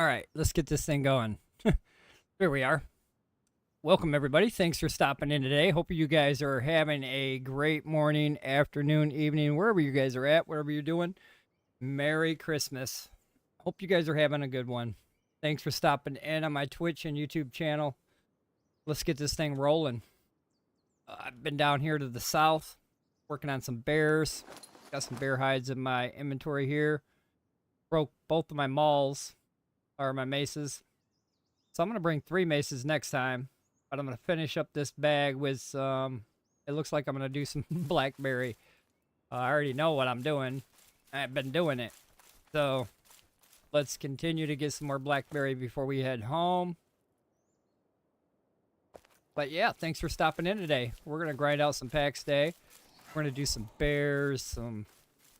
All right, let's get this thing going. Here we are. Welcome, everybody. Thanks for stopping in today. Hope you guys are having a great morning, afternoon, evening, wherever you guys are at, whatever you're doing. Merry Christmas. Hope you guys are having a good one. Thanks for stopping in on my Twitch and YouTube channel. Let's get this thing rolling. I've been down here to the south, working on some bears. Got some bear hides in my inventory here. Broke both of my mauls, or my maces. So I'm going to bring 3 maces next time. But I'm going to finish up this bag with it looks like I'm going to do some blackberry. I already know what I'm doing. I've been doing it. So let's continue to get some more blackberry before we head home. But yeah, thanks for stopping in today. We're going to grind out some paxdei. We're going to do some bears, some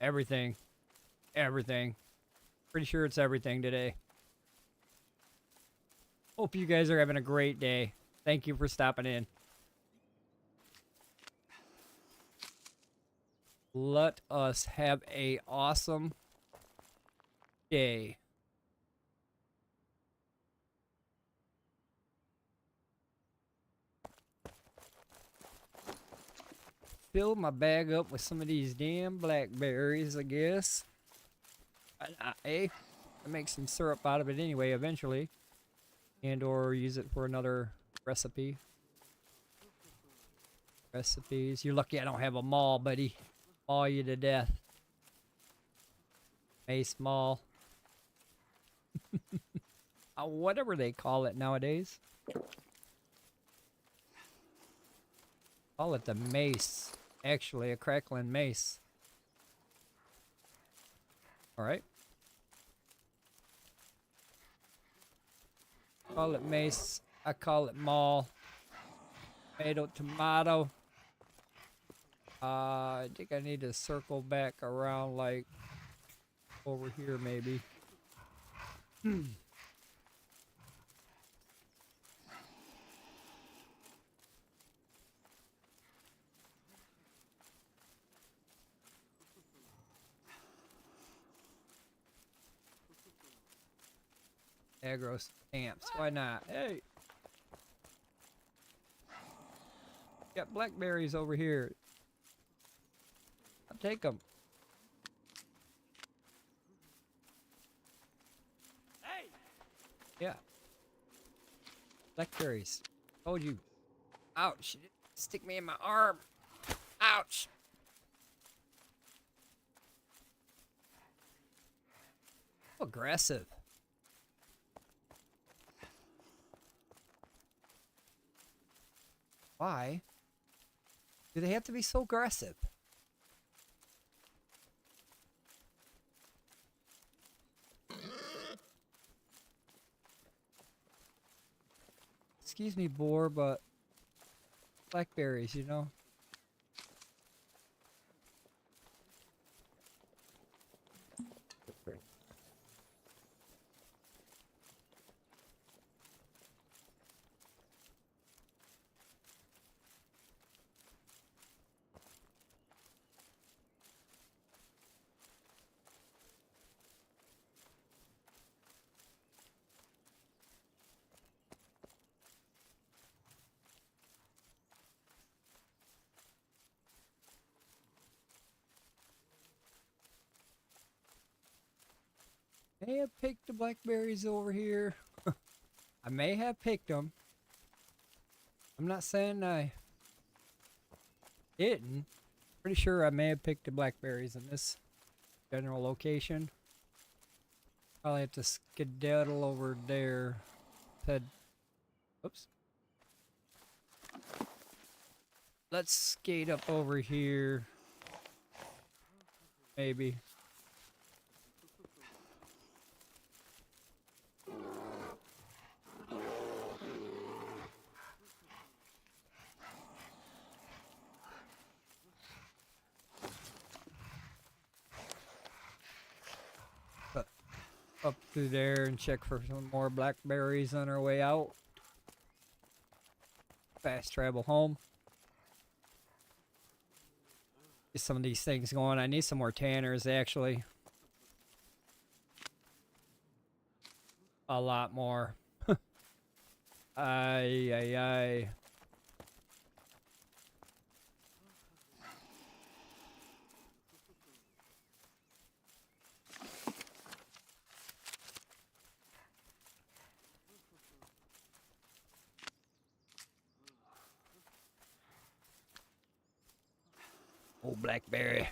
everything. Everything. Pretty sure it's everything today. Hope you guys are having a great day. Thank you for stopping in. Let us have a awesome day. Fill my bag up with some of these damn blackberries, I guess. I make some syrup out of it anyway, eventually. And or use it for another recipe. Recipes. You're lucky I don't have a maul, buddy. Maul you to death. Mace maul. Whatever they call it nowadays. Call it the mace. Actually, a crackling mace. Alright. Call it mace. I call it maul. Tomato. I think I need to circle back around like over here maybe. Aggro stamps. Why not? Hey. Got blackberries over here. I'll take them. Hey. Yeah. Blackberries. Told you. Ouch. Stick me in my arm. Ouch. Aggressive. Why do they have to be so aggressive? Excuse me, boar, but blackberries, you know? May have picked the blackberries over here. I may have picked them. I'm not saying I didn't. Pretty sure I may have picked the blackberries in this general location. Probably have to skedaddle over there. Head. Oops. Let's skate up over here. Maybe. Up through there and check for some more blackberries on our way out. Fast travel home. Get some of these things going. I need some more tanners actually. a lot more. Ay, ay, ay. Oh, blackberry.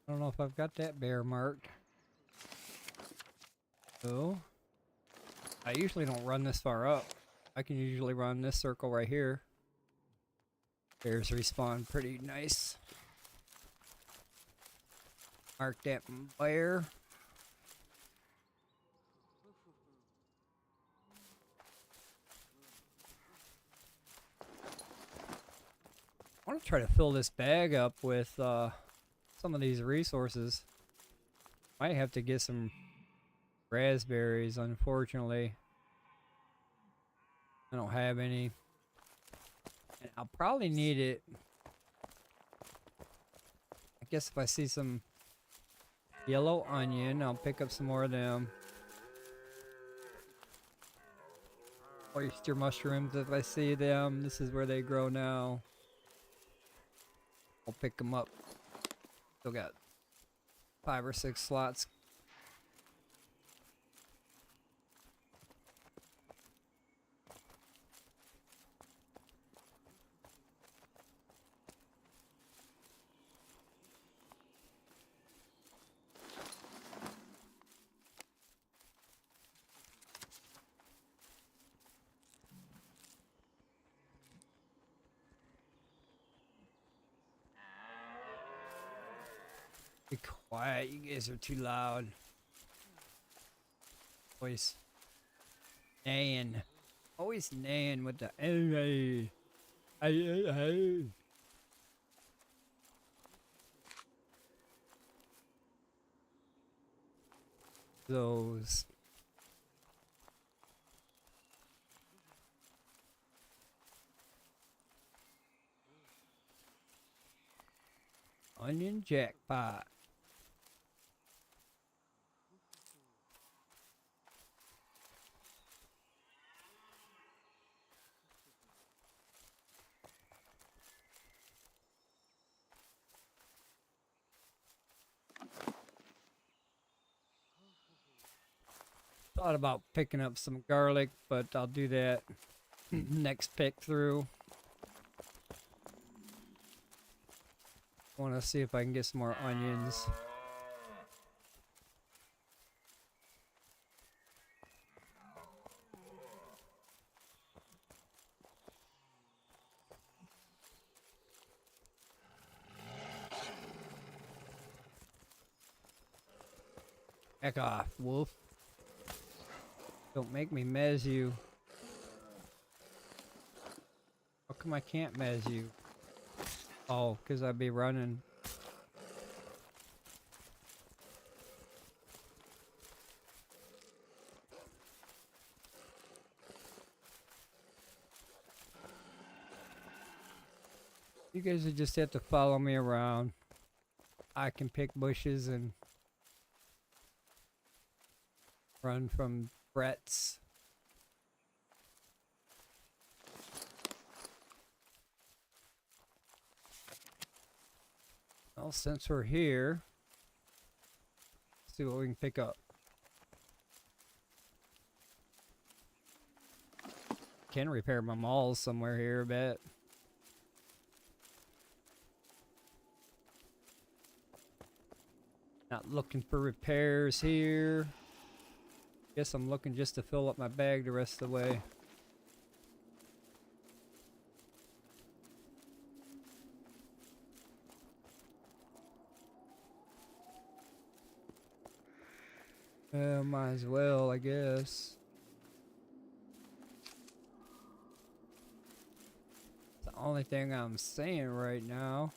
I don't know if I've got that bear marked. So, I usually don't run this far up. I can usually run this circle right here. Bears respawn pretty nice. Mark that bear. I want to try to fill this bag up with some of these resources. Might have to get some raspberries, unfortunately. I don't have any. And I'll probably need it. I guess if I see some yellow onion, I'll pick up some more of them. Oyster mushrooms, if I see them. This is where they grow now. I'll pick them up. Still got 5 or 6 slots. Be quiet, you guys are too loud. Always neighing. Always neighing with the hey. Those. Onion jackpot. Thought about picking up some garlic, but I'll do that next pick through. Want to see if I can get some more onions. Back off, wolf. Don't make me mez you. How come I can't mez you? Oh, because I'd be running. You guys would just have to follow me around. I can pick bushes and run from threats. Well, since we're here, let's see what we can pick up. Can repair my malls somewhere here, I bet. Not looking for repairs here. Guess I'm looking just to fill up my bag the rest of the way. Might as well, I guess. It's the only thing I'm saying right now.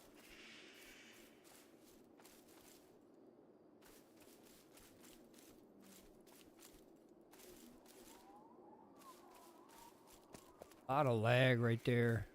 A lot of lag right there.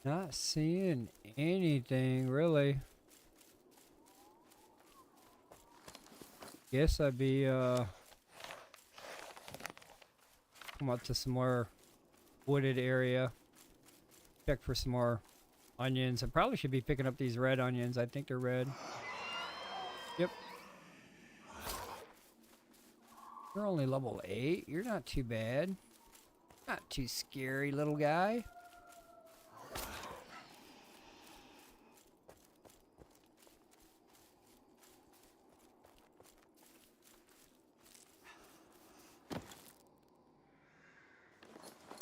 Not seeing anything really. Guess I'd be come up to some more wooded area. Check for some more onions. I probably should be picking up these red onions. I think they're red. Yep. You're only level 8. You're not too bad. Not too scary, little guy.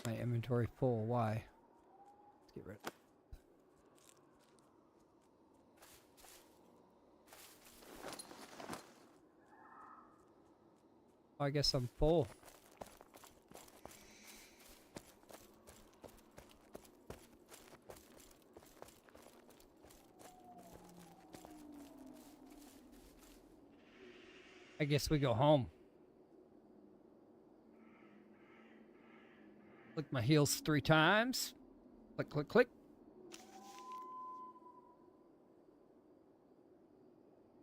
My inventory full. Why? Let's get rid of it. I guess I'm full. I guess we go home. Click my heels 3 times. Click, click, click.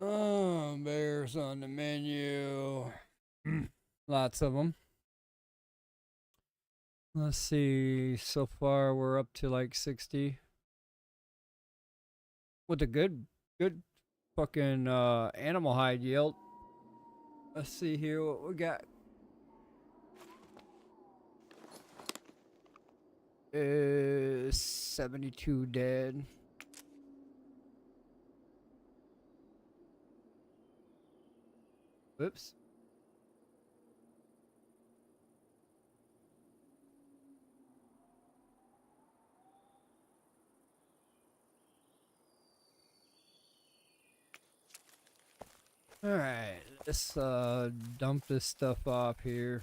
Oh, bears on the menu. Lots of them. Let's see. So far, we're up to like 60. With a good fucking animal hide yield. Let's see here what we got. 72 dead. Whoops. All right, let's dump this stuff off here.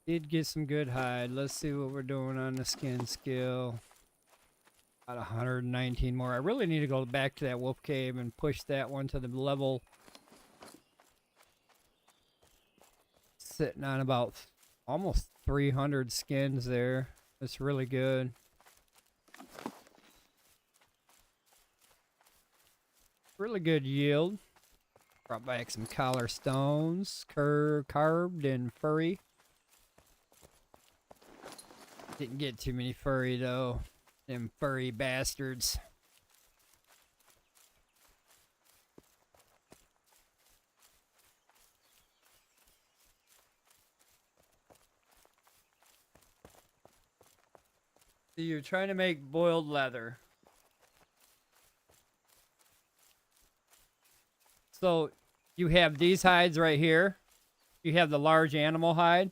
Did get some good hide. Let's see what we're doing on the skin skill. About 119 more. I really need to go back to that wolf cave and push that one to the level. Sitting on about almost 300 skins there. That's really good. Really good yield. Brought back some collar stones, carved and furry. Didn't get too many furry though. Them furry bastards. So you're trying to make boiled leather. So you have these hides right here. You have the large animal hide.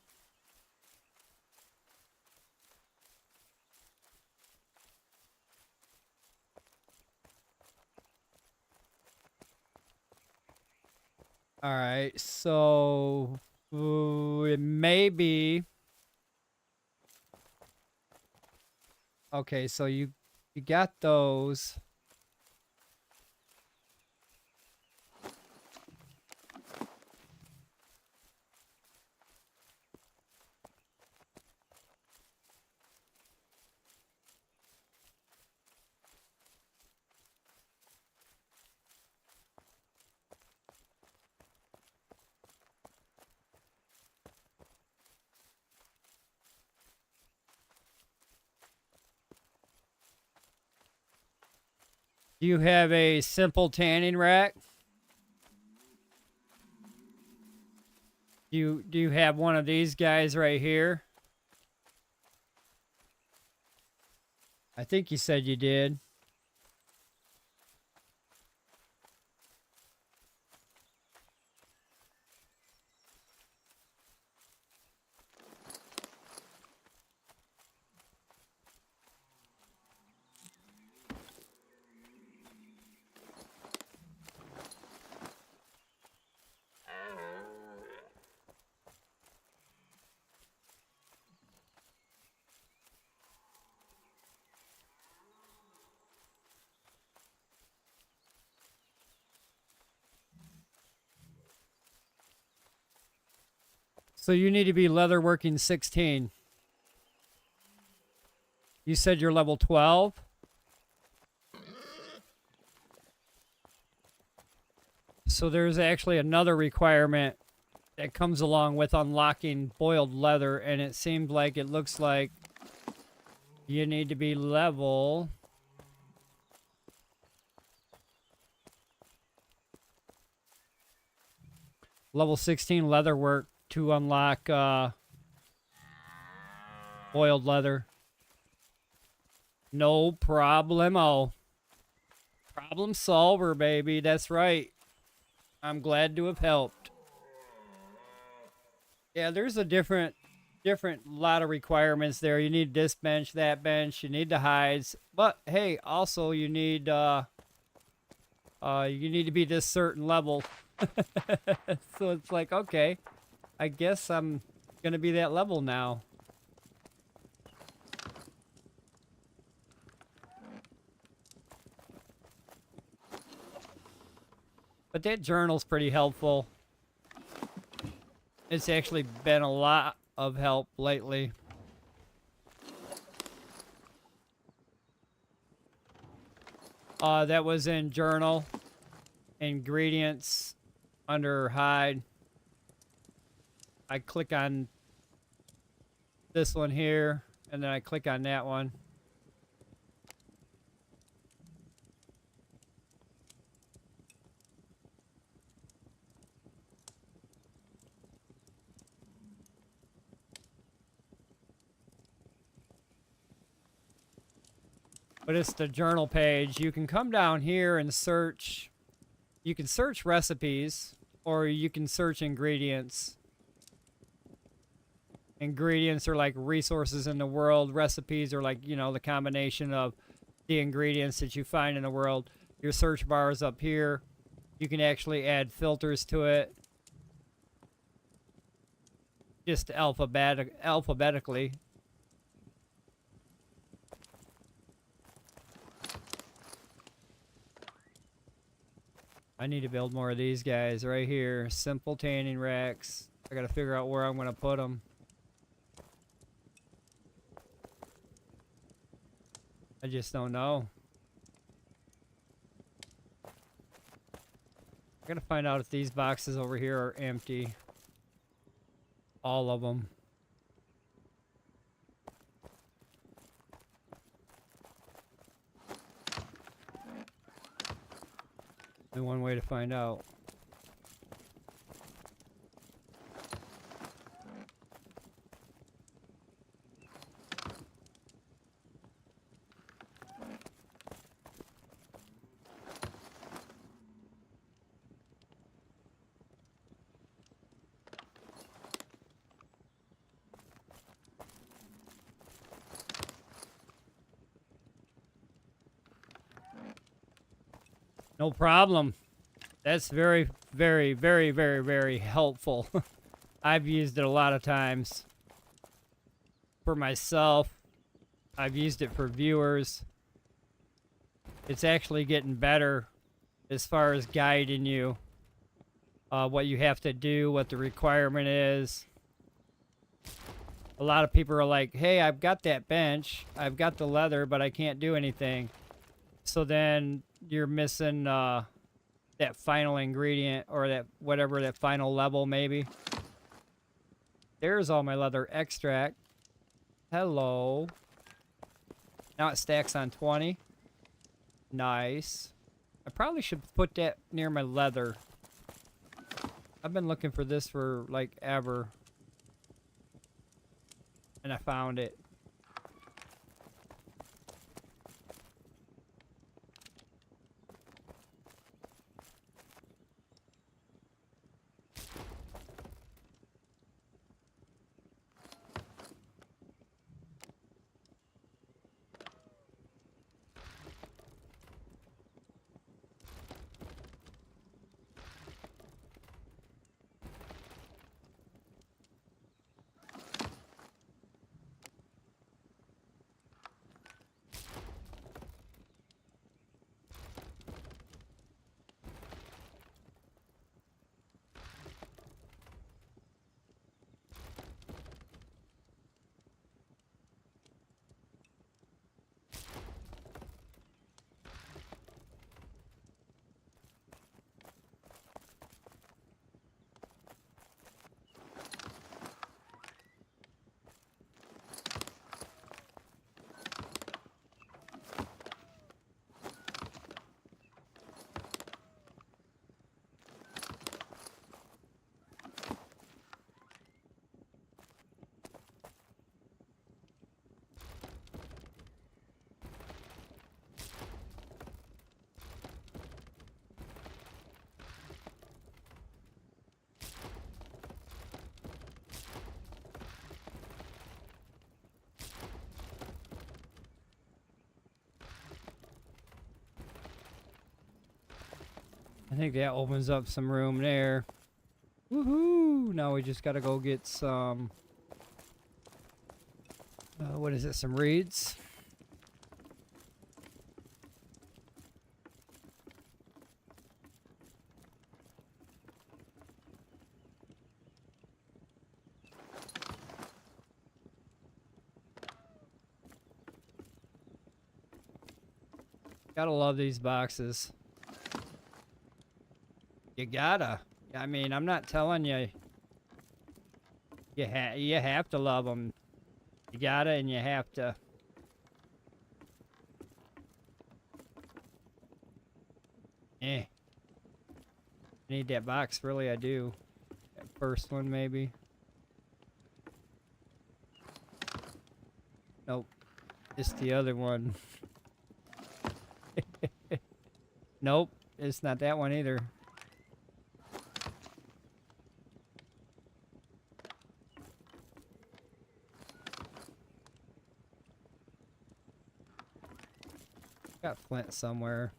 All right, so it may be. Okay, so you got those. Do you have a simple tanning rack? Do you have one of these guys right here? I think you said you did. So you need to be leatherworking 16. You said you're level 12? So there's actually another requirement that comes along with unlocking boiled leather, and it seems like it looks like you need to be level... level 16 leatherwork to unlock boiled leather. No problemo. Problem solver, baby. That's right. I'm glad to have helped. Yeah, there's a different lot of requirements there. You need this bench, that bench. You need the hides. But hey, also you need to be this certain level. So it's like, okay, I guess I'm gonna be that level now. But that journal's pretty helpful. It's actually been a lot of help lately. That was in journal, ingredients, under hide. I click on this one here, and then I click on that one. But it's the journal page. You can come down here and search. You can search recipes, or you can search ingredients. Ingredients are like resources in the world. Recipes are like, you know, the combination of the ingredients that you find in the world. Your search bar is up here. You can actually add filters to it. Just alphabetically. I need to build more of these guys right here. Simple tanning racks. I gotta figure out where I'm gonna put them. I just don't know. I gotta find out if these boxes over here are empty. All of them. Only one way to find out. No problem. That's very, very, very, very, very helpful. I've used it a lot of times. For myself. I've used it for viewers. It's actually getting better as far as guiding you. What you have to do, what the requirement is. A lot of people are like, hey, I've got that bench. I've got the leather, but I can't do anything. So then you're missing that final ingredient, or that whatever, that final level maybe. There's all my leather extract. Hello. Now it stacks on 20. Nice. I probably should put that near my leather. I've been looking for this for like ever. And I found it. I think that opens up some room there. Woohoo! Now we just gotta go get some... what is it? Some reeds? Gotta love these boxes. You gotta. I mean, I'm not telling you. You have to love them. You gotta and you have to. I need that box, really, I do. That first one, maybe. Nope. It's the other one. Nope. It's not that one either. Got flint somewhere.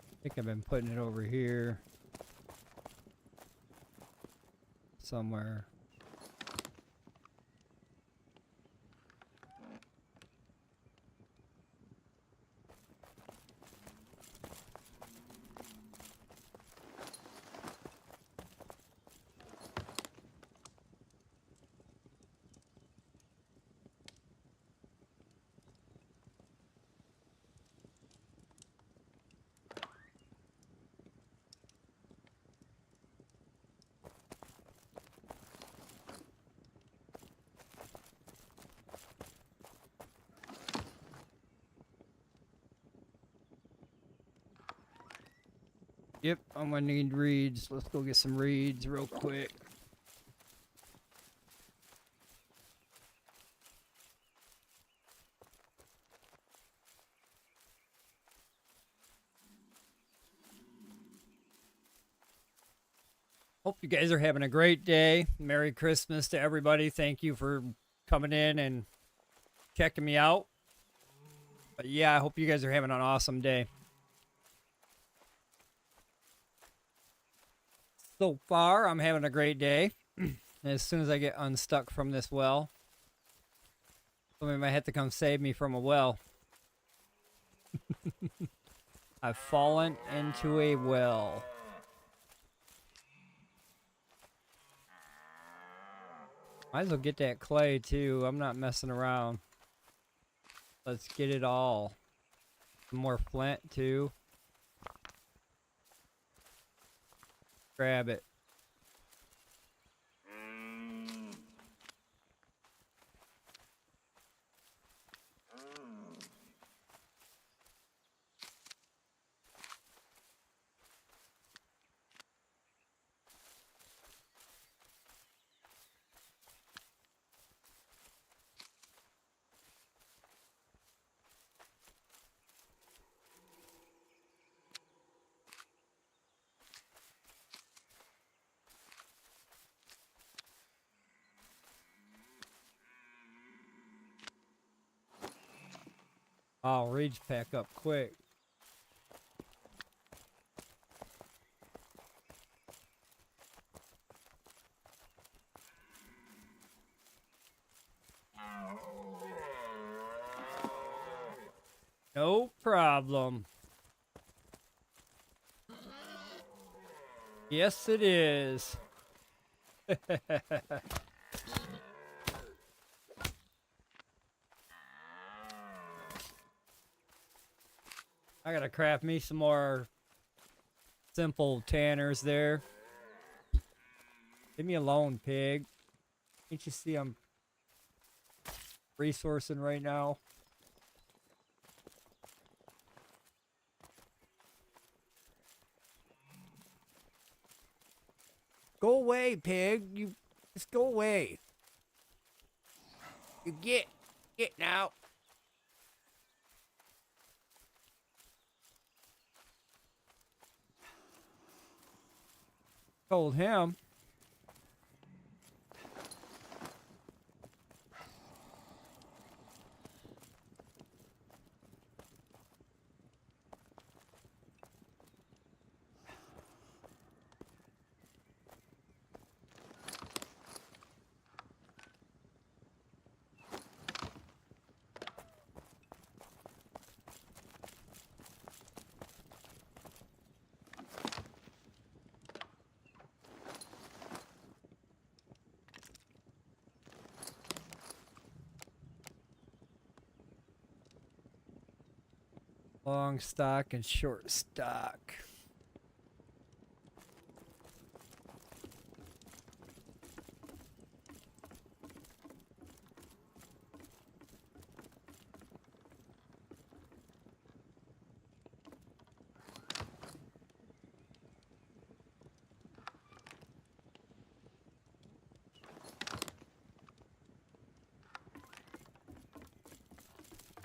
I think I've been putting it over here somewhere. Yep, I'm gonna need reeds. Let's go get some reeds real quick. Hope you guys are having a great day. Merry Christmas to everybody. Thank you for coming in and checking me out. But yeah, I hope you guys are having an awesome day. So far, I'm having a great day. As soon as I get unstuck from this well, somebody might have to come save me from a well. I've fallen into a well. Might as well get that clay too. I'm not messing around. Let's get it all. Some more flint too. grab it. I'll reach pack up quick. No problem. Yes, it is. I gotta craft me some more simple tanners there. Leave me alone, pig. Can't you see I'm resourcing right now? Go away, pig. You just go away. You get now. Told him. Long stock and short stock.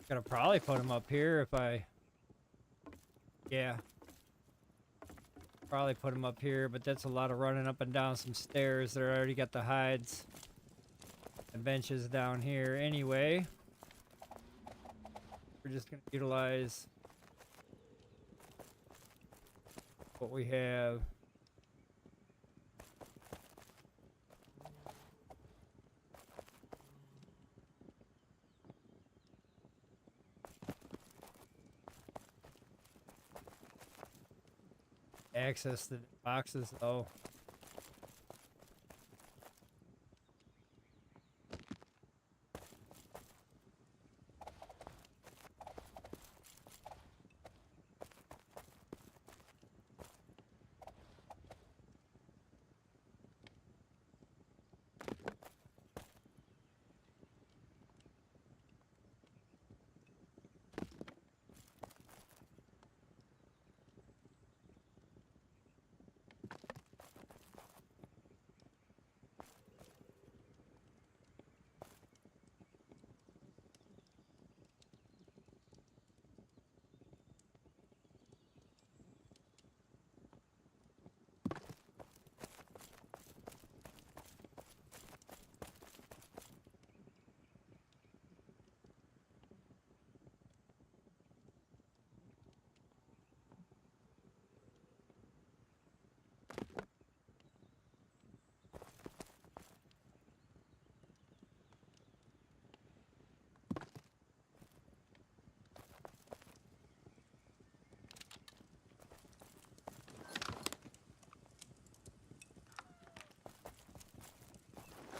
Gotta probably put them up here if I... Yeah. Probably put them up here, but that's a lot of running up and down some stairs. They already got the hides and benches down here anyway. We're just gonna utilize what we have. Access the boxes though.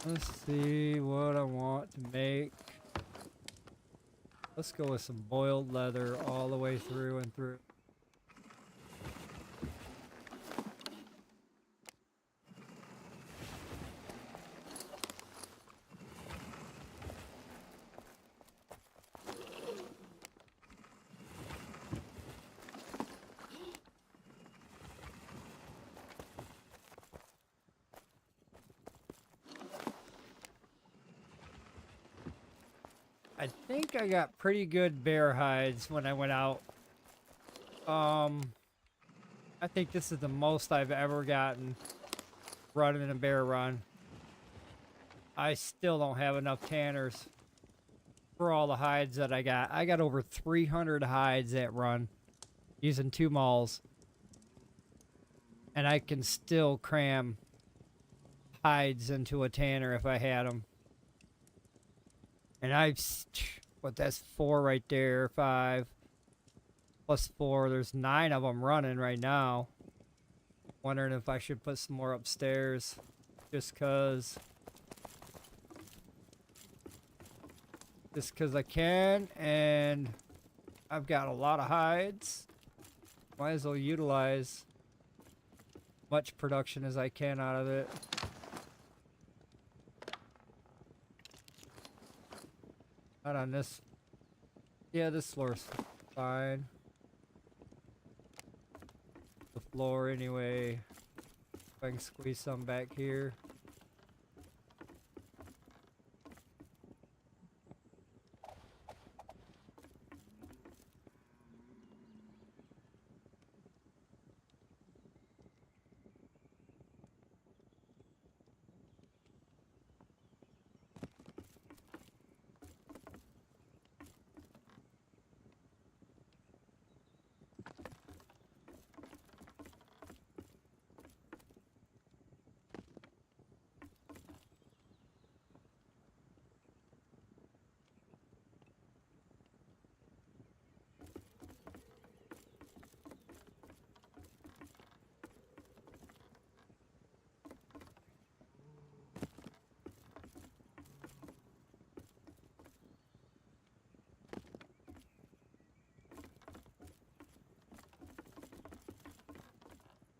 Let's see what I want to make. Let's go with some boiled leather all the way through and through. I think I got pretty good bear hides when I went out. I think this is the most I've ever gotten running a bear run. I still don't have enough tanners for all the hides that I got. I got over 300 hides that run using 2 mauls. And I can still cram hides into a tanner if I had them. And that's 4 right there, 5. Plus 4, there's 9 of them running right now. Wondering if I should put some more upstairs. Just cause I can, and I've got a lot of hides. Might as well utilize much production as I can out of it. Not on this. Yeah, this floor's fine. The floor anyway. If I can squeeze some back here.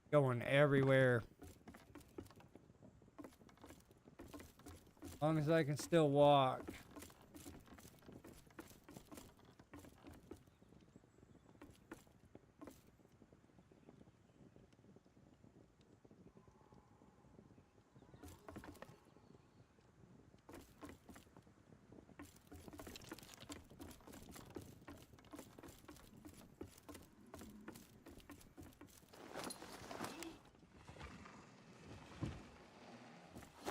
Going everywhere. As long as I can still walk.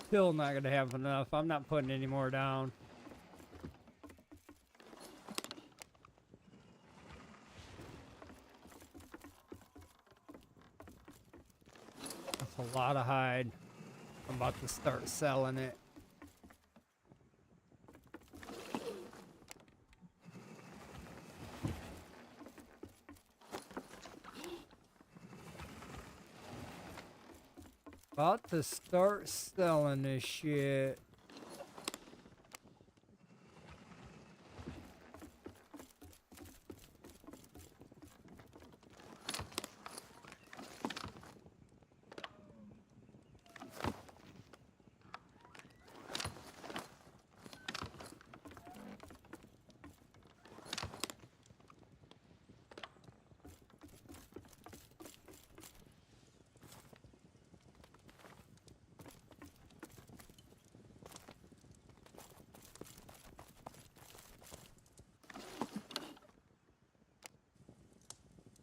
Still not gonna have enough. I'm not putting any more down. That's a lot of hide. I'm about to start selling it. About to start selling this shit.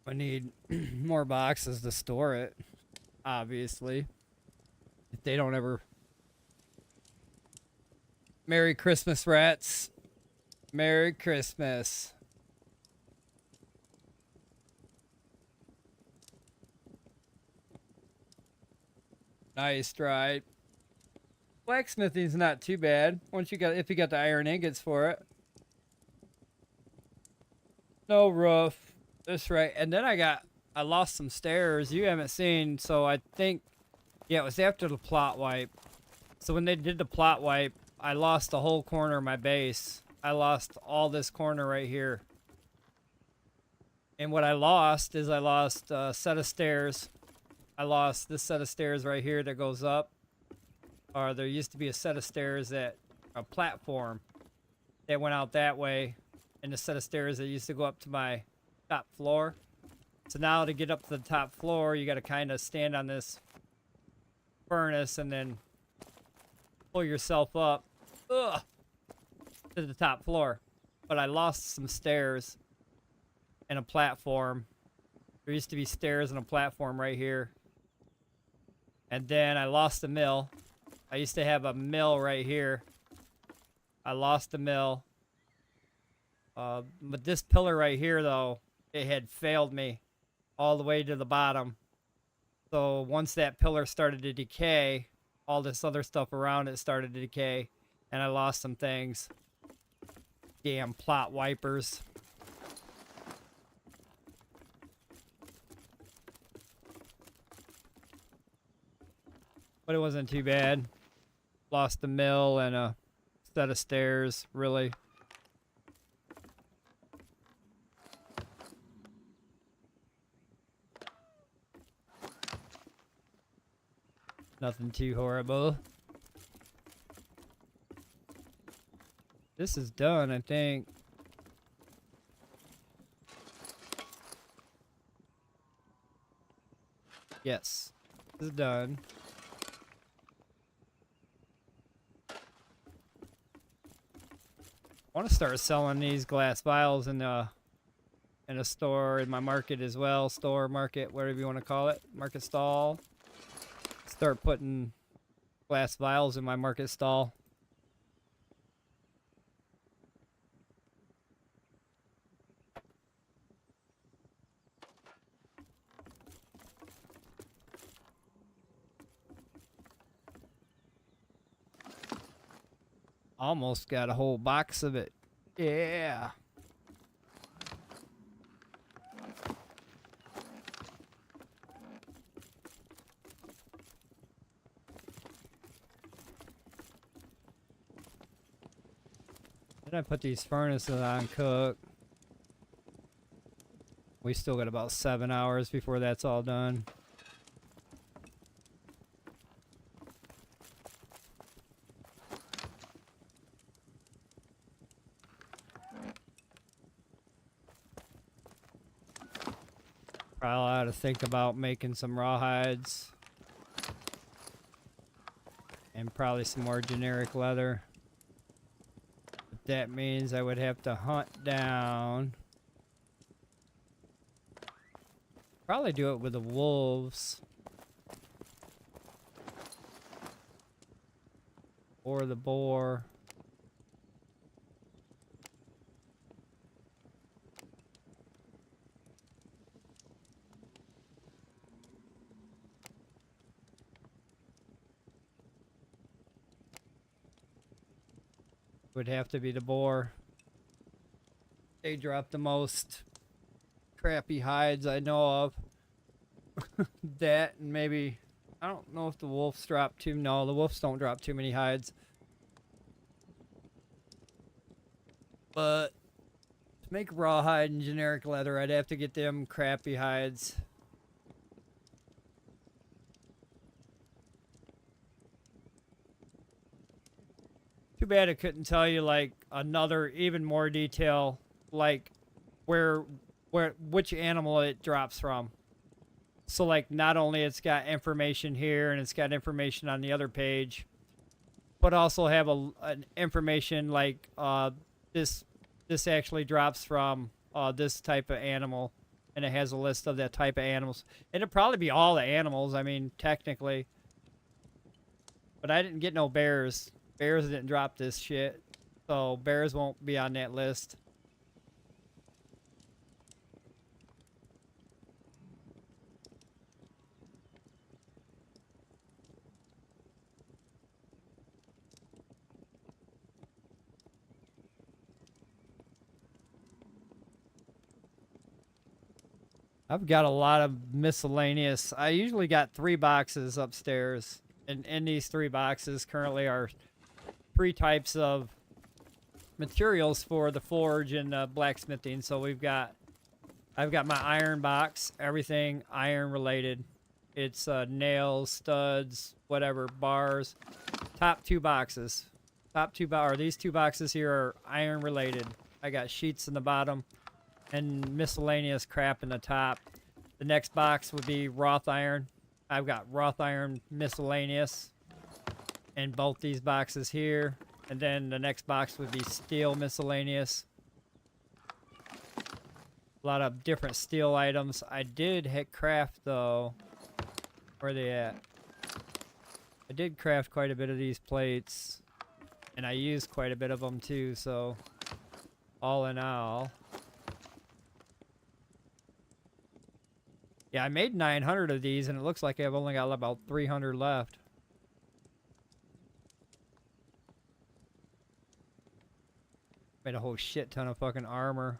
I need more boxes to store it, obviously. If they don't ever... Merry Christmas, rats. Merry Christmas. Nice stride. Blacksmithing's not too bad if you got the iron ingots for it. No roof. That's right. And then I lost some stairs you haven't seen, so I think, yeah, it was after the plot wipe. So when they did the plot wipe, I lost the whole corner of my base. I lost all this corner right here. And what I lost is a set of stairs. I lost this set of stairs right here that goes up. Or there used to be a set of stairs a platform that went out that way. And a set of stairs that used to go up to my top floor. So now to get up to the top floor, you got to kind of stand on this furnace and then pull yourself up to the top floor. but I lost some stairs and a platform. There used to be stairs and a platform right here. And then I lost the mill. I used to have a mill right here. I lost the mill. But this pillar right here, though, it had failed me all the way to the bottom. So once that pillar started to decay, all this other stuff around it started to decay, and I lost some things. Damn plot wipers. But it wasn't too bad. Lost the mill and a set of stairs, really. Nothing too horrible. This is done, I think. Yes, this is done. I want to start selling these glass vials in a store, in my market as well. Store, market, whatever you want to call it. Market stall. Start putting glass vials in my market stall. Almost got a whole box of it. Yeah. Then I put these furnaces on cook. We still got about 7 hours before that's all done. Probably ought to think about making some rawhides. And probably some more generic leather. But that means I would have to hunt down. Probably do it with the wolves. Or the boar. Would have to be the boar. They drop the most crappy hides I know of. That and maybe, I don't know if the wolves drop too. No, the wolves don't drop too many hides. But to make rawhide and generic leather, I'd have to get them crappy hides. Too bad I couldn't tell you like another even more detail, like which animal it drops from. So like not only it's got information here and it's got information on the other page, but also have an information like this actually drops from this type of animal, and it has a list of that type of animals. It'd probably be all the animals, I mean, technically. But I didn't get no bears. Bears didn't drop this shit, so bears won't be on that list. I've got a lot of miscellaneous. I usually got 3 boxes upstairs, and in these 3 boxes currently are 3 types of materials for the forge and blacksmithing. So I've got my iron box, everything iron related. It's nails, studs, whatever, bars. Top 2 boxes. These 2 boxes here are iron related. I got sheets in the bottom and miscellaneous crap in the top. The next box would be wrought iron. I've got wrought iron miscellaneous in both these boxes here. And then the next box would be steel miscellaneous. A lot of different steel items. I did hit craft though. Where are they at? I did craft quite a bit of these plates. And I used quite a bit of them too, so all in all. Yeah, I made 900 of these and it looks like I've only got about 300 left. Made a whole shit ton of fucking armor.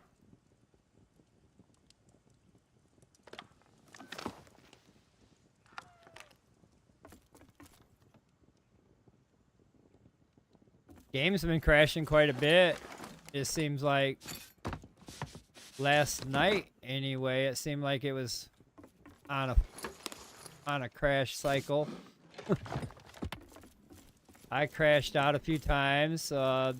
Game's been crashing quite a bit. It seems like last night anyway, it seemed like it was on a crash cycle. I crashed out a few times. The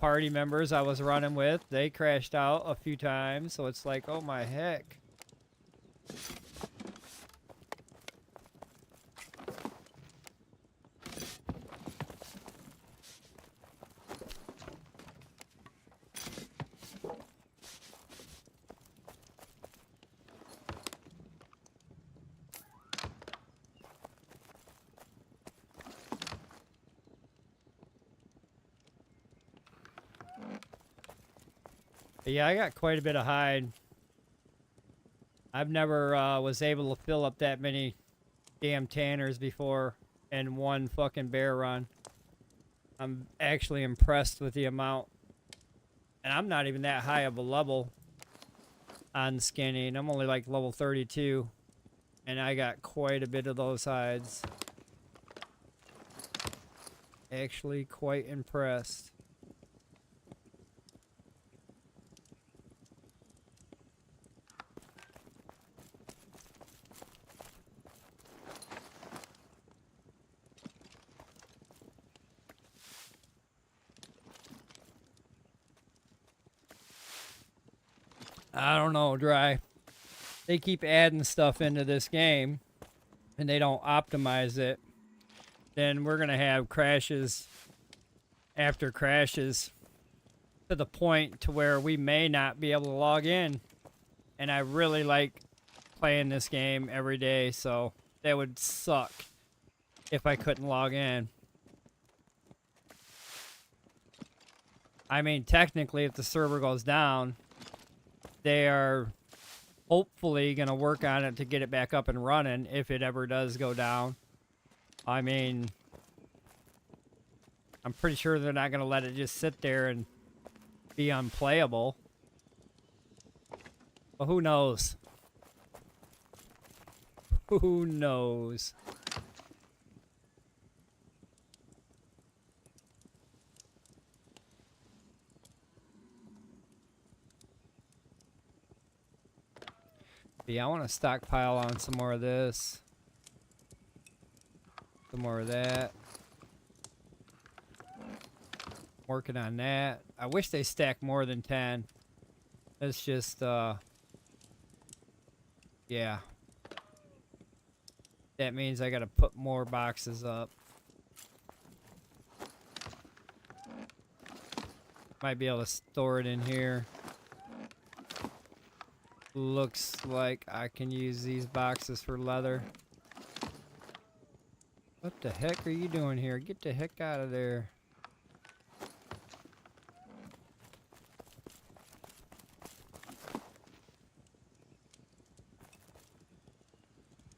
party members I was running with, they crashed out a few times, so it's like, oh my heck. But yeah, I got quite a bit of hide. I've never was able to fill up that many damn tanners before in one fucking bear run. I'm actually impressed with the amount. And I'm not even that high of a level on skinning. I'm only like level 32. And I got quite a bit of those hides. Actually quite impressed. I don't know, Dry. They keep adding stuff into this game, and they don't optimize it. Then we're going to have crashes after crashes to the point to where we may not be able to log in. And I really like playing this game every day, so that would suck if I couldn't log in. I mean, technically, if the server goes down, they are hopefully going to work on it to get it back up and running if it ever does go down. I mean, I'm pretty sure they're not going to let it just sit there and be unplayable. But who knows? Who knows? Yeah, I want to stockpile on some more of this. Some more of that. Working on that. I wish they stacked more than 10. It's just, yeah. That means I gotta put more boxes up. Might be able to store it in here. Looks like I can use these boxes for leather. What the heck are you doing here? Get the heck out of there.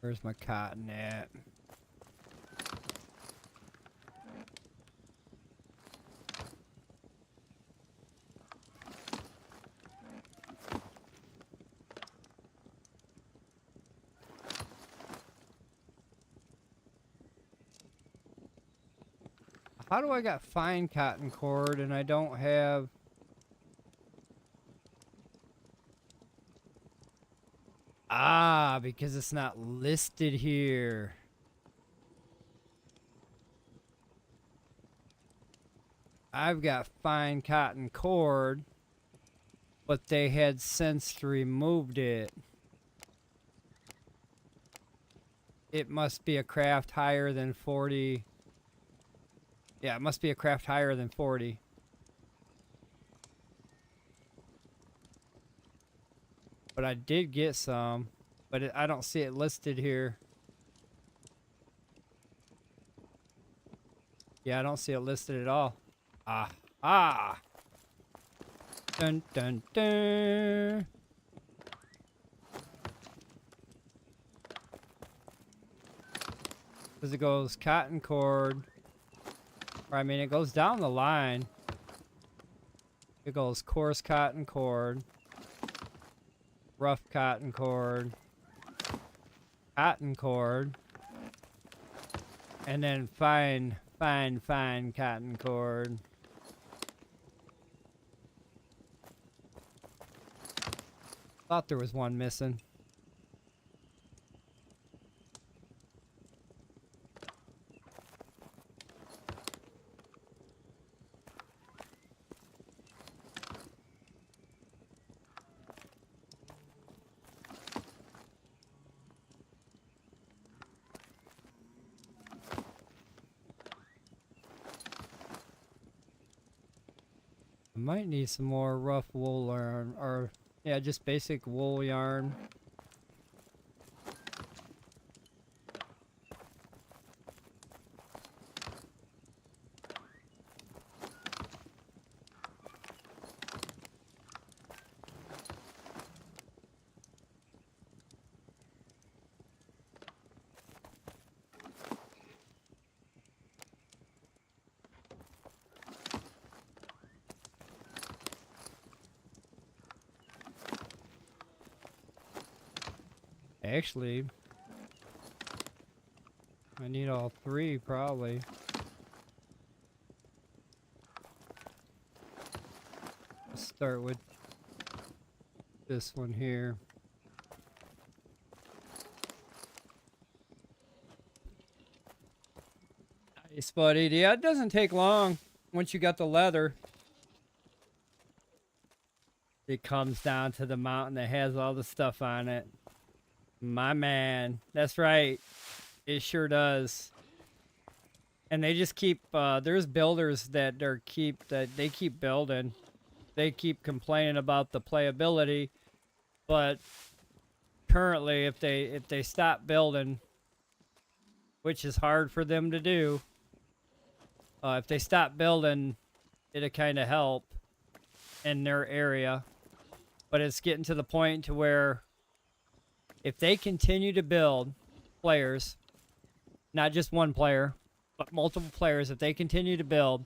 Where's my cotton at? How do I got fine cotton cord and I don't have... Ah, because it's not listed here. I've got fine cotton cord, but they had since removed it. It must be a craft higher than 40. Yeah, it must be a craft higher than 40. But I did get some, but I don't see it listed here. Yeah, I don't see it listed at all. Ah. Dun, dun, dun. Because it goes cotton cord. Or, I mean, it goes down the line. It goes coarse cotton cord, rough cotton cord, and then fine cotton cord. Thought there was one missing. I might need some more rough wool yarn, or yeah, just basic wool yarn. Actually, I need all three probably. Let's start with this one here. Nice, buddy. Yeah, it doesn't take long once you got the leather. It comes down to the mountain that has all the stuff on it. My man. That's right. It sure does. And they just keep, there's builders that they keep building. They keep complaining about the playability, but currently if they stop building, which is hard for them to do, if they stop building, it'll kind of help in their area. But it's getting to the point to where if they continue to build players, not just one player, but multiple players, if they continue to build,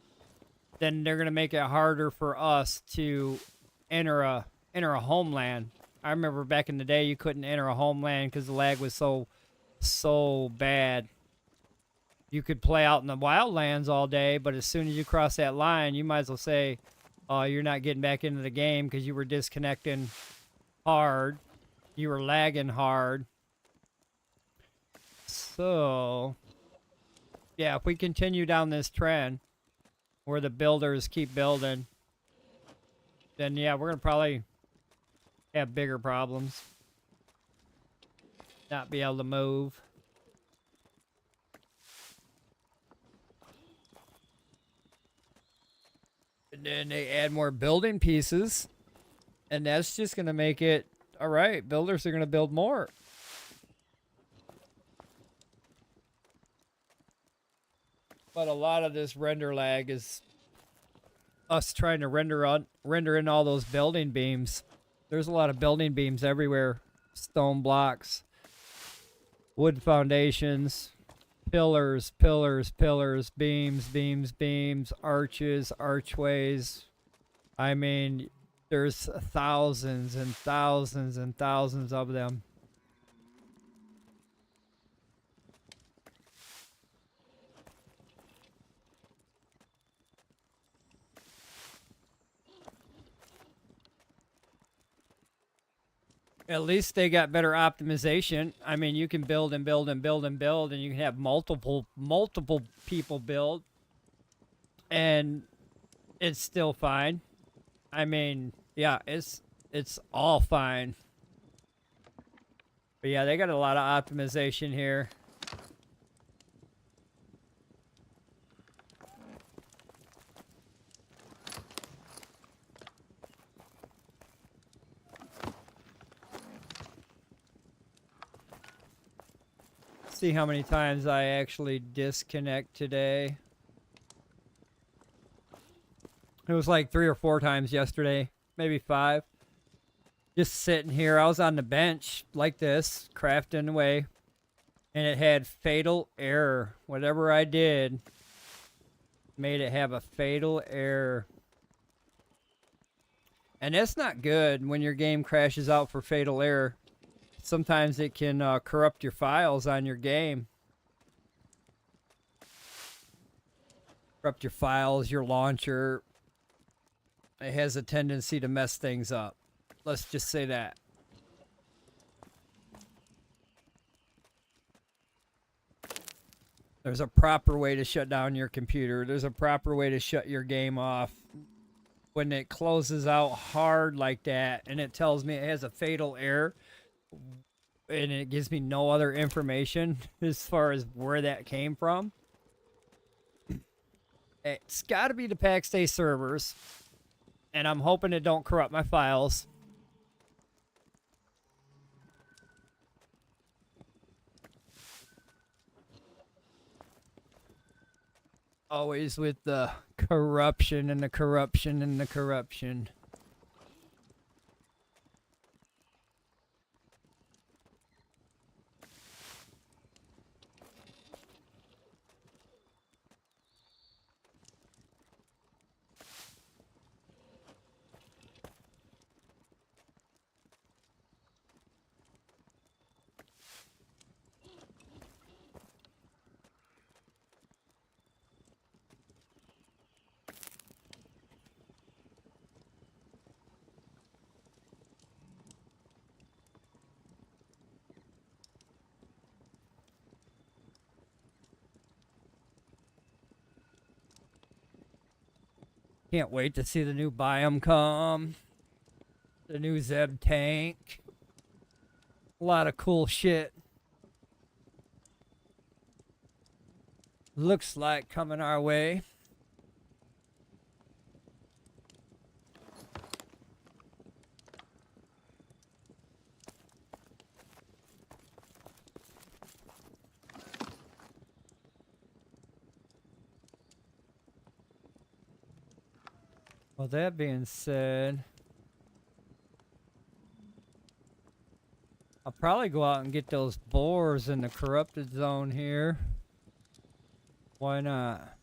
then they're going to make it harder for us to enter a homeland. I remember back in the day you couldn't enter a homeland because the lag was so bad. You could play out in the wildlands all day, but as soon as you cross that line, you might as well say, you're not getting back into the game because you were disconnecting hard. You were lagging hard. So, yeah, if we continue down this trend where the builders keep building, then yeah, we're going to probably have bigger problems. Not be able to move. And then they add more building pieces, and that's just going to make it, all right, builders are going to build more. But a lot of this render lag is us trying to render in all those building beams. There's a lot of building beams everywhere. Stone blocks, wood foundations, pillars, beams, arches, archways. I mean, there's thousands and thousands and thousands of them. At least they got better optimization. I mean, you can build and build and build and build, and you can have multiple people build, and it's still fine. I mean, yeah, it's all fine. But yeah, they got a lot of optimization here. see how many times I actually disconnect today. It was like 3 or 4 times yesterday, maybe 5. Just sitting here. I was on the bench like this, crafting away, and it had fatal error. Whatever I did made it have a fatal error. And that's not good when your game crashes out for fatal error. Sometimes it can corrupt your files on your game. Corrupt your files, your launcher. It has a tendency to mess things up. Let's just say that. There's a proper way to shut down your computer. There's a proper way to shut your game off. When it closes out hard like that and it tells me it has a fatal error and it gives me no other information as far as where that came from, it's got to be the paxdei servers, and I'm hoping it don't corrupt my files. Always with the corruption and the corruption and the corruption. Can't wait to see the new biome come. The new Zeb tank. A lot of cool shit. Looks like coming our way. Well, that being said, I'll probably go out and get those boars in the corrupted zone here. Why not?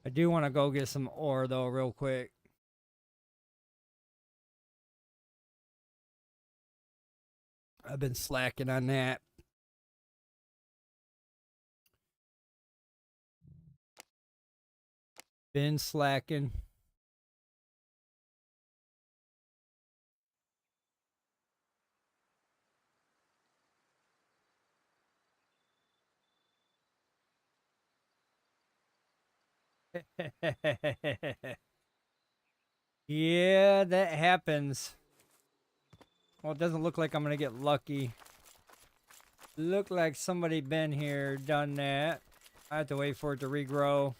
I do want to go get some ore though real quick. I've been slacking on that. Been slacking. Yeah, that happens. Well, it doesn't look like I'm gonna get lucky. Look like somebody been here, done that. I have to wait for it to regrow.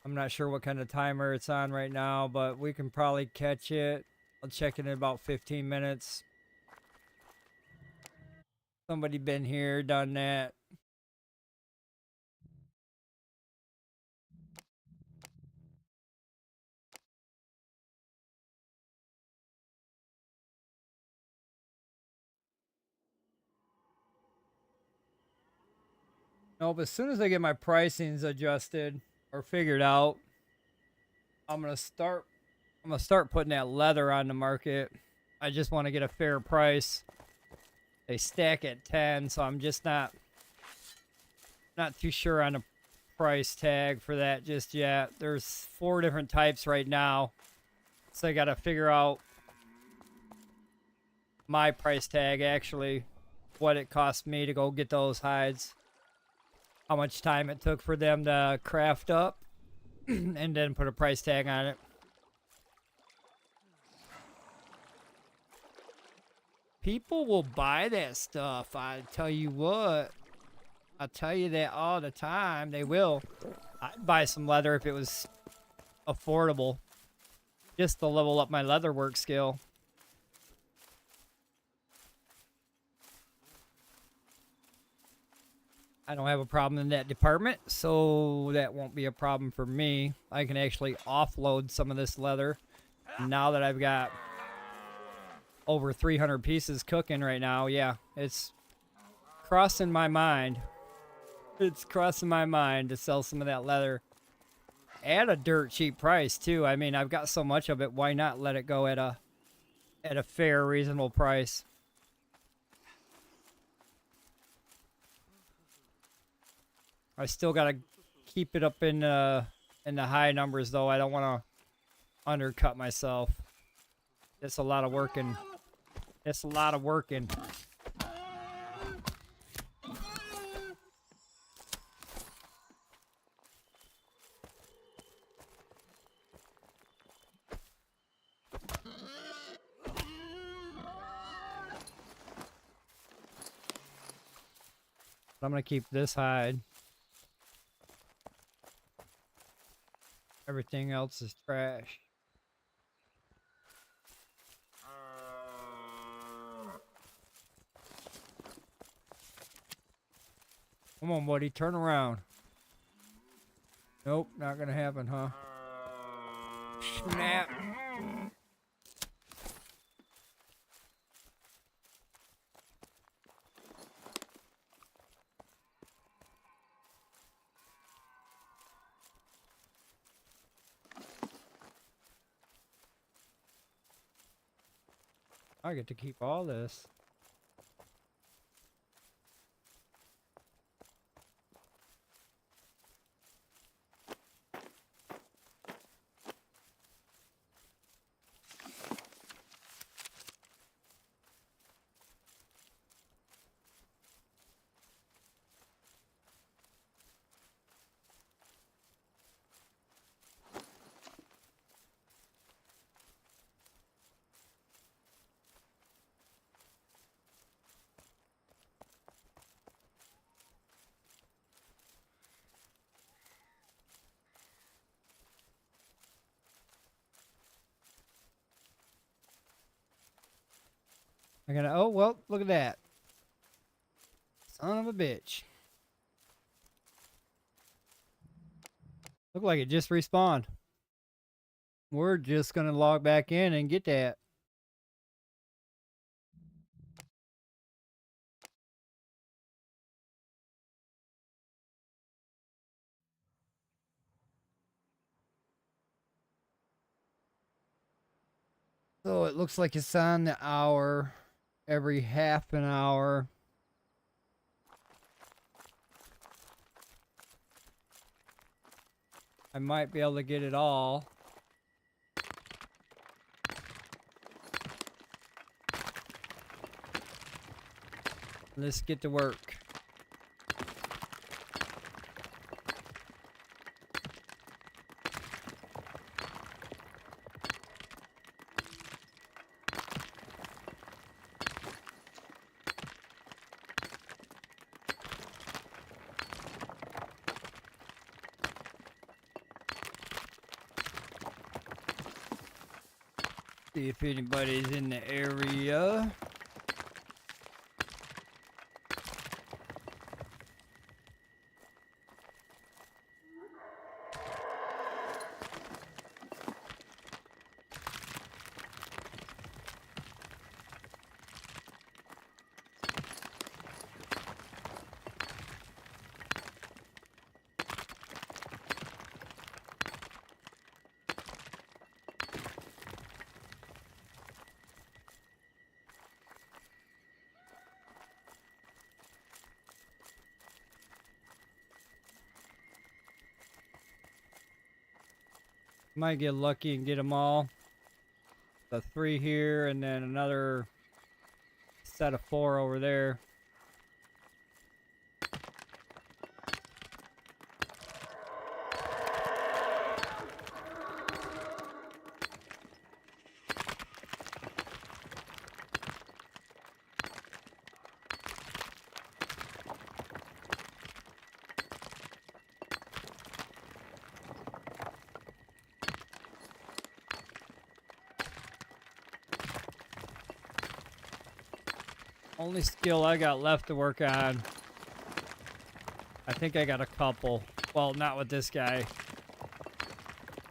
I'm not sure what kind of timer it's on right now, but we can probably catch it. I'll check it in about 15 minutes. Somebody been here, done that. Nope, as soon as I get my pricings adjusted or figured out, I'm gonna start putting that leather on the market. I just want to get a fair price. They stack at 10, so I'm just not too sure on a price tag for that just yet. There's 4 different types right now, so I gotta figure out my price tag, actually, what it cost me to go get those hides, how much time it took for them to craft up. and then put a price tag on it. People will buy that stuff. I tell you what. I'll tell you that all the time. They will. I'd buy some leather if it was affordable. Just to level up my leatherwork skill. I don't have a problem in that department, so that won't be a problem for me. I can actually offload some of this leather now that I've got over 300 pieces cooking right now. Yeah, it's crossing my mind. It's crossing my mind to sell some of that leather at a dirt cheap price too. I mean, I've got so much of it, why not let it go at a fair, reasonable price? I still gotta keep it up in the high numbers though. I don't want to undercut myself. It's a lot of working. It's a lot of working. I'm gonna keep this hide. Everything else is trash. Come on, buddy, turn around. Nope, not gonna happen, huh? Snap. I get to keep all this. I gotta, oh, well, look at that. Son of a bitch. Look like it just respawned. We're just gonna log back in and get that. So it looks like it's on the hour, every half an hour. I might be able to get it all. Let's get to work. See if anybody's in the area. Might get lucky and get them all. The 3 here and then another set of 4 over there. Only skill I got left to work on. I think I got a couple. Well, not with this guy.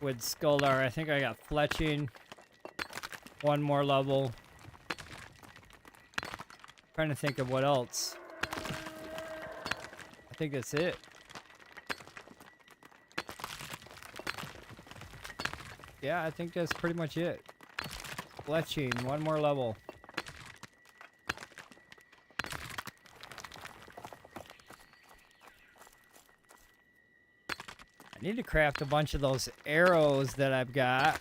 With Skuldar, I think I got fletching. One more level. Trying to think of what else. I think that's it. Yeah, I think that's pretty much it. Fletching, one more level. I need to craft a bunch of those arrows that I've got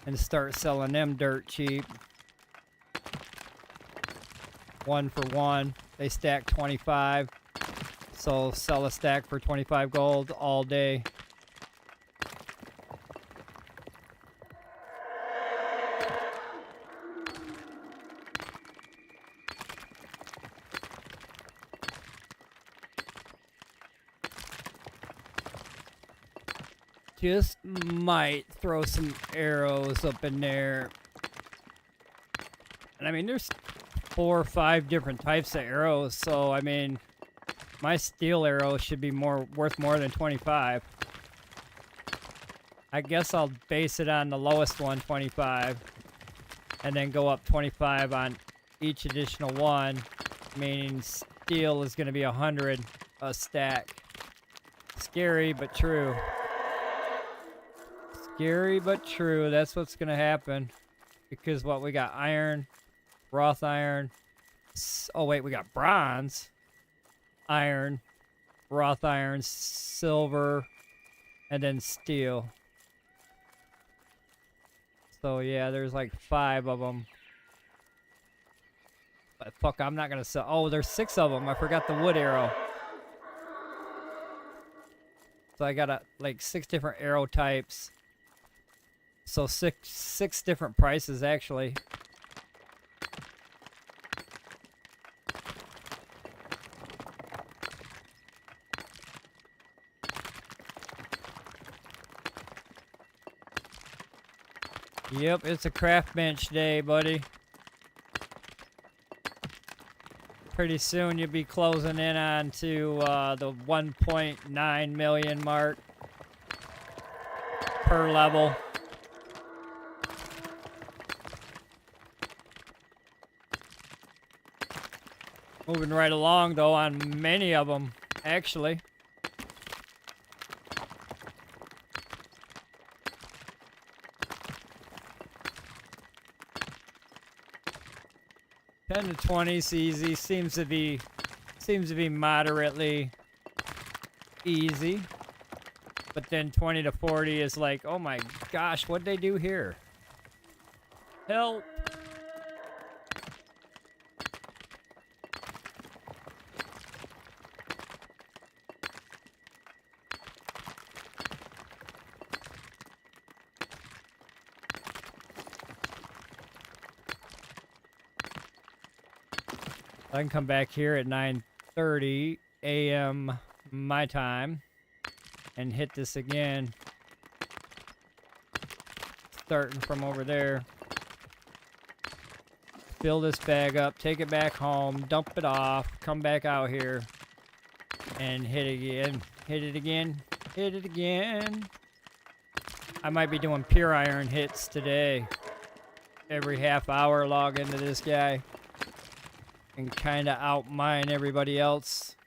and start selling them dirt cheap. 1 for 1. They stack 25. So sell a stack for 25 gold all day. Just might throw some arrows up in there. And I mean, there's 4 or 5 different types of arrows, so I mean, my steel arrow should be worth more than 25. I guess I'll base it on the lowest one, 25, and then go up 25 on each additional one, meaning steel is going to be 100 a stack. Scary, but true. Scary, but true. That's what's going to happen. Because what we got? Iron, wrought iron. Oh, wait, we got bronze. Iron, wrought iron, silver, and then steel. So, yeah, there's like 5 of them. But fuck, I'm not going to sell. Oh, there's 6 of them. I forgot the wood arrow. So I got like 6 different arrow types. So six different prices, actually. Yep, it's a craft bench day, buddy. Pretty soon you'll be closing in on to the 1.9 million mark per level. Moving right along, though, on many of them, actually. $10 to $20 is easy. Seems to be moderately easy. But then 20 to 40 is like, oh my gosh, what'd they do here? Help! I can come back here at 9:30 a.m. my time and hit this again, starting from over there. Fill this bag up, take it back home, dump it off, come back out here, and hit it again, hit it again, hit it again. I might be doing pure iron hits today. Every half hour, log into this guy and kind of outmine everybody else.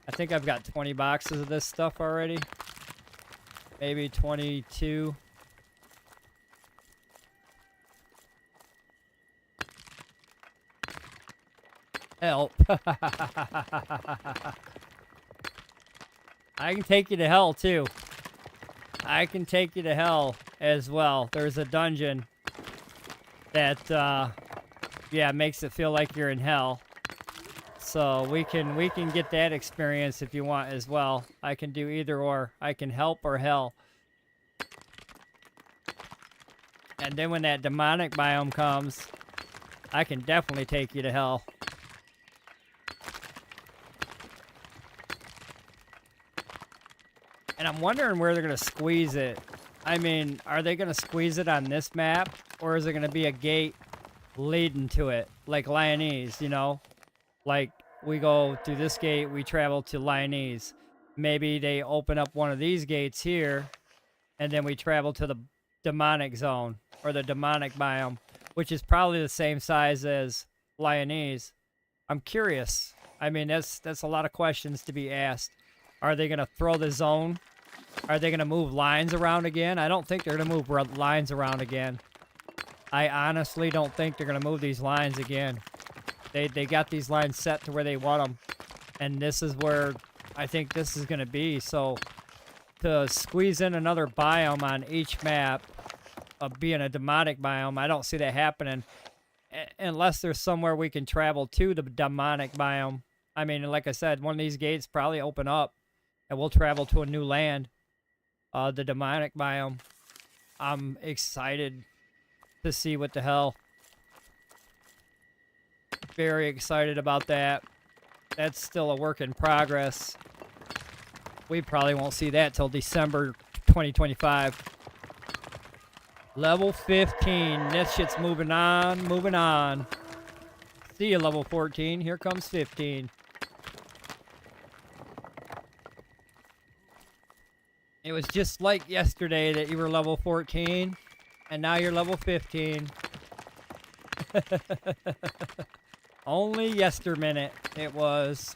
I think I've got 20 boxes of this stuff already. Maybe 22. Help. I can take you to hell, too. I can take you to hell as well. There's a dungeon that, yeah, makes it feel like you're in hell. So we can get that experience if you want as well. I can do either or. I can help or hell. And then when that demonic biome comes, I can definitely take you to hell. And I'm wondering where they're going to squeeze it. I mean, are they going to squeeze it on this map? Or is it going to be a gate leading to it? Like Lyonese, you know? Like, we go through this gate, we travel to Lyonese. Maybe they open up one of these gates here, and then we travel to the demonic zone, or the demonic biome, which is probably the same size as Lyonese. I'm curious. I mean, that's a lot of questions to be asked. Are they going to throw the zone? Are they going to move lines around again? I don't think they're going to move lines around again. I honestly don't think they're going to move these lines again. They got these lines set to where they want them. And this is where I think this is going to be. So to squeeze in another biome on each map of being a demonic biome, I don't see that happening. Unless there's somewhere we can travel to the demonic biome. I mean, like I said, one of these gates probably open up and we'll travel to a new land. The demonic biome. I'm excited to see what the hell. Very excited about that. That's still a work in progress. We probably won't see that till December 2025. Level 15. This shit's moving on, moving on. See you, level 14. Here comes 15. It was just like yesterday that you were level 14, and now you're level 15. Only yester minute it was.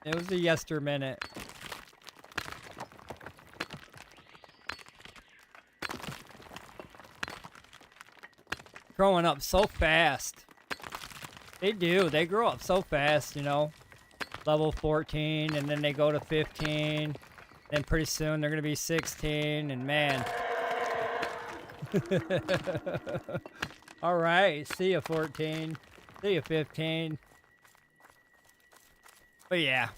It was a yester minute. Growing up so fast. They do. They grow up so fast, you know. Level 14, and then they go to 15. Then pretty soon they're going to be 16, and man. All right, see you 14. See you 15. But yeah.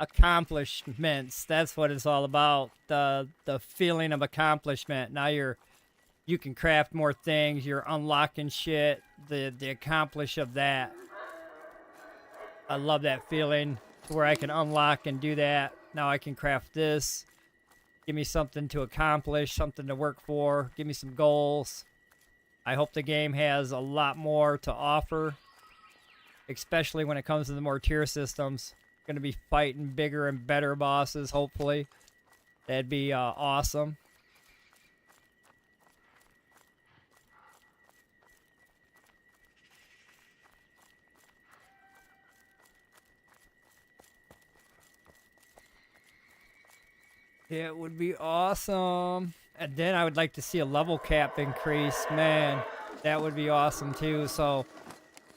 Accomplishments, that's what it's all about. The feeling of accomplishment. Now you can craft more things, you're unlocking shit, the accomplish of that. I love that feeling where I can unlock and do that. Now I can craft this. Give me something to accomplish, something to work for. Give me some goals. I hope the game has a lot more to offer, especially when it comes to the more tier systems. Going to be fighting bigger and better bosses, hopefully. That'd be awesome. It would be awesome. And then I would like to see a level cap increase. Man, that would be awesome too. So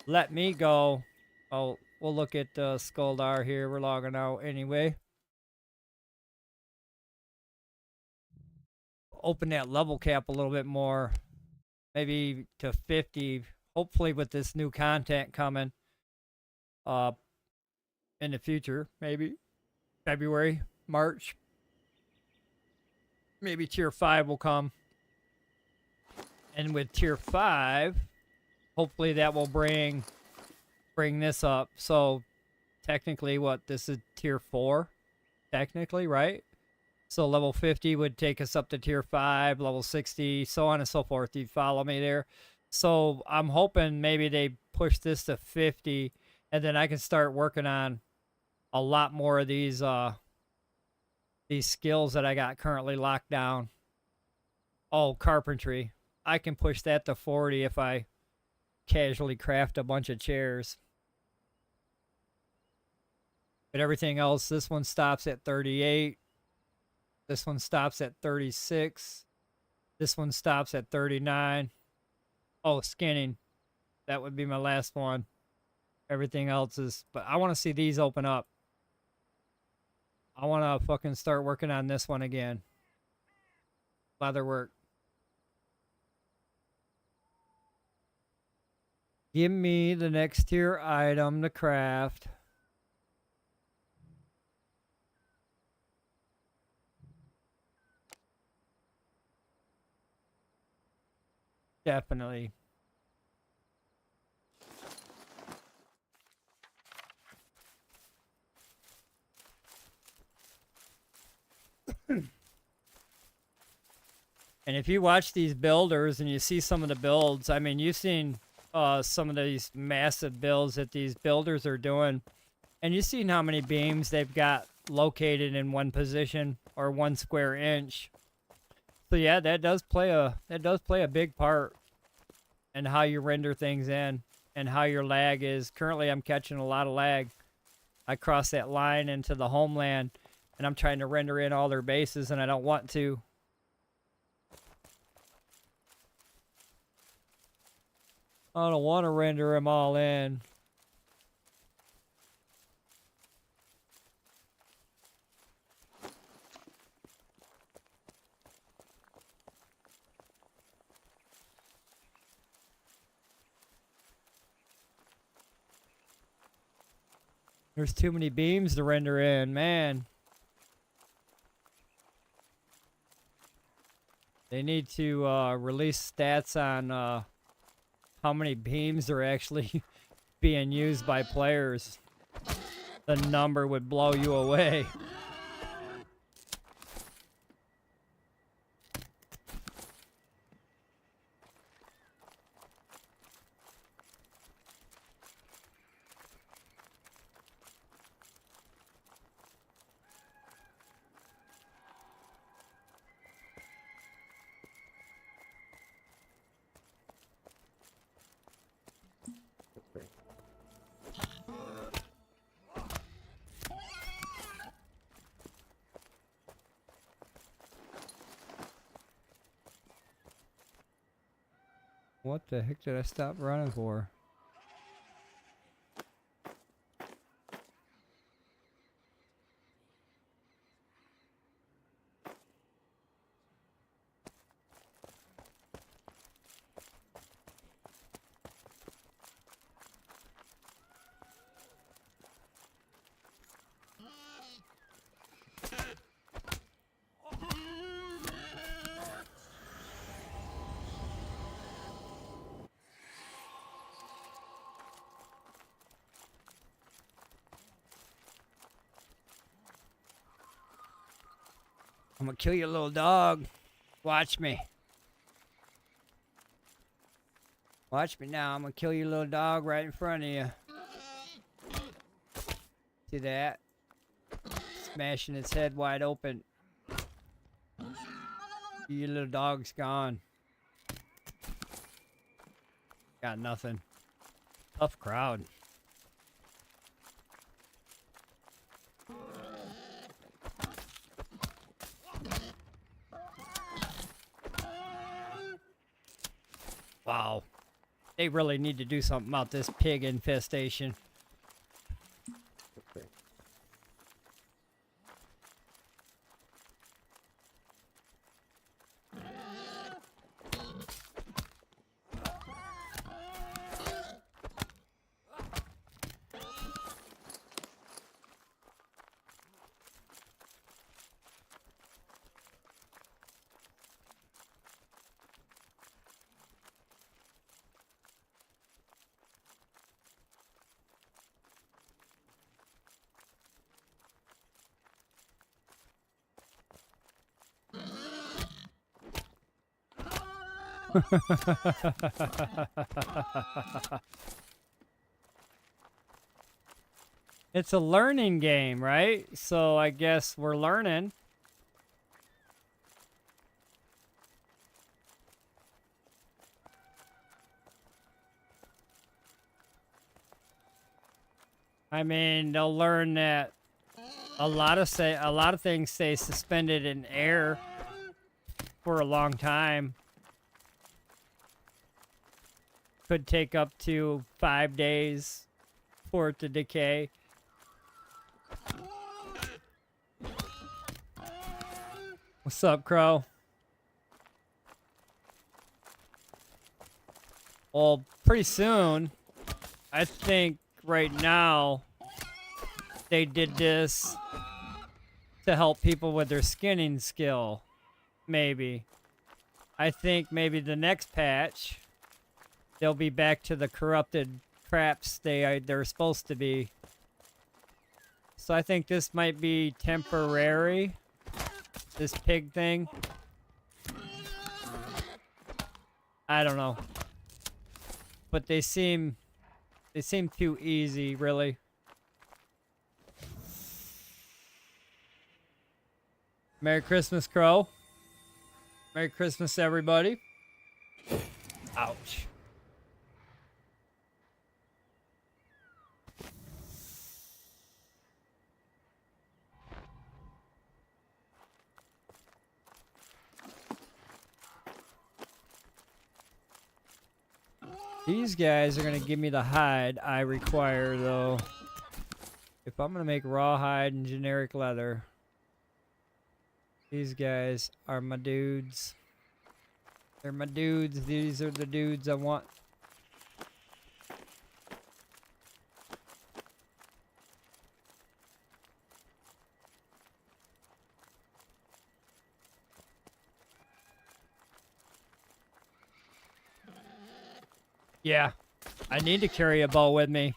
let me go. Oh, we'll look at Skuldar here. We're logging out anyway. Open that level cap a little bit more. Maybe to 50. Hopefully with this new content coming in the future. Maybe February, March. Maybe tier 5 will come. And with tier 5, hopefully that will bring this up. So technically what, this is tier 4? Technically, right? So level 50 would take us up to tier 5, level 60, so on and so forth. You follow me there? So I'm hoping maybe they push this to 50, and then I can start working on a lot more of these skills that I got currently locked down. Oh, carpentry. I can push that to 40 if I casually craft a bunch of chairs. But everything else, this one stops at 38. This one stops at 36. This one stops at 39. Oh, skinning. That would be my last one. Everything else is... But I want to see these open up. I want to fucking start working on this one again. Leatherwork. Give me the next tier item to craft. Definitely. And if you watch these builders and you see some of the builds, I mean, you've seen some of these massive builds that these builders are doing, and you've seen how many beams they've got located in one position or 1 square inch. So yeah, that does play a big part in how you render things in and how your lag is. Currently, I'm catching a lot of lag. I cross that line into the homeland, and I'm trying to render in all their bases, and I don't want to. I don't want to render them all in. There's too many beams to render in, man. They need to release stats on how many beams are actually being used by players. The number would blow you away. What the heck did I stop running for? I'm gonna kill your little dog. Watch me. Watch me now. I'm gonna kill your little dog right in front of you. See that? Smashing its head wide open. Your little dog's gone. Got nothing. Tough crowd. Wow. They really need to do something about this pig infestation. It's a learning game, right? So I guess we're learning. I mean, they'll learn that a lot of things stay suspended in air for a long time. Could take up to 5 days for it to decay. What's up, Crow? Well, pretty soon, I think right now, they did this to help people with their skinning skill. Maybe. I think maybe the next patch, they'll be back to the corrupted craps they're supposed to be. So I think this might be temporary this pig thing. I don't know. But they seem too easy, really. Merry Christmas, Crow. Merry Christmas, everybody. Ouch. These guys are going to give me the hide I require, though. If I'm going to make rawhide and generic leather, these guys are my dudes. They're my dudes. These are the dudes I want. Yeah, I need to carry a bow with me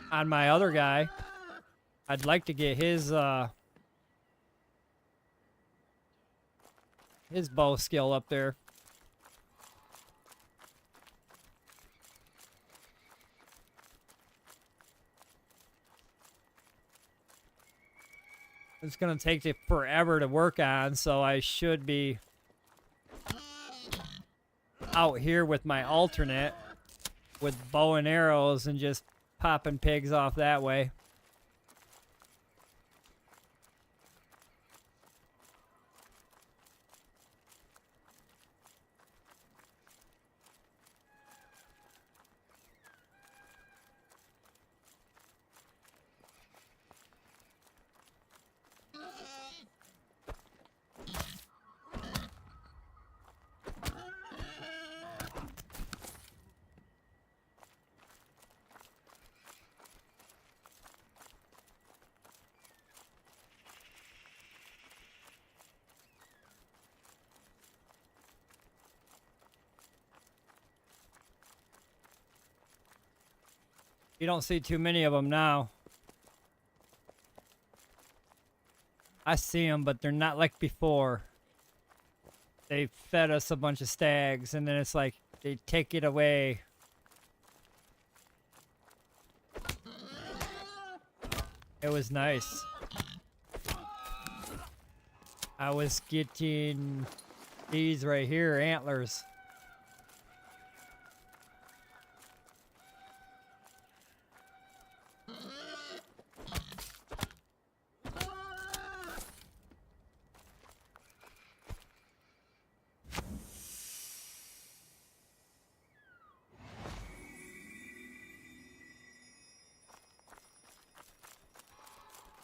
on my other guy. I'd like to get his bow skill up there. It's gonna take it forever to work on, so I should be out here with my alternate with bow and arrows and just popping pigs off that way. You don't see too many of them now. I see them, but they're not like before. They fed us a bunch of stags, and then it's like they take it away. It was nice. I was getting these right here, antlers.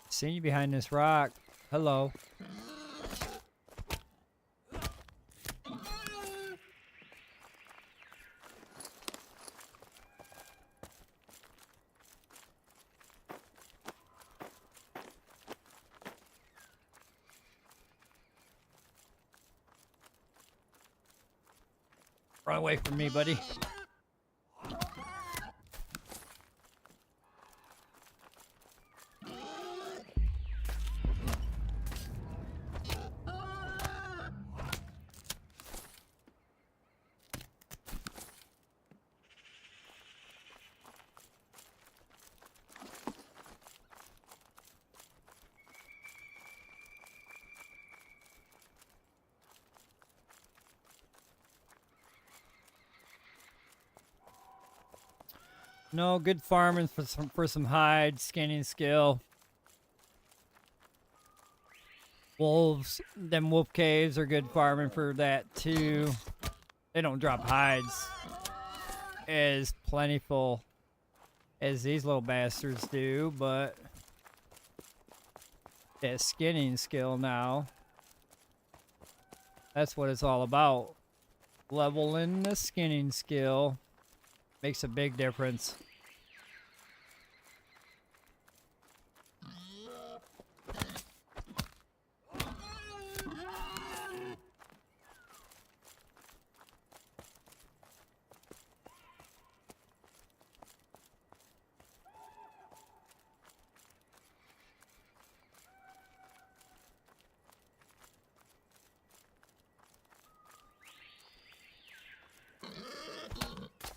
Seen you behind this rock. Hello. Run away from me, buddy. No, good farming for some hide, skinning skill. Wolves, them wolf caves are good farming for that too. They don't drop hides as plentiful as these little bastards do, but that skinning skill now, that's what it's all about. Leveling the skinning skill makes a big difference.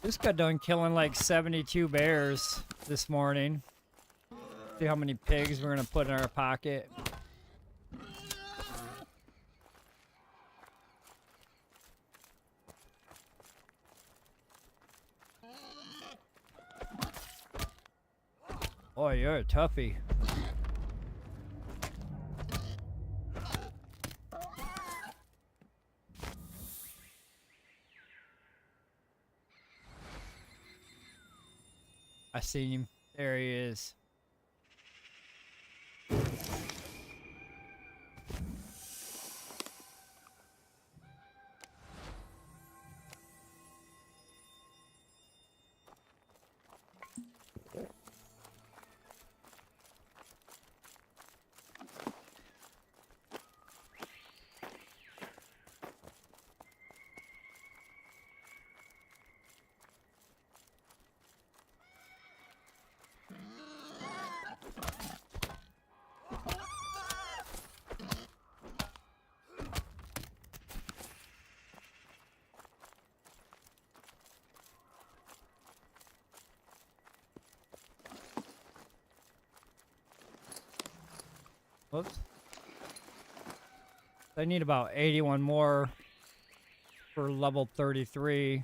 Just got done killing like 72 bears this morning. See how many pigs we're gonna put in our pocket. Oh, you're a toughie. I seen him. There he is. Whoops. I need about 81 more for level 33.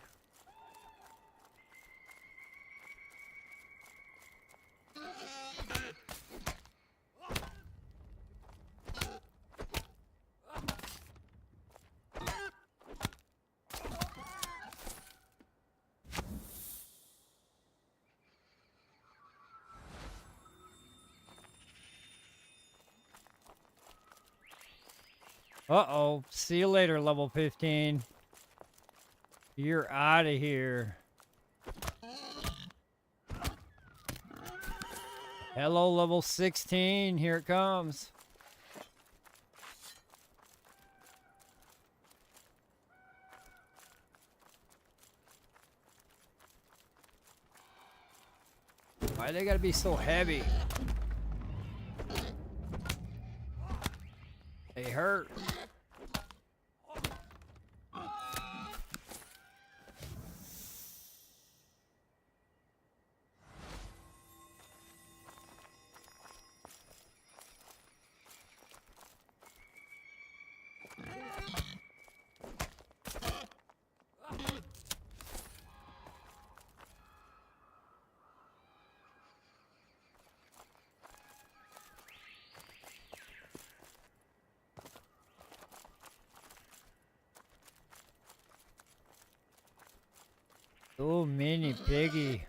Uh-oh. See you later, level 15. You're out of here. Hello, level 16. Here it comes. Why they gotta be so heavy? They hurt. Oh, mini piggy.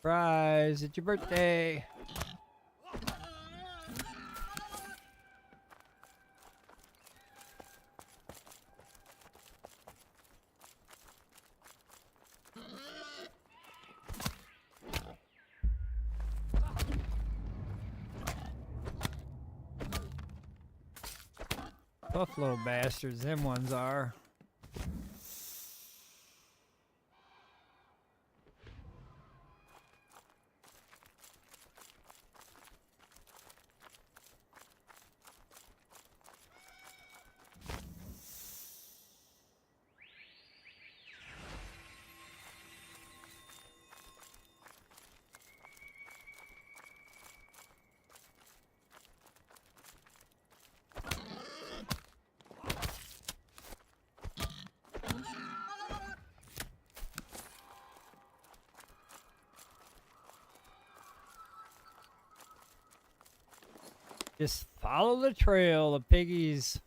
Surprise, it's your birthday. Tough little bastards, them ones are. Just follow the trail, the piggies.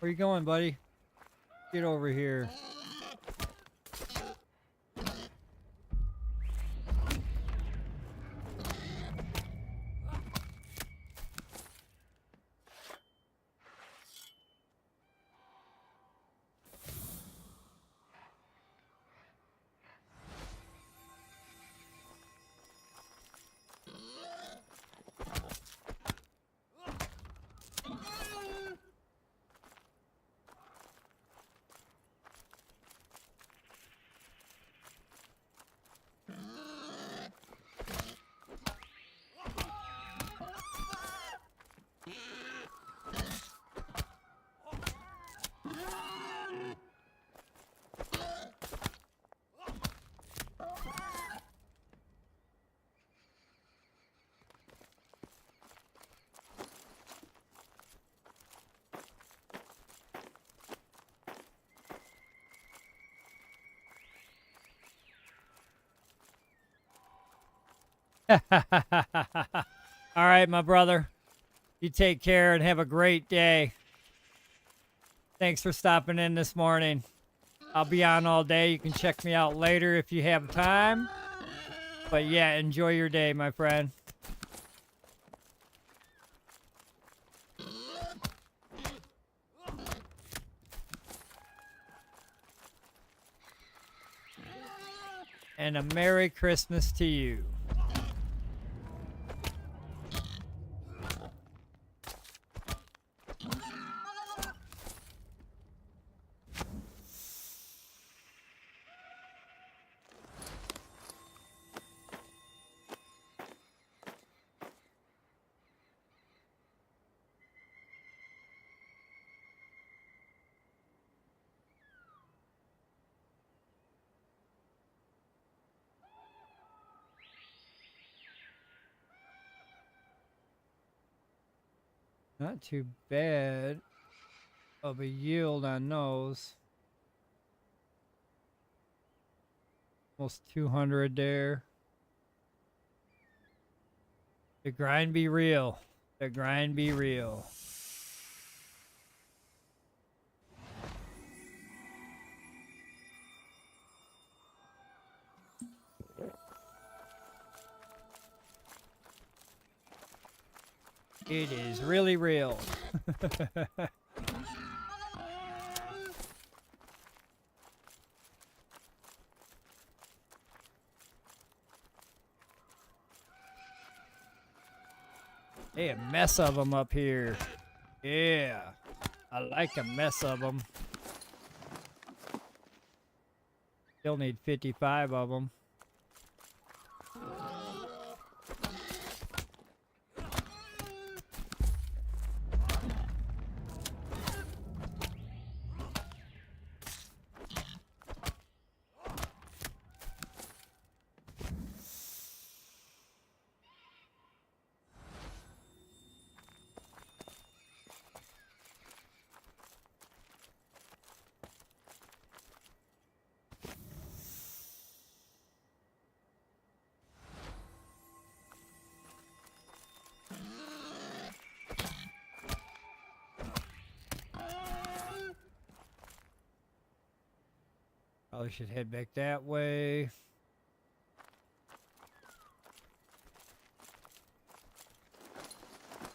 Where you going, buddy? Get over here. All right, my brother. You take care and have a great day. Thanks for stopping in this morning. I'll be on all day. You can check me out later if you have time. But yeah, enjoy your day, my friend. And a Merry Christmas to you. Not too bad of a yield on those. Almost 200 there. The grind be real. The grind be real. It is really real. Hey, a mess of them up here. Yeah, I like a mess of them. Still need 55 of them. Probably should head back that way.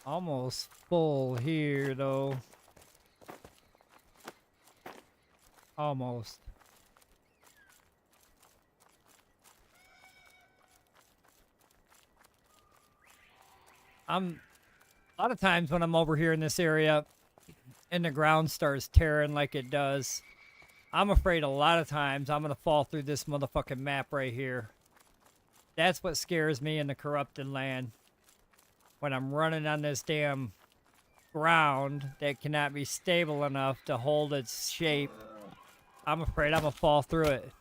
Almost full here, though. Almost. A lot of times when I'm over here in this area and the ground starts tearing like it does, I'm afraid a lot of times I'm going to fall through this motherfucking map right here. That's what scares me in the corrupted land. When I'm running on this damn ground that cannot be stable enough to hold its shape, I'm afraid I'm going to fall through it.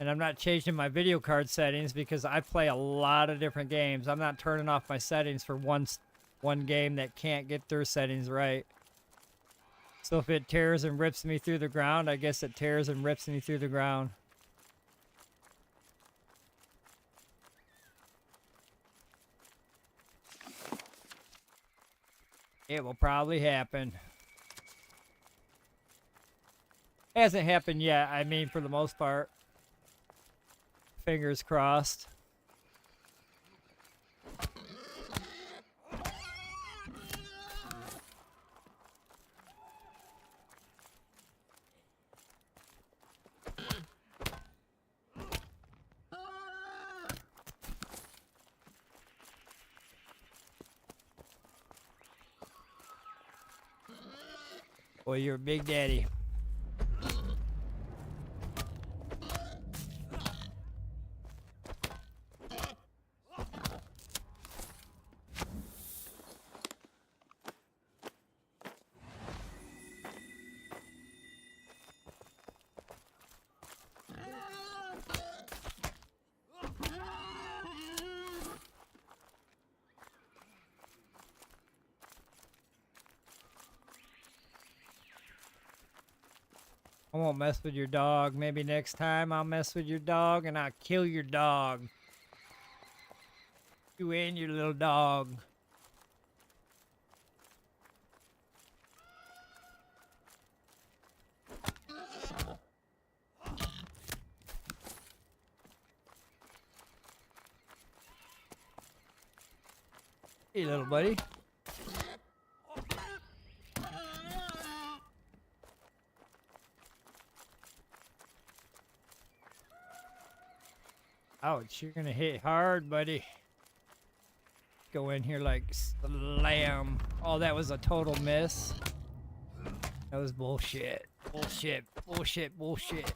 And I'm not changing my video card settings because I play a lot of different games. I'm not turning off my settings for one game that can't get their settings right. So if it tears and rips me through the ground, I guess it tears and rips me through the ground. It will probably happen. Hasn't happened yet, I mean, for the most part. Fingers crossed. Boy, you're a big daddy. I won't mess with your dog. Maybe next time I'll mess with your dog and I'll kill your dog. You and your little dog. Hey, little buddy. Ouch, you're gonna hit hard, buddy. Go in here like slam. Oh, that was a total miss. That was bullshit. Bullshit, bullshit, bullshit.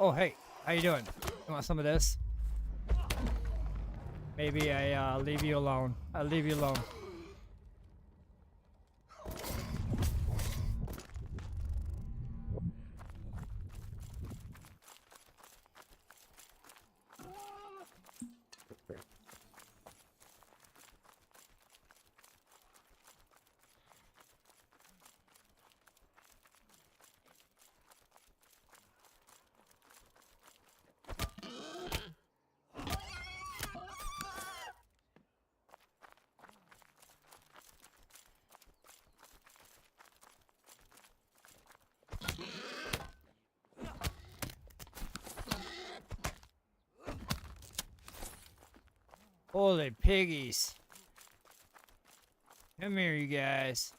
Oh, hey, how you doing? You want some of this? Maybe I leave you alone. I'll leave you alone. Holy piggies. Come here, you guys.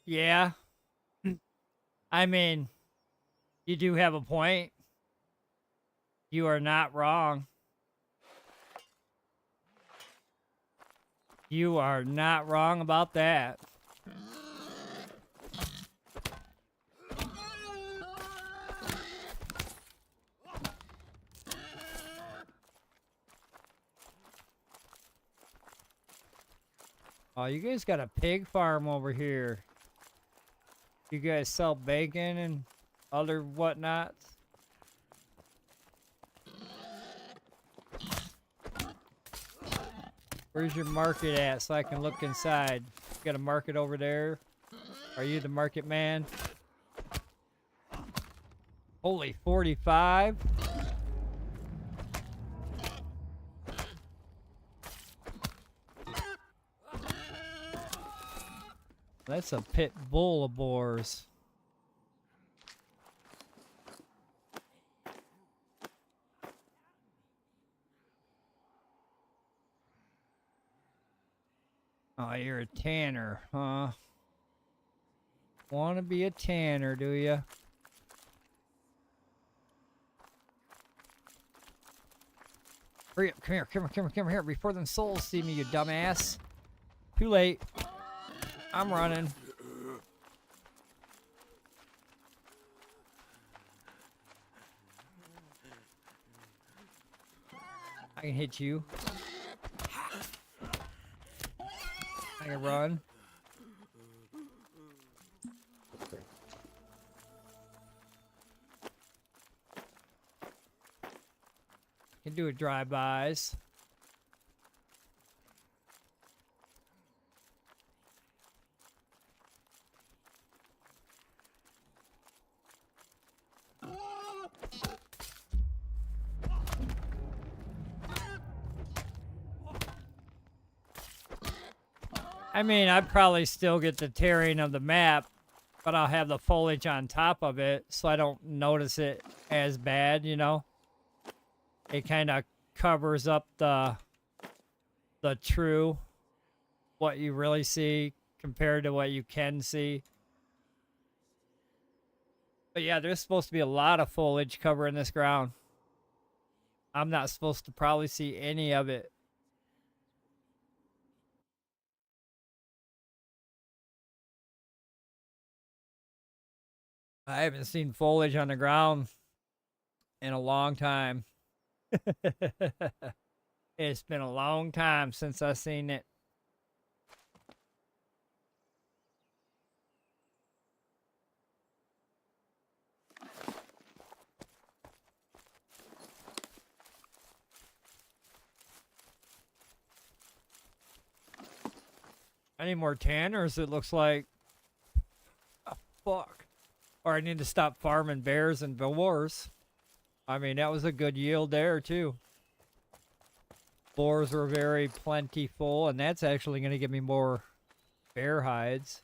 Yeah. I mean, you do have a point. You are not wrong. You are not wrong about that. Oh, you guys got a pig farm over here. You guys sell bacon and other whatnots? Where's your market at so I can look inside? You got a market over there? Are you the market man? Holy 45. That's a pit bull of boars. Oh, you're a tanner, huh? Want to be a tanner, do you? Hurry up, come here, before them souls see me, you dumbass. Too late. I'm running. I can hit you. I can run. Can do a drive-bys. I mean, I'd probably still get the tearing of the map, but I'll have the foliage on top of it, so I don't notice it as bad, you know? It kind of covers up the true, what you really see compared to what you can see. But yeah, there's supposed to be a lot of foliage covering this ground. I'm not supposed to probably see any of it. I haven't seen foliage on the ground in a long time. It's been a long time since I've seen it. I need more tanners, it looks like. Oh, fuck. Or I need to stop farming bears and boars. I mean, that was a good yield there, too. Boars were very plentiful, and that's actually going to give me more bear hides.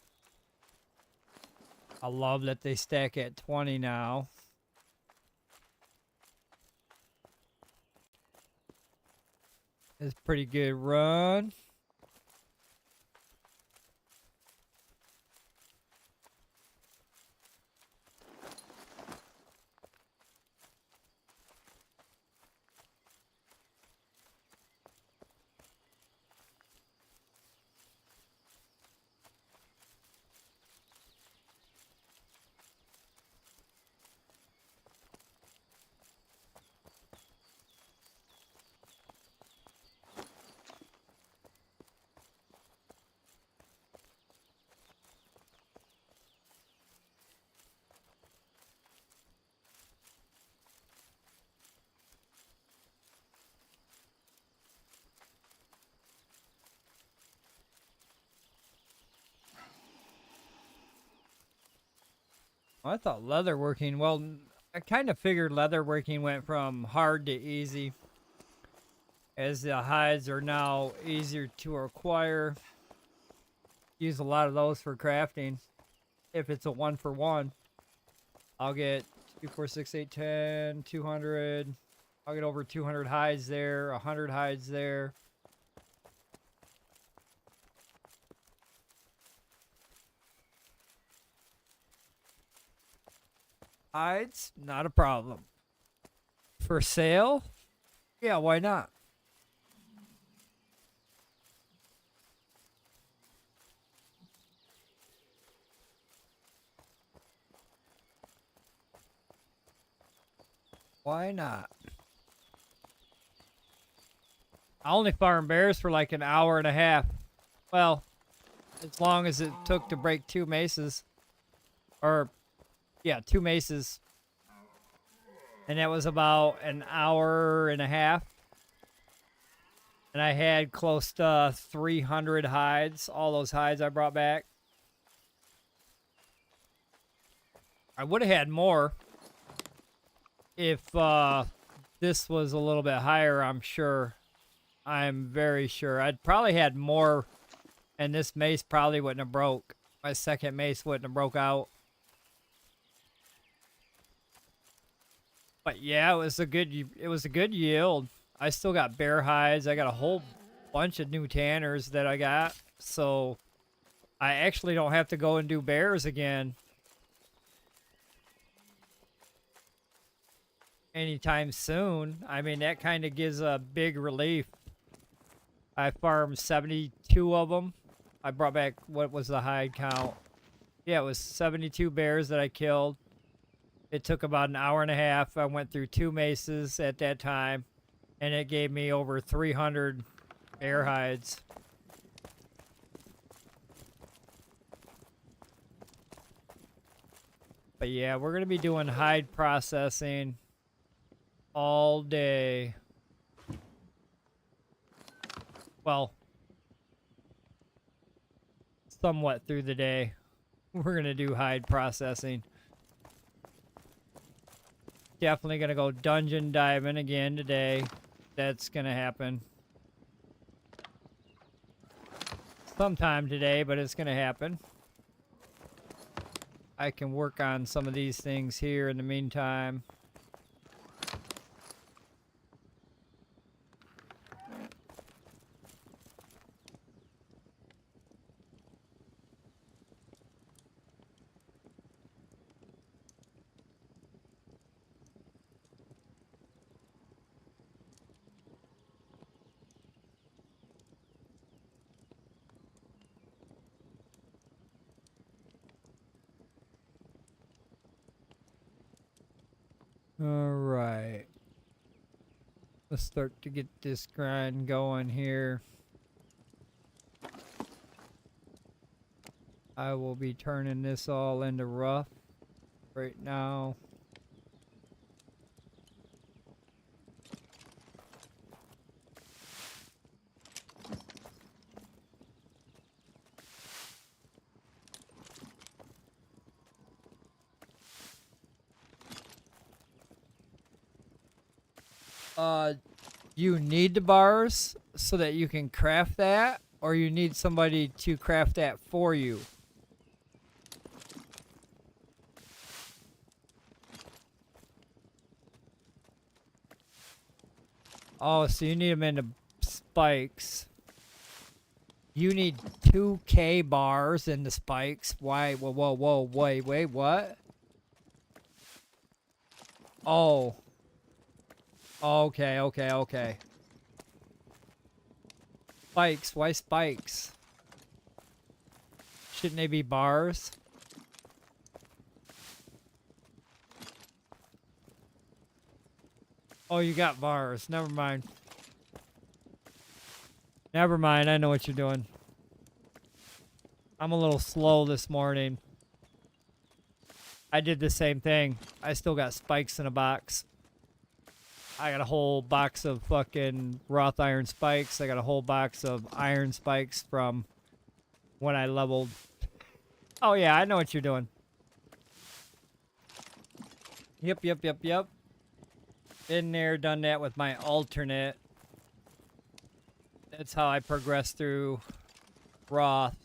I love that they stack at 20 now. It's a pretty good run. I thought leatherworking, well, I kind of figured leatherworking went from hard to easy, as the hides are now easier to acquire. Use a lot of those for crafting. If it's a 1-for-1, I'll get 2, 4, 6, 8, 10, 200. I'll get over 200 hides there, 100 hides there. Hides, not a problem. For sale? Yeah, why not? Why not? I only farmed bears for like an hour and a half. Well, as long as it took to break 2 maces. Or, yeah, 2 maces. And that was about an hour and a half. And I had close to 300 hides. All those hides I brought back. I would have had more. if this was a little bit higher, I'm very sure I'd probably had more, and this mace probably wouldn't have broke. My second mace wouldn't have broke out. But yeah, it was a good yield. I still got bear hides. I got a whole bunch of new tanners that I got. So I actually don't have to go and do bears again anytime soon. I mean, that kind of gives a big relief. I farmed 72 of them. I brought back, what was the hide count? Yeah, it was 72 bears that I killed. It took about an hour and a half. I went through 2 maces at that time, and it gave me over 300 bear hides. But yeah, we're going to be doing hide processing all day. Well, somewhat through the day. We're going to do hide processing. Definitely going to go dungeon diving again today. That's going to happen sometime today, but it's going to happen. I can work on some of these things here in the meantime. All right. Let's start to get this grind going here. I will be turning this all into rough right now. You need the bars so that you can craft that, or you need somebody to craft that for you? Oh, so you need them into spikes. You need 2K bars in the spikes. Why? Whoa, whoa, whoa, wait, what? Oh. Okay. Spikes, why spikes? Shouldn't they be bars? Oh, you got bars. Never mind. Never mind, I know what you're doing. I'm a little slow this morning. I did the same thing. I still got spikes in a box. I got a whole box of fucking wrought iron spikes. I got a whole box of iron spikes from when I leveled. Oh yeah, I know what you're doing. Yep. Been there, done that with my alternate. That's how I progress through Roth.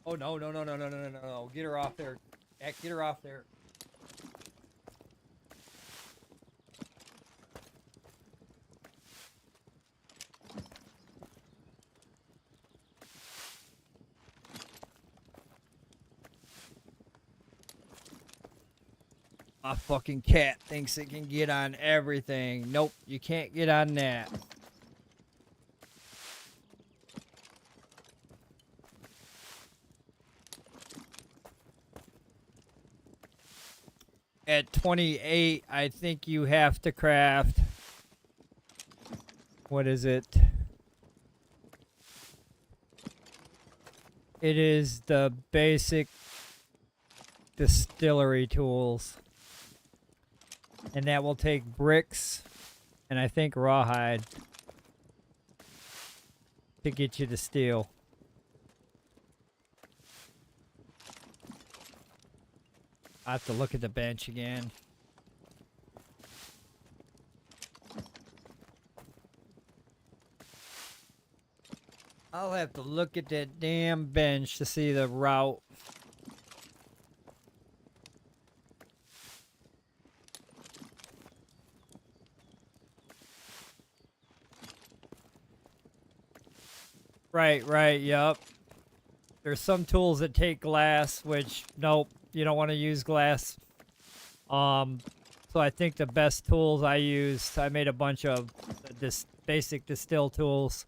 Oh no. Get her off there. Get her off there. My fucking cat thinks it can get on everything. Nope, you can't get on that. At 28, I think you have to craft. What is it? It is the basic distillery tools. And that will take bricks and I think rawhide to get you to steel. have to look at the bench again. I'll have to look at that damn bench to see the route. Right, yup. There's some tools that take glass, which, nope, you don't want to use glass. So I think the best tools I used, I made a bunch of this basic distill tools,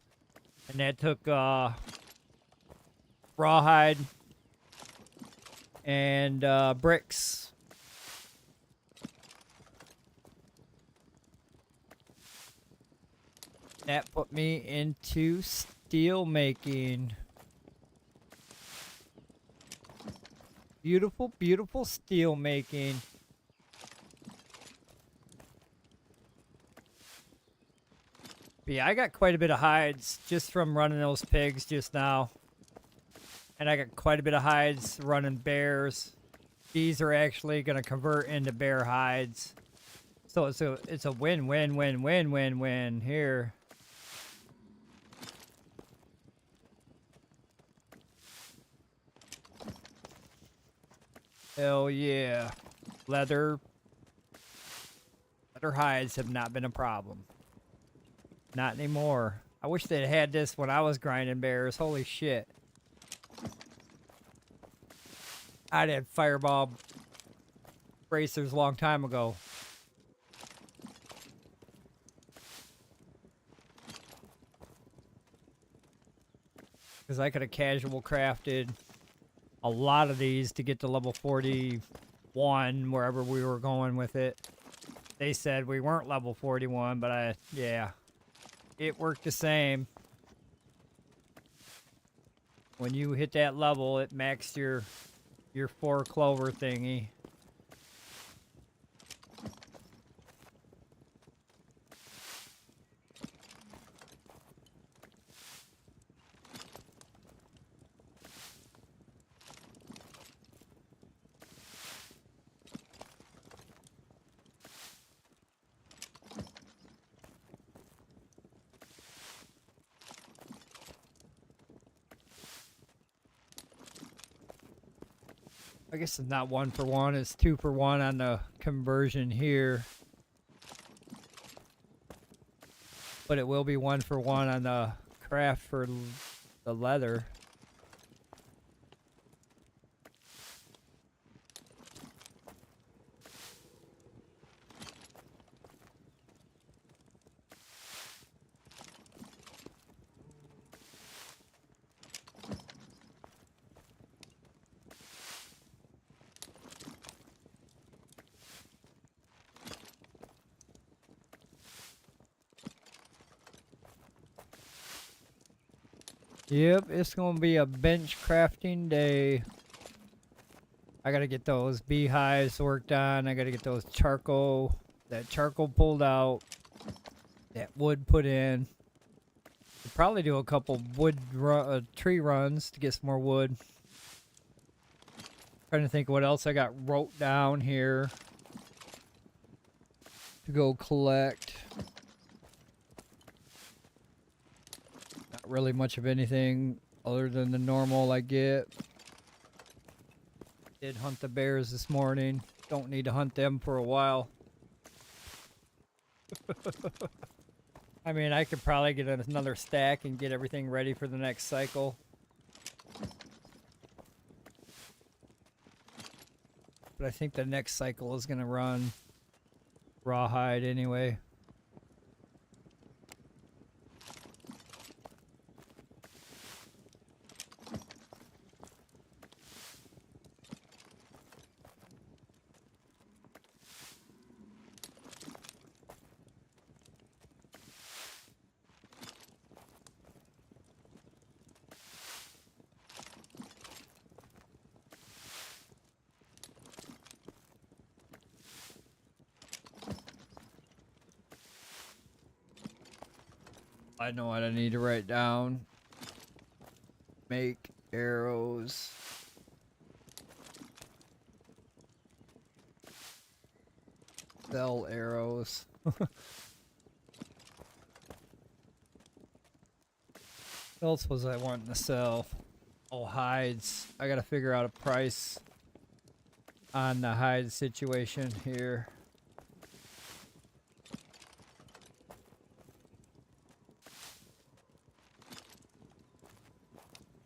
and that took rawhide and bricks. That put me into steel making. Beautiful, beautiful steel making. But yeah, I got quite a bit of hides just from running those pigs just now. And I got quite a bit of hides running bears. These are actually going to convert into bear hides. So it's a win-win-win-win-win-win here. Hell yeah. Leather hides have not been a problem. Not anymore. I wish they'd had this when I was grinding bears. Holy shit. I'd had fireball bracers a long time ago. Because I could have casual crafted a lot of these to get to level 41 wherever we were going with it. They said we weren't level 41, but yeah. It worked the same. When you hit that level, it maxed your 4 clover thingy. I guess it's not 1 for 1, it's 2 for 1 on the conversion here. But it will be 1 for 1 on the craft for the leather. Yep, it's gonna be a bench crafting day. I gotta get those beehives worked on. I gotta get that charcoal pulled out. That wood put in. I'll probably do a couple tree runs to get some more wood. Trying to think what else I got wrote down here to go collect. Not really much of anything other than the normal I get. Did hunt the bears this morning. Don't need to hunt them for a while. I mean, I could probably get another stack and get everything ready for the next cycle. But I think the next cycle is going to run rawhide anyway. I know what I need to write down. Make arrows. Sell arrows. What else was I wanting to sell? Oh, hides. I gotta figure out a price on the hide situation here.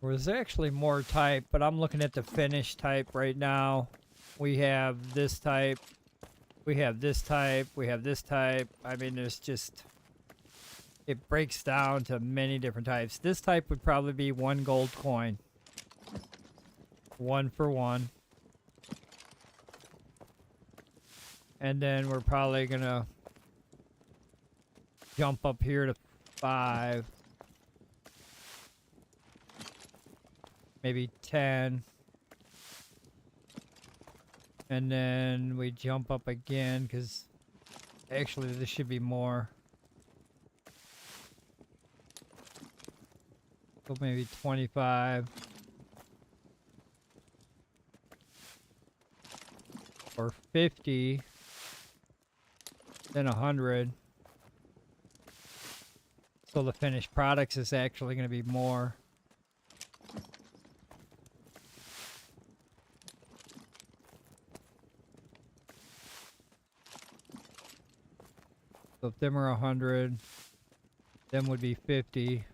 There's actually more type, but I'm looking at the finished type right now. We have this type. We have this type. We have this type. I mean, there's just... It breaks down to many different types. This type would probably be 1 gold coin. 1 for 1. And then we're probably gonna jump up here to 5. Maybe 10. And then we jump up again, because actually this should be more. So maybe 25. Or 50. Then 100. So the finished products is actually going to be more. So if them are 100, them would be 50.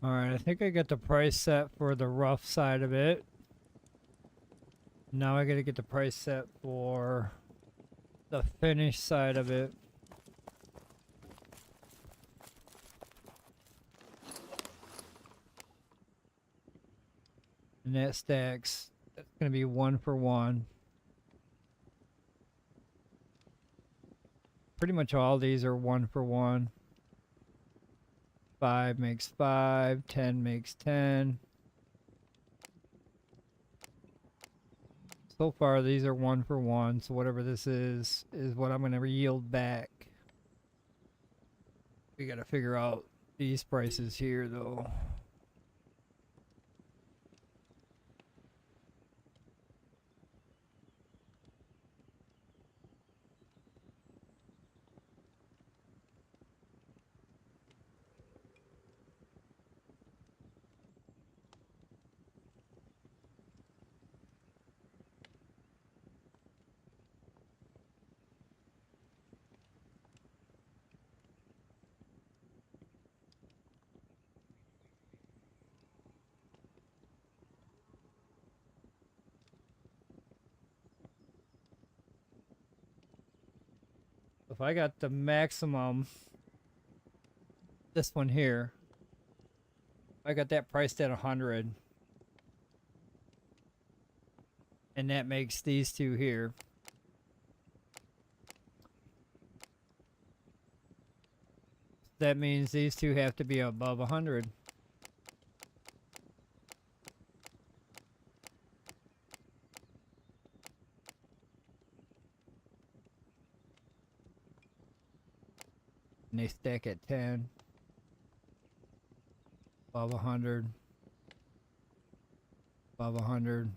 Alright, I think I got the price set for the rough side of it. Now I gotta get the price set for the finished side of it. And that stacks. That's gonna be 1 for 1. Pretty much all these are 1 for 1. 5 makes 5, 10 makes 10. So far these are 1 for 1, so whatever this is what I'm gonna yield back. We gotta figure out these prices here though. If I got the maximum this one here. I got that priced at 100. And that makes these two here. That means these two have to be above 100. And they stack at 10. Above 100. Above 100.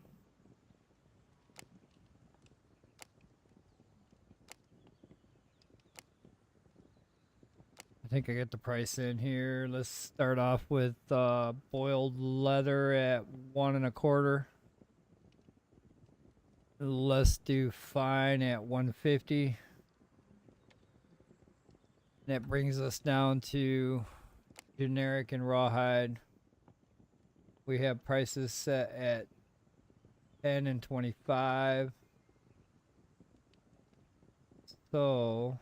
I think I get the price in here. Let's start off with boiled leather at 1 1/4. Let's do fine at 150. That brings us down to generic and rawhide. We have prices set at 10 and 25. So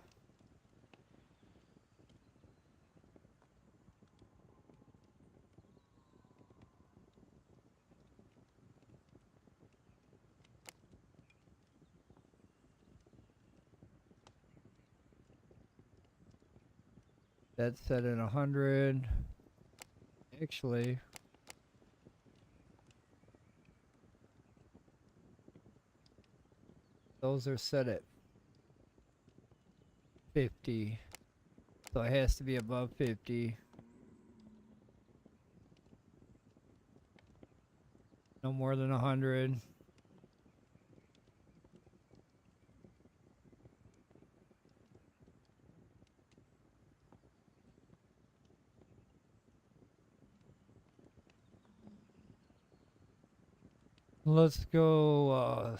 that's set at 100. Actually, those are set at 50. So it has to be above 50. No more than 100. Let's go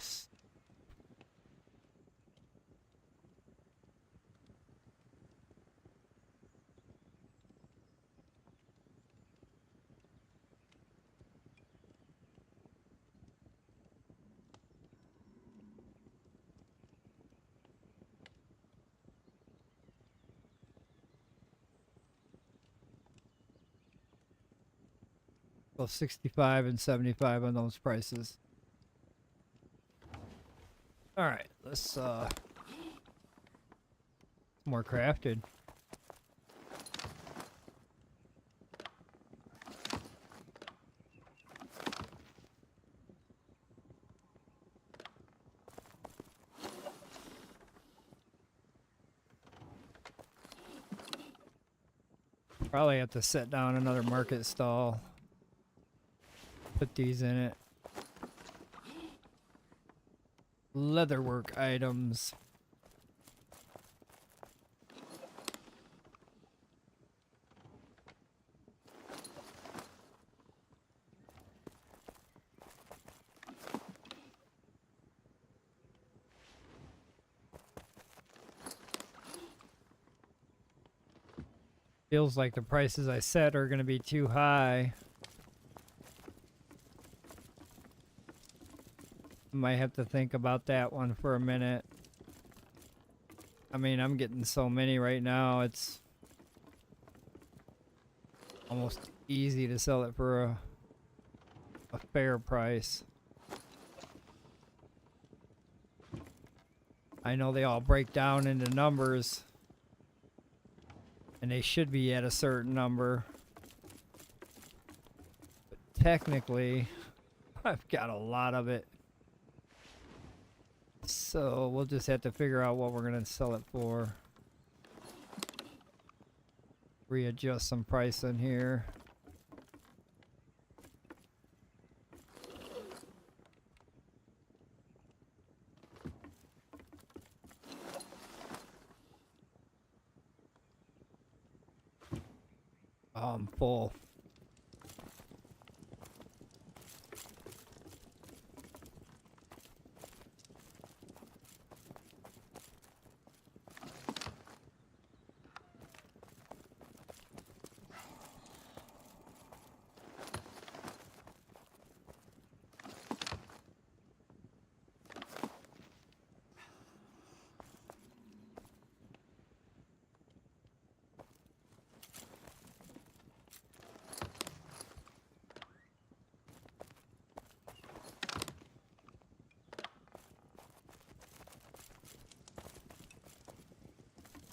go 65 and 75 on those prices. All right, let's more crafted. Probably have to set down another market stall. Put these in it. Leatherwork items. Feels like the prices I set are going to be too high. Might have to think about that one for a minute. I mean, I'm getting so many right now, it's almost easy to sell it for a fair price. I know they all break down into numbers, and they should be at a certain number. But technically, I've got a lot of it. So we'll just have to figure out what we're going to sell it for. Readjust some price in here. Oh, I'm full.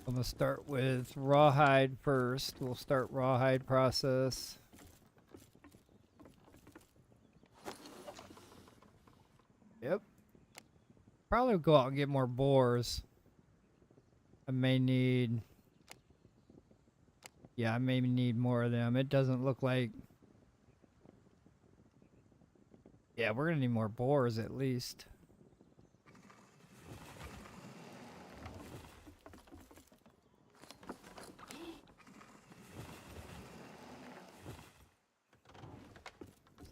I'm gonna start with rawhide first. We'll start rawhide process. Yep. Probably go out and get more boars. I may need... Yeah, I may need more of them. It doesn't look like... Yeah, we're gonna need more boars at least.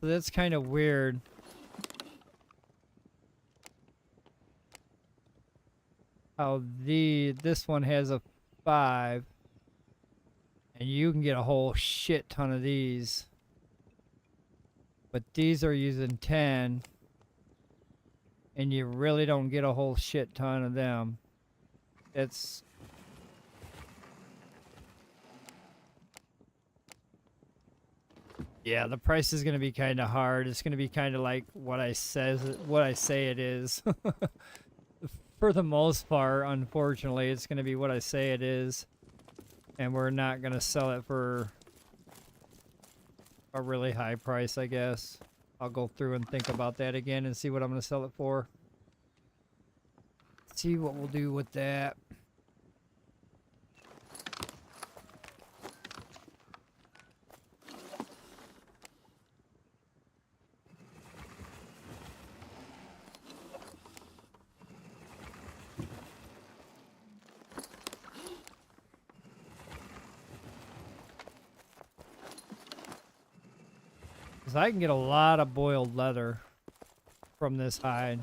So that's kind of weird. How this one has a 5. And you can get a whole shit ton of these. But these are using 10. And you really don't get a whole shit ton of them. It's... Yeah, the price is going to be kind of hard. It's going to be kind of like what I say it is. For the most part, unfortunately, it's going to be what I say it is. And we're not going to sell it for a really high price, I guess. I'll go through and think about that again and see what I'm going to sell it for. See what we'll do with that. Because I can get a lot of boiled leather from this hide.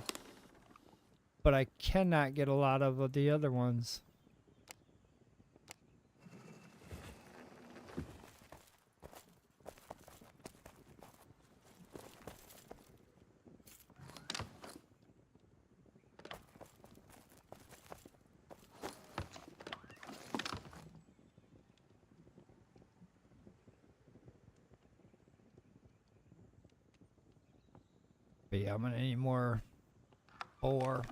But I cannot get a lot of the other ones. But yeah, I'm gonna need more ore.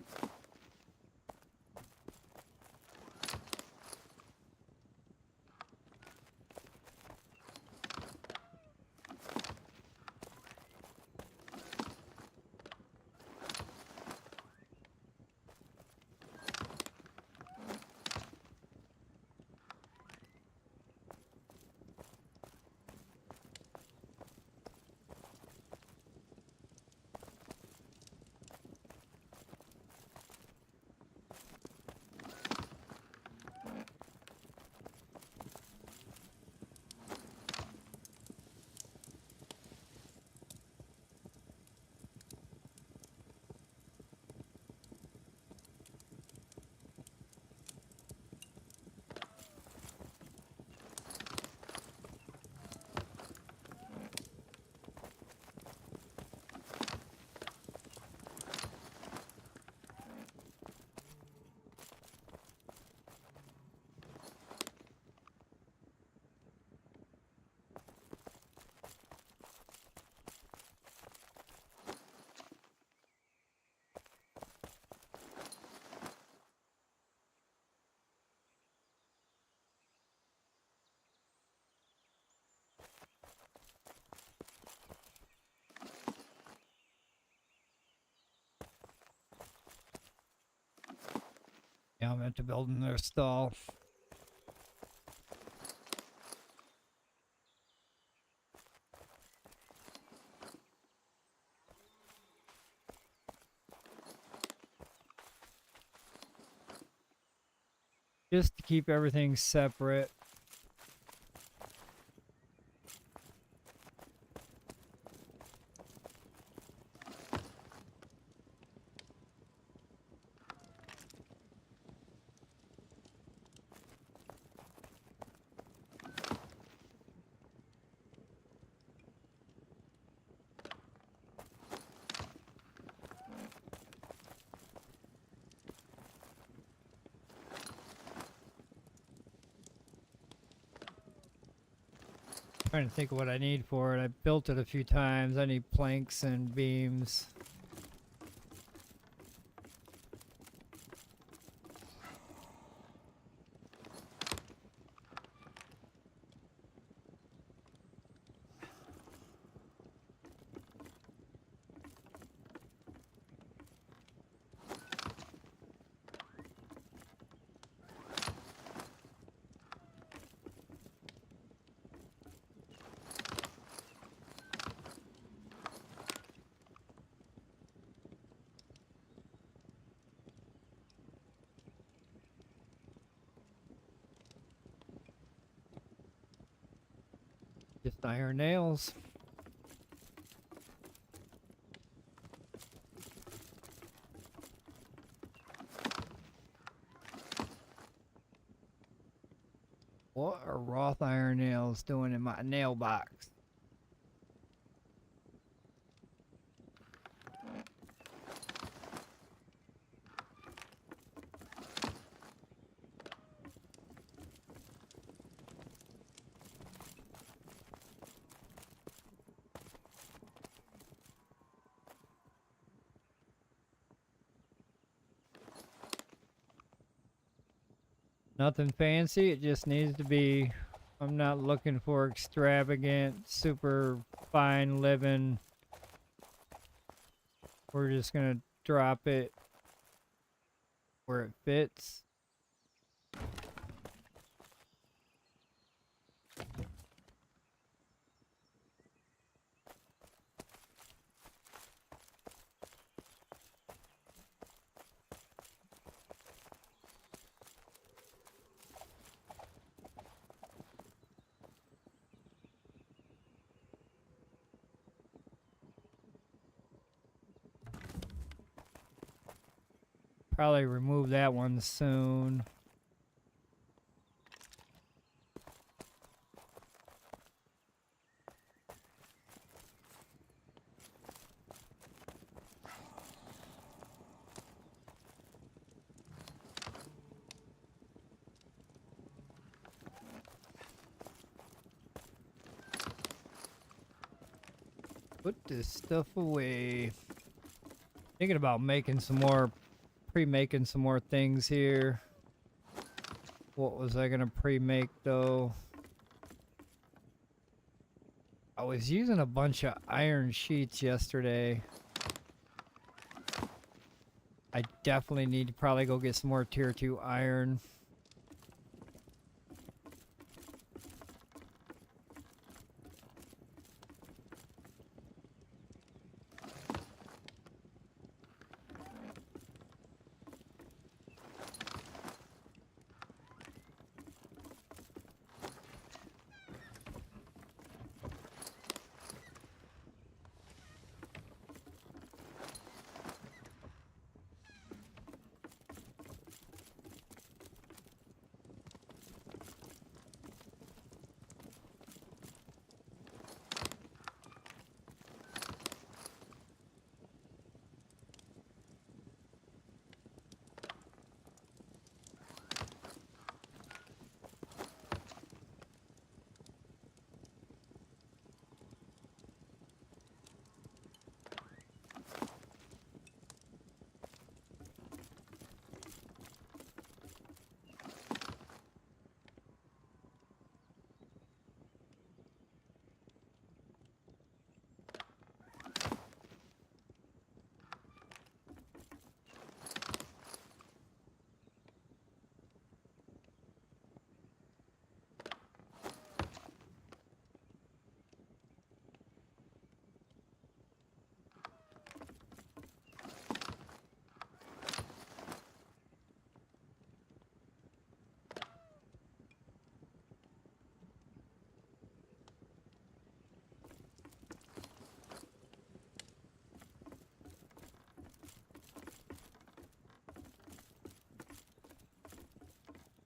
Yeah, I'm into building their stall. Just to keep everything separate. Trying to think of what I need for it. I built it a few times. I need planks and beams. Just iron nails. What are wrought iron nails doing in my nail box? Nothing fancy, it just needs to be. I'm not looking for extravagant, super fine living. We're just gonna drop it where it fits. Probably remove that one soon. Put this stuff away. Thinking about making some more, pre-making some more things here. What was I gonna pre-make though? I was using a bunch of iron sheets yesterday. I definitely need to probably go get some more tier 2 iron.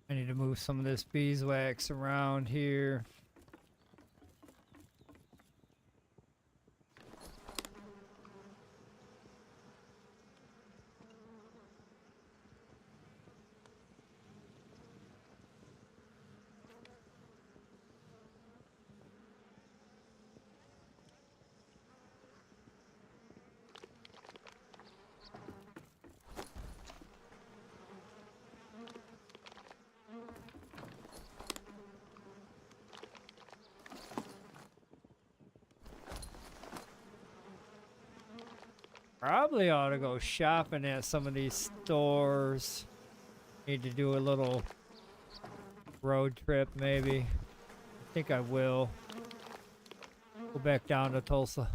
I need to move some of this beeswax around here. Probably ought to go shopping at some of these stores. Need to do a little road trip maybe. I think I will. Go back down to Tulsa.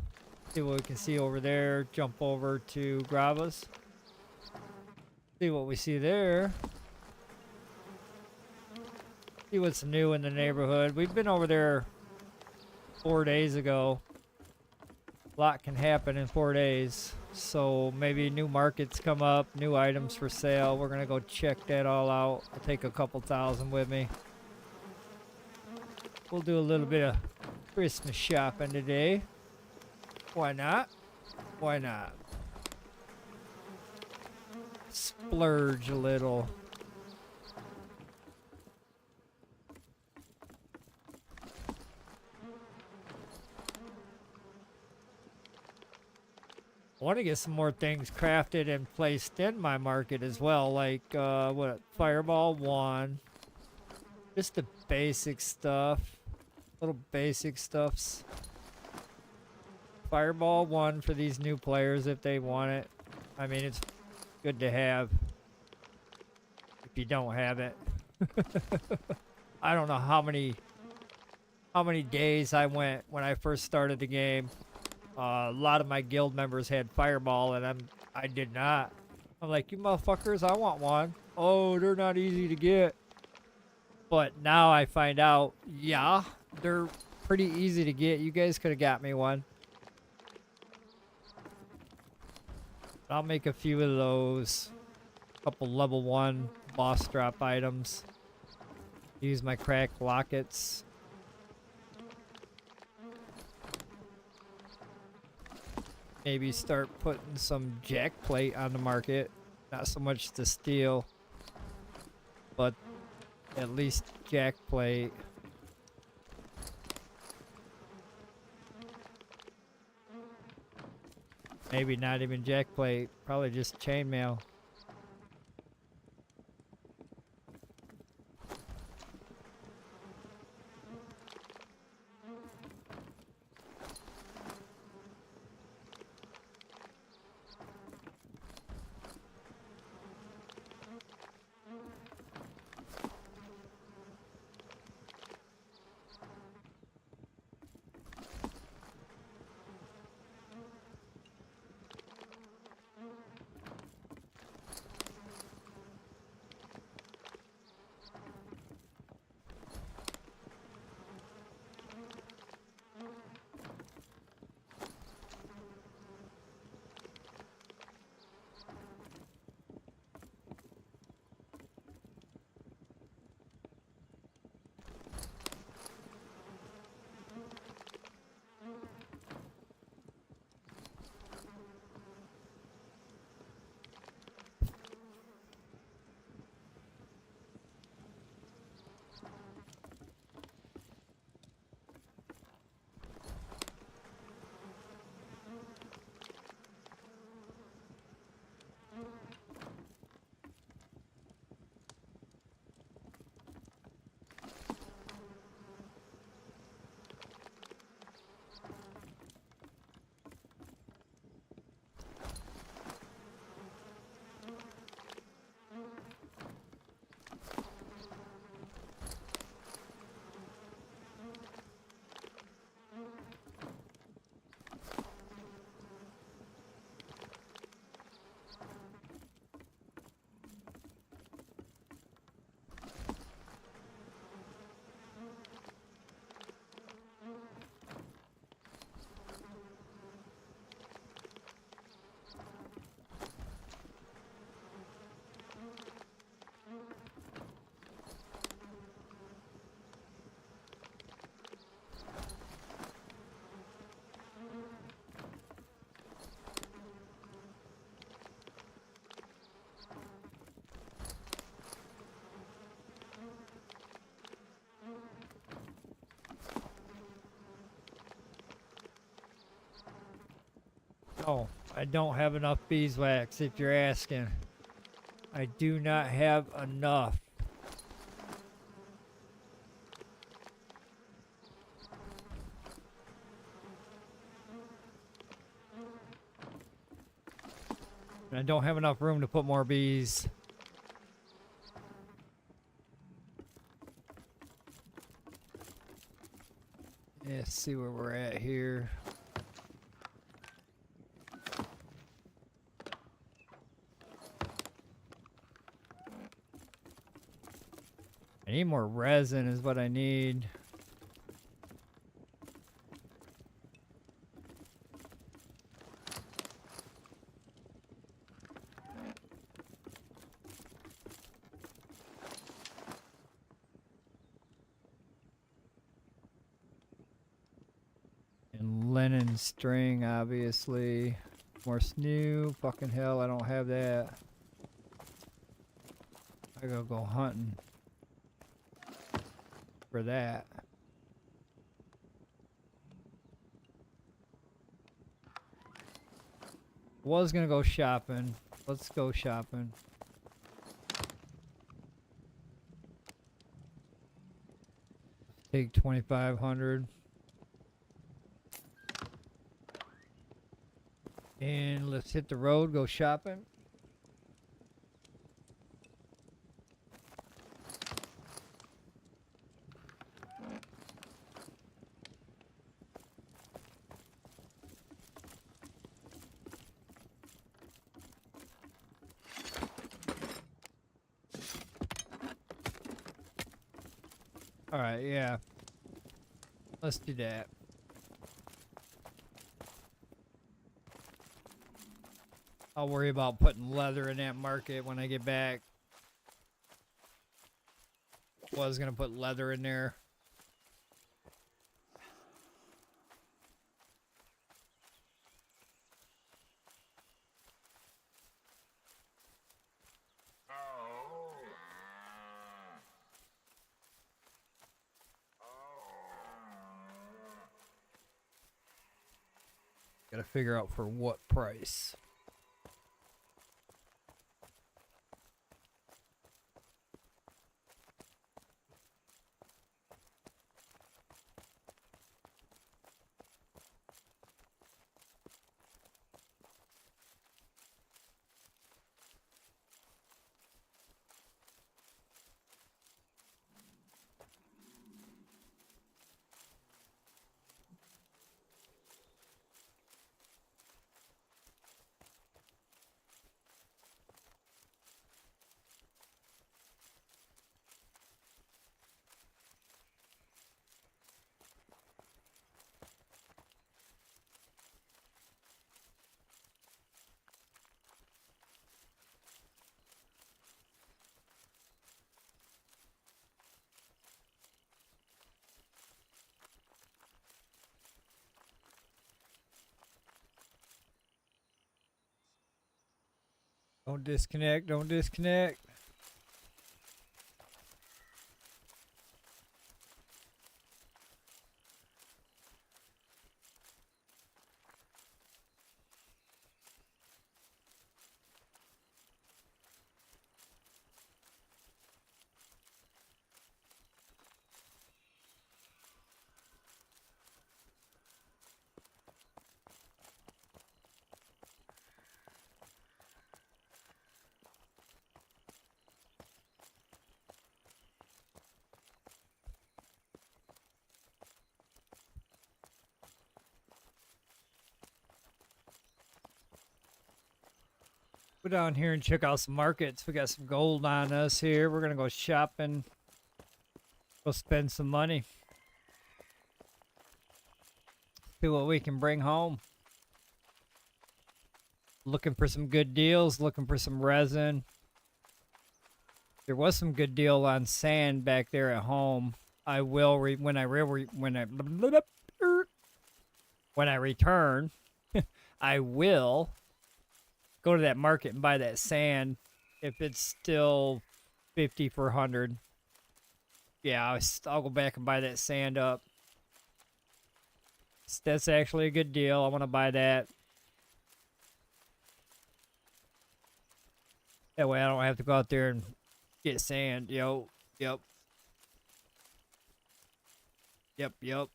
See what we can see over there. Jump over to Gravas. See what we see there. See what's new in the neighborhood. We've been over there 4 days ago. A lot can happen in 4 days. So maybe new markets come up, new items for sale. We're gonna go check that all out. I'll take a couple thousand with me. We'll do a little bit of Christmas shopping today. Why not? Why not? Splurge a little. I want to get some more things crafted and placed in my market as well, like what, Fireball 1. Just the basic stuff. Little basic stuffs. Fireball 1 for these new players if they want it. I mean, it's good to have if you don't have it. I don't know how many days I went when I first started the game. A lot of my guild members had Fireball, and I did not. I'm like, you motherfuckers, I want one. Oh, they're not easy to get. But now I find out, yeah, they're pretty easy to get. You guys could have got me one. I'll make a few of those. A couple level 1 boss drop items. Use my cracked lockets. Maybe start putting some jack plate on the market. Not so much the steel, but at least jack plate. Maybe not even jack plate, probably just chainmail. Oh, I don't have enough beeswax if you're asking. I do not have enough. I don't have enough room to put more bees. Let's see where we're at here. I need more resin is what I need. linen string, obviously. More snow. Fucking hell, I don't have that. I gotta go hunting for that. Was gonna go shopping. Let's go shopping. Take 2,500. And let's hit the road, go shopping. All right, yeah. Let's do that. I'll worry about putting leather in that market when I get back. Was gonna put leather in there. Gotta figure out for what price. Don't disconnect, don't disconnect. Go down here and check out some markets. We got some gold on us here. We're gonna go shopping. Go spend some money. See what we can bring home. Looking for some good deals. Looking for some resin. There was some good deal on sand back there at home. I will when I return. I will go to that market and buy that sand if it's still 50 for 100. Yeah, I'll go back and buy that sand up. That's actually a good deal. I want to buy that. That way I don't have to go out there and get sand. Yep. Yep.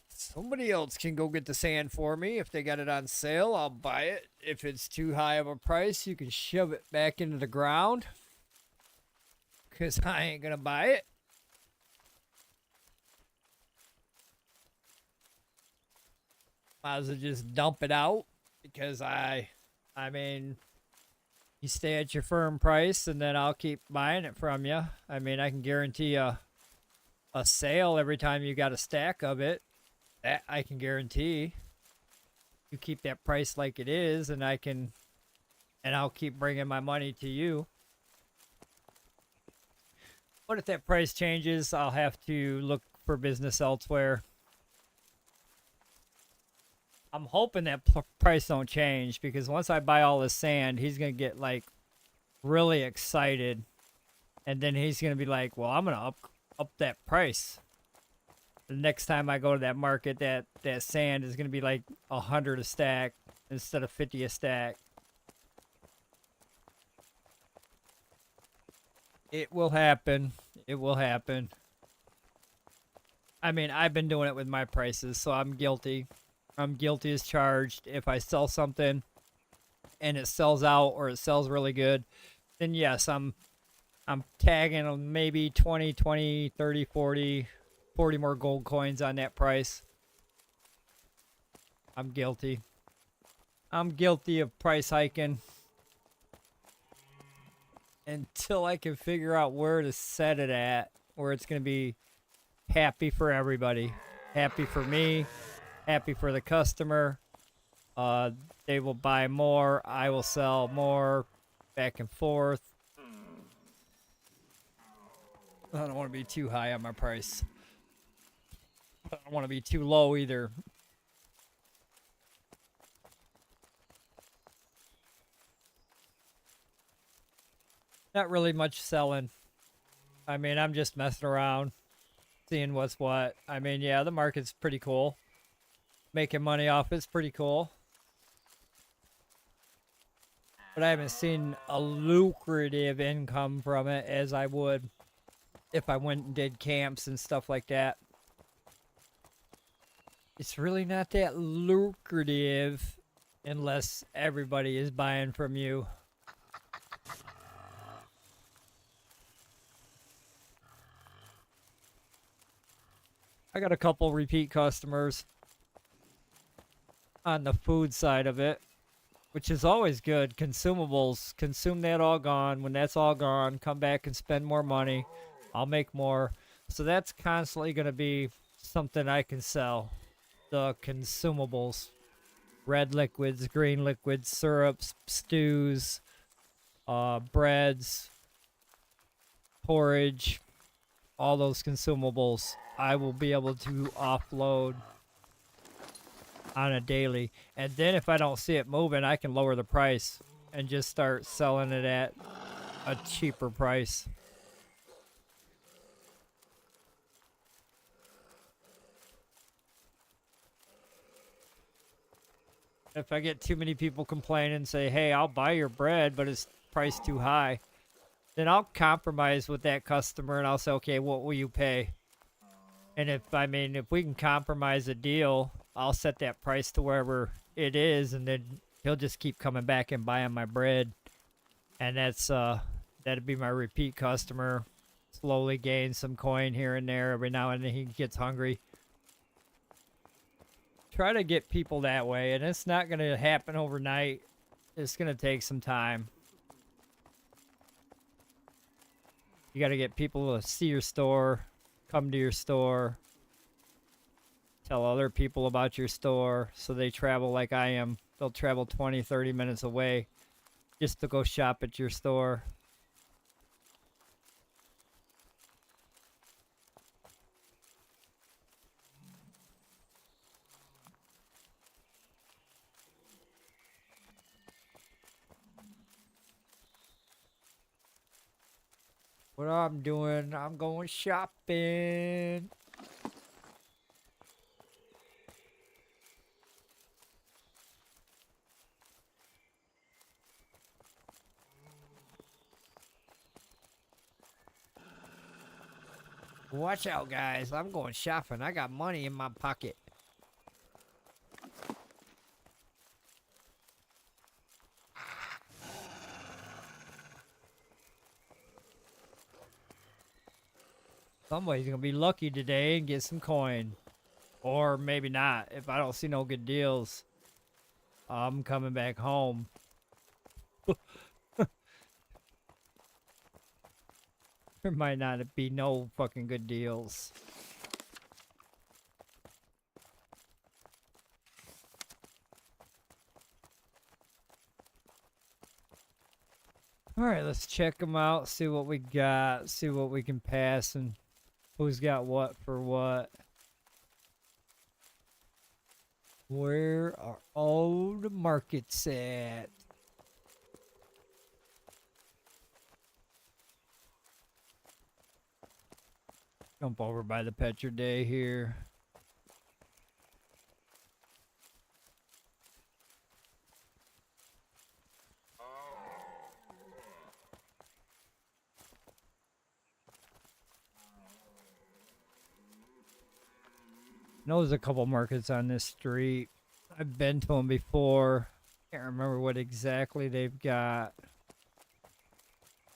Somebody else can go get the sand for me. If they got it on sale, I'll buy it. If it's too high of a price, you can shove it back into the ground. Because I ain't going to buy it. Might as well just dump it out. Because I mean, you stay at your firm price and then I'll keep buying it from you. I mean, I can guarantee a sale every time you got a stack of it. That I can guarantee. You keep that price like it is, and I'll keep bringing my money to you. But if that price changes, I'll have to look for business elsewhere. I'm hoping that price don't change because once I buy all this sand, he's gonna get like really excited, and then he's gonna be like, "Well, I'm gonna up that price." The next time I go to that market, that sand is gonna be like 100 a stack instead of 50 a stack. It will happen. It will happen. I mean, I've been doing it with my prices, so I'm guilty. I'm guilty as charged. If I sell something and it sells out or it sells really good, then yes, I'm tagging maybe 20, 20, 30, 40, 40 more gold coins on that price. I'm guilty. I'm guilty of price hiking until I can figure out where to set it at, where it's going to be happy for everybody. Happy for me, happy for the customer. They will buy more, I will sell more, back and forth. I don't want to be too high on my price. I don't want to be too low either. Not really much selling. I mean, I'm just messing around, seeing what's what. I mean, yeah, the market's pretty cool. Making money off it's pretty cool. But I haven't seen a lucrative income from it as I would if I went and did camps and stuff like that. It's really not that lucrative unless everybody is buying from you. I got a couple repeat customers on the food side of it, which is always good. Consumables, consume that all gone. When that's all gone, come back and spend more money. I'll make more. So that's constantly going to be something I can sell. The consumables. Red liquids, green liquids, syrups, stews, breads, porridge, all those consumables. I will be able to offload on a daily. And then if I don't see it moving, I can lower the price and just start selling it at a cheaper price. If I get too many people complaining and say, hey, I'll buy your bread, but it's priced too high, then I'll compromise with that customer and I'll say, okay, what will you pay? And if we can compromise a deal, I'll set that price to wherever it is, and then he'll just keep coming back and buying my bread. And that'd be my repeat customer. Slowly gain some coin here and there. Every now and then he gets hungry. Try to get people that way, and it's not going to happen overnight. It's going to take some time. You got to get people to see your store, come to your store, tell other people about your store so they travel like I am. They'll travel 20, 30 minutes away just to go shop at your store. What I'm doing, I'm going shopping. Watch out, guys. I'm going shopping. I got money in my pocket. Somebody's going to be lucky today and get some coin. Or maybe not. If I don't see no good deals, I'm coming back home. There might not be no fucking good deals. All right, let's check them out, see what we got, see what we can pass, and who's got what for what. Where are all the markets at? Jump over by the Petra Day here. I know there's a couple markets on this street. I've been to them before. Can't remember what exactly they've got.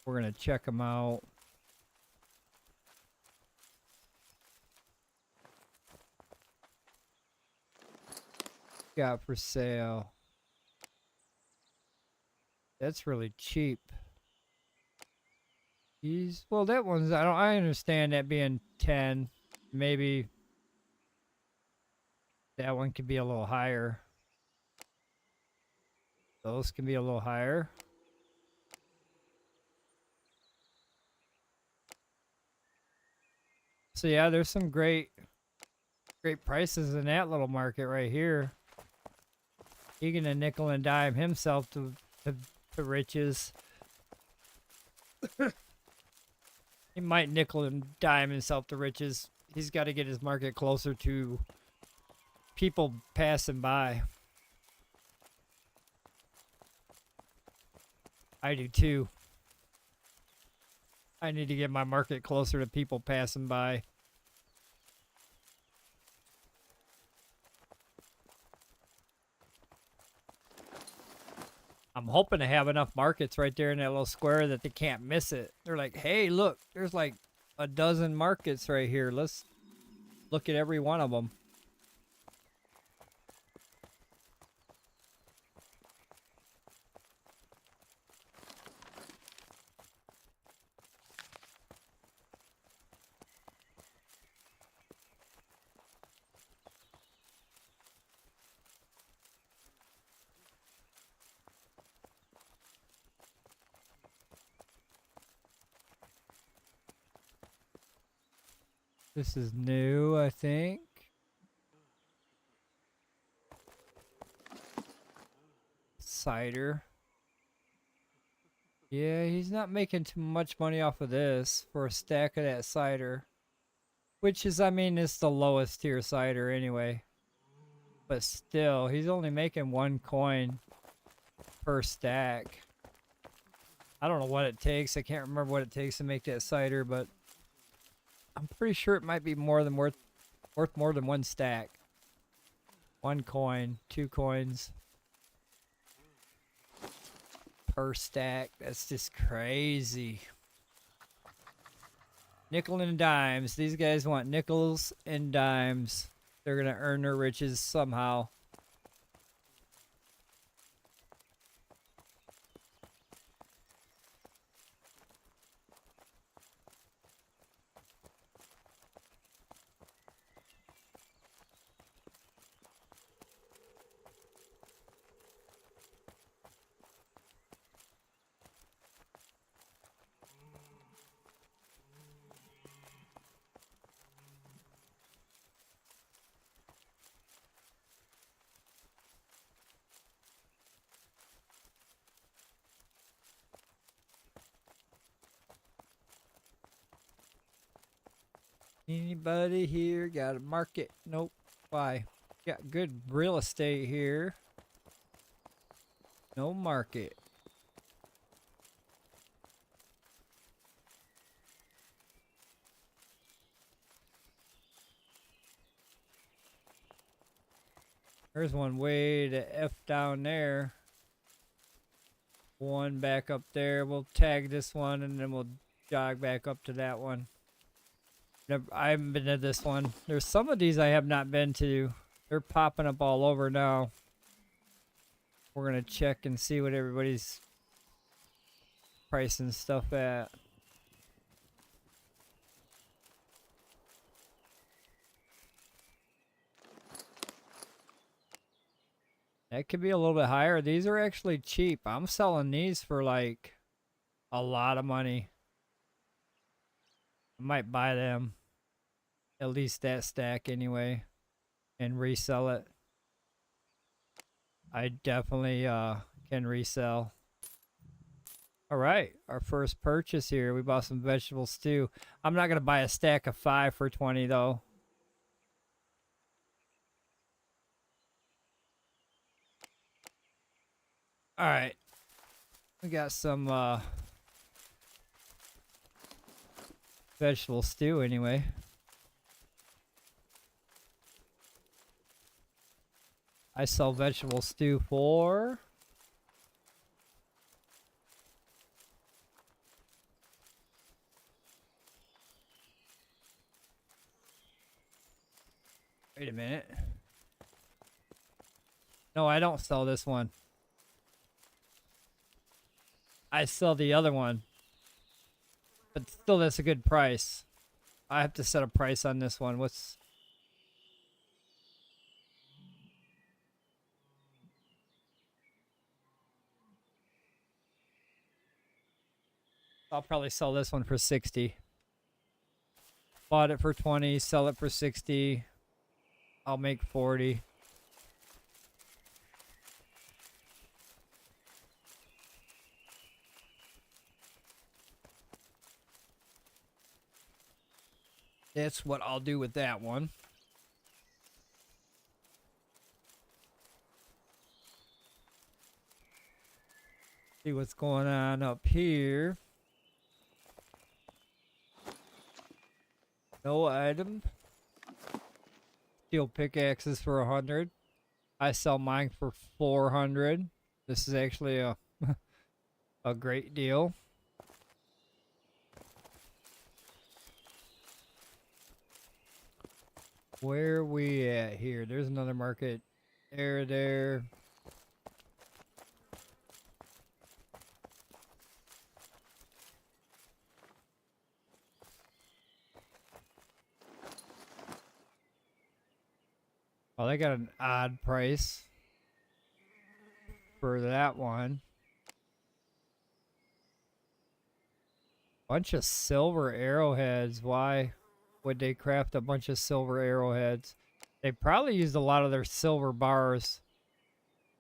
We're going to check them out. Got for sale. That's really cheap. Well, that one's, I understand that being 10. Maybe that one could be a little higher. Those can be a little higher. So yeah, there's some great prices in that little market right here. He gonna nickel and dime himself to riches. He might nickel and dime himself to riches. He's got to get his market closer to people passing by. I do too. I need to get my market closer to people passing by. I'm hoping to have enough markets right there in that little square that they can't miss it. They're like, hey, look, there's like a dozen markets right here. Let's look at every one of them. This is new, I think. Cider. Yeah, he's not making too much money off of this for a stack of that cider. Which is, I mean, it's the lowest tier cider anyway. But still, he's only making 1 coin per stack. I don't know what it takes. I can't remember what it takes to make that cider, but I'm pretty sure it might be more than worth more than 1 stack. 1 coin, 2 coins per stack. That's just crazy. Nickel and dimes. These guys want nickels and dimes. They're going to earn their riches somehow. Anybody here got a market? Nope. Why? Got good real estate here. No market. There's one way to F down there. One back up there. We'll tag this one and then we'll jog back up to that one. I haven't been to this one. There's some of these I have not been to. They're popping up all over now. We're going to check and see what everybody's pricing stuff at. That could be a little bit higher. These are actually cheap. I'm selling these for like a lot of money. I might buy them, at least that stack anyway, and resell it. I definitely can resell. All right, our first purchase here. We bought some vegetable stew. I'm not going to buy a stack of 5 for 20 though. All right. We got some vegetable stew anyway. I sell vegetable stew for... Wait a minute. No, I don't sell this one. I sell the other one. But still, that's a good price. I have to set a price on this one. What's... I'll probably sell this one for 60. Bought it for 20, sell it for 60. I'll make 40. That's what I'll do with that one. See what's going on up here. No item. Steel pickaxes for 100. I sell mine for 400. This is actually a a great deal. Where we at here? There's another market. There. Oh, they got an odd price for that one. Bunch of silver arrowheads. Why would they craft a bunch of silver arrowheads? They probably used a lot of their silver bars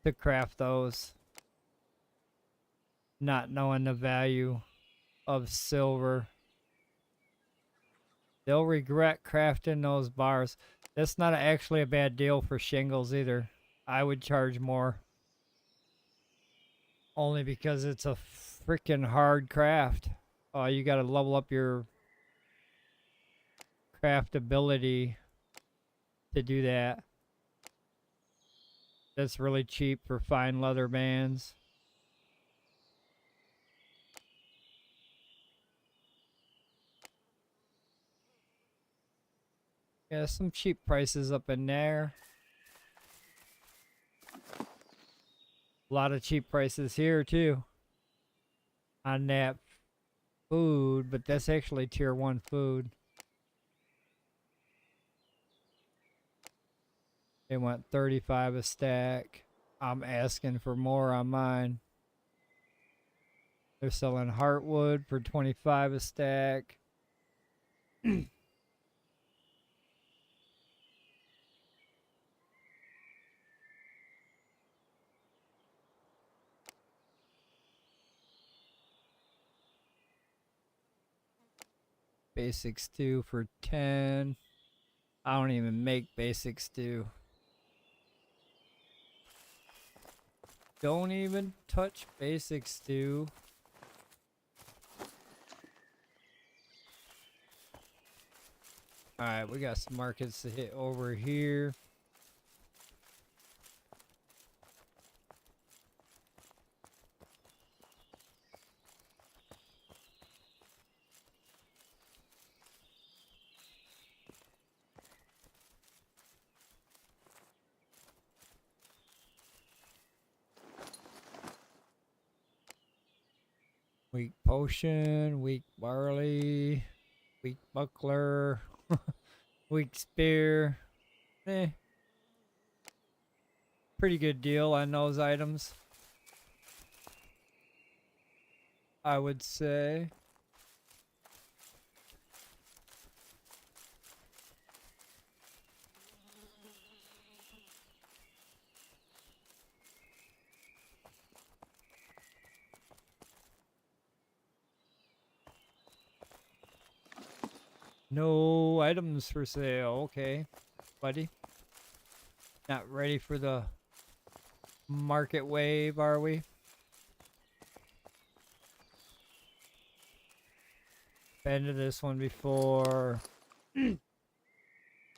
to craft those, not knowing the value of silver. They'll regret crafting those bars. That's not actually a bad deal for shingles either. I would charge more. Only because it's a freaking hard craft. You gotta level up your craftability to do that. That's really cheap for fine leather bands. Yeah, some cheap prices up in there. A lot of cheap prices here too. On that food, but that's actually tier 1 food. They want 35 a stack. I'm asking for more on mine. They're selling heartwood for 25 a stack. Basic stew for 10. I don't even make basic stew. Don't even touch basic stew. Alright, we got some markets to hit over here. Weak potion, weak barley, weak buckler, weak spear. Pretty good deal on those items. I would say. No items for sale. Okay, buddy. Not ready for the market wave, are we? Been to this one before.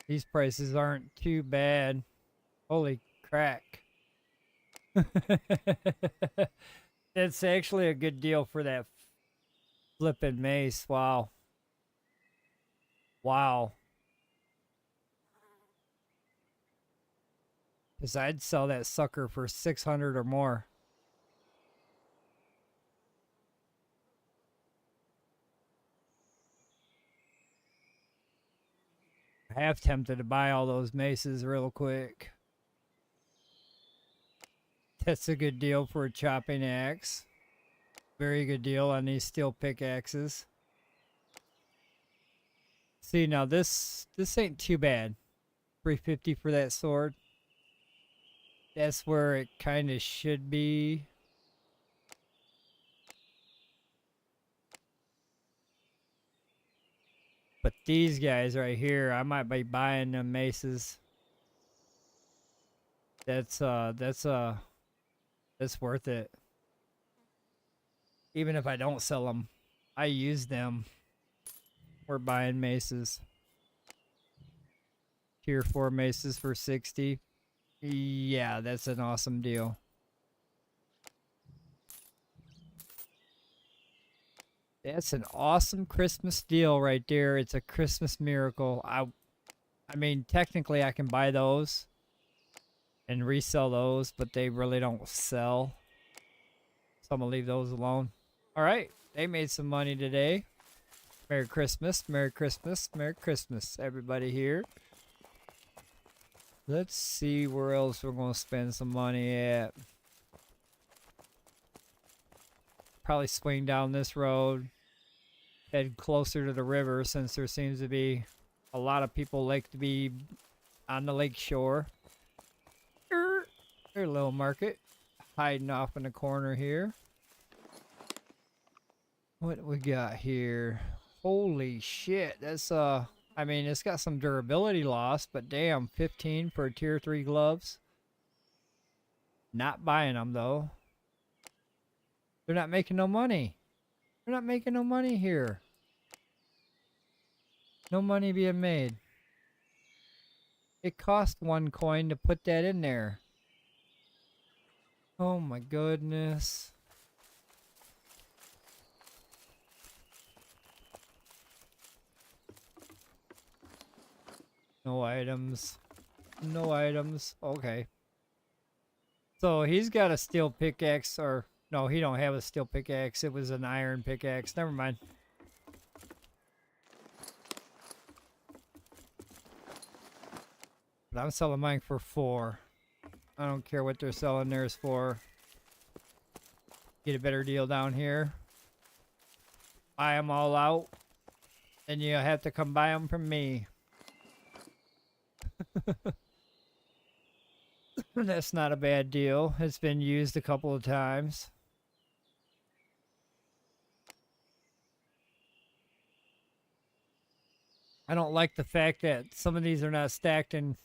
These prices aren't too bad. Holy crack. It's actually a good deal for that flippin' mace. Wow. Wow. Because I'd sell that sucker for 600 or more. Half tempted to buy all those maces real quick. That's a good deal for a chopping axe. Very good deal on these steel pickaxes. See, now this ain't too bad. 350 for that sword. That's where it kind of should be. But these guys right here, I might be buying them maces. That's worth it. Even if I don't sell them, I use them. We're buying maces. Tier 4 maces for 60. Yeah, that's an awesome deal. That's an awesome Christmas deal right there. It's a Christmas miracle. I mean, technically I can buy those and resell those, but they really don't sell. So I'm gonna leave those alone. All right, they made some money today. Merry Christmas, Merry Christmas, Merry Christmas, everybody here. Let's see where else we're gonna spend some money at. Probably swing down this road, head closer to the river since there seems to be a lot of people like to be on the lake shore. There's a little market hiding off in the corner here. What we got here? Holy shit, that's I mean, it's got some durability loss, but damn, 15 for tier 3 gloves. Not buying them though. They're not making no money. They're not making no money here. No money being made. It cost 1 coin to put that in there. Oh my goodness. No items. No items. Okay. So he's got a steel pickaxe, or no, he don't have a steel pickaxe. It was an iron pickaxe. Never mind. But I'm selling mine for 4. I don't care what they're selling theirs for. Get a better deal down here. Buy them all out. Then you have to come buy them from me. That's not a bad deal. It's been used a couple of times. I don't like the fact that some of these are not stacked in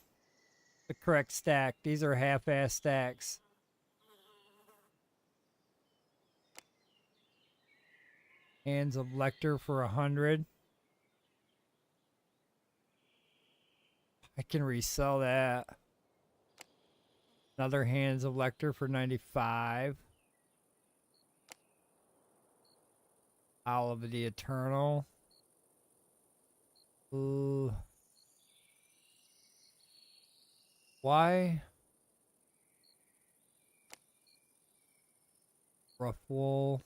the correct stack. These are half-ass stacks. Hands of Lecter for 100. I can resell that. Another Hands of Lecter for 95. Owl of the Eternal. Ooh. Why? Rough wool.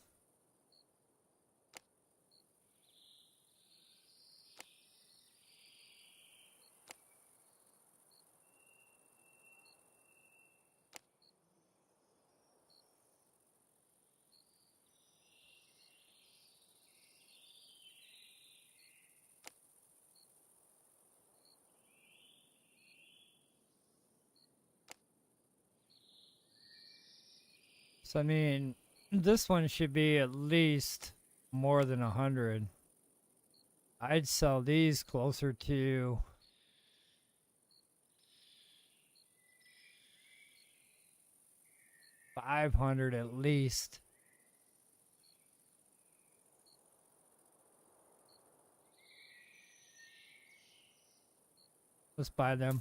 So I mean, this one should be at least more than 100. I'd sell these closer to 500 at least. Let's buy them.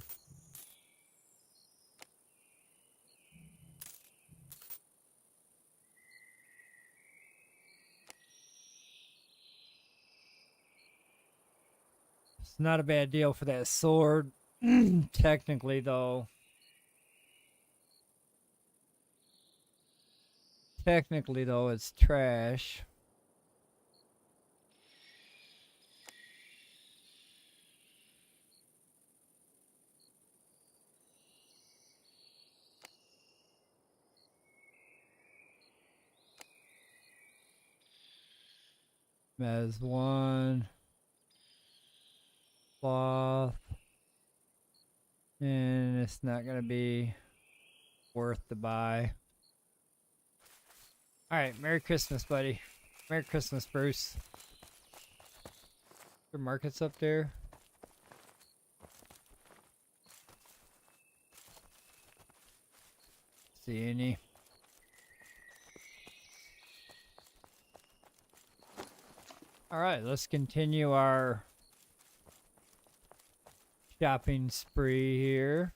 It's not a bad deal for that sword. Technically, though. Technically, though, it's trash. As one cloth, and it's not gonna be worth the buy. All right, Merry Christmas, buddy. Merry Christmas, Bruce. Your market's up there. See any? All right, let's continue our shopping spree here.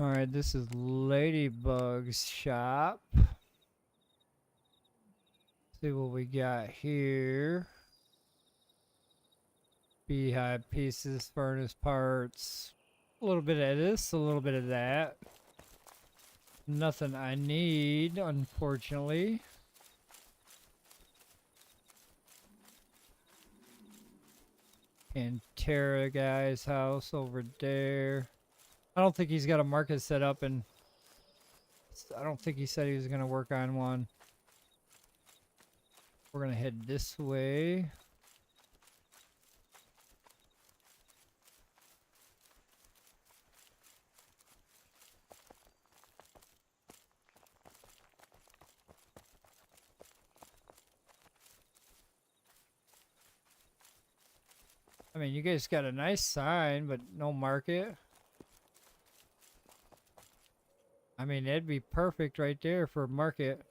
All right, this is Ladybug's shop. See what we got here. Beehive pieces, furnace parts. A little bit of this, a little bit of that. Nothing I need, unfortunately. Pantera guy's house over there. I don't think he's got a market set up, and I don't think he said he was going to work on one. We're going to head this way. I mean, you guys got a nice sign, but no market. I mean, that'd be perfect right there for a market.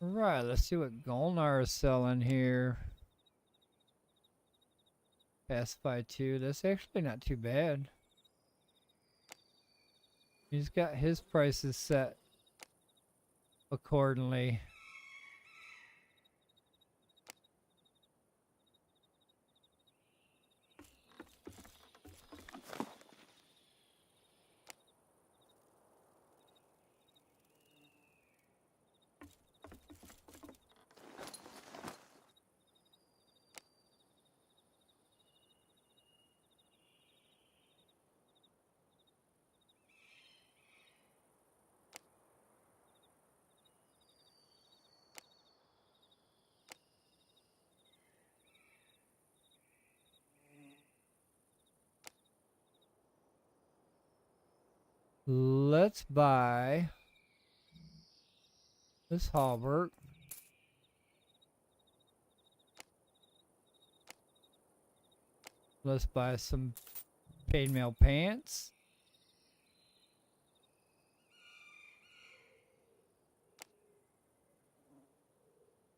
Right, let's see what Golnar is selling here. Pacify 2, that's actually not too bad. He's got his prices set accordingly. Let's buy this halberd. Let's buy some chainmail pants.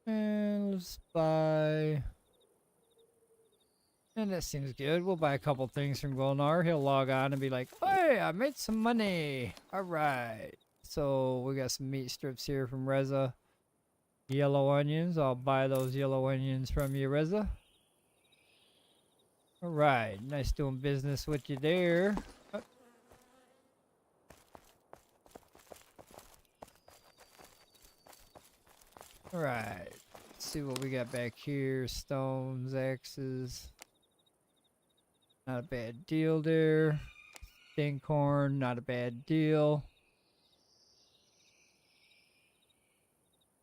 And let's buy And that seems good. We'll buy a couple things from Golnar. He'll log on and be like, hey, I made some money. All right. So we got some meat strips here from Reza. Yellow onions. I'll buy those yellow onions from you, Reza. All right. Nice doing business with you there. All right. Let's see what we got back here. Stones, axes. Not a bad deal there. Stinkhorn, not a bad deal.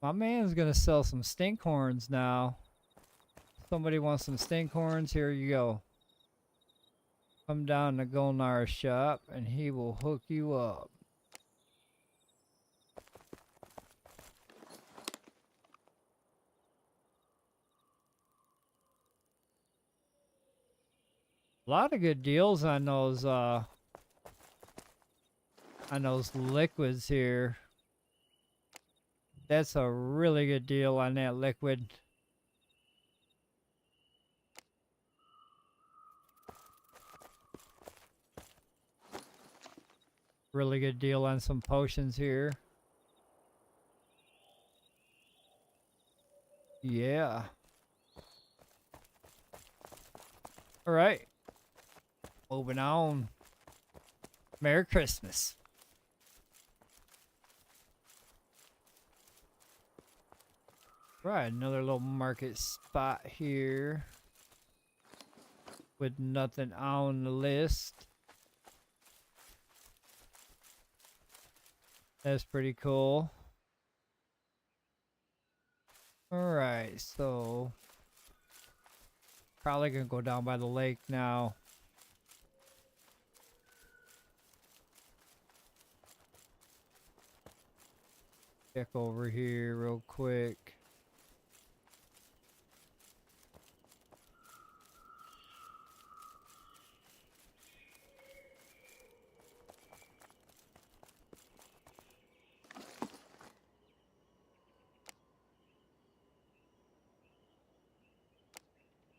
My man's gonna sell some stinkhorns now. Somebody wants some stinkhorns? Here you go. Come down to Golnar's shop and he will hook you up. A lot of good deals on those liquids here. That's a really good deal on that liquid. Really good deal on some potions here. Yeah. All right. Moving on. Merry Christmas. Right, another little market spot here with nothing on the list. That's pretty cool. Alright, so probably gonna go down by the lake now. Check over here real quick.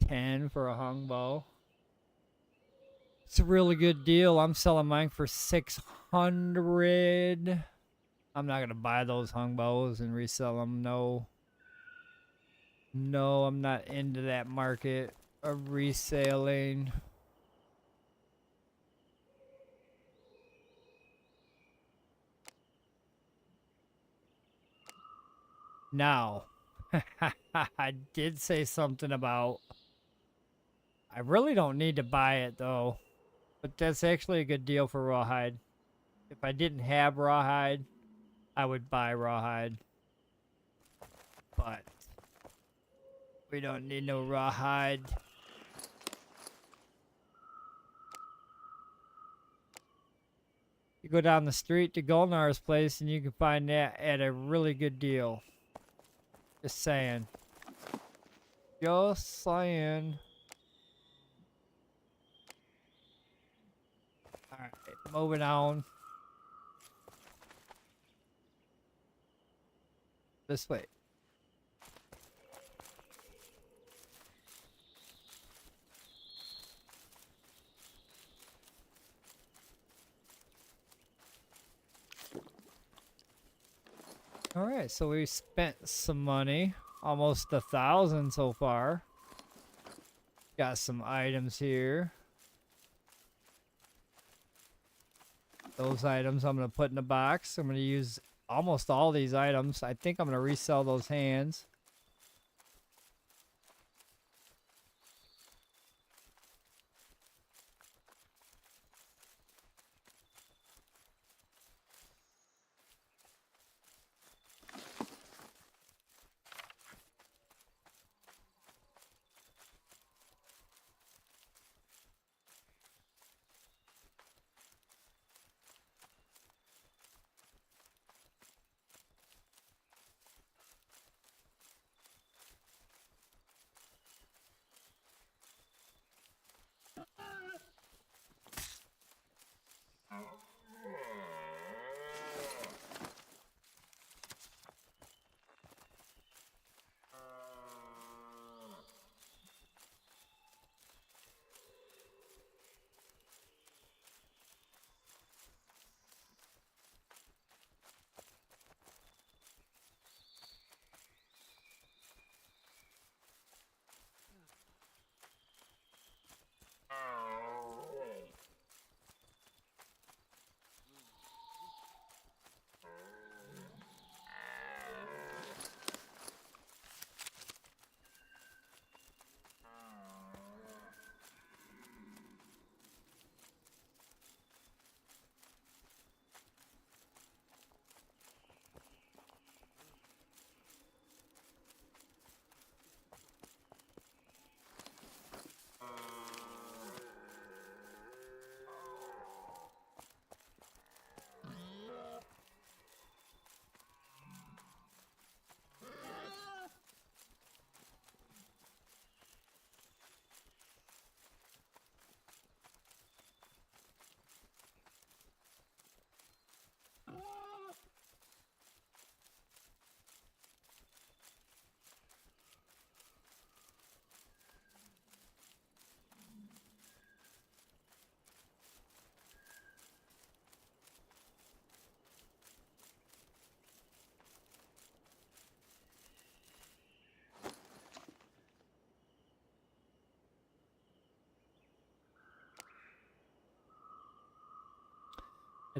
$10 for a hung bow. It's a really good deal. I'm selling mine for $600. I'm not gonna buy those hung bows and resell them. No. No, I'm not into that market of reselling. Now, I did say something about I really don't need to buy it though, but that's actually a good deal for rawhide. If I didn't have rawhide, I would buy rawhide, but we don't need no rawhide. You go down the street to Golnar's place and you can find that at a really good deal. Just saying. Just saying. Alright, moving on. This way. Alright, so we spent some money. Almost 1,000 so far. Got some items here. Those items I'm going to put in a box. I'm going to use almost all these items. I think I'm going to resell those hands.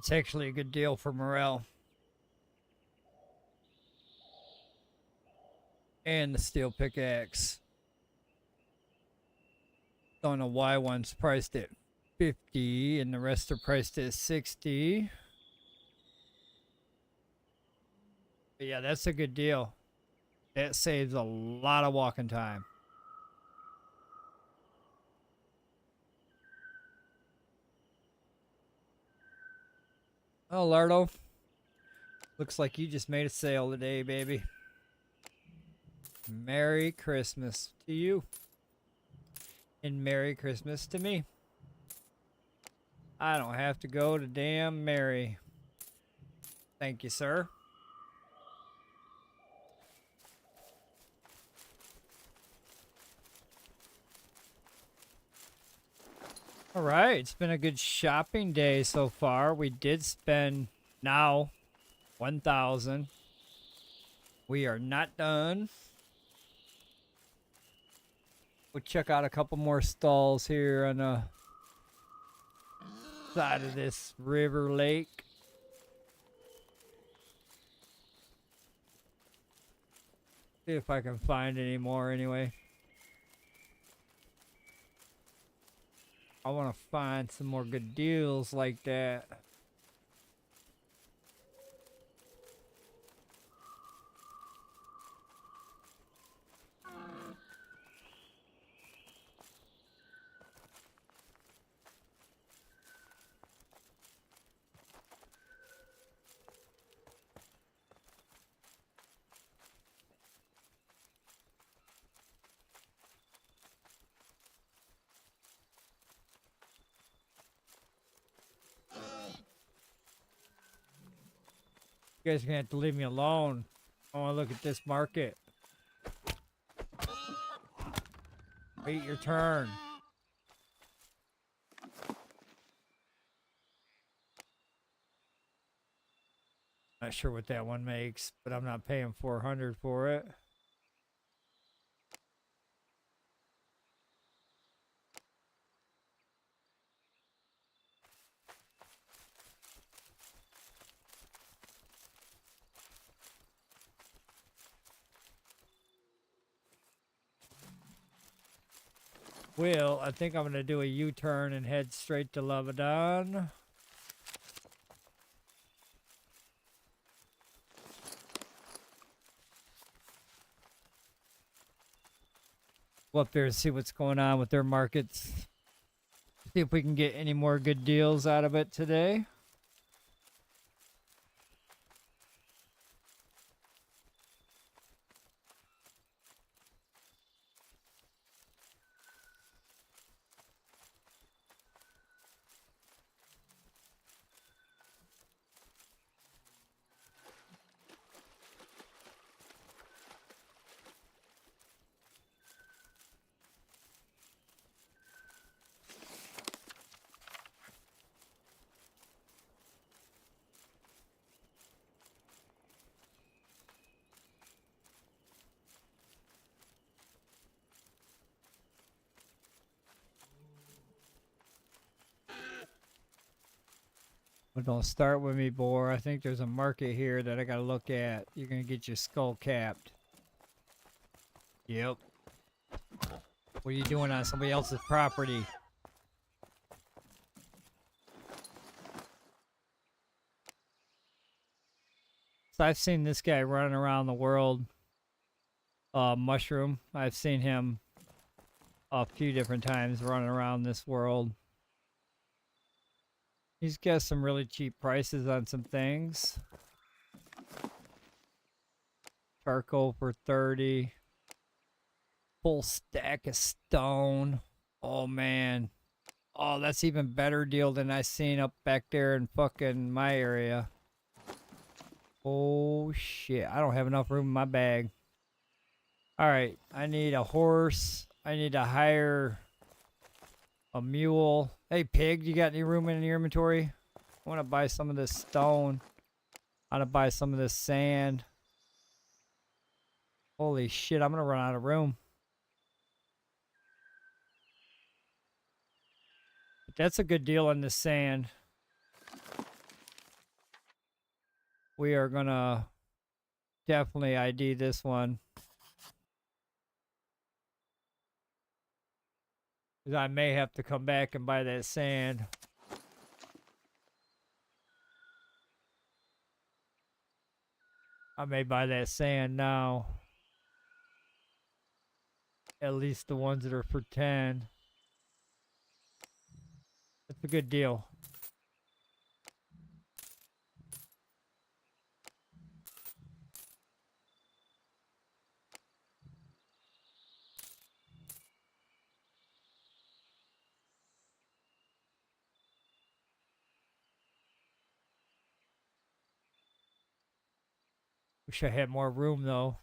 It's actually a good deal for morale. And the steel pickaxe. Don't know why one's priced at 50 and the rest are priced at 60. But yeah, that's a good deal. That saves a lot of walking time. Oh, Lardo. Looks like you just made a sale today, baby. Merry Christmas to you. And Merry Christmas to me. I don't have to go to damn Merry. Thank you, sir. All right, it's been a good shopping day so far. We did spend now 1,000. We are not done. We'll check out a couple more stalls here on the side of this river lake. See if I can find any more anyway. I want to find some more good deals like that. You guys are going to have to leave me alone. I want to look at this market. Wait your turn. Not sure what that one makes, but I'm not paying 400 for it. Well, I think I'm going to do a U-turn and head straight to Lavadon. Go up there and see what's going on with their markets. See if we can get any more good deals out of it today. But don't start with me, boar. I think there's a market here that I gotta look at. You're gonna get your skull capped. Yep. What are you doing on somebody else's property? So I've seen this guy running around the world. Mushroom. I've seen him a few different times running around this world. He's got some really cheap prices on some things. Charcoal for 30. Full stack of stone. Oh, man. Oh, that's even better deal than I seen up back there in fucking my area. Oh, shit. I don't have enough room in my bag. Alright, I need a horse. I need to hire a mule. Hey, pig, you got any room in your inventory? I want to buy some of this stone. I want to buy some of this sand. Holy shit, I'm going to run out of room. But that's a good deal on this sand. we are gonna definitely ID this one. 'Cause I may have to come back and buy that sand. I may buy that sand now. At least the ones that are for 10. That's a good deal. Wish I had more room though.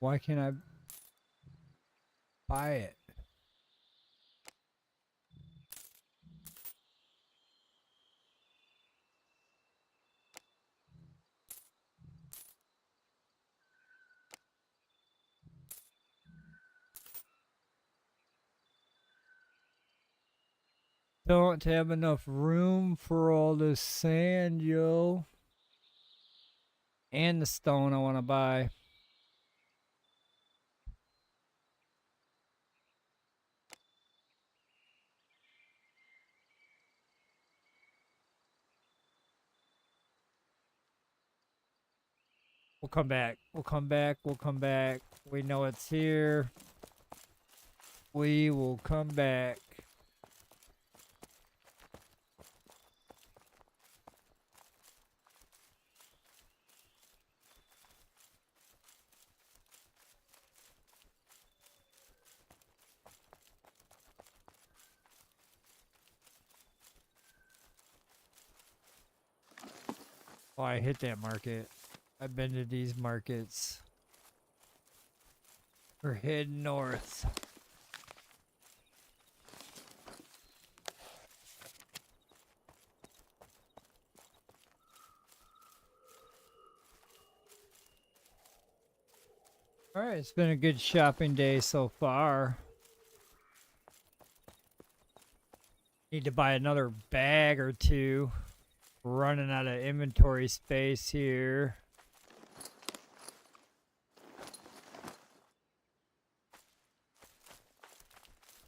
Why can't I buy it? Don't have enough room for all this sand, yo. And the stone I want to buy. We'll come back. We'll come back. We'll come back. We know it's here. We will come back. Oh, I hit that market. I've been to these markets. We're heading north. Alright, it's been a good shopping day so far. Need to buy another bag or two. Running out of inventory space here.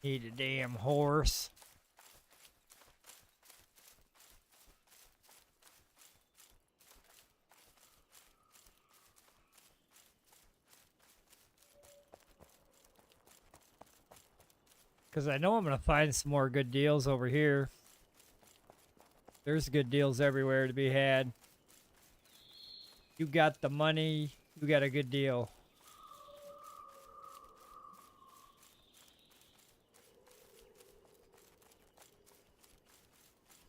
Need a damn horse. Because I know I'm going to find some more good deals over here. There's good deals everywhere to be had. You got the money, you got a good deal.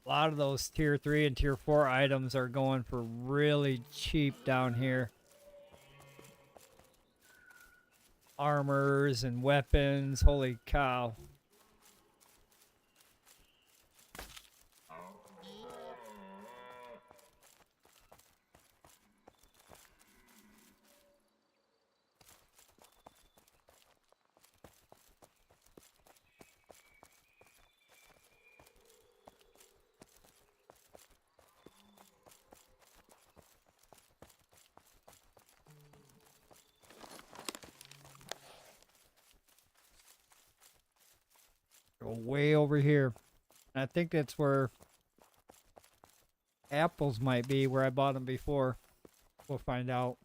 A lot of those tier 3 and tier 4 items are going for really cheap down here. Armors and weapons, holy cow. Go way over here. And I think that's where apples might be, where I bought them before. We'll find out.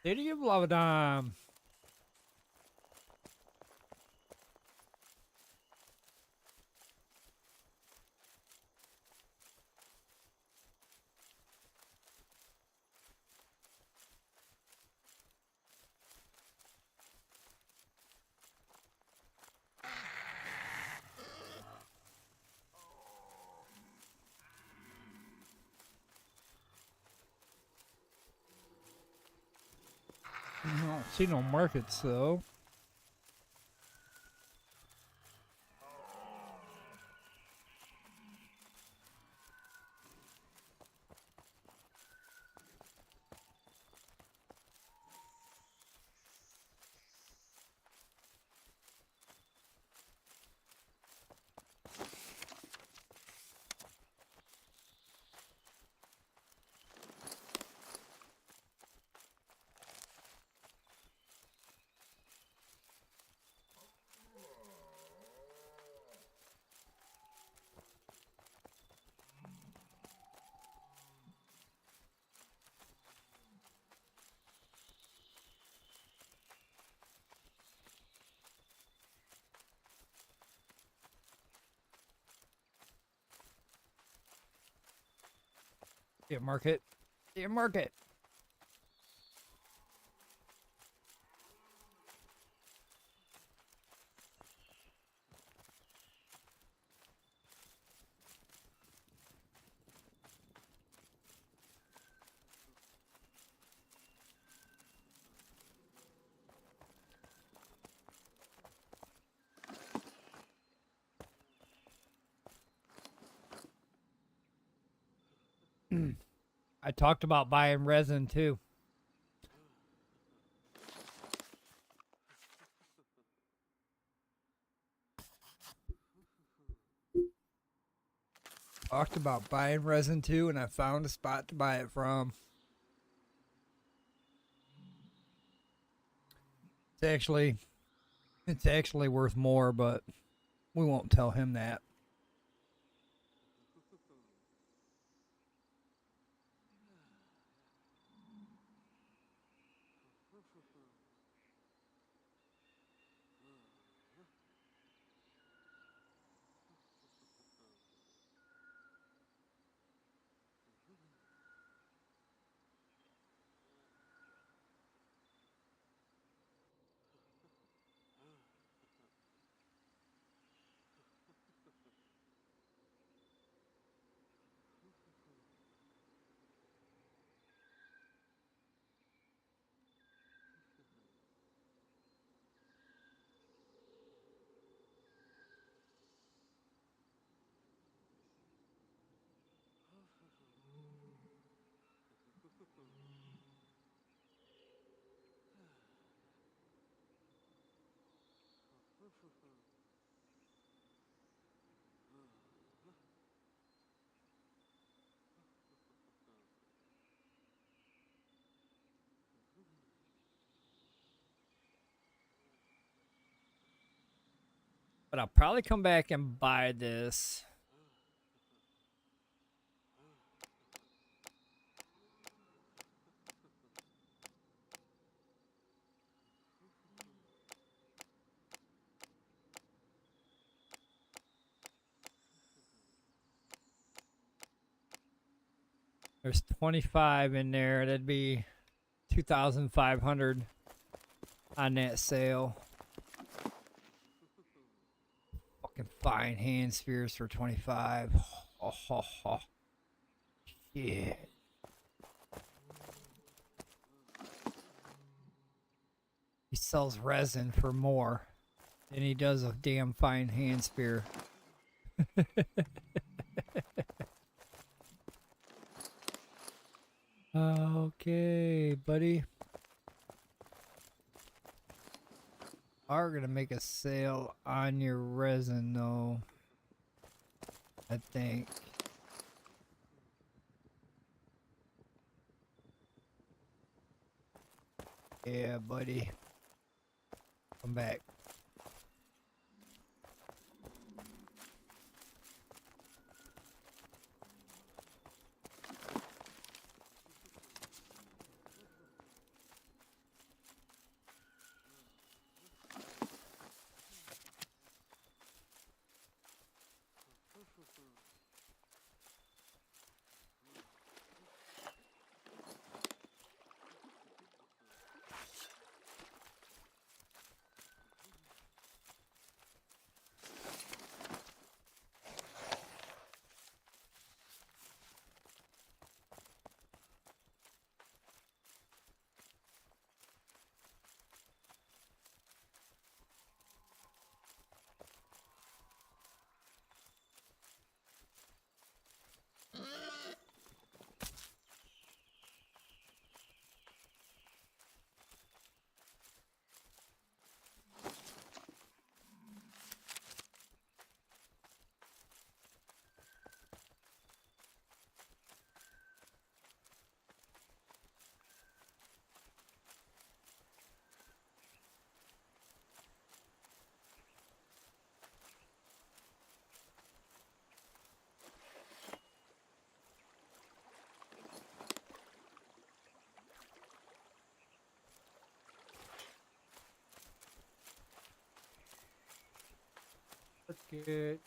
Did you love it? I don't see no markets though. Yeah, market. Yeah, market. I talked about buying resin too. Talked about buying resin too, and I found a spot to buy it from. It's actually worth more, but we won't tell him that. But I'll probably come back and buy this. There's 25 in there. That'd be 2,500 on that sale. Fucking fine hand spears for 25. Oh, oh, oh. Shit. He sells resin for more than he does a damn fine hand spear. Okay, buddy. Are gonna make a sale on your resin though. I think. Yeah, buddy. Come back. Good.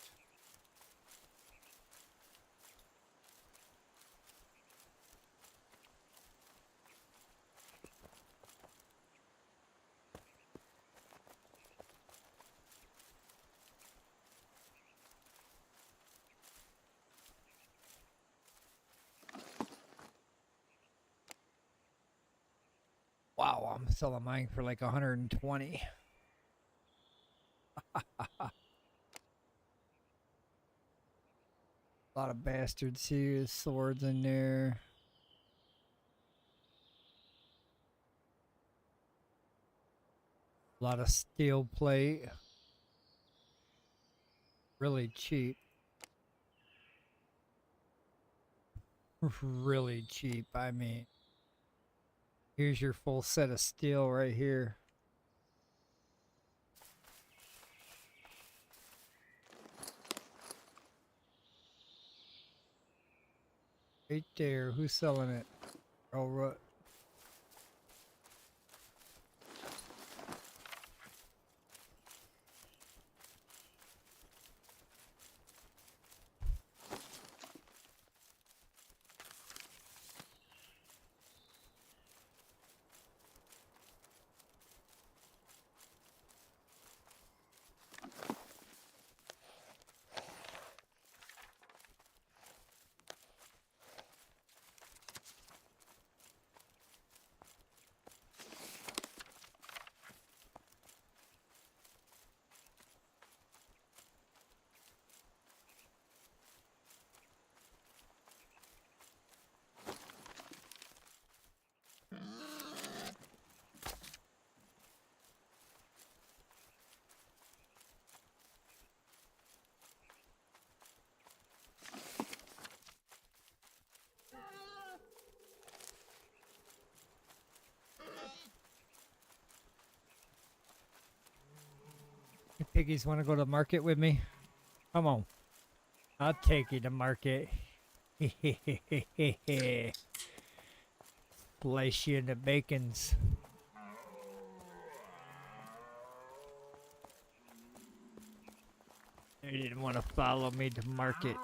Wow, I'm selling mine for like 120. A lot of bastards here, swords in there. A lot of steel plate. Really cheap. Really cheap. I mean, here's your full set of steel right here. Right there. Who's selling it? Oh, right. You piggies want to go to market with me? Come on. I'll take you to market. Slice you into bacons. You didn't want to follow me to market.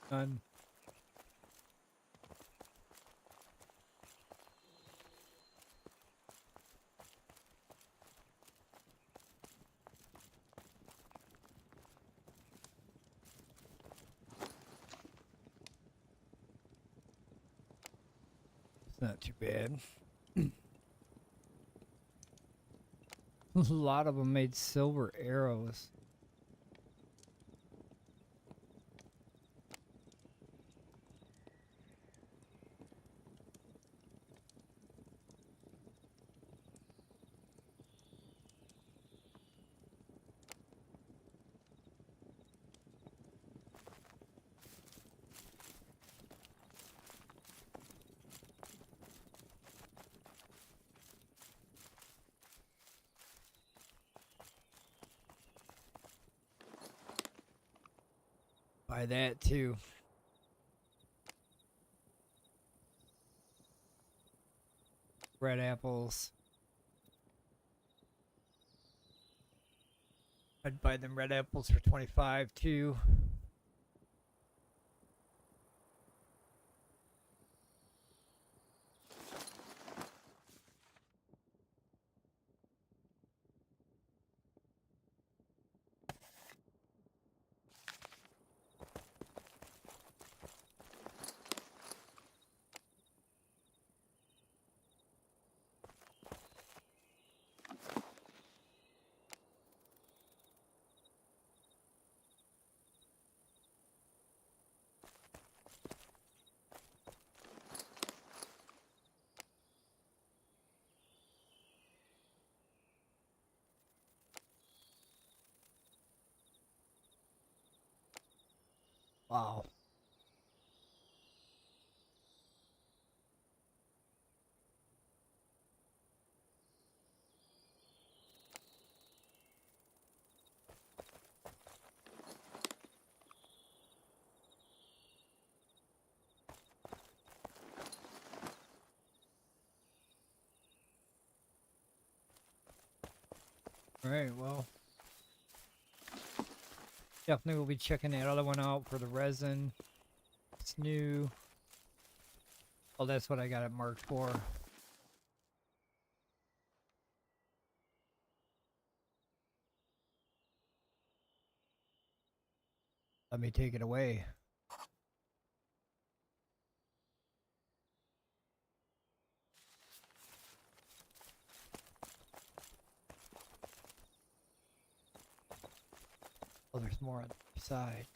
Done. Not too bad. A lot of them made silver arrows. Buy that too. Red apples. I'd buy them red apples for 25 too. Wow. All right, well, definitely will be checking that other one out for the resin. It's new. Oh, that's what I got it marked for. Let me take it away. Oh, there's more on the side.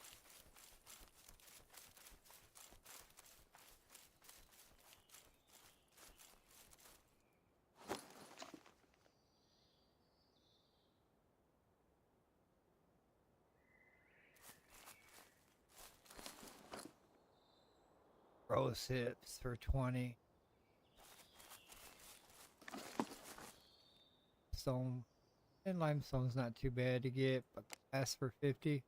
Rose hips for 20. Stone and limestone's not too bad to get, but glass for 50.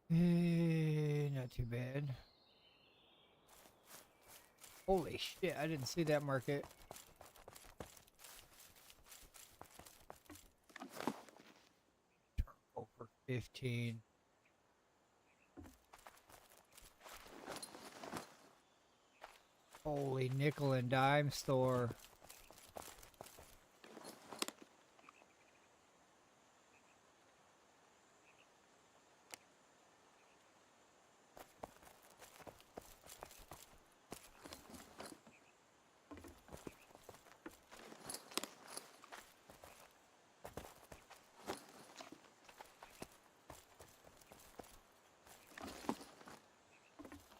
Not too bad. Holy shit, I didn't see that market. Turbo for 15. Holy nickel and dime store.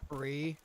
Free.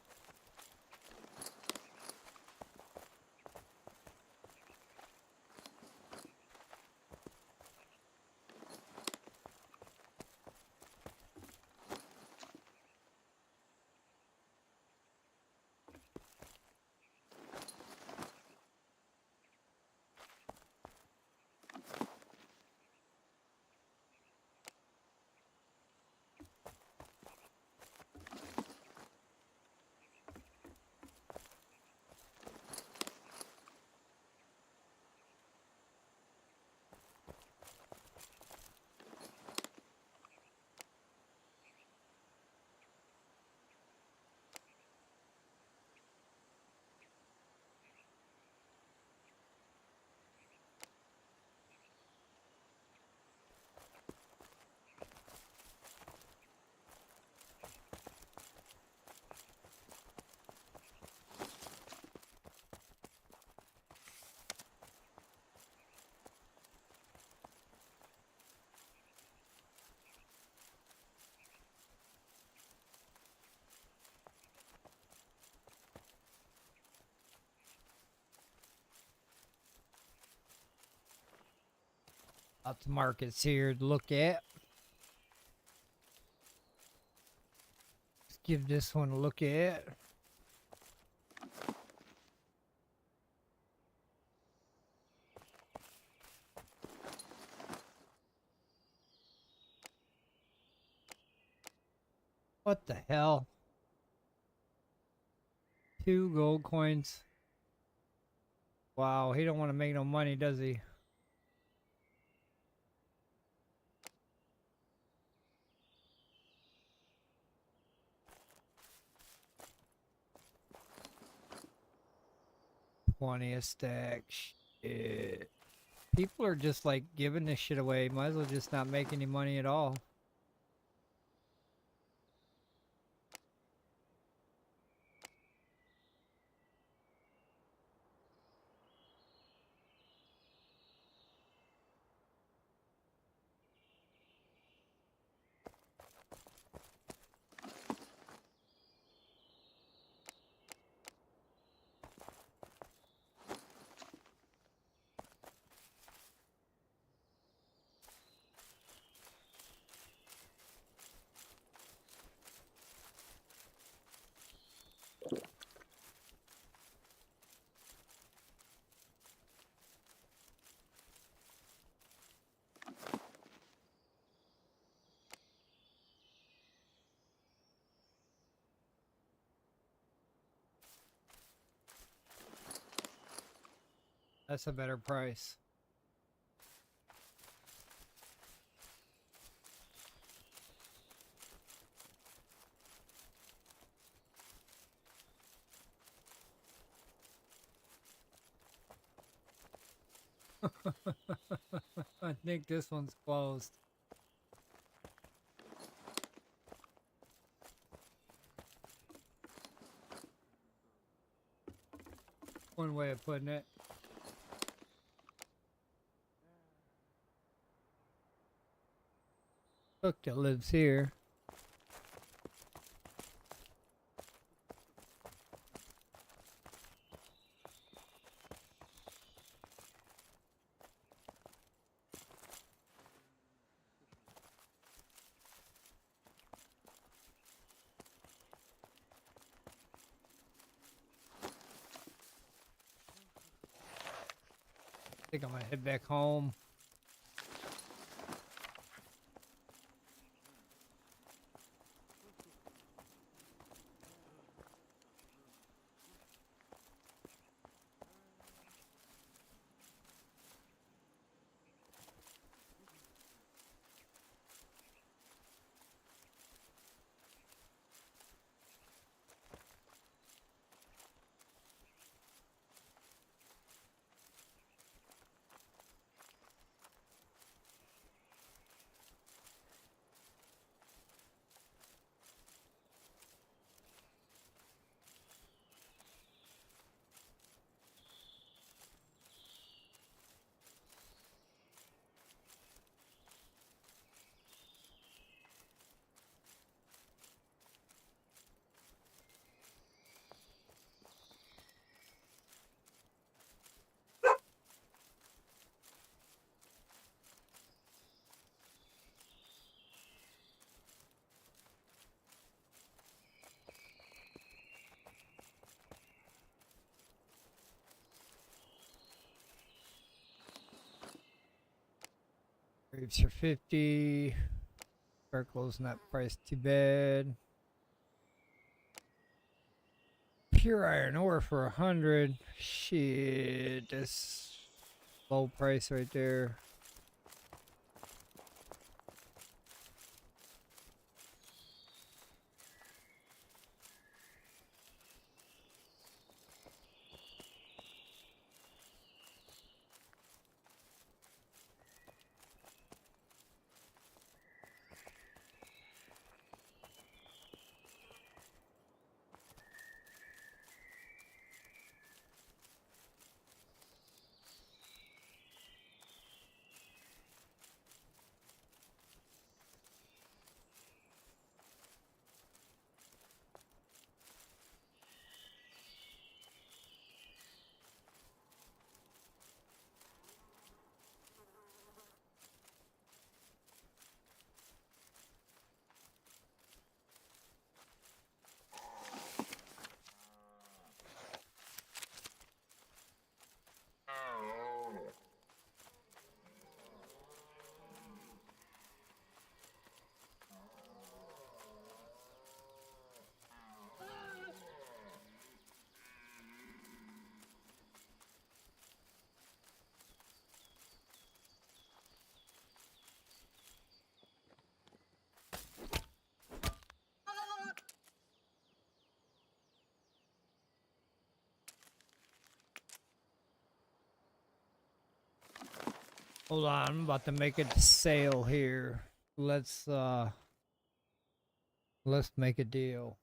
Lots of markets here to look at. Let's give this one a look at. What the hell? 2 gold coins. Wow, he don't want to make no money, does he? $20 a stack. Shit. People are just like giving this shit away. Might as well just not make any money at all. That's a better price. I think this one's closed. One way of putting it. Look, that lives here. I think I'm gonna head back home. Grapes for 50. Sparkle's not priced too bad. Pure iron ore for 100. Shit, that's low price right there. Hold on, I'm about to make a sale here. Let's make a deal.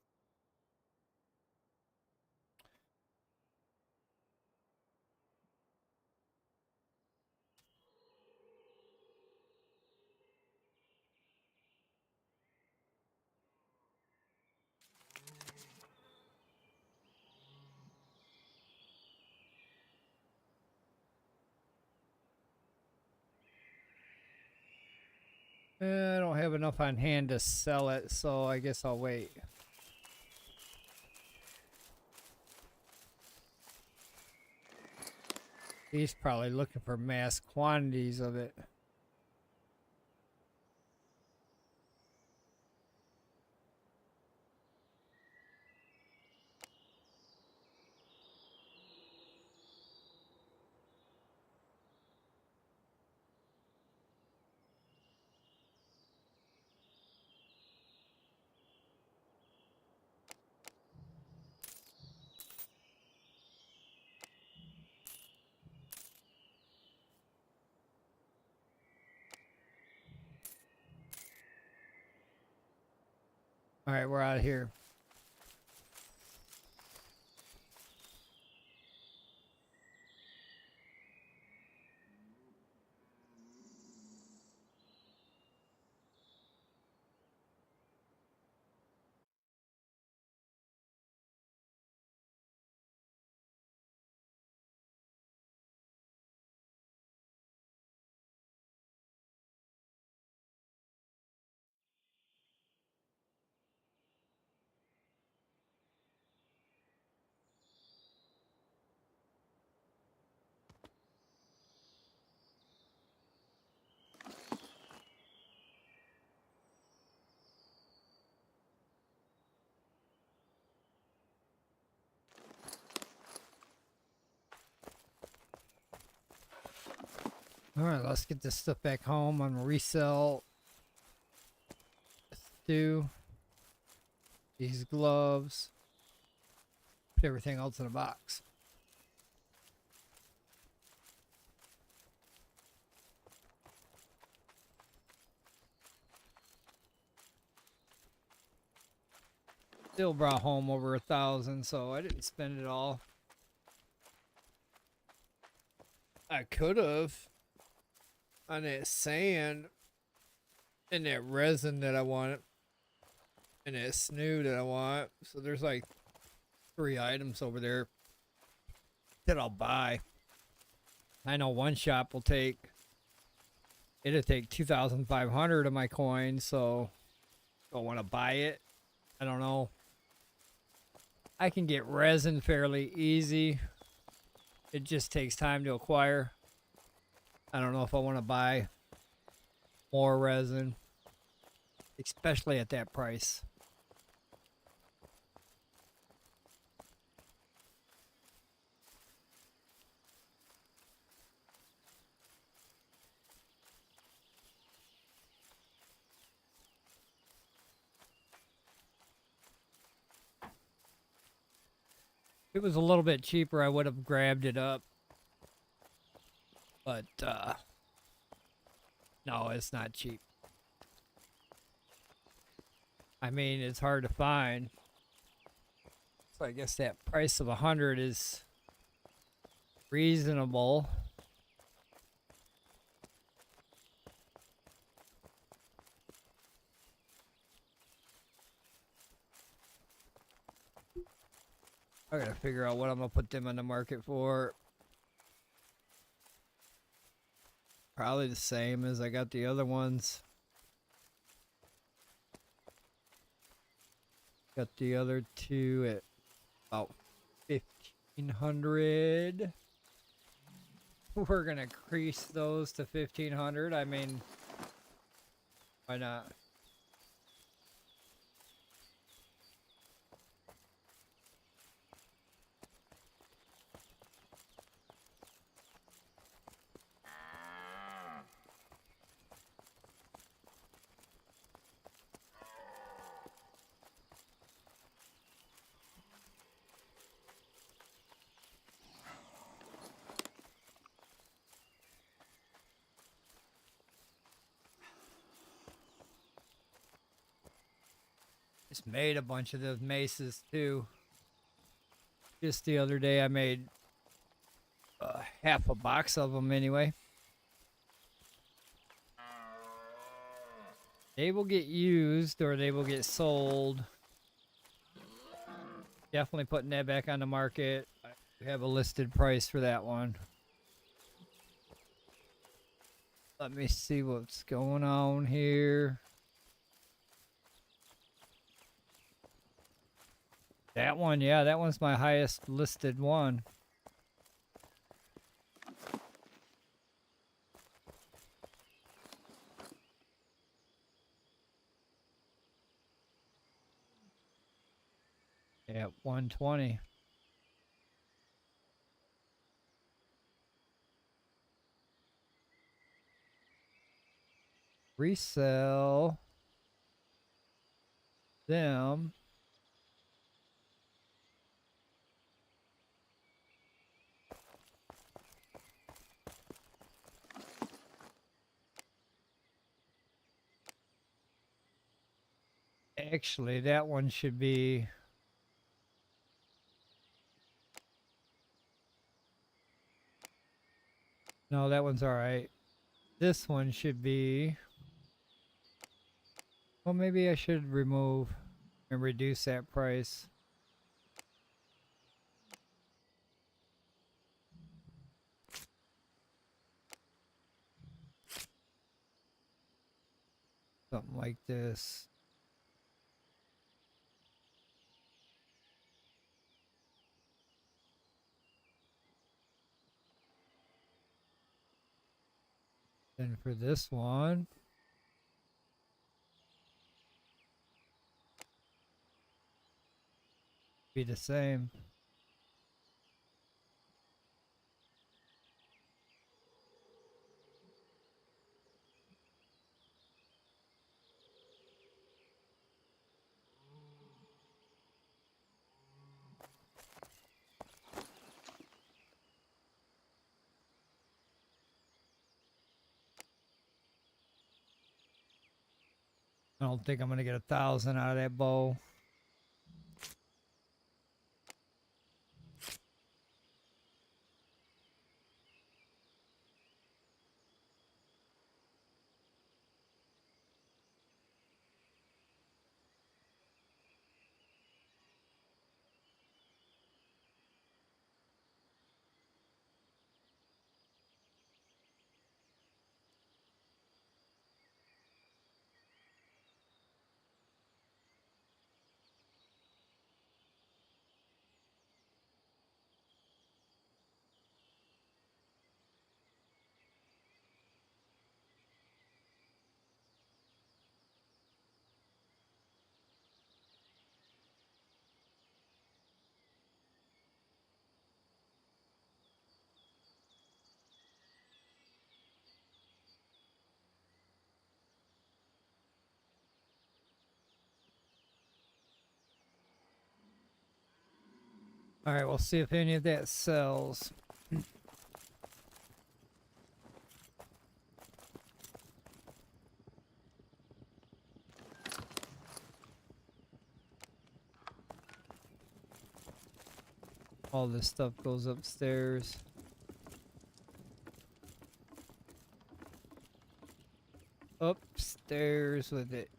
I don't have enough on hand to sell it, so I guess I'll wait. He's probably looking for mass quantities of it. All right, we're out of here. All right, let's get this stuff back home. I'm gonna resell stew, these gloves, put everything else in a box. Still brought home over 1,000, so I didn't spend it all. I could have on that sand and that resin that I want and that snoo that I want. So there's like 3 items over there that I'll buy. I know one shop will take, it'll take 2,500 of my coins, so do I want to buy it? I don't know. I can get resin fairly easy. It just takes time to acquire. I don't know if I want to buy more resin, especially at that price. If it was a little bit cheaper, I would have grabbed it up. But, no, it's not cheap. I mean, it's hard to find. So I guess that price of 100 is reasonable. I gotta figure out what I'm gonna put them on the market for. Probably the same as I got the other ones. Got the other 2 at about 1,500. We're gonna increase those to 1,500. I mean, why not? Just made a bunch of those maces too. Just the other day I made half a box of them anyway. They will get used or they will get sold. Definitely putting that back on the market. I have a listed price for that one. Let me see what's going on here. That one, yeah, that one's my highest listed one. At 120. Resell them. Actually, that one should be... No, that one's all right. This one should be... Well, maybe I should remove and reduce that price. Something like this. Then for this one, be the same. I don't think I'm gonna get 1,000 out of that bow. All right, we'll see if any of that sells. All this stuff goes upstairs. Upstairs with it.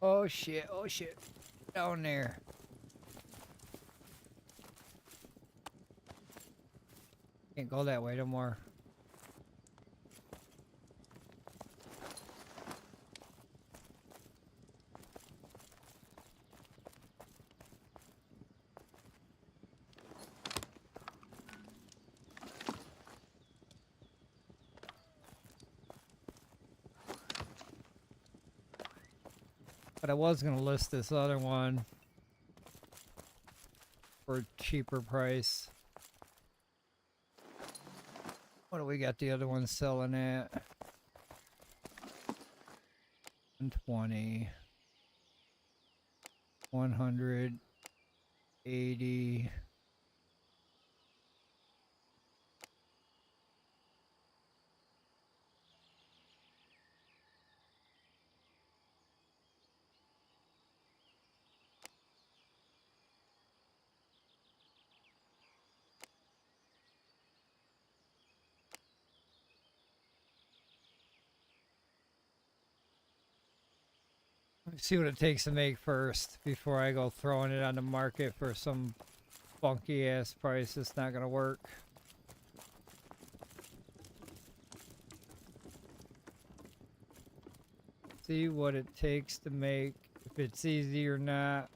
Oh shit, down there. Can't go that way no more. But I was going to list this other one for a cheaper price. What do we got the other one selling at? 120. 180. Let me see what it takes to make first before I go throwing it on the market for some funky ass price. It's not gonna work. See what it takes to make, if it's easy or not.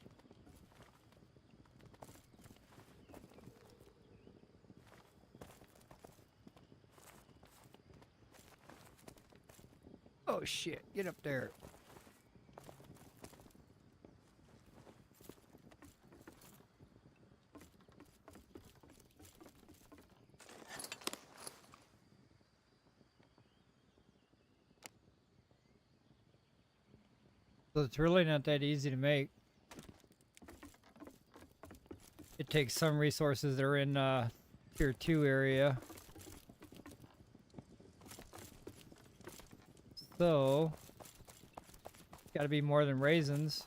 Oh shit, get up there. So it's really not that easy to make. It takes some resources that are in tier 2 area. So, gotta be more than raisins.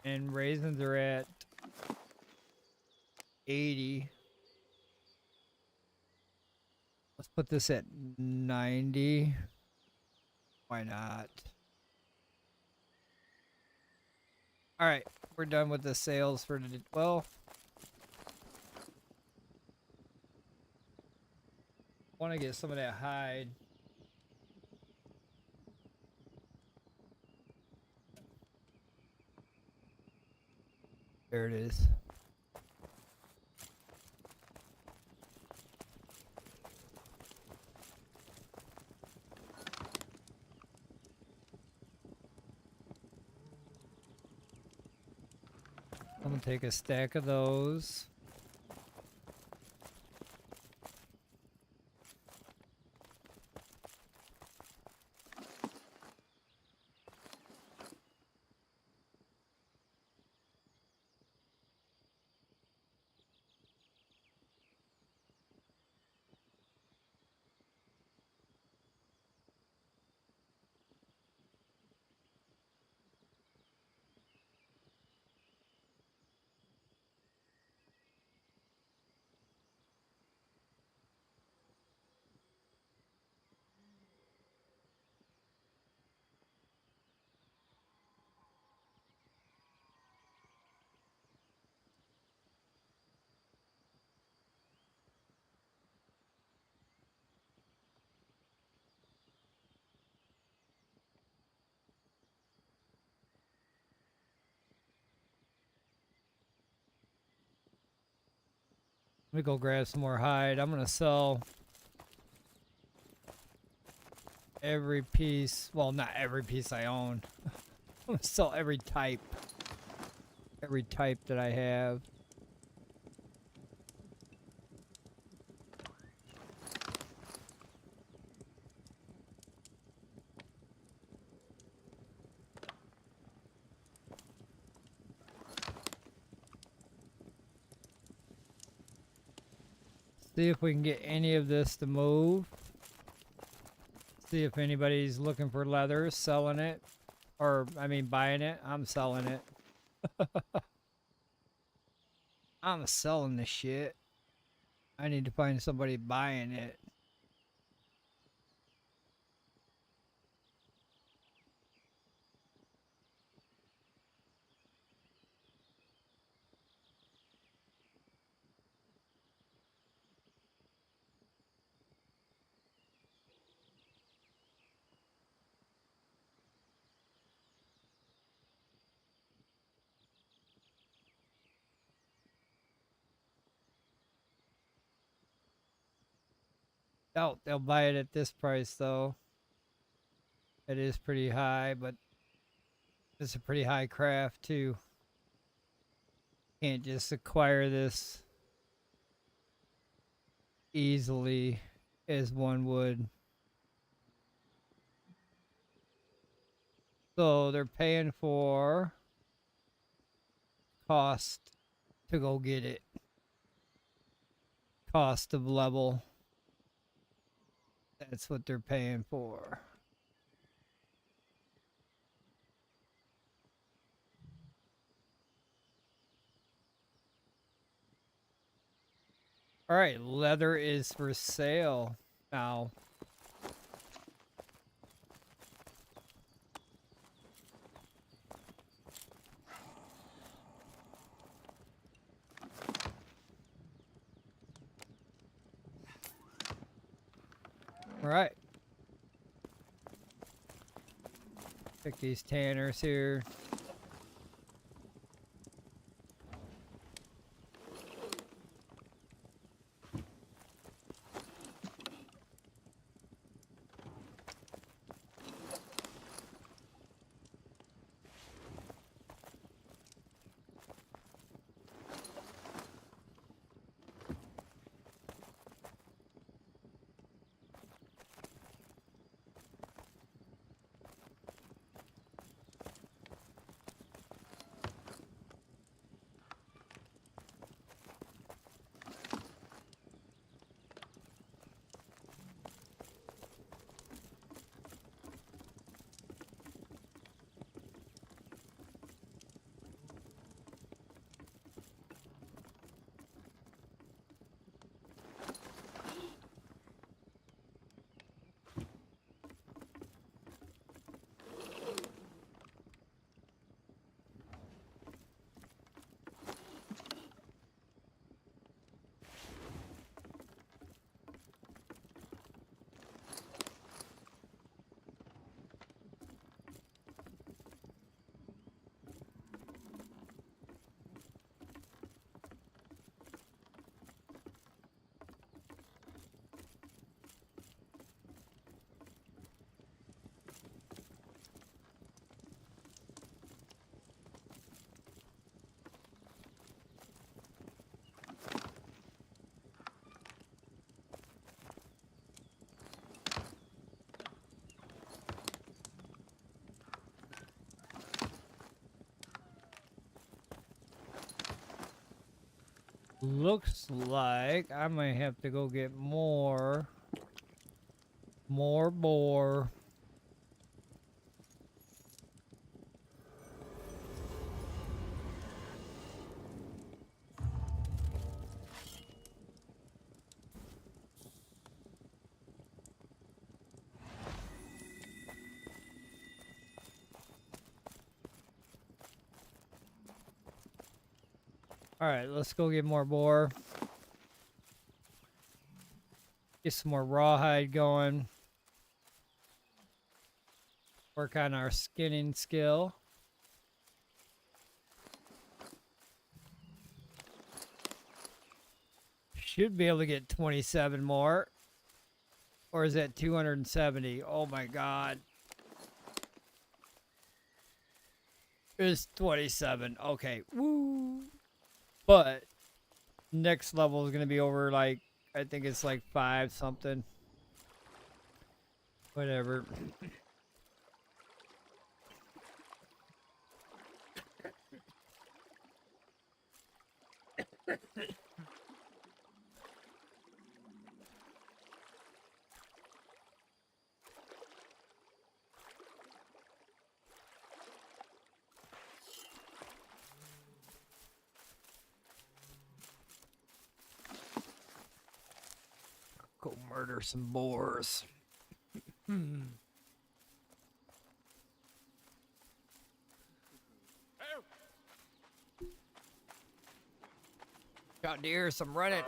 And raisins are at 80. Let's put this at 90. Why not? Alright, we're done with the sales for today. Well, I want to get some of that hide. There it is. I'm gonna take a stack of those. Let me go grab some more hide. I'm gonna sell every piece. Well, not every piece I own. I'm gonna sell every type. Every type that I have. See if we can get any of this to move. See if anybody's looking for leather, selling it. Or, I mean, buying it. I'm selling it. I'm selling this shit. I need to find somebody buying it. Doubt they'll buy it at this price though. It is pretty high, but it's a pretty high craft too. Can't just acquire this easily as one would. So they're paying for cost to go get it. Cost of level. That's what they're paying for. All right, leather is for sale now. All right. Pick these tanners here. Looks like I might have to go get more boar. All right, let's go get more boar. Get some more rawhide going. Work on our skinning skill. Should be able to get 27 more. Or is that 270? Oh my god. It's 27. Okay. Woo. But next level is going to be over like, I think it's like 5 something. Whatever. Go murder some boars. Got deer, some running.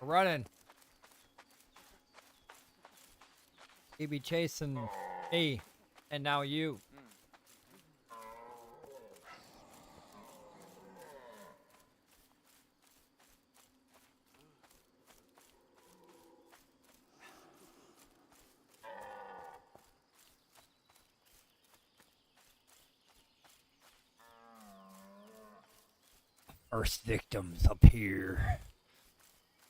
Running. He be chasing me. And now you. First victims up here.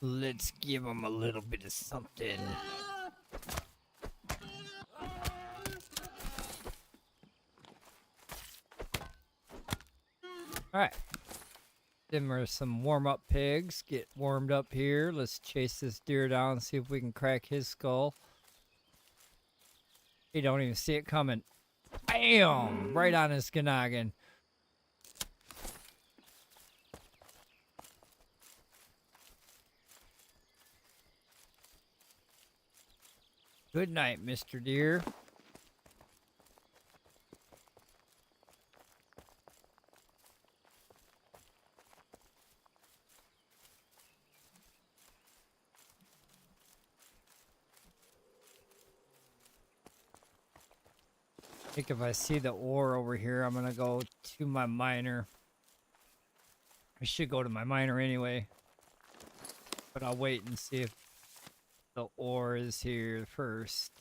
Let's give them a little bit of something. Alright. Then there's some warm-up pigs. Get warmed up here. Let's chase this deer down and see if we can crack his skull. He don't even see it coming. Bam! Right on his noggin. Good night, Mr. Deer. I think if I see the ore over here, I'm gonna go to my miner. I should go to my miner anyway, but I'll wait and see if the ore is here first.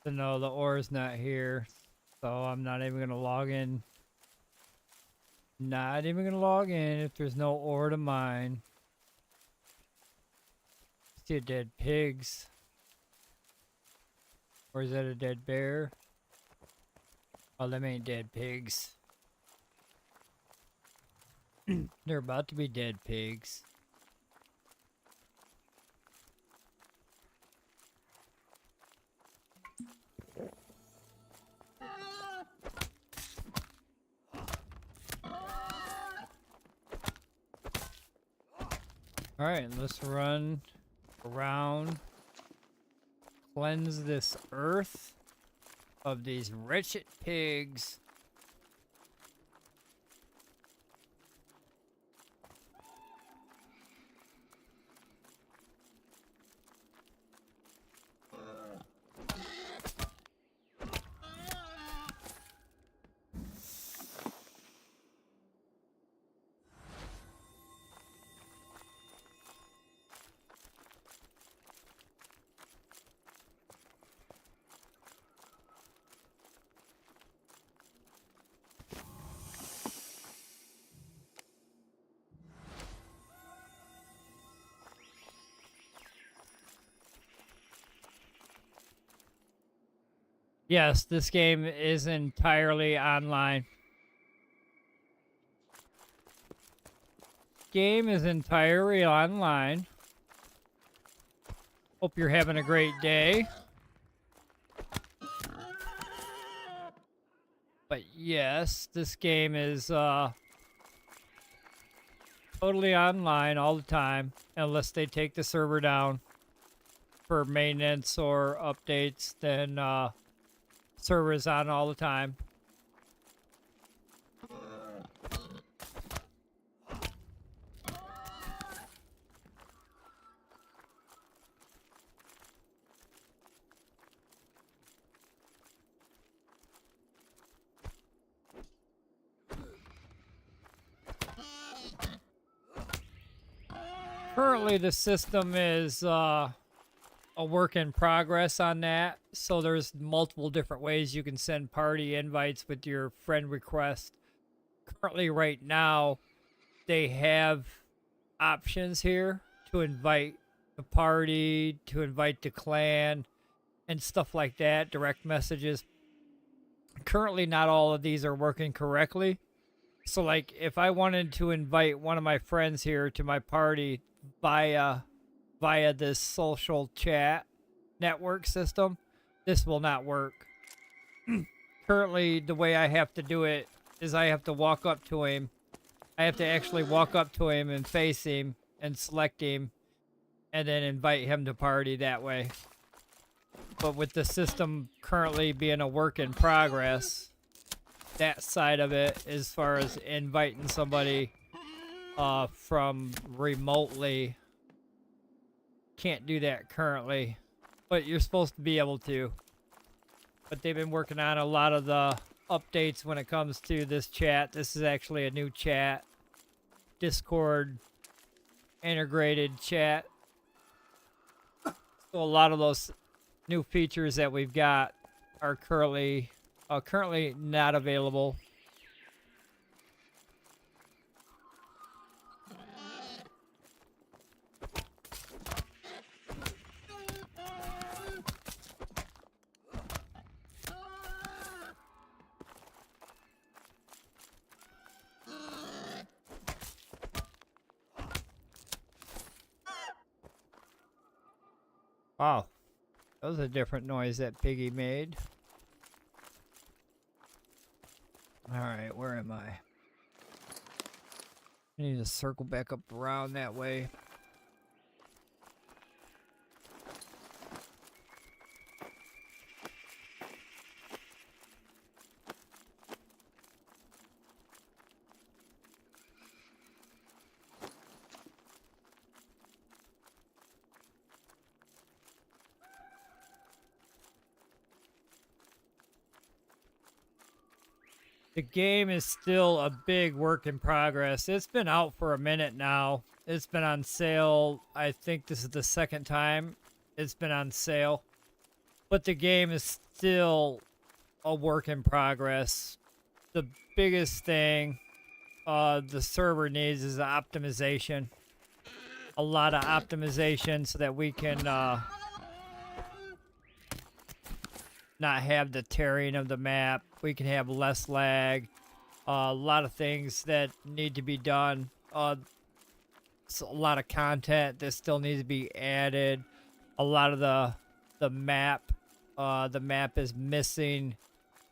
So no, the ore is not here, so I'm not even gonna log in. Not even gonna log in if there's no ore to mine. See a dead pigs. Or is that a dead bear? Oh, them ain't dead pigs. They're about to be dead pigs. Alright, let's run around, cleanse this earth of these wretched pigs. Yes, this game is entirely online. Game is entirely online. Hope you're having a great day. But yes, this game is totally online all the time, unless they take the server down for maintenance or updates, then server is on all the time. Currently, the system is a work in progress on that. So there's multiple different ways you can send party invites with your friend request. Currently, right now, they have options here to invite the party, to invite the clan, and stuff like that, direct messages. Currently, not all of these are working correctly. So, like, if I wanted to invite one of my friends here to my party via this social chat network system, this will not work. Currently, the way I have to do it is I have to walk up to him. I have to actually walk up to him and face him and select him and then invite him to party that way. But with the system currently being a work in progress, that side of it, as far as inviting somebody from remotely, can't do that currently, but you're supposed to be able to. but they've been working on a lot of the updates when it comes to this chat. This is actually a new chat, Discord integrated chat. So a lot of those new features that we've got are currently not available. Wow, that was a different noise that Piggy made. Alright, where am I? I need to circle back up around that way. The game is still a big work in progress. It's been out for a minute now. It's been on sale. I think this is the second time it's been on sale. But the game is still a work in progress. The biggest thing the server needs is optimization. A lot of optimization so that we can not have the tearing of the map. We can have less lag. A lot of things that need to be done. So a lot of content that still needs to be added. A lot of the map is missing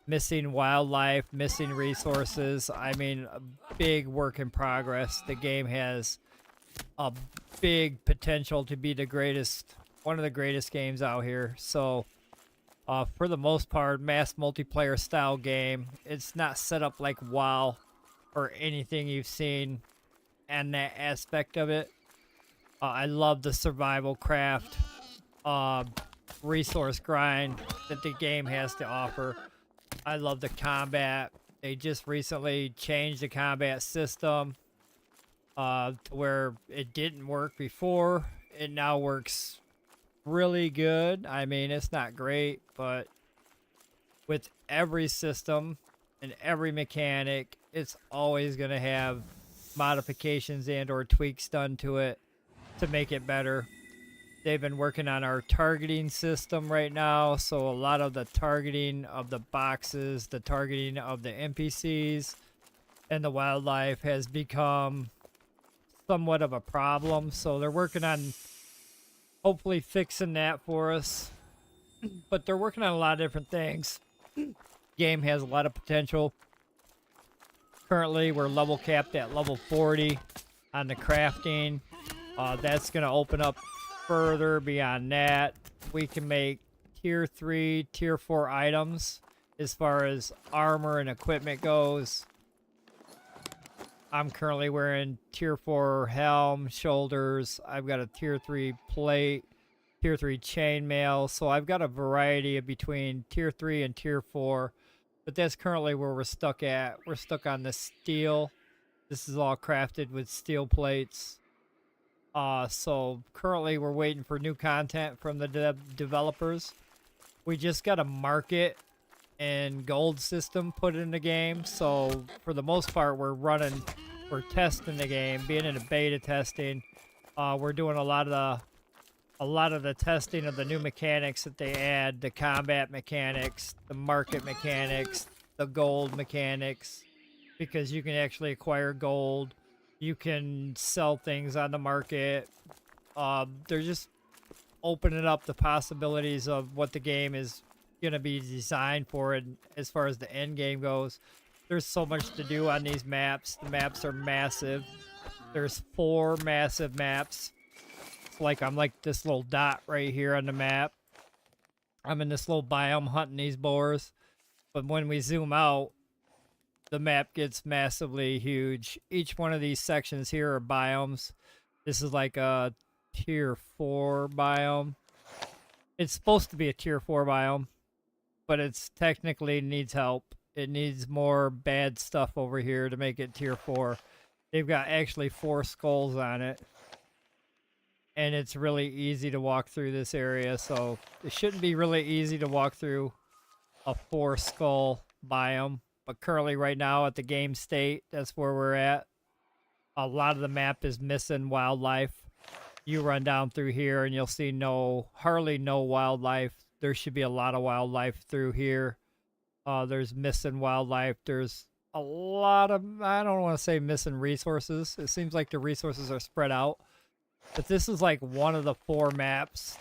wildlife, missing resources. I mean, a big work in progress. The game has a big potential to be one of the greatest games out here. So for the most part, mass multiplayer style game. It's not set up like WoW or anything you've seen and that aspect of it. I love the survival craft resource grind that the game has to offer. I love the combat. They just recently changed the combat system to where it didn't work before. It now works really good. I mean, it's not great, but with every system and every mechanic, it's always going to have modifications and or tweaks done to it to make it better. They've been working on our targeting system right now, so a lot of the targeting of the boxes, the targeting of the NPCs and the wildlife has become somewhat of a problem. So they're working on hopefully fixing that for us. But they're working on a lot of different things. Game has a lot of potential. Currently, we're level capped at level 40 on the crafting. That's going to open up further beyond that. We can make tier 3, tier 4 items as far as armor and equipment goes. I'm currently wearing tier 4 helm, shoulders. I've got a tier 3 plate, tier 3 chainmail. So I've got a variety of between tier 3 and tier 4. But that's currently where we're stuck at. We're stuck on the steel. This is all crafted with steel plates. So currently we're waiting for new content from the developers. We just got a market and gold system put in the game. So for the most part, we're testing the game, being in a beta testing. We're doing a lot of the testing of the new mechanics that they add, the combat mechanics, the market mechanics, the gold mechanics, because you can actually acquire gold. You can sell things on the market. They're just opening up the possibilities of what the game is going to be designed for, and as far as the end game goes. There's so much to do on these maps. The maps are massive. There's 4 massive maps. It's like I'm like this little dot right here on the map. I'm in this little biome hunting these boars. But when we zoom out, the map gets massively huge. Each one of these sections here are biomes. This is like a tier 4 biome. It's supposed to be a tier 4 biome. but it's technically needs help. It needs more bad stuff over here to make it tier 4. They've got actually 4 skulls on it. And it's really easy to walk through this area, so it shouldn't be really easy to walk through a 4 skull biome. But currently right now at the game state, that's where we're at. A lot of the map is missing wildlife. You run down through here and you'll see hardly no wildlife. There should be a lot of wildlife through here. There's missing wildlife. There's a lot of, I don't want to say missing resources. It seems like the resources are spread out. But this is like one of the 4 maps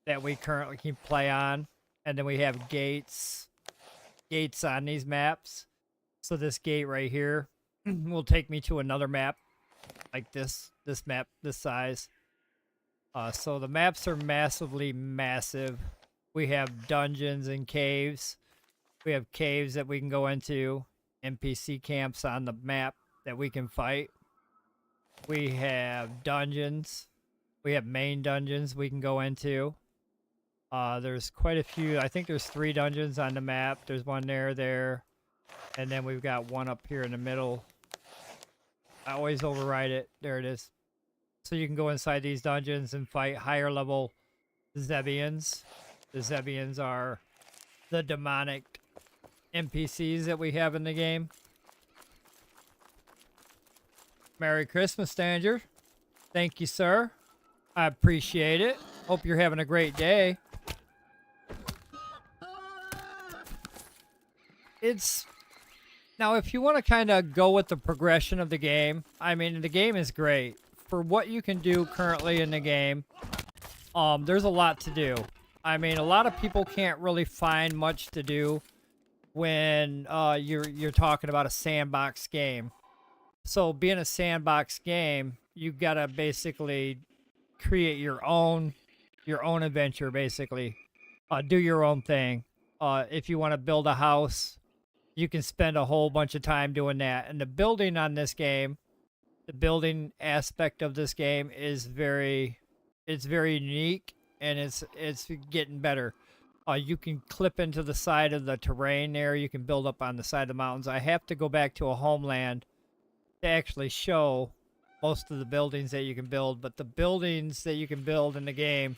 that we currently can play on. And then we have gates on these maps. So this gate right here will take me to another map like this map, this size. So the maps are massive. We have dungeons and caves. We have caves that we can go into, NPC camps on the map that we can fight. We have dungeons. We have main dungeons we can go into. There's quite a few. I think there's 3 dungeons on the map. There's one there. And then we've got one up here in the middle. I always override it. There it is. So you can go inside these dungeons and fight higher level Zebians. The Zebians are the demonic NPCs that we have in the game. Merry Christmas, Stanger. Thank you, sir. I appreciate it. Hope you're having a great day. Now, if you want to kind of go with the progression of the game, I mean, the game is great. For what you can do currently in the game, there's a lot to do. I mean, a lot of people can't really find much to do when you're talking about a sandbox game. So being a sandbox game, you gotta basically create your own adventure, basically. Do your own thing. If you want to build a house, you can spend a whole bunch of time doing that. And the building on this game, the building aspect of this game is very unique, and it's getting better. You can clip into the side of the terrain there. You can build up on the side of the mountains. I have to go back to a homeland to actually show most of the buildings that you can build, but the buildings that you can build in the game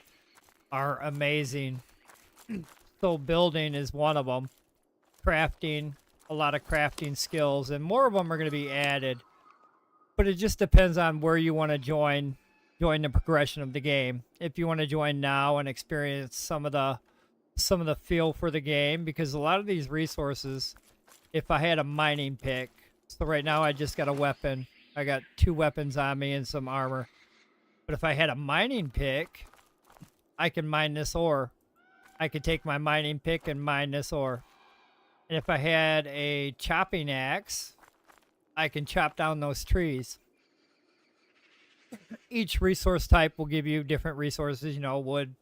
are amazing. So building is one of them. Crafting, a lot of crafting skills, and more of them are going to be added. But it just depends on where you want to join the progression of the game. If you want to join now and experience some of the feel for the game, because a lot of these resources, if I had a mining pick, so right now I just got a weapon. I got 2 weapons on me and some armor. But if I had a mining pick, I can mine this ore. I could take my mining pick and mine this ore. And if I had a chopping axe, I can chop down those trees. Each resource type will give you different resources, wood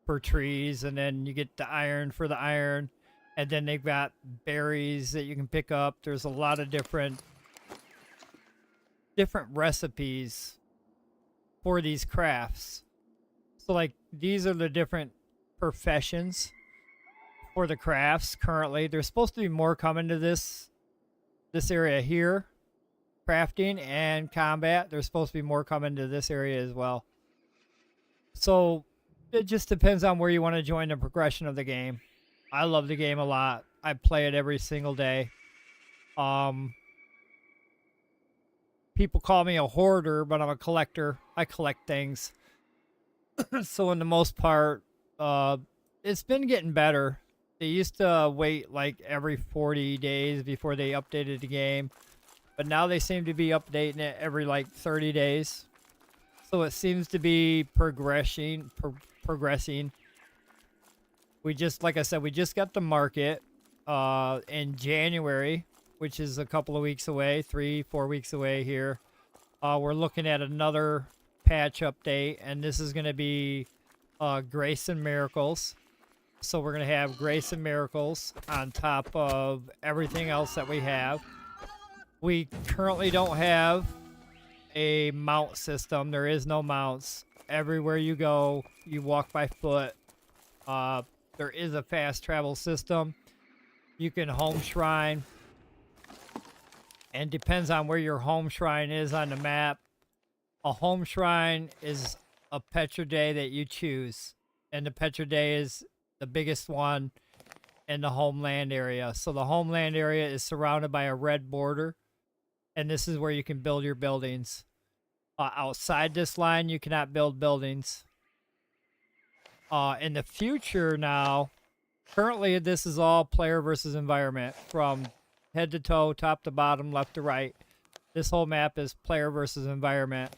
for trees, and then you get the iron for the iron. And then they've got berries that you can pick up. There's a lot of different recipes for these crafts. So like these are the different professions for the crafts currently. There's supposed to be more coming to this area here. Crafting and combat. There's supposed to be more coming to this area as well. So it just depends on where you want to join the progression of the game. I love the game a lot. I play it every single day. People call me a hoarder, but I'm a collector. I collect things. So in the most part, it's been getting better. They used to wait like every 40 days before they updated the game. But now they seem to be updating it every like 30 days. So it seems to be progressing. We just, like I said, we just got the market in January, which is a couple of weeks away, 3-4 weeks away here. We're looking at another patch update, and this is going to be Grace and Miracles. So we're going to have Grace and Miracles on top of everything else that we have. We currently don't have a mount system. There is no mounts. Everywhere you go, you walk by foot. there is a fast travel system. You can home shrine, and depends on where your home shrine is on the map. A home shrine is a paxdei that you choose, and the paxdei is the biggest one in the homeland area. So the homeland area is surrounded by a red border, and this is where you can build your buildings. Outside this line, you cannot build buildings. In the future now, currently this is all player versus environment from head to toe, top to bottom, left to right. This whole map is player versus environment.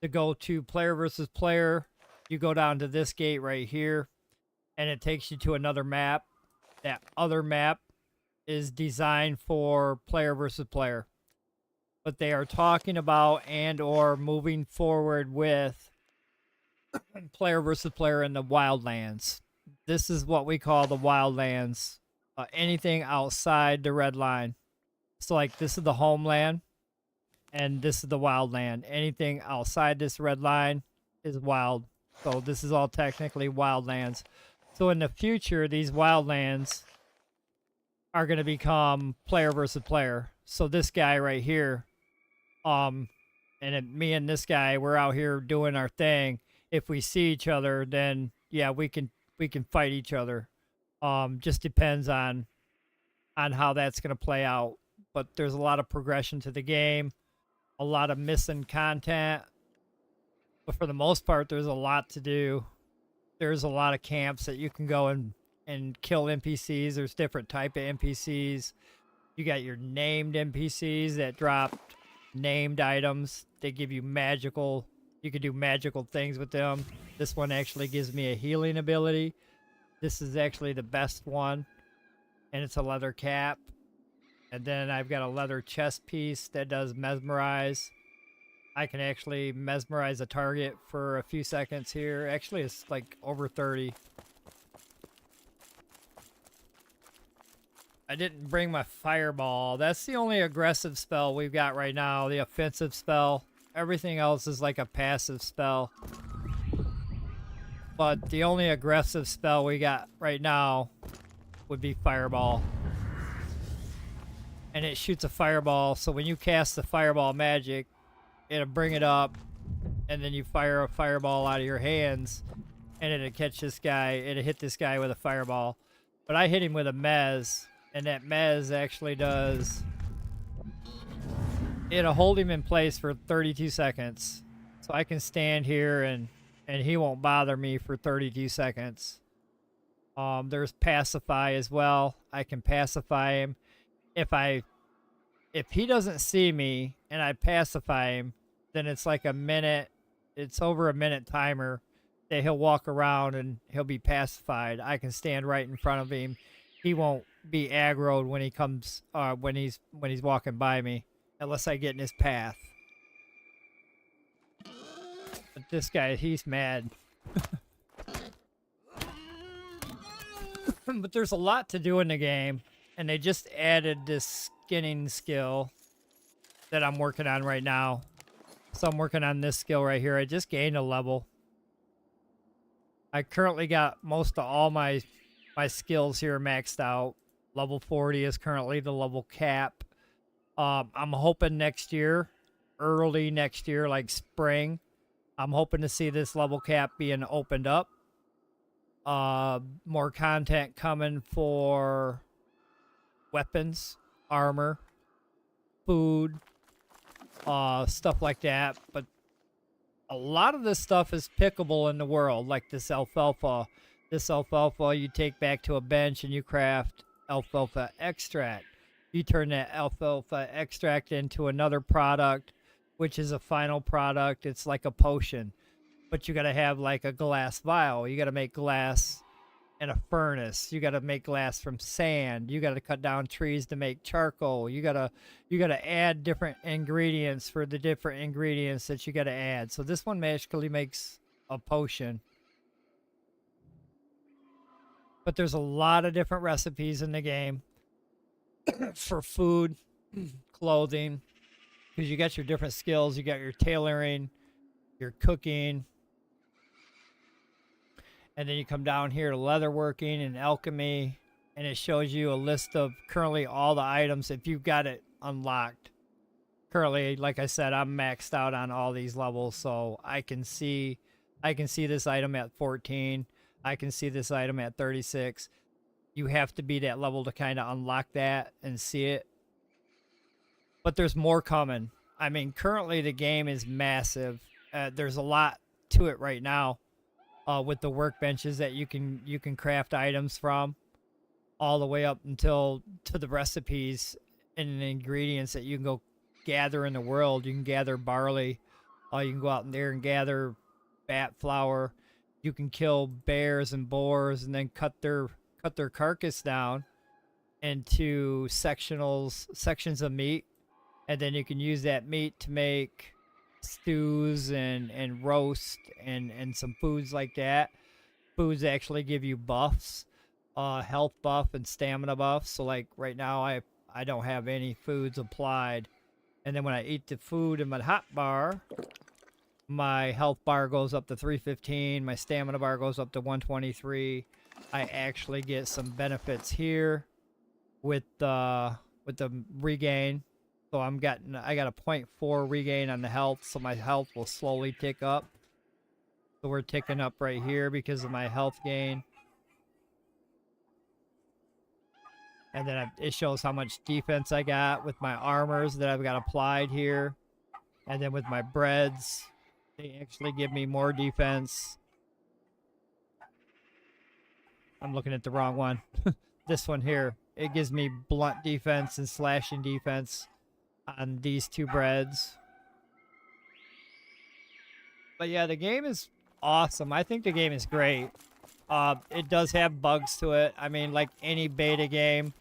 To go to player versus player, you go down to this gate right here, and it takes you to another map. That other map is designed for player versus player. But they are talking about and or moving forward with player versus player in the wildlands. This is what we call the wildlands. Anything outside the red line. So like this is the homeland and this is the wildland. Anything outside this red line is wild. So this is all technically wildlands. So in the future, these wildlands are going to become player versus player. So this guy right here, me and this guy, we're out here doing our thing. If we see each other, then yeah, we can fight each other. Just depends on how that's going to play out. But there's a lot of progression to the game, a lot of missing content. But for the most part, there's a lot to do. There's a lot of camps that you can go and kill NPCs. There's different type of NPCs. You got your named NPCs that drop named items. They give you magical. You can do magical things with them. This one actually gives me a healing ability. This is actually the best one. And it's a leather cap. And then I've got a leather chest piece that does mesmerize. I can actually mesmerize a target for a few seconds here. Actually, it's like over 30. I didn't bring my fireball. That's the only aggressive spell we've got right now, the offensive spell. Everything else is like a passive spell. But the only aggressive spell we got right now would be fireball. And it shoots a fireball, so when you cast the fireball magic, it'll bring it up, and then you fire a fireball out of your hands, and it'll catch this guy. It'll hit this guy with a fireball. But I hit him with a mez, and that mez actually does... It'll hold him in place for 32 seconds. So I can stand here, and he won't bother me for 32 seconds. There's pacify as well. I can pacify him. If he doesn't see me and I pacify him, then it's like a minute. It's over a minute timer that he'll walk around and he'll be pacified. I can stand right in front of him. He won't be aggroed when he comes when he's walking by me, unless I get in his path. But this guy, he's mad. But there's a lot to do in the game. And they just added this skinning skill that I'm working on right now. So I'm working on this skill right here. I just gained a level. I currently got most of all my skills here maxed out. Level 40 is currently the level cap. I'm hoping next year, early next year, like spring, I'm hoping to see this level cap being opened up. More content coming for... weapons, armor, food, stuff like that. But a lot of this stuff is pickable in the world, like this alfalfa. This alfalfa you take back to a bench and you craft alfalfa extract. You turn that alfalfa extract into another product, which is a final product. It's like a potion. But you got to have like a glass vial. You got to make glass in a furnace. You got to make glass from sand. You got to cut down trees to make charcoal. You got to add different ingredients for the different ingredients that you got to add. So this one magically makes a potion. But there's a lot of different recipes in the game for food, clothing, because you got your different skills. You got your tailoring, your cooking. And then you come down here to leatherworking and alchemy, and it shows you a list of currently all the items if you've got it unlocked. Currently, like I said, I'm maxed out on all these levels, so I can see this item at 14. I can see this item at 36. You have to be that level to kind of unlock that and see it. But there's more coming. I mean, currently the game is massive. There's a lot to it right now, with the workbenches that you can craft items from, all the way up until to the recipes and the ingredients that you can go gather in the world. You can gather barley. You can go out in there and gather bat flour. You can kill bears and boars and then cut their carcass down into sections of meat, and then you can use that meat to make stews and roast and some foods like that. Foods actually give you buffs, health buff and stamina buff. So like right now I don't have any foods applied, and then when I eat the food in my hot bar, my health bar goes up to 315, my stamina bar goes up to 123. I actually get some benefits here with the regain. So I got a 0.4 regain on the health, so my health will slowly tick up. So we're ticking up right here because of my health gain. And then it shows how much defense I got with my armors that I've got applied here. And then with my breads, they actually give me more defense. I'm looking at the wrong one. This one here. It gives me blunt defense and slashing defense on these two breads. But yeah, the game is awesome. I think the game is great. It does have bugs to it. I mean, like any beta game,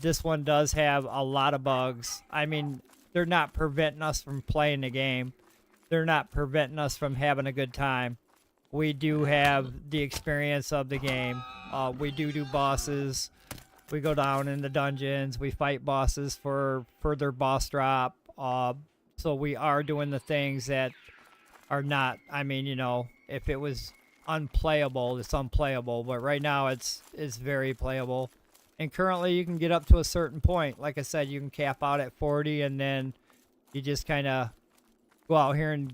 this one does have a lot of bugs. I mean, they're not preventing us from playing the game. They're not preventing us from having a good time. We do have the experience of the game. We do bosses. We go down in the dungeons. We fight bosses for further boss drop. So we are doing the things that are not, I mean, you know, if it was unplayable, it's unplayable. But right now it's very playable. And currently you can get up to a certain point. Like I said, you can cap out at 40, and then you just kind of go out here and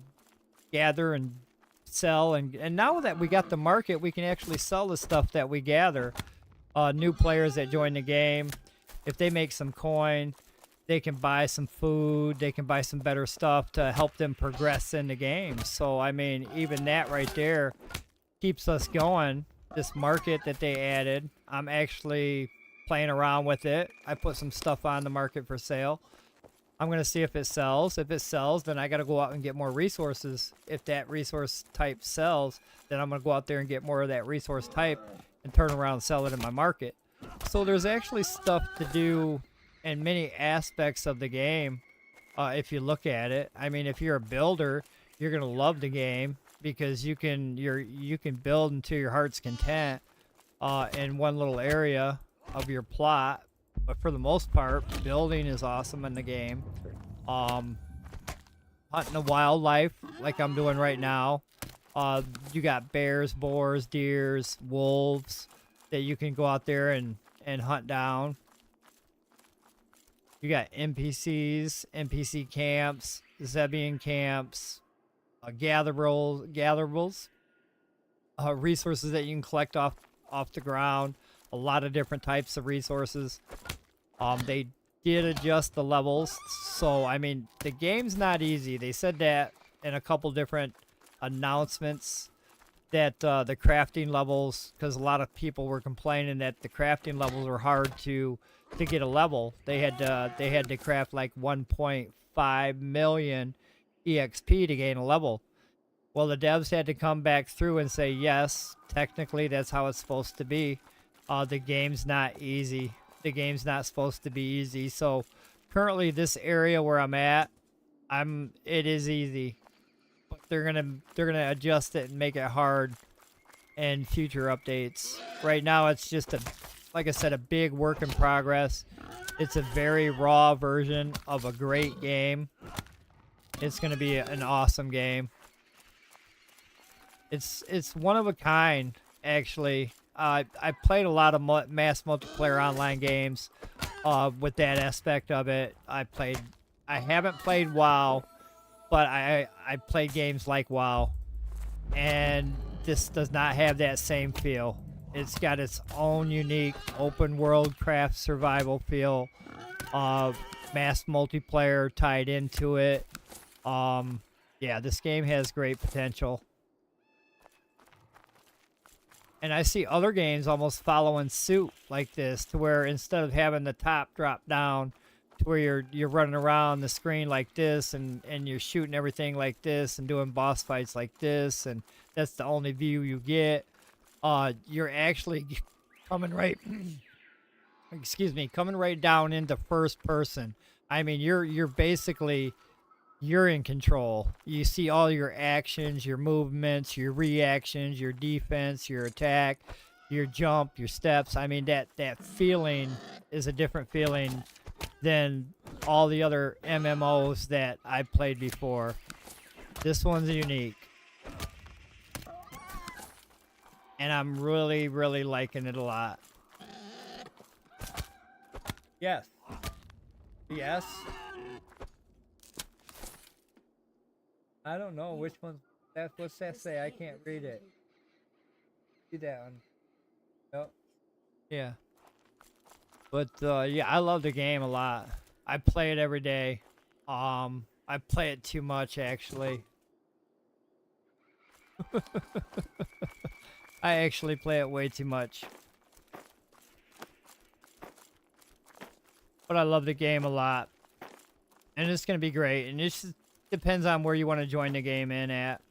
gather and sell. And now that we got the market, we can actually sell the stuff that we gather. New players that join the game, if they make some coin, they can buy some food, they can buy some better stuff to help them progress in the game. So I mean, even that right there keeps us going. This market that they added, I'm actually playing around with it. I put some stuff on the market for sale. I'm going to see if it sells. If it sells, then I got to go out and get more resources. If that resource type sells, then I'm going to go out there and get more of that resource type and turn around and sell it in my market. So there's actually stuff to do in many aspects of the game, if you look at it. I mean, if you're a builder, you're going to love the game because you can build into your heart's content in one little area of your plot. But for the most part, building is awesome in the game. Hunting the wildlife, like I'm doing right now. You got bears, boars, deers, wolves that you can go out there and hunt down. You got NPCs, NPC camps, Zebian camps, gatherables, resources that you can collect off the ground. A lot of different types of resources. They did adjust the levels, so I mean the game's not easy. They said that in a couple different announcements that the crafting levels, because a lot of people were complaining that the crafting levels were hard to get a level. They had to craft like 1.5 million EXP to gain a level. Well, the devs had to come back through and say, yes, technically that's how it's supposed to be. The game's not easy. The game's not supposed to be easy. So currently this area where I'm at, it is easy. But they're gonna adjust it and make it hard in future updates. Right now it's just like I said, a big work in progress. It's a very raw version of a great game. It's gonna be an awesome game. It's one of a kind, actually. I played a lot of mass multiplayer online games with that aspect of it. I haven't played WoW, but I played games like WoW, and this does not have that same feel. It's got its own unique open world craft survival feel, mass multiplayer tied into it. Yeah, this game has great potential. And I see other games almost following suit like this, to where instead of having the top drop down, to where you're running around the screen like this, and you're shooting everything like this and doing boss fights like this, and that's the only view you get. You're actually coming right excuse me, coming right down into first person. I mean, you're basically, you're in control. You see all your actions, your movements, your reactions, your defense, your attack, your jump, your steps. I mean, that feeling is a different feeling than all the other MMOs that I played before. This one's unique. And I'm really, really liking it a lot. Yes. Yes. I don't know which one. What's that say? I can't read it. See that one? Nope. Yeah. But yeah, I love the game a lot. I play it every day. I play it too much, actually. I actually play it way too much. But I love the game a lot. And it's going to be great. And it just depends on where you want to join the game in at.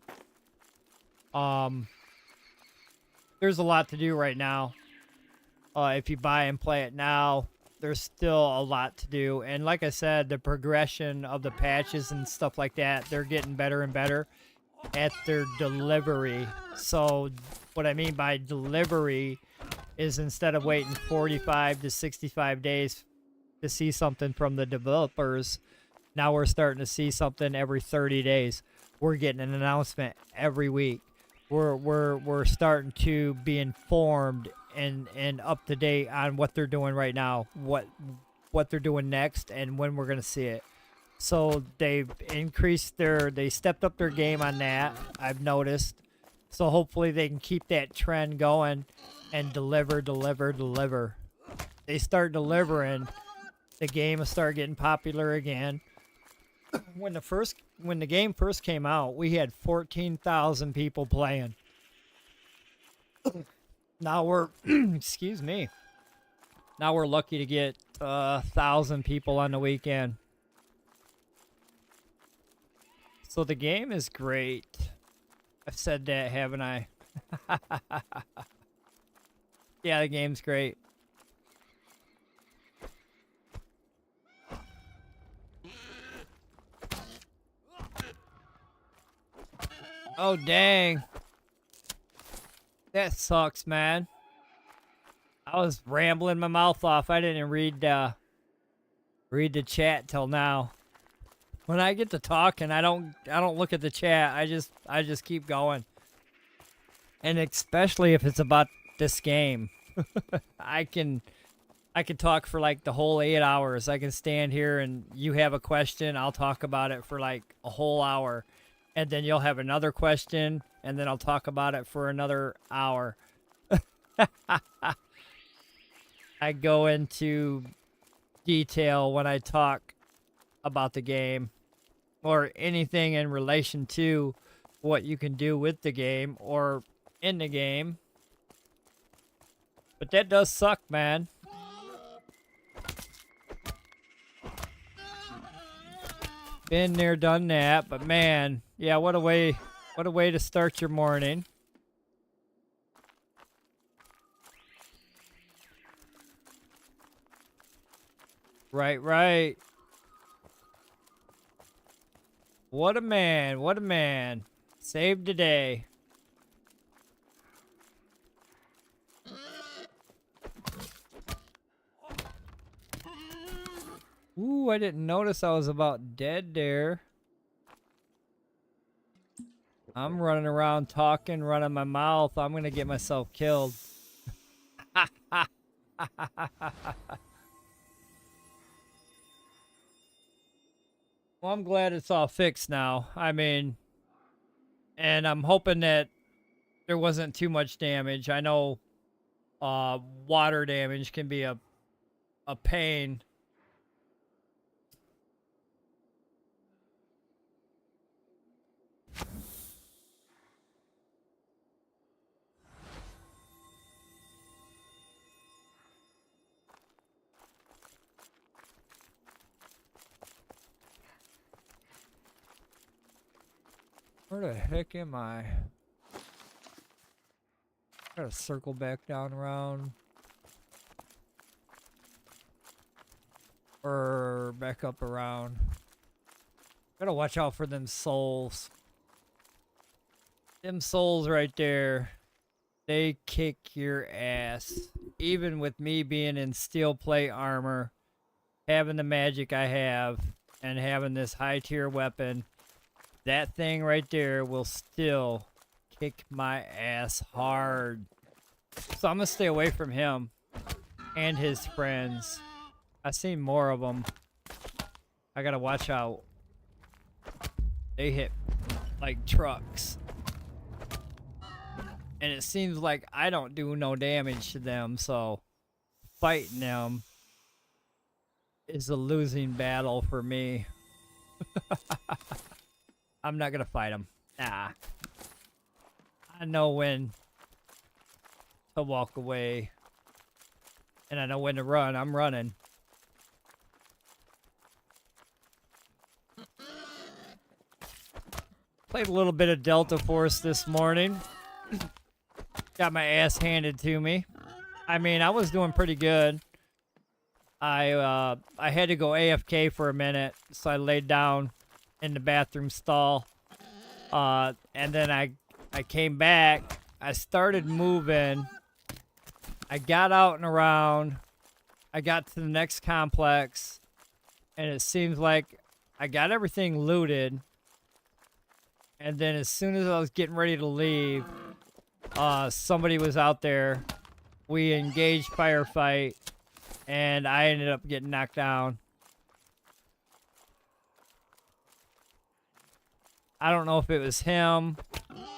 There's a lot to do right now. If you buy and play it now, there's still a lot to do. And like I said, the progression of the patches and stuff like that, they're getting better and better at their delivery. So what I mean by delivery is, instead of waiting 45 to 65 days to see something from the developers, now we're starting to see something every 30 days. We're getting an announcement every week. We're starting to be informed and up to date on what they're doing right now, what they're doing next, and when we're gonna see it. So they've they stepped up their game on that, I've noticed. So hopefully they can keep that trend going and deliver. They start delivering, the game will start getting popular again. When the game first came out, we had 14,000 people playing. Now we're excuse me. Now we're lucky to get 1,000 people on the weekend. So the game is great. I've said that, haven't I? Yeah, the game's great. Oh, dang. That sucks, man. I was rambling my mouth off. I didn't read the chat till now. When I get to talking, I don't look at the chat. I just keep going. And especially if it's about this game. I can talk for like the whole 8 hours. I can stand here and you have a question, I'll talk about it for like a whole hour. And then you'll have another question, and then I'll talk about it for another hour. I go into detail when I talk about the game, or anything in relation to what you can do with the game or in the game. But that does suck, man. Been there, done that, but man, yeah, what a way to start your morning. Right. What a man. Saved the day. Ooh, I didn't notice I was about dead there. I'm running around talking, running my mouth. I'm gonna get myself killed. Well, I'm glad it's all fixed now. I mean, and I'm hoping that there wasn't too much damage. I know water damage can be a pain. Where the heck am I? Gotta circle back down around. Or back up around. Gotta watch out for them souls. Them souls right there. They kick your ass. Even with me being in steel plate armor, having the magic I have, and having this high tier weapon, that thing right there will still kick my ass hard. So I'm gonna stay away from him and his friends. I seen more of them. I gotta watch out. They hit like trucks. And it seems like I don't do no damage to them, so fighting them is a losing battle for me. I'm not gonna fight them. Nah. I know when to walk away. And I know when to run. I'm running. Played a little bit of Delta Force this morning. Got my ass handed to me. I mean, I was doing pretty good. I had to go AFK for a minute, so I laid down in the bathroom stall. And then I came back. I started moving. I got out and around. I got to the next complex, and it seems like I got everything looted. And then as soon as I was getting ready to leave, somebody was out there. We engaged firefight, and I ended up getting knocked down. I don't know if it was him,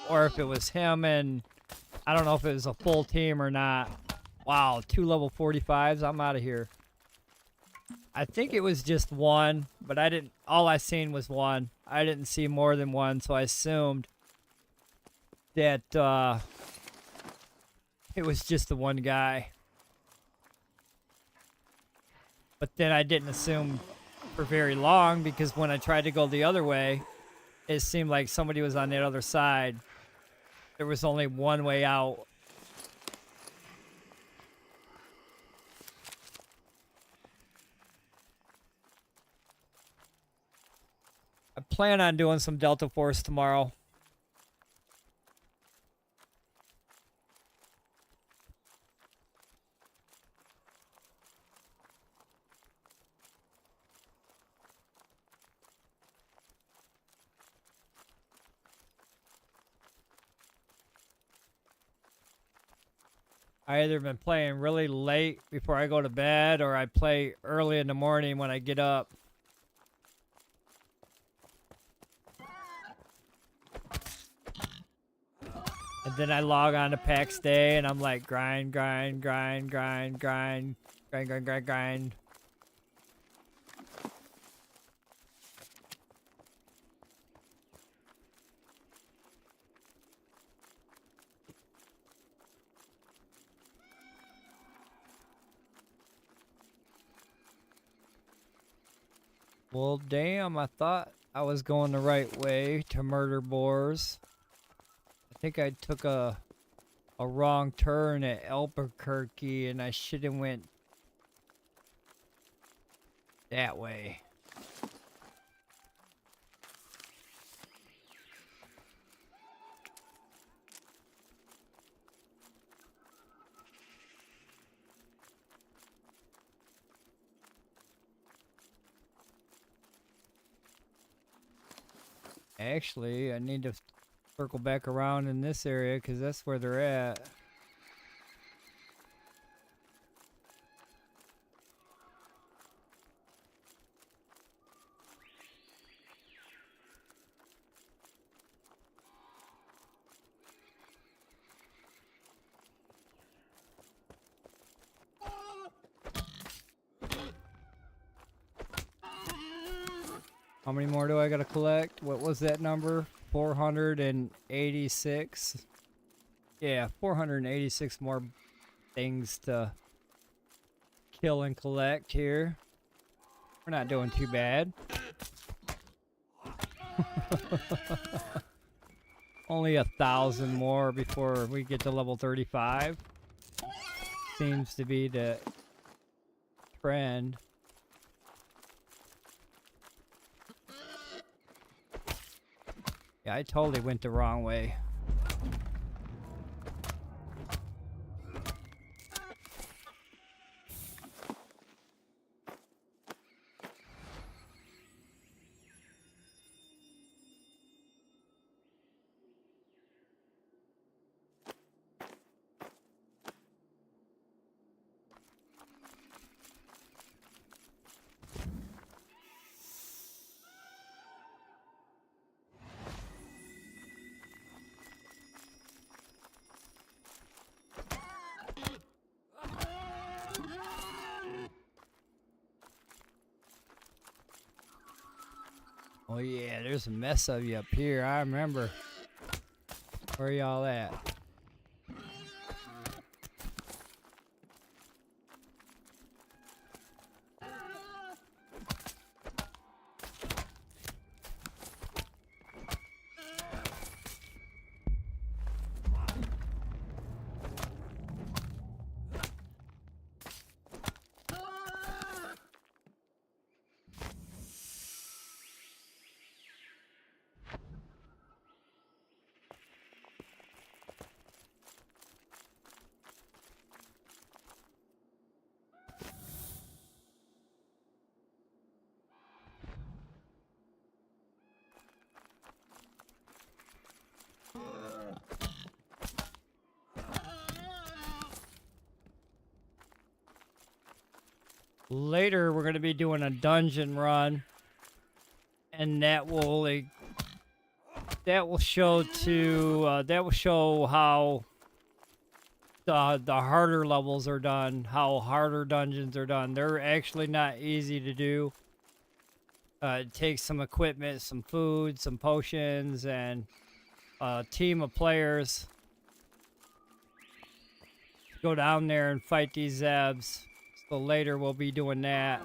or if it was him and I don't know if it was a full team or not. Wow, 2 level 45s. I'm out of here. I think it was just one, but I didn't. All I seen was one. I didn't see more than one, so I assumed that it was just the one guy. But then I didn't assume for very long, because when I tried to go the other way, it seemed like somebody was on the other side. There was only one way out. I plan on doing some Delta Force tomorrow. I either been playing really late before I go to bed, or I play early in the morning when I get up. And then I log on to paxdei and I'm like grind. Well, damn, I thought I was going the right way to murder boars. I think I took a wrong turn at Albuquerque, and I should have went that way. Actually, I need to circle back around in this area because that's where they're at. How many more do I gotta collect? What was that number? 486. Yeah, 486 more things to kill and collect here. We're not doing too bad. Only 1,000 more before we get to level 35. Seems to be the trend. Yeah, I totally went the wrong way. Oh yeah, there's a mess of you up here. I remember. Where y'all at? Later, we're going to be doing a dungeon run, and that will show how the harder levels are done, how harder dungeons are done. They're actually not easy to do. It takes some equipment, some food, some potions, and a team of players to go down there and fight these Zebs. So later we'll be doing that.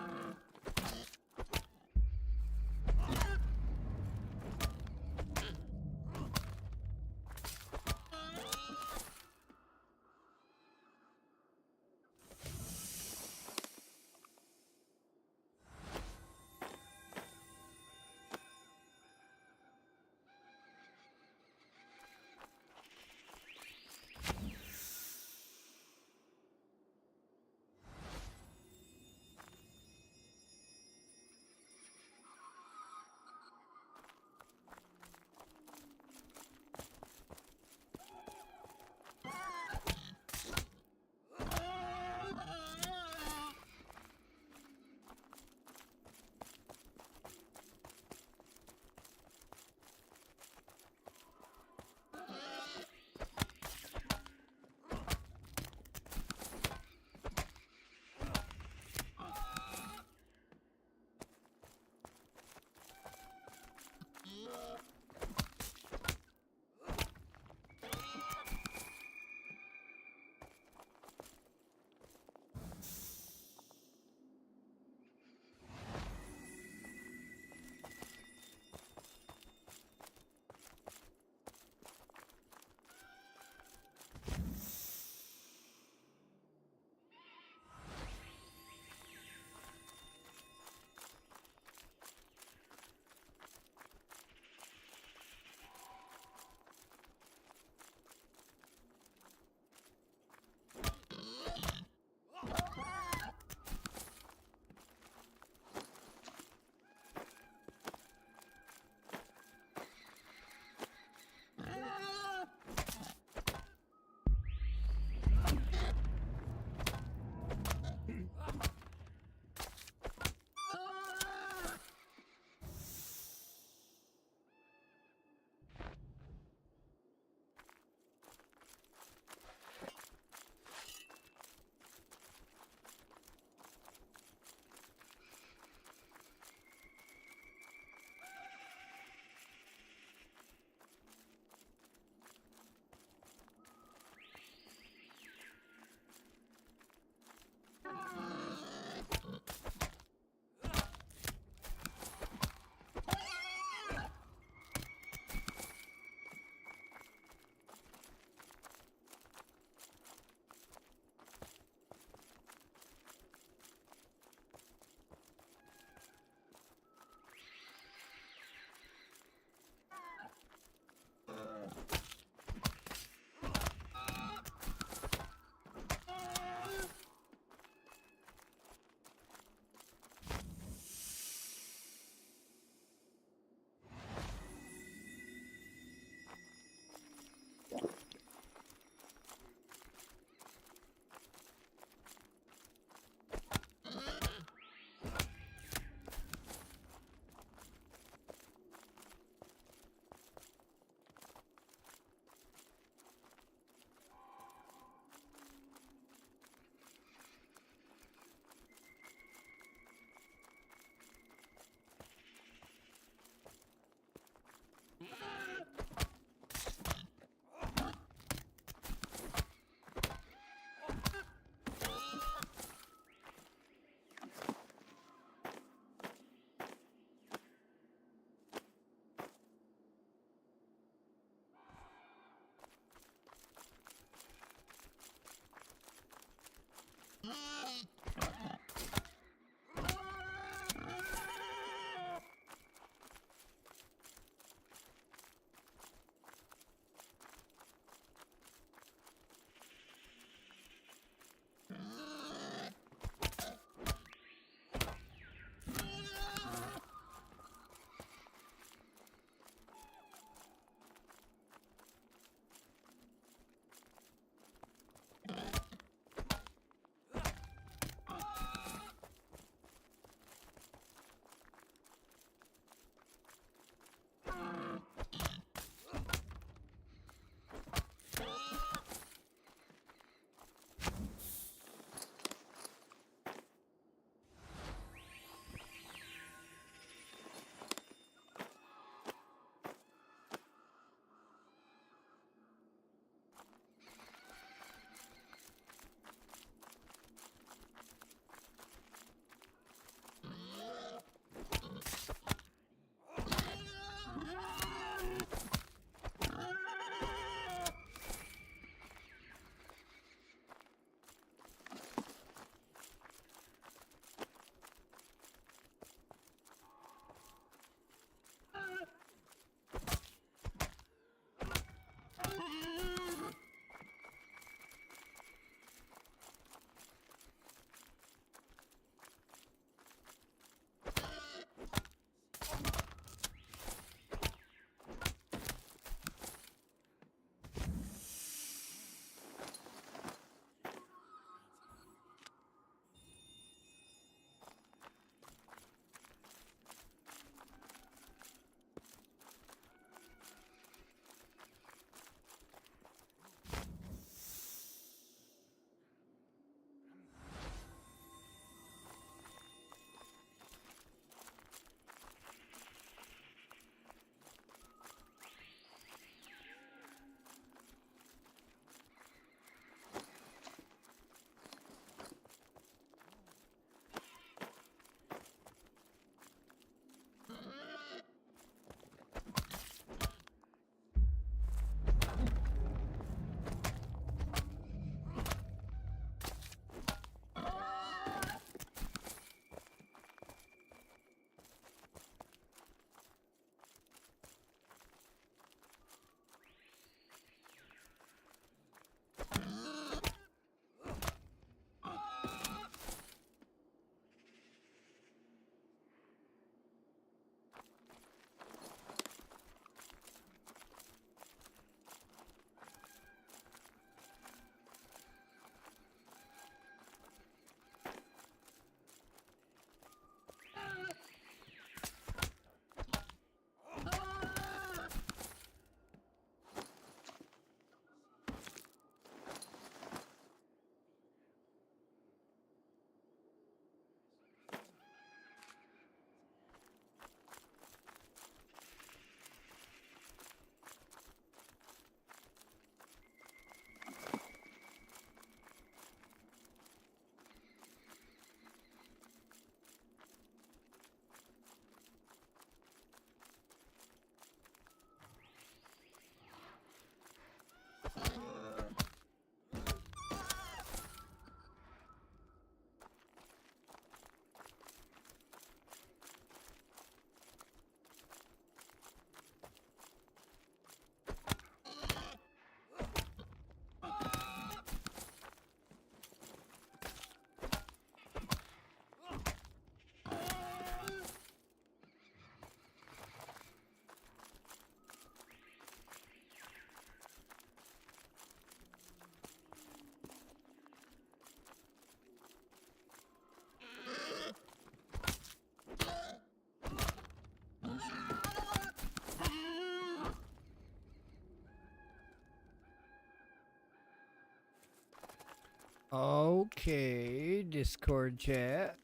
Okay, Discord chat.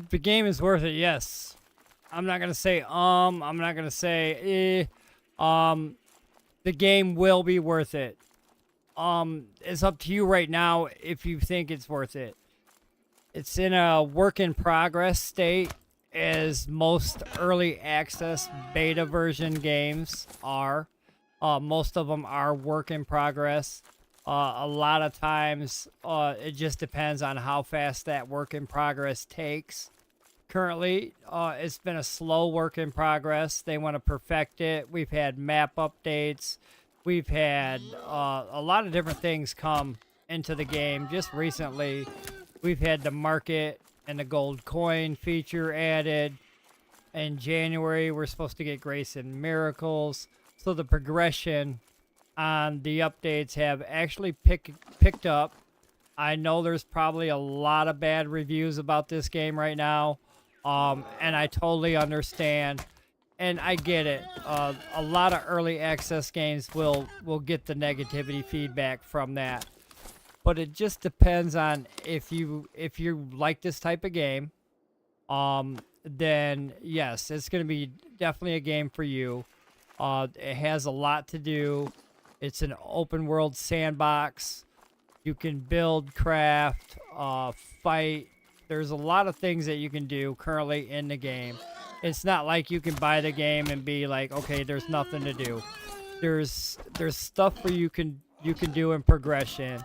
The game is worth it, yes. I'm not gonna say I'm not gonna say the game will be worth it. It's up to you right now if you think it's worth it. It's in a work in progress state, as most early access beta version games are. Most of them are work in progress. A lot of times, it just depends on how fast that work in progress takes. Currently, it's been a slow work in progress. They want to perfect it. We've had map updates. We've had a lot of different things come into the game. Just recently, we've had the market and the gold coin feature added. In January, we're supposed to get grace and miracles. So the progression on the updates have actually picked up. I know there's probably a lot of bad reviews about this game right now, and I totally understand, and I get it. A lot of early access games will get the negativity feedback from that, but it just depends on if you like this type of game. Then yes, it's going to be definitely a game for you. It has a lot to do. It's an open world sandbox. You can build, craft, fight. There's a lot of things that you can do currently in the game. It's not like you can buy the game and be like, okay, there's nothing to do. There's stuff where you can do in progression.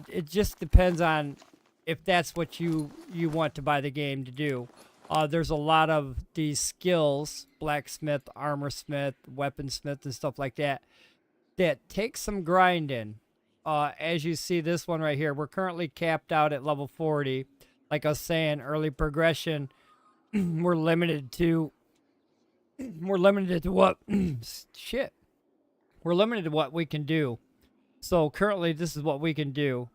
It just depends on if that's what you want to buy the game to do. There's a lot of these skills, blacksmith, armorsmith, weaponsmith, and stuff like that take some grinding. As you see this one right here, we're currently capped out at level 40. Like I was saying, early progression, we're limited to what shit. We're limited to what we can do. So currently this is what we can do.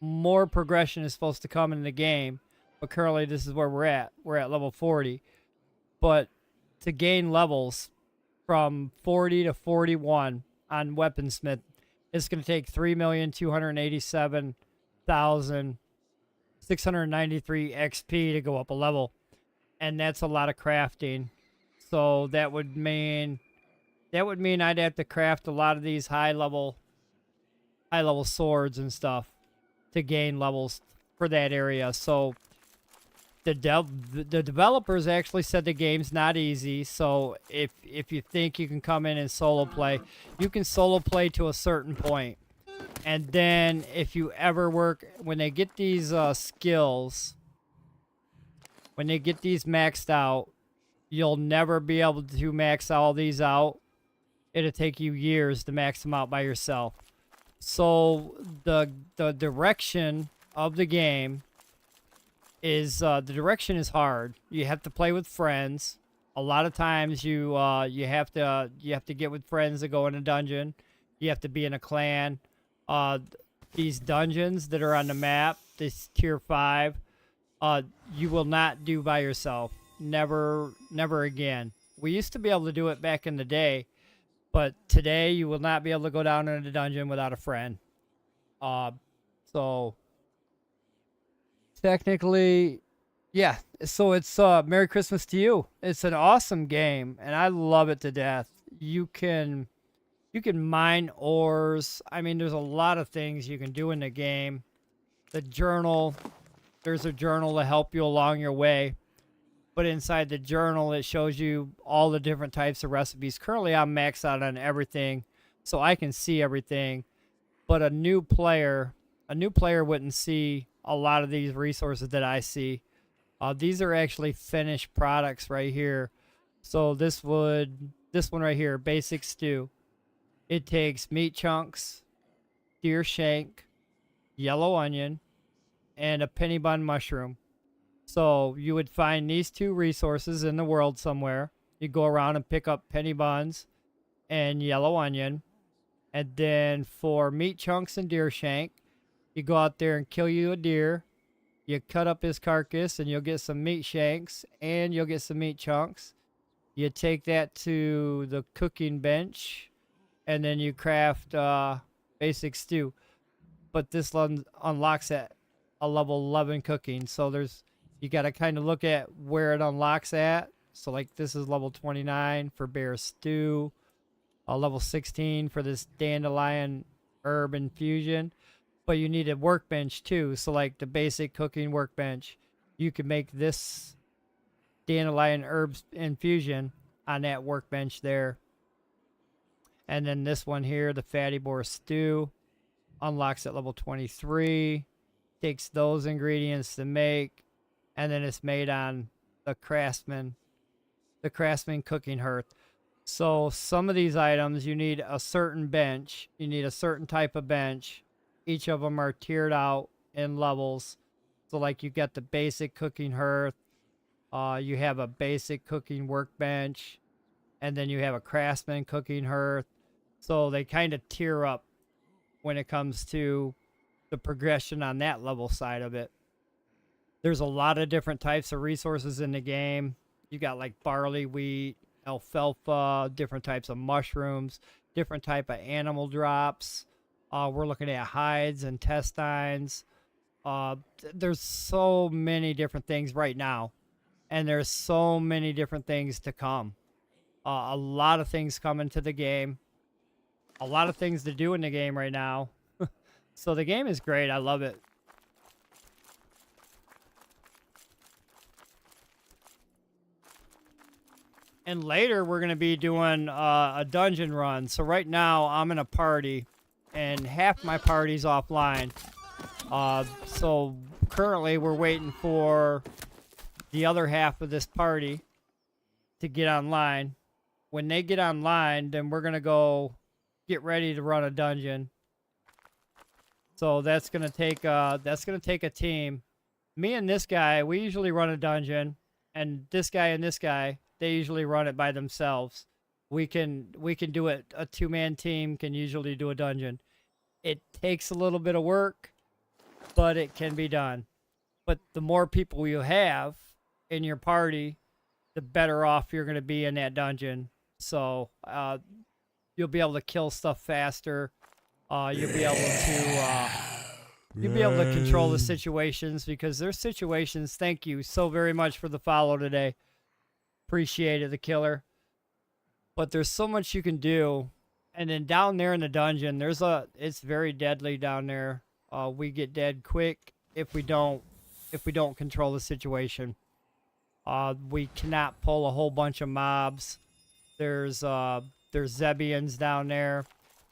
More progression is supposed to come in the game, but currently this is where we're at. We're at level 40. But to gain levels from 40 to 41 on weaponsmith, it's going to take 3,287,693 XP to go up a level, and that's a lot of crafting. So that would mean I'd have to craft a lot of these high level swords and stuff to gain levels for that area. So the developers actually said the game's not easy. So if you think you can come in and solo play, you can solo play to a certain point. And then if you ever when they get these skills, when they get these maxed out, you'll never be able to max all these out. It'll take you years to max them out by yourself. So the direction of the game is the direction is hard. You have to play with friends. A lot of times you have to get with friends to go in a dungeon. You have to be in a clan. These dungeons that are on the map, this tier 5, you will not do by yourself. Never again. We used to be able to do it back in the day, but today you will not be able to go down in a dungeon without a friend. So technically, yeah. So it's Merry Christmas to you. It's an awesome game, and I love it to death. You can mine ores. I mean, there's a lot of things you can do in the game. The journal, there's a journal to help you along your way. But inside the journal, it shows you all the different types of recipes. Currently, I'm maxed out on everything, so I can see everything. But a new player wouldn't see a lot of these resources that I see. These are actually finished products right here. So this one right here, basic stew. It takes meat chunks, deer shank, yellow onion, and a penny bun mushroom. So you would find these two resources in the world somewhere. You go around and pick up penny buns and yellow onion. And then for meat chunks and deer shank, you go out there and kill you a deer. You cut up his carcass and you'll get some meat shanks and you'll get some meat chunks. You take that to the cooking bench and then you craft basic stew. But this one unlocks at a level 11 cooking. So you got to kind of look at where it unlocks at. So like this is level 29 for bear stew, level 16 for this dandelion herb infusion. But you need a workbench too. So like the basic cooking workbench, you can make this dandelion herbs infusion on that workbench there. And then this one here, the fatty boar stew, unlocks at level 23. Takes those ingredients to make, and then it's made on the craftsman cooking hearth. So some of these items you need a certain bench, you need a certain type of bench. Each of them are tiered out in levels. So like you got the basic cooking hearth, you have a basic cooking workbench, and then you have a craftsman cooking hearth. So they kind of tier up when it comes to the progression on that level side of it. There's a lot of different types of resources in the game. You got like barley, wheat, alfalfa, different types of mushrooms, different type of animal drops. We're looking at hides, intestines. There's so many different things right now, and there's so many different things to come. A lot of things coming to the game. A lot of things to do in the game right now. So the game is great. I love it. And later we're going to be doing a dungeon run. So right now I'm in a party and half my party's offline. So currently we're waiting for the other half of this party to get online. When they get online, then we're going to go get ready to run a dungeon. So that's going to take a team. Me and this guy, we usually run a dungeon, and this guy and this guy, they usually run it by themselves. We can do it. A two-man team can usually do a dungeon. It takes a little bit of work, but it can be done. But the more people you have in your party, the better off you're going to be in that dungeon. So you'll be able to kill stuff faster. You'll be able to control the situations, because there's situations. Thank you so very much for the follow today. Appreciate it, the killer. But there's so much you can do. And then down there in the dungeon, it's very deadly down there. We get dead quick if we don't control the situation. We cannot pull a whole bunch of mobs. There's Zebians down there.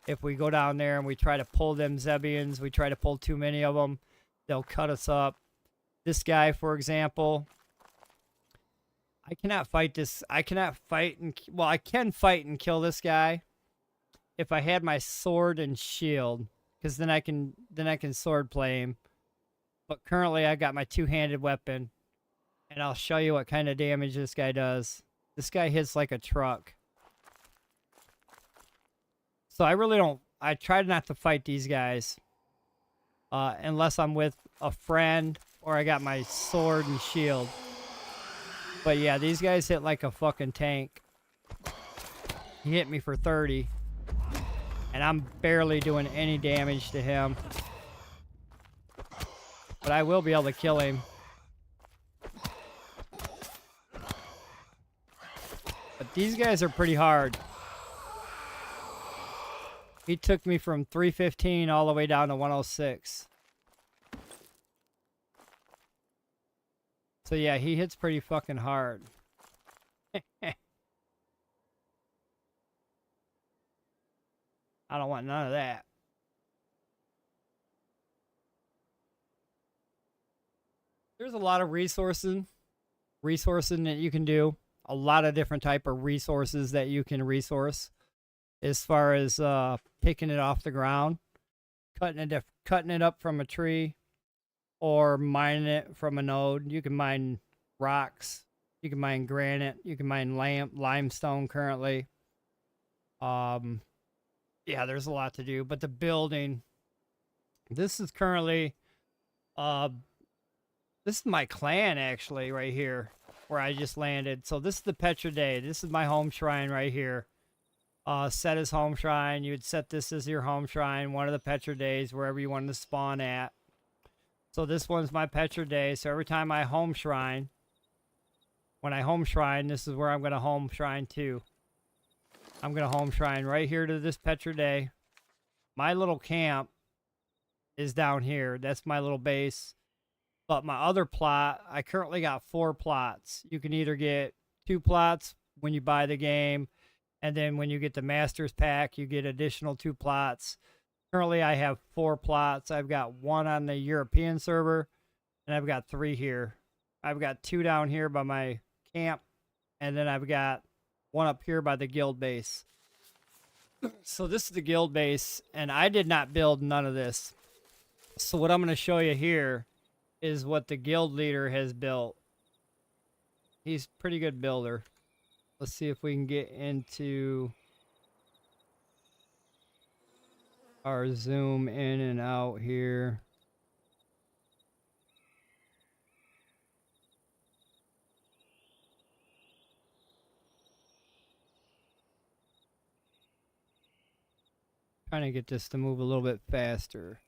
If we go down there and we try to pull them Zebians, we try to pull too many of them, they'll cut us up. This guy, for example, I cannot fight this. I cannot fight well, I can fight and kill this guy if I had my sword and shield, because then I can sword play him. But currently I got my two-handed weapon, and I'll show you what kind of damage this guy does. This guy hits like a truck. So I try not to fight these guys unless I'm with a friend or I got my sword and shield. But yeah, these guys hit like a fucking tank. He hit me for 30. And I'm barely doing any damage to him. But I will be able to kill him. But these guys are pretty hard. He took me from 315 all the way down to 106. So yeah, he hits pretty fucking hard. I don't want none of that. There's a lot of resources resourcing that you can do. A lot of different type of resources that you can resource as far as picking it off the ground, cutting it up from a tree, or mining it from a node. You can mine rocks, you can mine granite, you can mine limestone currently. Yeah, there's a lot to do, but the building, this is currently this is my clan actually right here where I just landed. So this is the paxdei. This is my home shrine right here. Set as home shrine. You would set this as your home shrine, one of the paxdeis, wherever you wanted to spawn at. So this one's my paxdei. So every time I home shrine, when I home shrine, this is where I'm going to home shrine to. I'm going to home shrine right here to this paxdei. My little camp is down here. That's my little base. But my other plot, I currently got 4 plots. You can either get 2 plots when you buy the game, and then when you get the Masters Pack, you get additional 2 plots. Currently, I have 4 plots. I've got 1 on the European server, and I've got 3 here. I've got 2 down here by my camp, and then I've got 1 up here by the guild base. So this is the guild base, and I did not build none of this. So what I'm going to show you here is what the guild leader has built. He's a pretty good builder. Let's see if we can get into our zoom in and out here. Trying to get this to move a little bit faster.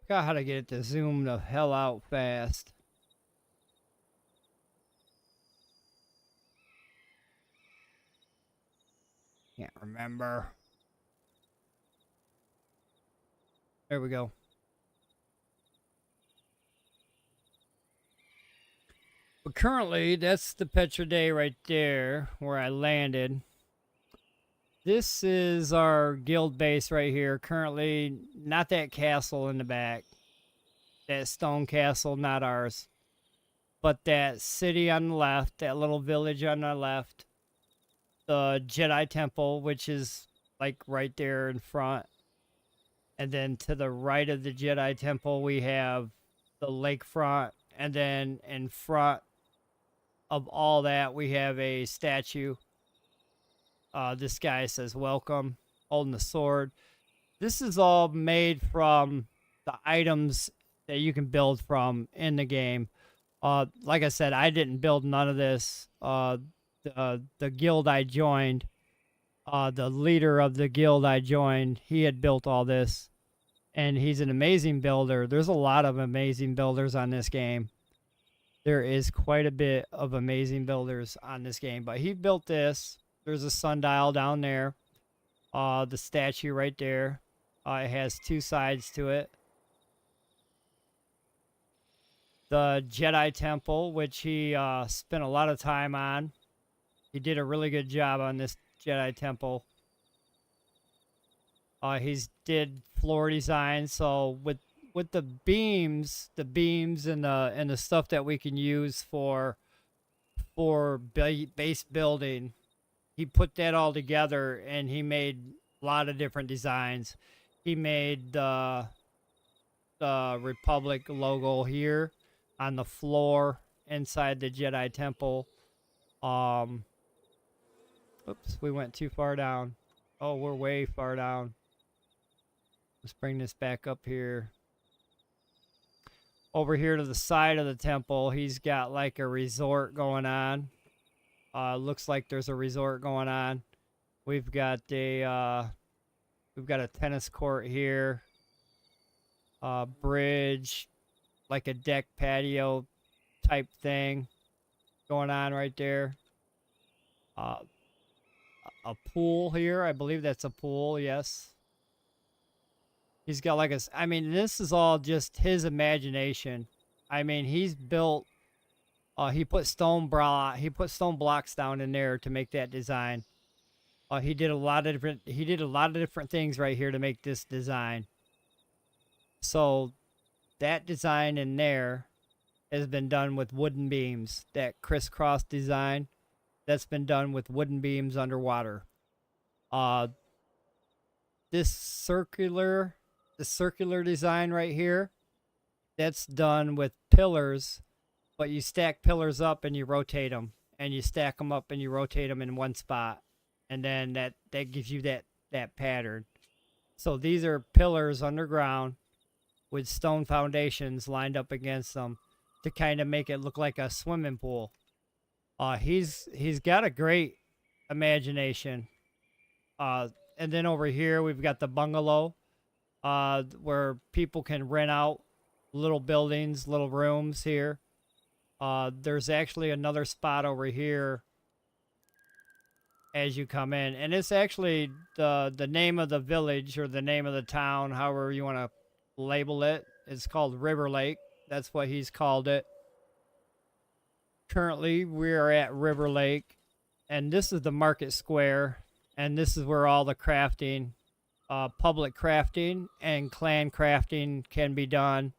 Forgot how to get it to zoom the hell out fast. Can't remember. There we go. But currently, that's the paxdei right there where I landed. This is our guild base right here. Currently, not that castle in the back. That stone castle, not ours. But that city on the left, that little village on the left. The Jedi Temple, which is like right there in front. And then to the right of the Jedi Temple, we have the lakefront. And then in front of all that, we have a statue. This guy says, welcome, holding the sword. This is all made from the items that you can build from in the game. Like I said, I didn't build none of this. The guild I joined, the leader of the guild I joined, he had built all this. And he's an amazing builder. There's a lot of amazing builders on this game. There is quite a bit of amazing builders on this game. But he built this. There's a sundial down there. The statue right there. It has 2 sides to it. The Jedi Temple, which he spent a lot of time on. He did a really good job on this Jedi Temple. He's did floor design, so with the beams and the stuff that we can use for base building, he put that all together and he made a lot of different designs. He made the Republic logo here on the floor inside the Jedi Temple. Oops, we went too far down. Oh, we're way far down. Let's bring this back up here. Over here to the side of the temple, he's got like a resort going on. Looks like there's a resort going on. We've got a tennis court here. Bridge, like a deck patio type thing going on right there. A pool here. I believe that's a pool, yes. He's got like I mean, this is all just his imagination. I mean, he's built, he put stone blocks down in there to make that design. He did a lot of different things right here to make this design. So that design in there has been done with wooden beams. That crisscross design, that's been done with wooden beams underwater. Uh, this circular design right here, that's done with pillars, but you stack pillars up and you rotate them, and you stack them up and you rotate them in one spot, and then that gives you that pattern. So these are pillars underground with stone foundations lined up against them to kind of make it look like a swimming pool. He's got a great imagination. And then over here we've got the bungalow, where people can rent out little buildings, little rooms here. There's actually another spot over here as you come in, and it's actually the name of the village or the name of the town, however you want to label it. It's called River Lake. That's what he's called it. Currently, we are at River Lake, and this is the market square, and this is where all the crafting, public crafting and clan crafting can be done.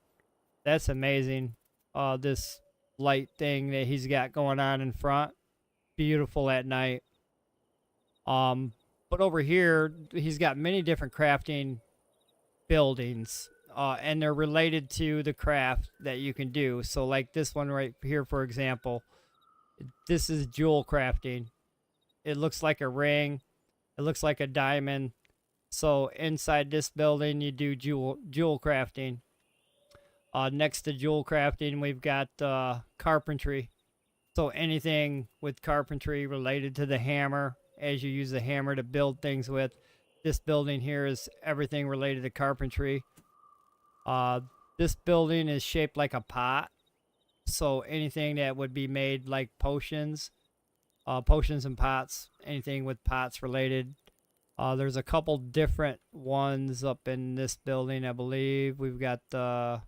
That's amazing. This light thing that he's got going on in front, beautiful at night. But over here, he's got many different crafting buildings, and they're related to the craft that you can do. So like this one right here, for example, this is jewel crafting. It looks like a ring. It looks like a diamond. So inside this building, you do jewel crafting. Next to jewel crafting, we've got carpentry. So anything with carpentry related to the hammer, as you use the hammer to build things with. This building here is everything related to carpentry. This building is shaped like a pot. So anything that would be made like potions and pots, anything with pots related. There's a couple different ones up in this building, I believe. We've got the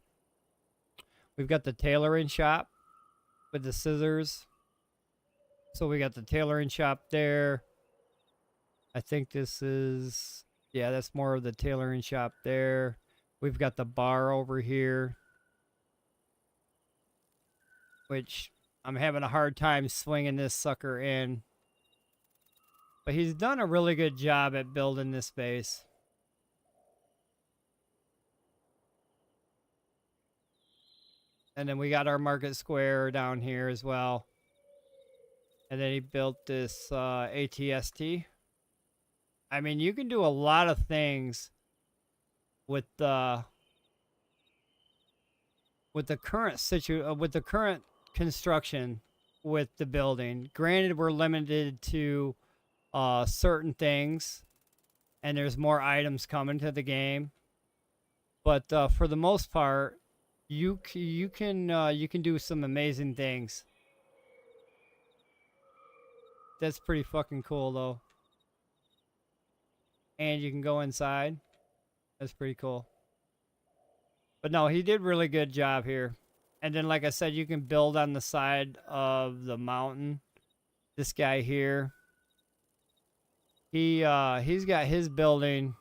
tailoring shop with the scissors. So we got the tailoring shop there. I think this is, yeah, that's more of the tailoring shop there. We've got the bar over here, which I'm having a hard time swinging this sucker in. But he's done a really good job at building this base. And then we got our market square down here as well. And then he built this ATST. I mean, you can do a lot of things with the current construction with the building. Granted, we're limited to certain things, and there's more items coming to the game. But for the most part, you can do some amazing things. That's pretty fucking cool, though. And you can go inside. That's pretty cool. But no, he did really good job here. And then, like I said, you can build on the side of the mountain. This guy here, he's got his building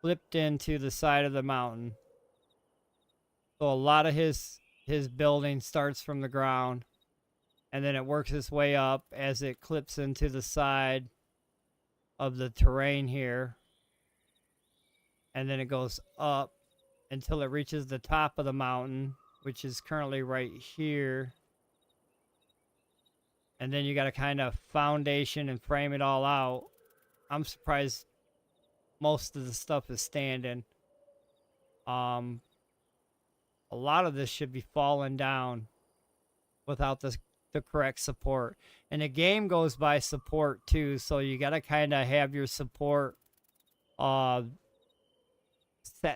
flipped into the side of the mountain. So a lot of his building starts from the ground, and then it works its way up as it clips into the side of the terrain here. And then it goes up until it reaches the top of the mountain, which is currently right here. And then you got to kind of foundation and frame it all out. I'm surprised most of the stuff is standing. A lot of this should be falling down without the correct support. And the game goes by support too, so you got to kind of have your support set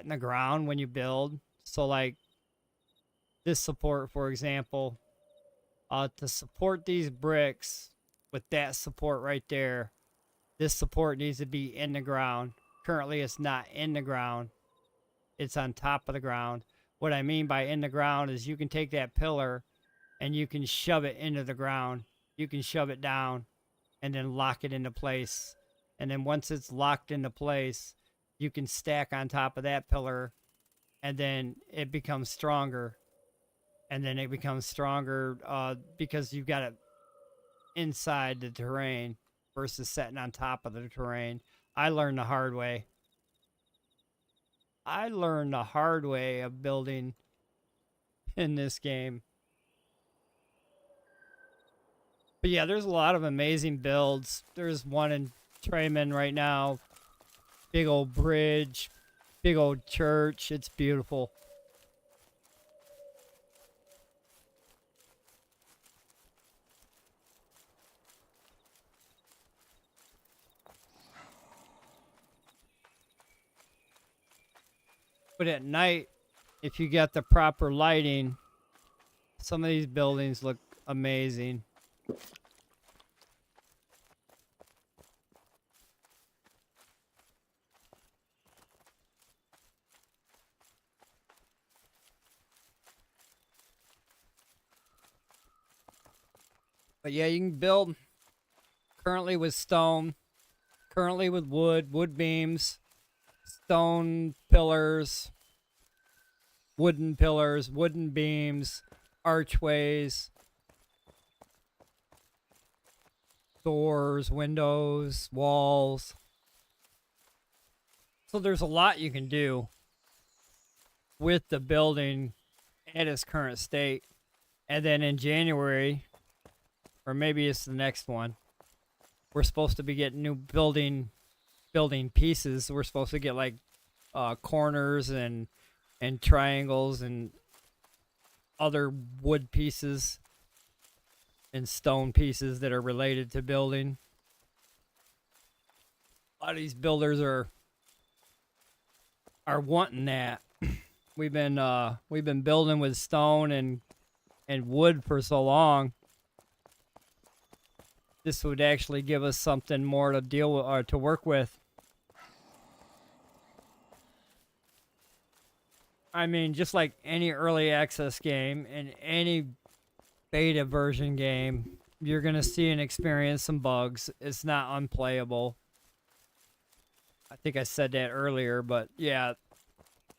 in the ground when you build. So like this support, for example, to support these bricks with that support right there, this support needs to be in the ground. Currently it's not in the ground, it's on top of the ground. What I mean by in the ground is you can take that pillar and you can shove it into the ground. You can shove it down and then lock it into place. And then once it's locked into place, you can stack on top of that pillar, and then it becomes stronger. And then it becomes stronger because you've got it inside the terrain versus setting on top of the terrain. I learned the hard way. I learned the hard way of building in this game. But yeah, there's a lot of amazing builds. There's one in Trayman right now. Big old bridge, big old church. It's beautiful. But at night, if you get the proper lighting, some of these buildings look amazing. But yeah, you can build currently with stone, currently with wood beams, stone pillars, wooden beams, archways, doors, windows, walls. So there's a lot you can do with the building at its current state. And then in January, or maybe it's the next one, we're supposed to be getting new building pieces. We're supposed to get like corners and triangles and other wood pieces and stone pieces that are related to building. A lot of these builders are wanting that. We've been building with stone and wood for so long. This would actually give us something more to deal with or to work with. I mean, just like any early access game and any beta version game, you're going to see and experience some bugs. It's not unplayable. I think I said that earlier, but yeah,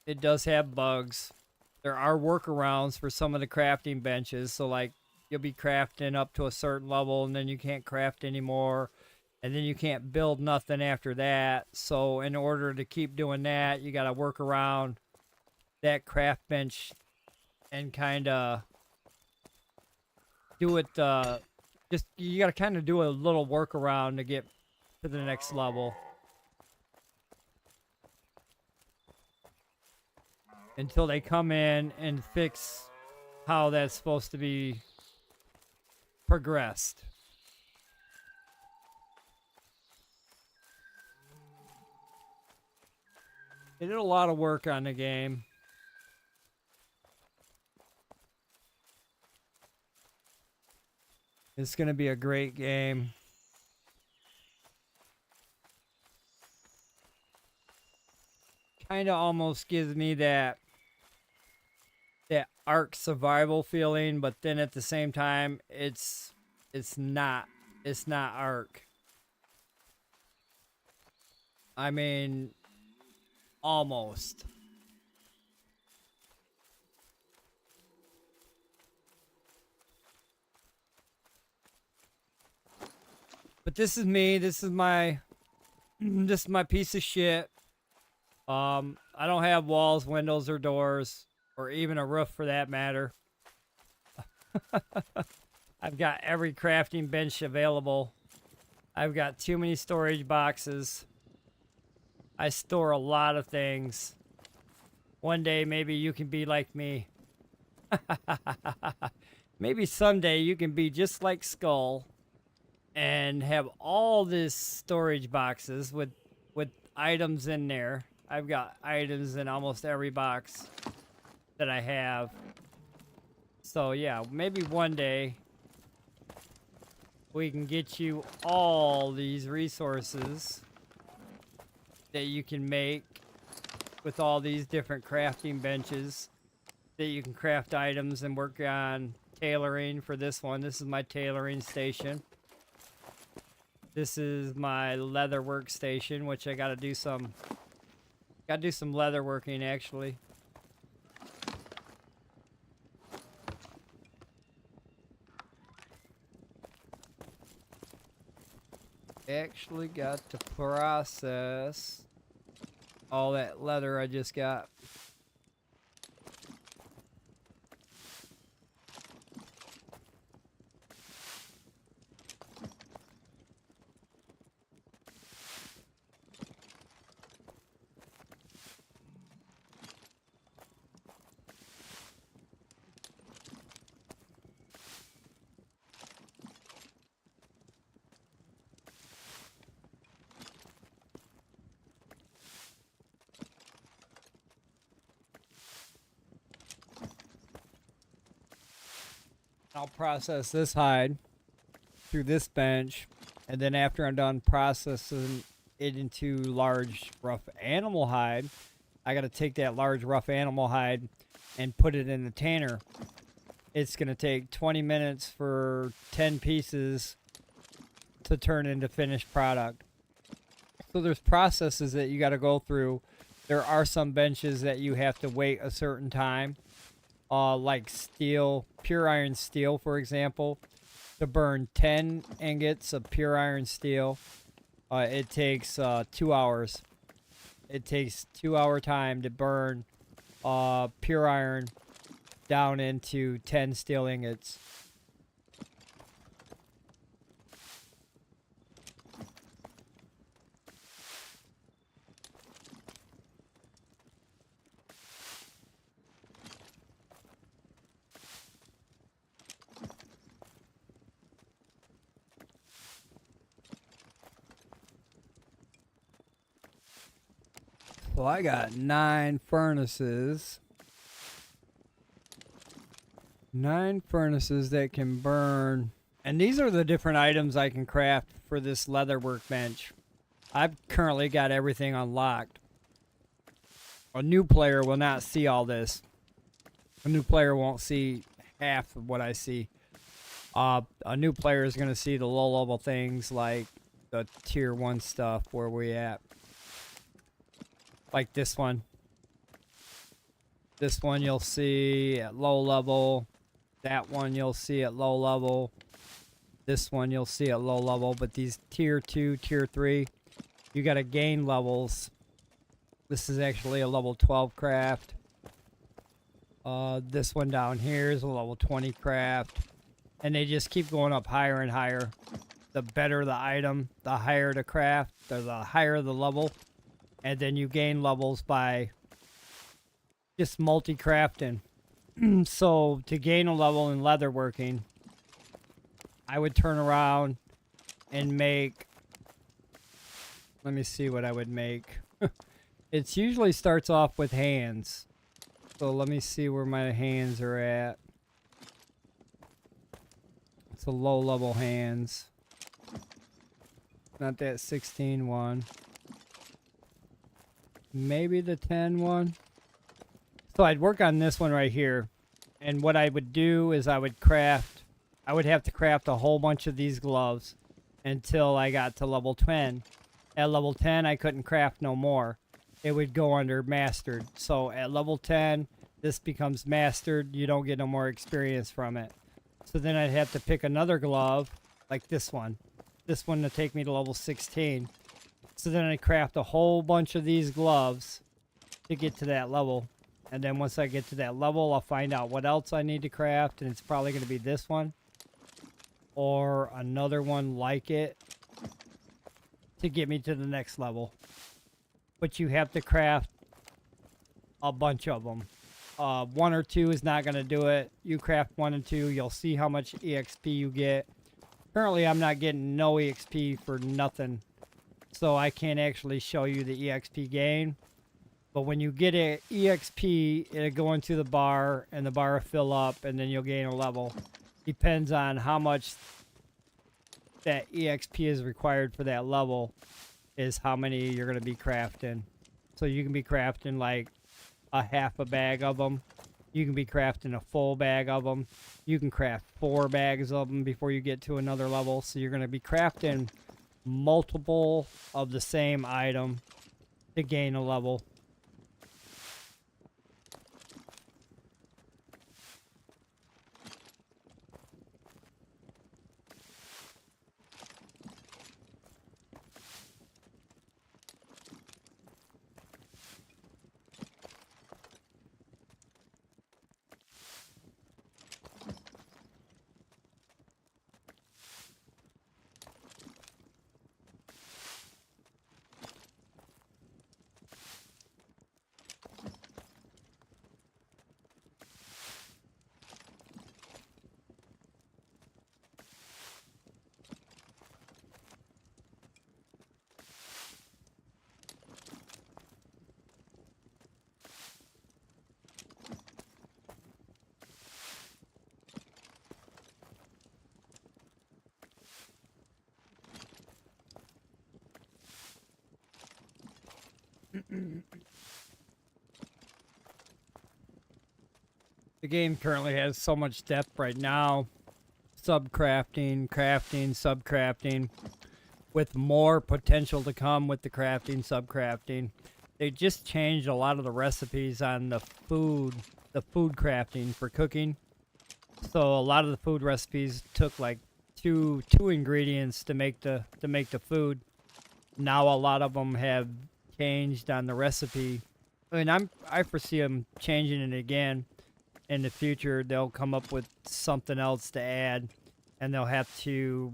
it does have bugs. There are workarounds for some of the crafting benches. So like you'll be crafting up to a certain level and then you can't craft anymore. And then you can't build nothing after that. So in order to keep doing that, you got to work around that craft bench and kind of do it. Just you got to kind of do a little workaround to get to the next level. Until they come in and fix how that's supposed to be progressed. They did a lot of work on the game. It's going to be a great game. Kind of almost gives me that Ark survival feeling, but then at the same time, it's not Ark. I mean, almost. But this is me. This is my piece of shit. I don't have walls, windows, or doors, or even a roof for that matter. I've got every crafting bench available. I've got too many storage boxes. I store a lot of things. One day, maybe you can be like me. Maybe someday you can be just like Skull and have all these storage boxes with items in there. I've got items in almost every box that I have. So yeah, maybe one day we can get you all these resources that you can make with all these different crafting benches that you can craft items and work on tailoring for this one. This is my tailoring station. This is my leather workstation, which I gotta do some leather working actually. Actually got to process all that leather I just got. I'll process this hide through this bench, and then after I'm done processing it into large rough animal hide, I got to take that large rough animal hide and put it in the tanner. It's going to take 20 minutes for 10 pieces to turn into finished product. So there's processes that you got to go through. There are some benches that you have to wait a certain time. Like steel, pure iron steel, for example, to burn 10 ingots of pure iron steel, it takes 2 hours. It takes 2 hour time to burn pure iron down into 10 steel ingots. So I got 9 furnaces. 9 furnaces that can burn. And these are the different items I can craft for this leather workbench. I've currently got everything unlocked. A new player will not see all this. A new player won't see half of what I see. A new player is going to see the low level things like the tier 1 stuff. Where we at? Like this one. This one you'll see at low level. That one you'll see at low level. This one you'll see at low level. But these tier 2, tier 3, you gotta gain levels. This is actually a level 12 craft. This one down here is a level 20 craft. And they just keep going up higher and higher. The better the item, the higher the craft, or the higher the level. And then you gain levels by just multi-crafting. So to gain a level in leatherworking, I would turn around and make... Let me see what I would make. It usually starts off with hands. So let me see where my hands are at. It's a low-level hands. Not that 16 one. Maybe the 10 one. So I'd work on this one right here. And what I would do is I would have to craft a whole bunch of these gloves until I got to level 10. At level 10, I couldn't craft no more. It would go under mastered. So at level 10, this becomes mastered. You don't get no more experience from it. So then I'd have to pick another glove, like this one. This one to take me to level 16. So then I craft a whole bunch of these gloves to get to that level. And then once I get to that level, I'll find out what else I need to craft. And it's probably going to be this one. Or another one like it. To get me to the next level. But you have to craft a bunch of them. 1 or 2 is not going to do it. You craft 1 and 2, you'll see how much EXP you get. Currently, I'm not getting no EXP for nothing. So I can't actually show you the EXP gain. But when you get an EXP, it'll go into the bar, and the bar will fill up, and then you'll gain a level. Depends on how much that EXP is required for that level, is how many you're going to be crafting. So you can be crafting like a half a bag of them. You can be crafting a full bag of them. You can craft 4 bags of them before you get to another level. So you're going to be crafting multiple of the same item to gain a level. The game currently has so much depth right now. Subcrafting, crafting, subcrafting, with more potential to come with the crafting, subcrafting. They just changed a lot of the recipes on the food crafting for cooking. So a lot of the food recipes took like two ingredients to make the food. Now a lot of them have changed on the recipe. I mean, I foresee them changing it again in the future. They'll come up with something else to add, and they'll have to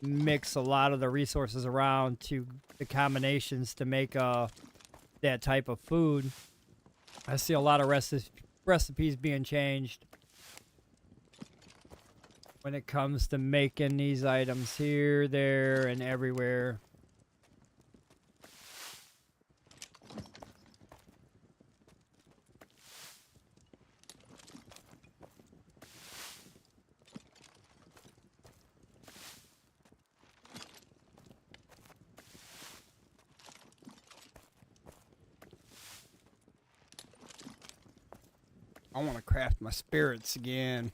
mix a lot of the resources around to the combinations to make that type of food. I see a lot of recipes being changed when it comes to making these items here, there, and everywhere. I want to craft my spirits again.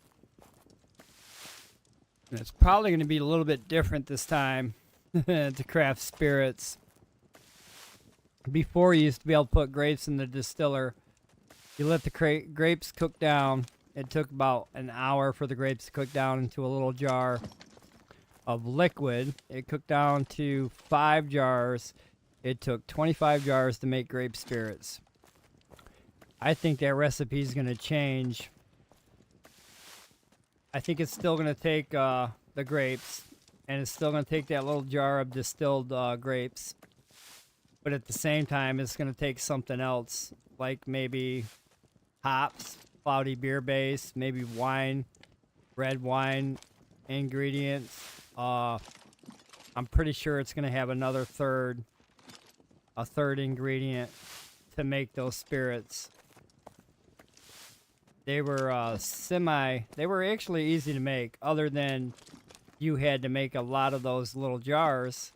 And it's probably going to be a little bit different this time to craft spirits. Before, you used to be able to put grapes in the distiller. You let the grapes cook down. It took about an hour for the grapes to cook down into a little jar of liquid. It cooked down to 5 jars. It took 25 jars to make grape spirits. I think that recipe is going to change. I think it's still going to take the grapes, and it's still going to take that little jar of distilled grapes. But at the same time, it's going to take something else, like maybe hops, cloudy beer base, maybe wine, red wine ingredients. I'm pretty sure it's going to have a third ingredient to make those spirits. They were they were actually easy to make, other than you had to make a lot of those little jars.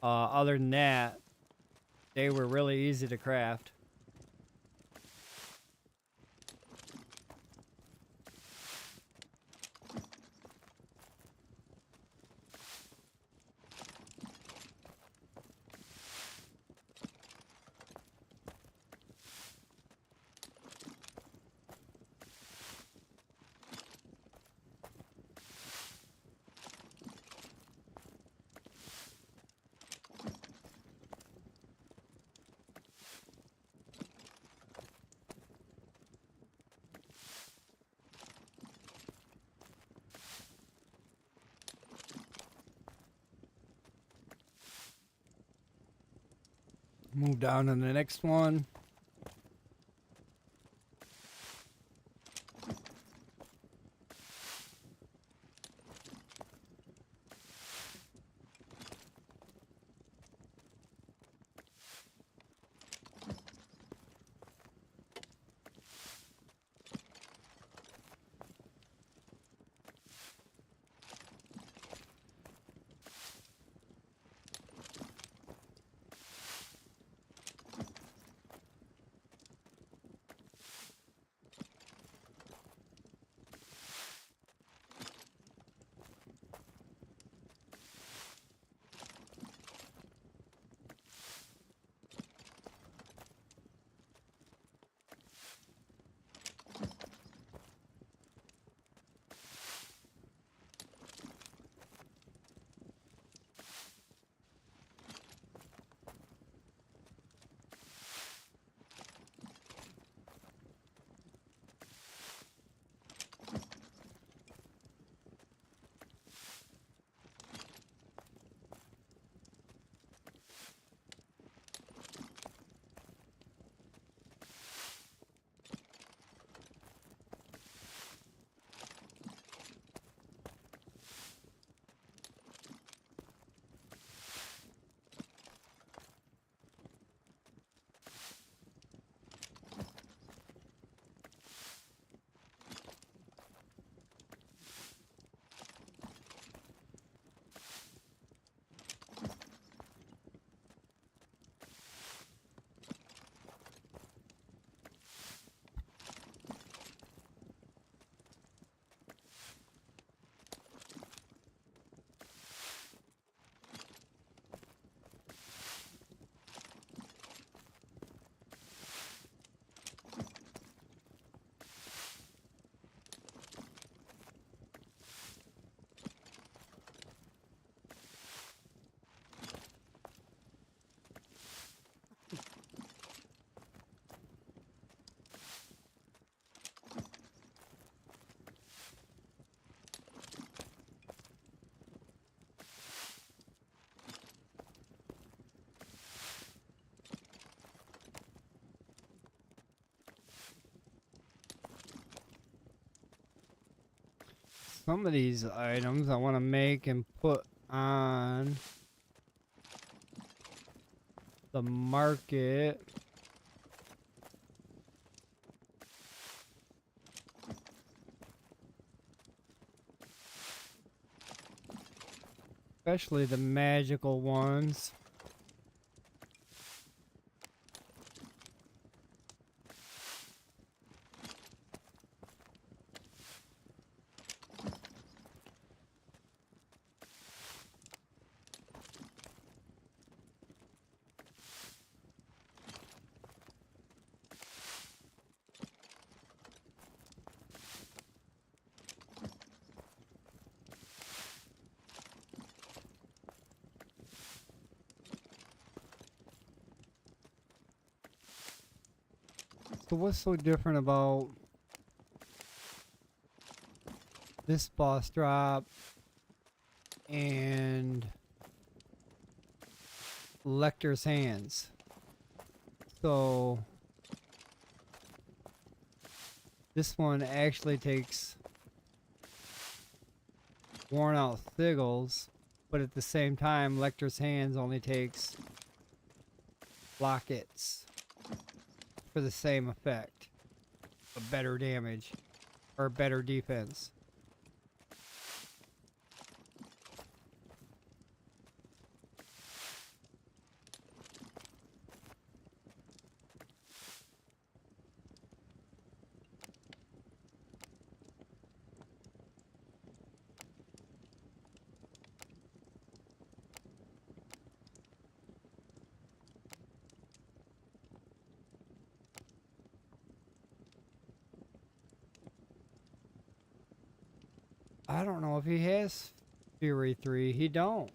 Other than that, they were really easy to craft. Move down to the next one. some of these items I want to make and put on the market. Especially the magical ones. So what's so different about this boss drop and Lecter's Hands? So this one actually takes worn out sigils, but at the same time Lecter's Hands only takes lockets for the same effect, but better damage or better defense. I don't know if he has Fury 3. He don't.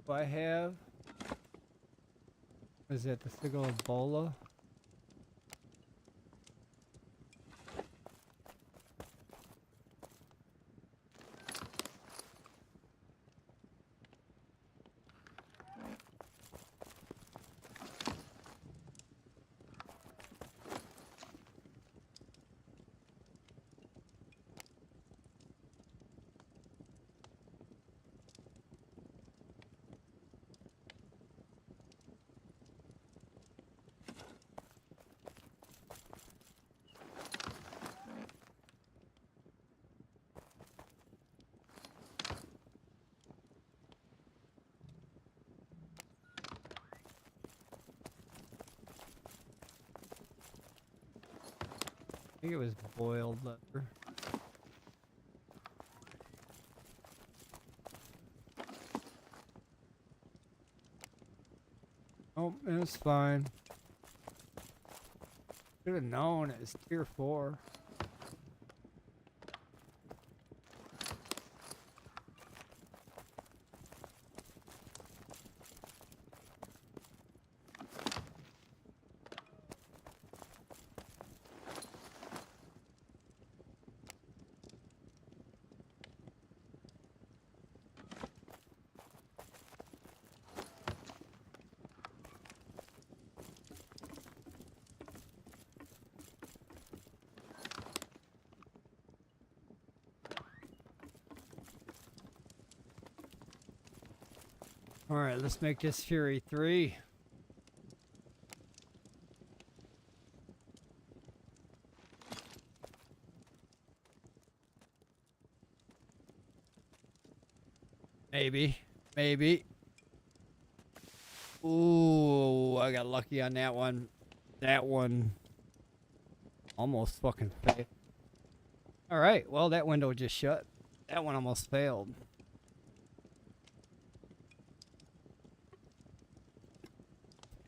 Do I have? Is that the Sigil of Bola? I think it was boiled leather. Oh, it was fine. Should have known it was tier 4. Alright, let's make this Fury 3. Maybe. Maybe. Ooh, I got lucky on that one. That one almost fucking failed. Alright, well, that window just shut. That one almost failed.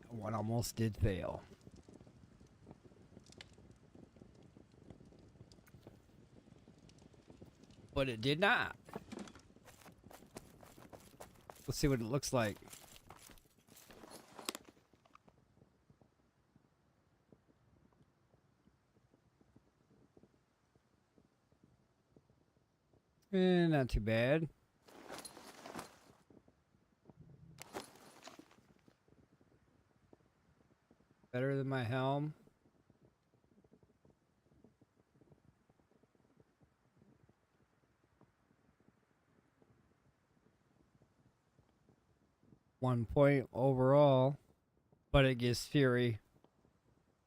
That one almost did fail. But it did not. Let's see what it looks like. Not too bad. Better than my helm. 1 point overall, but it gives Fury.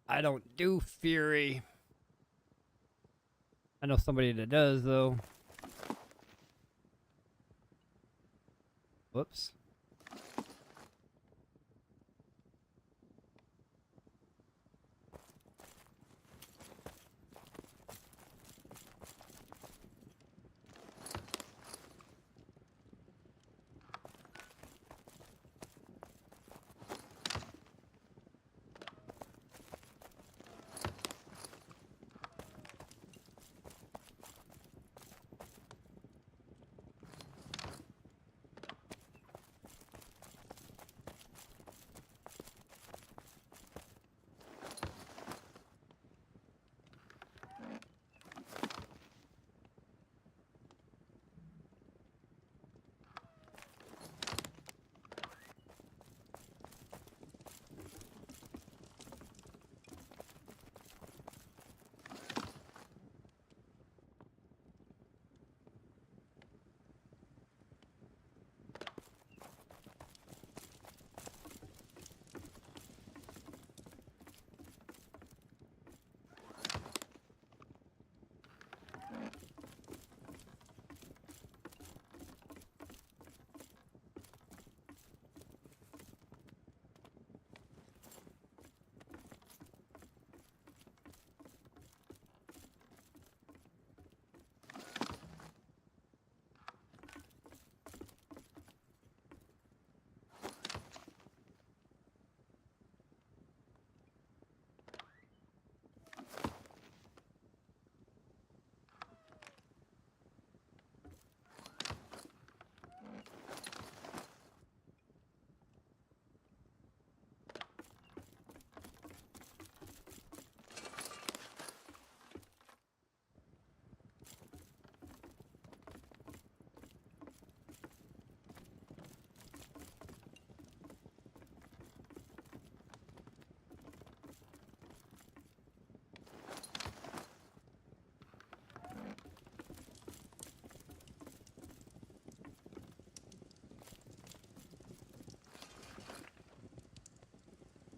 I don't do Fury. I know somebody that does, though. Whoops.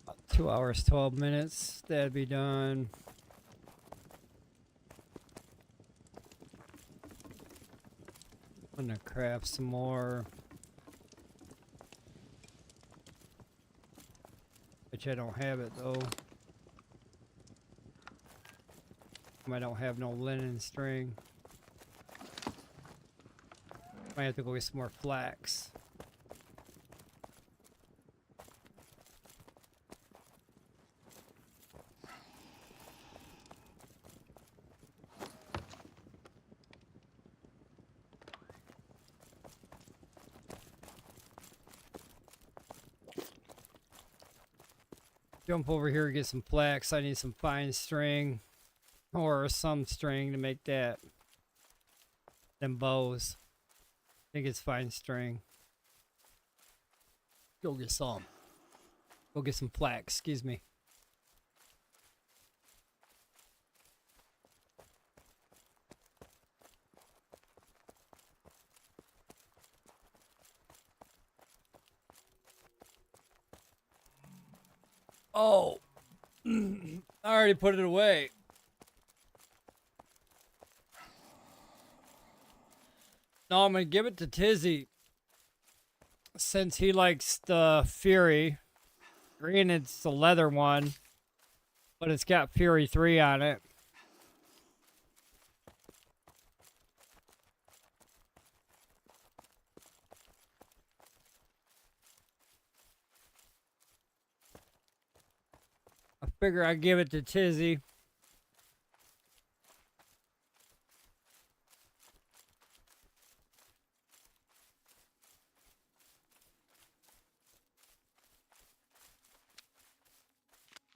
About 2 hours, 12 minutes. That'd be done. I'm gonna craft some more. Which I don't have it though. I don't have no linen string. Might have to go get some more flax. Jump over here and get some flax. I need some fine string or some string to make that. Them bows. I think it's fine string. Go get some. Go get some flax, excuse me. Oh, I already put it away. No, I'm gonna give it to Tizzy since he likes the Fury. Green, it's the leather one, but it's got Fury 3 on it. I figure I'd give it to Tizzy.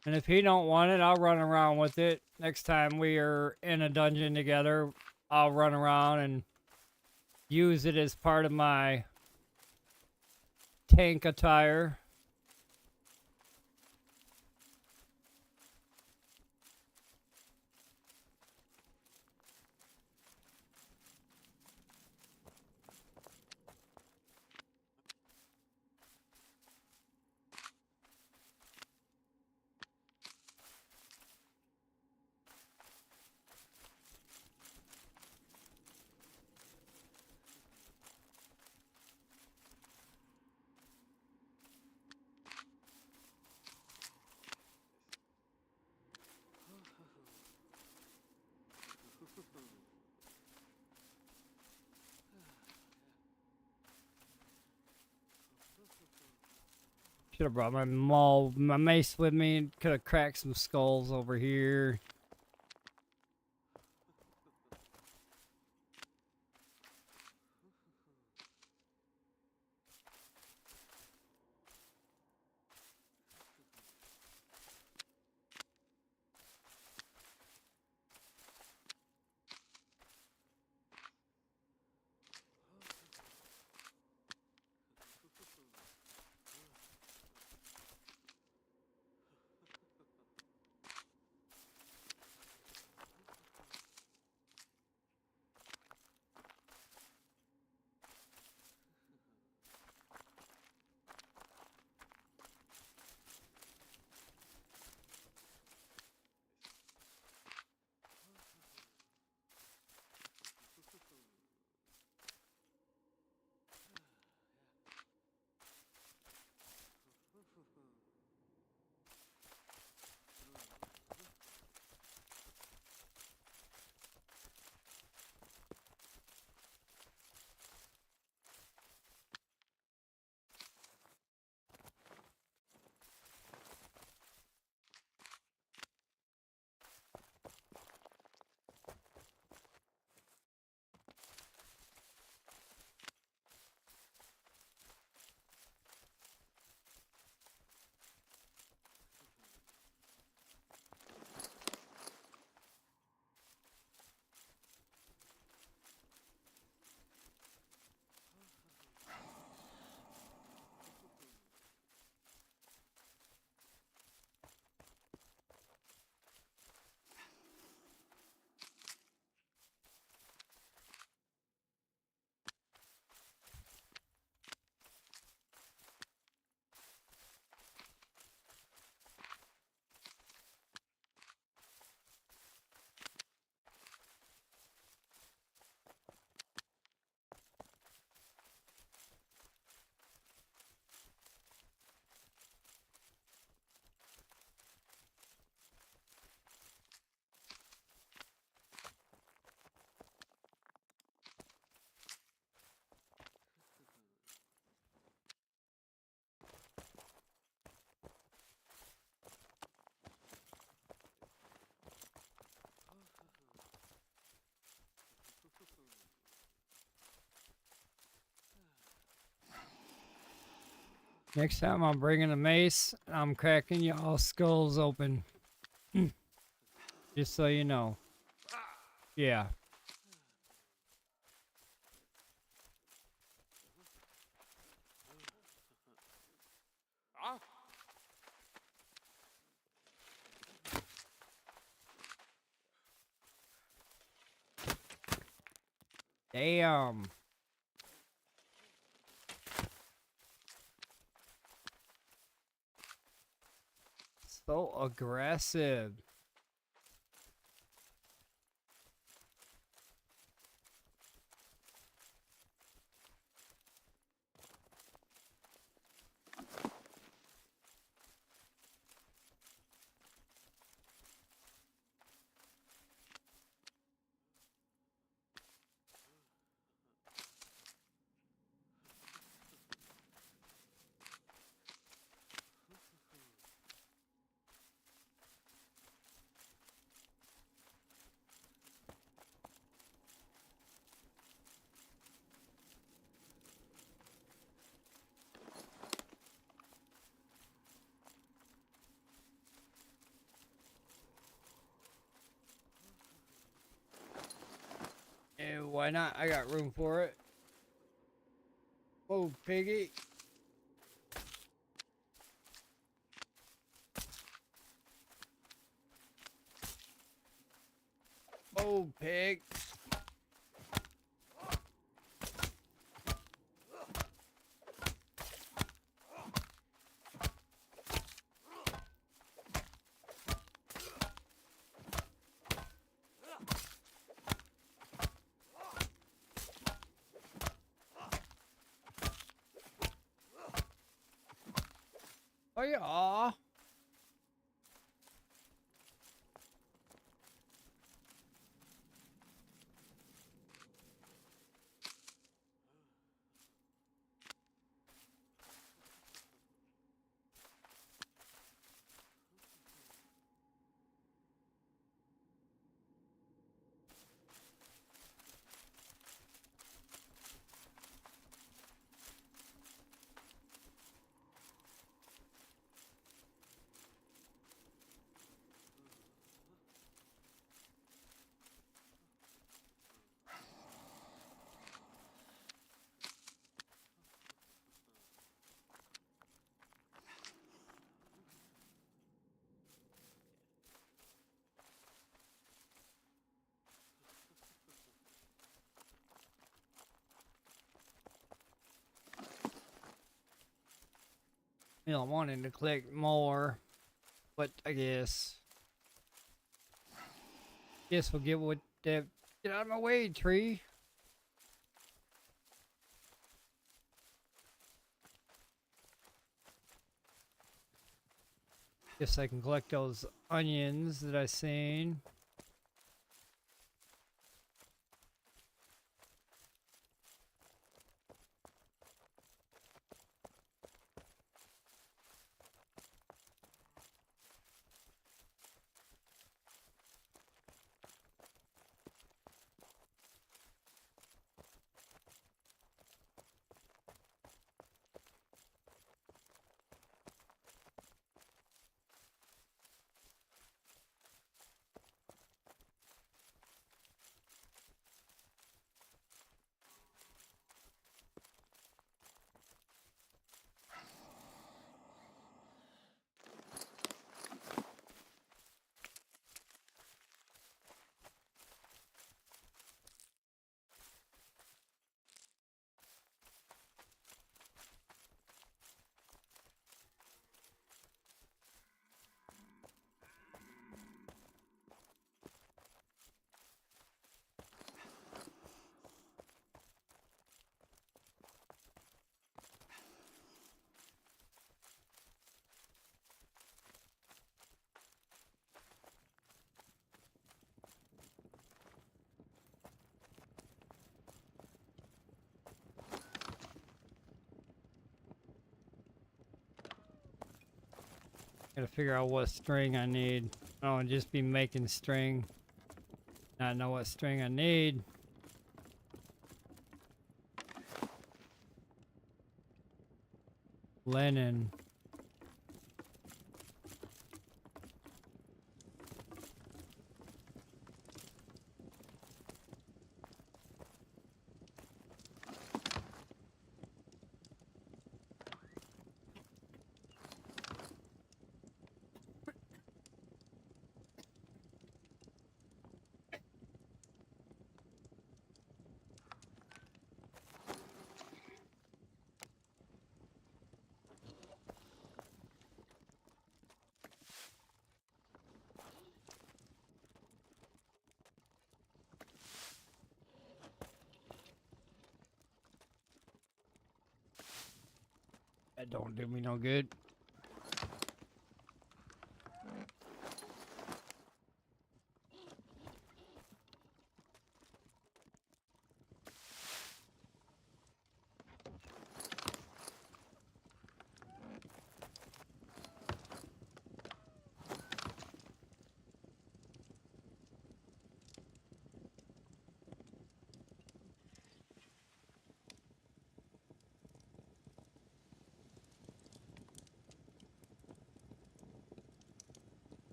And if he don't want it, I'll run around with it. Next time we are in a dungeon together, I'll run around and use it as part of my tank attire. Should have brought my mace with me. Could have cracked some skulls over here. Next time I'm bringing a mace, I'm cracking y'all skulls open. Just so you know. Yeah. Damn. So aggressive. Eh, why not? I got room for it. Oh, piggy. Oh, pig. Oh, yeah. You know, wanting to collect more, but I guess we'll get what that. Get out of my way, tree. Guess I can collect those onions that I seen. Gotta figure out what string I need. I don't wanna just be making string. Not know what string I need. Linen. That don't do me no good.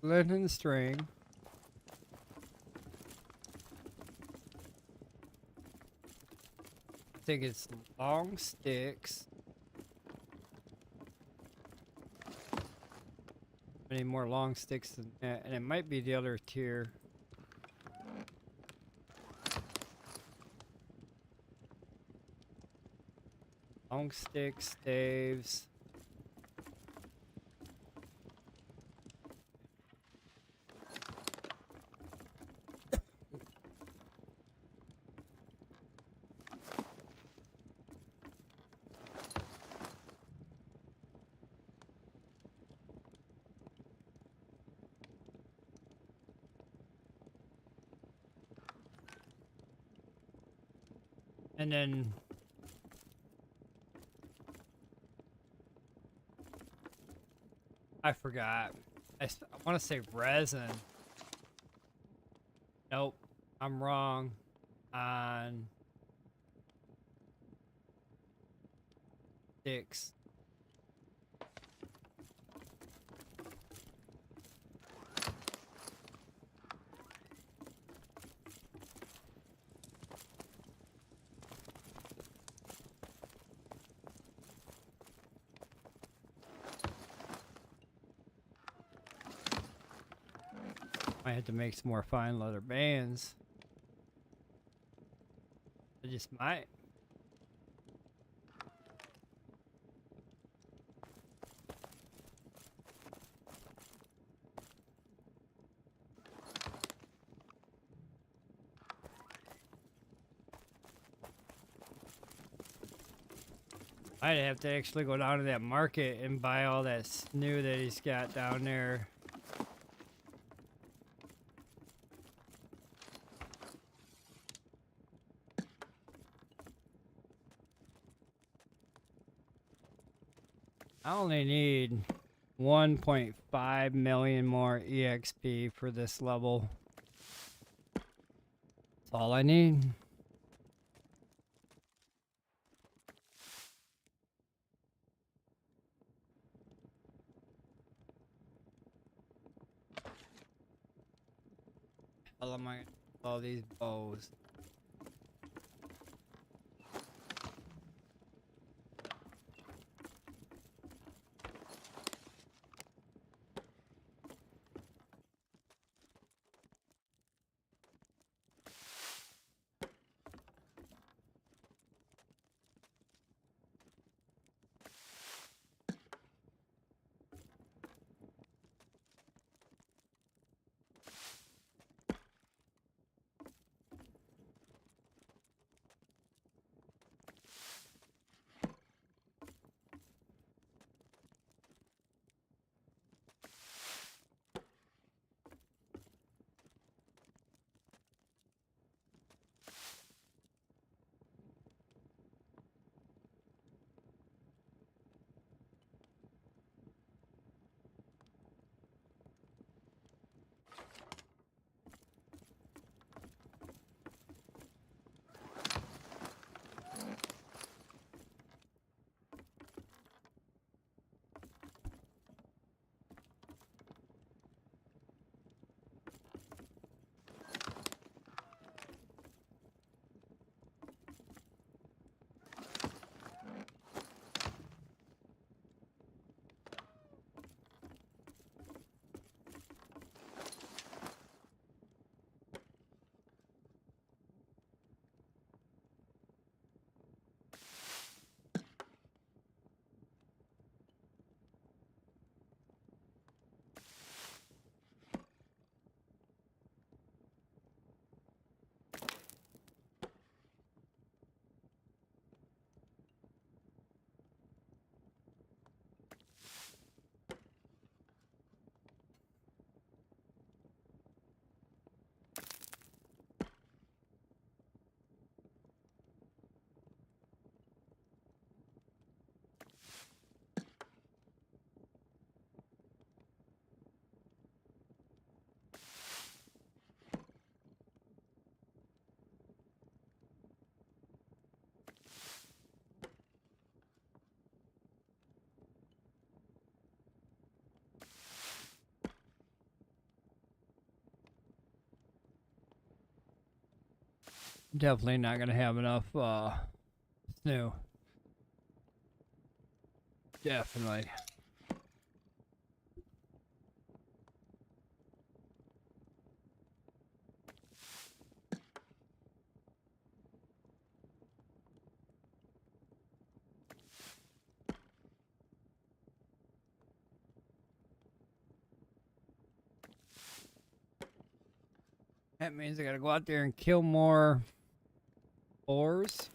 Linen string. I think it's long sticks. I need more long sticks than that, and it might be the other tier. Long sticks, staves. And then I forgot. I want to say resin. Nope, I'm wrong on sticks. I had to make some more fine leather bands. I just might. I'd have to actually go down to that market and buy all that snoo that he's got down there. I only need 1.5 million more EXP for this level. That's all I need. How am I gonna do all these bows? Definitely not gonna have enough snoo. Definitely. That means I gotta go out there and kill more boars.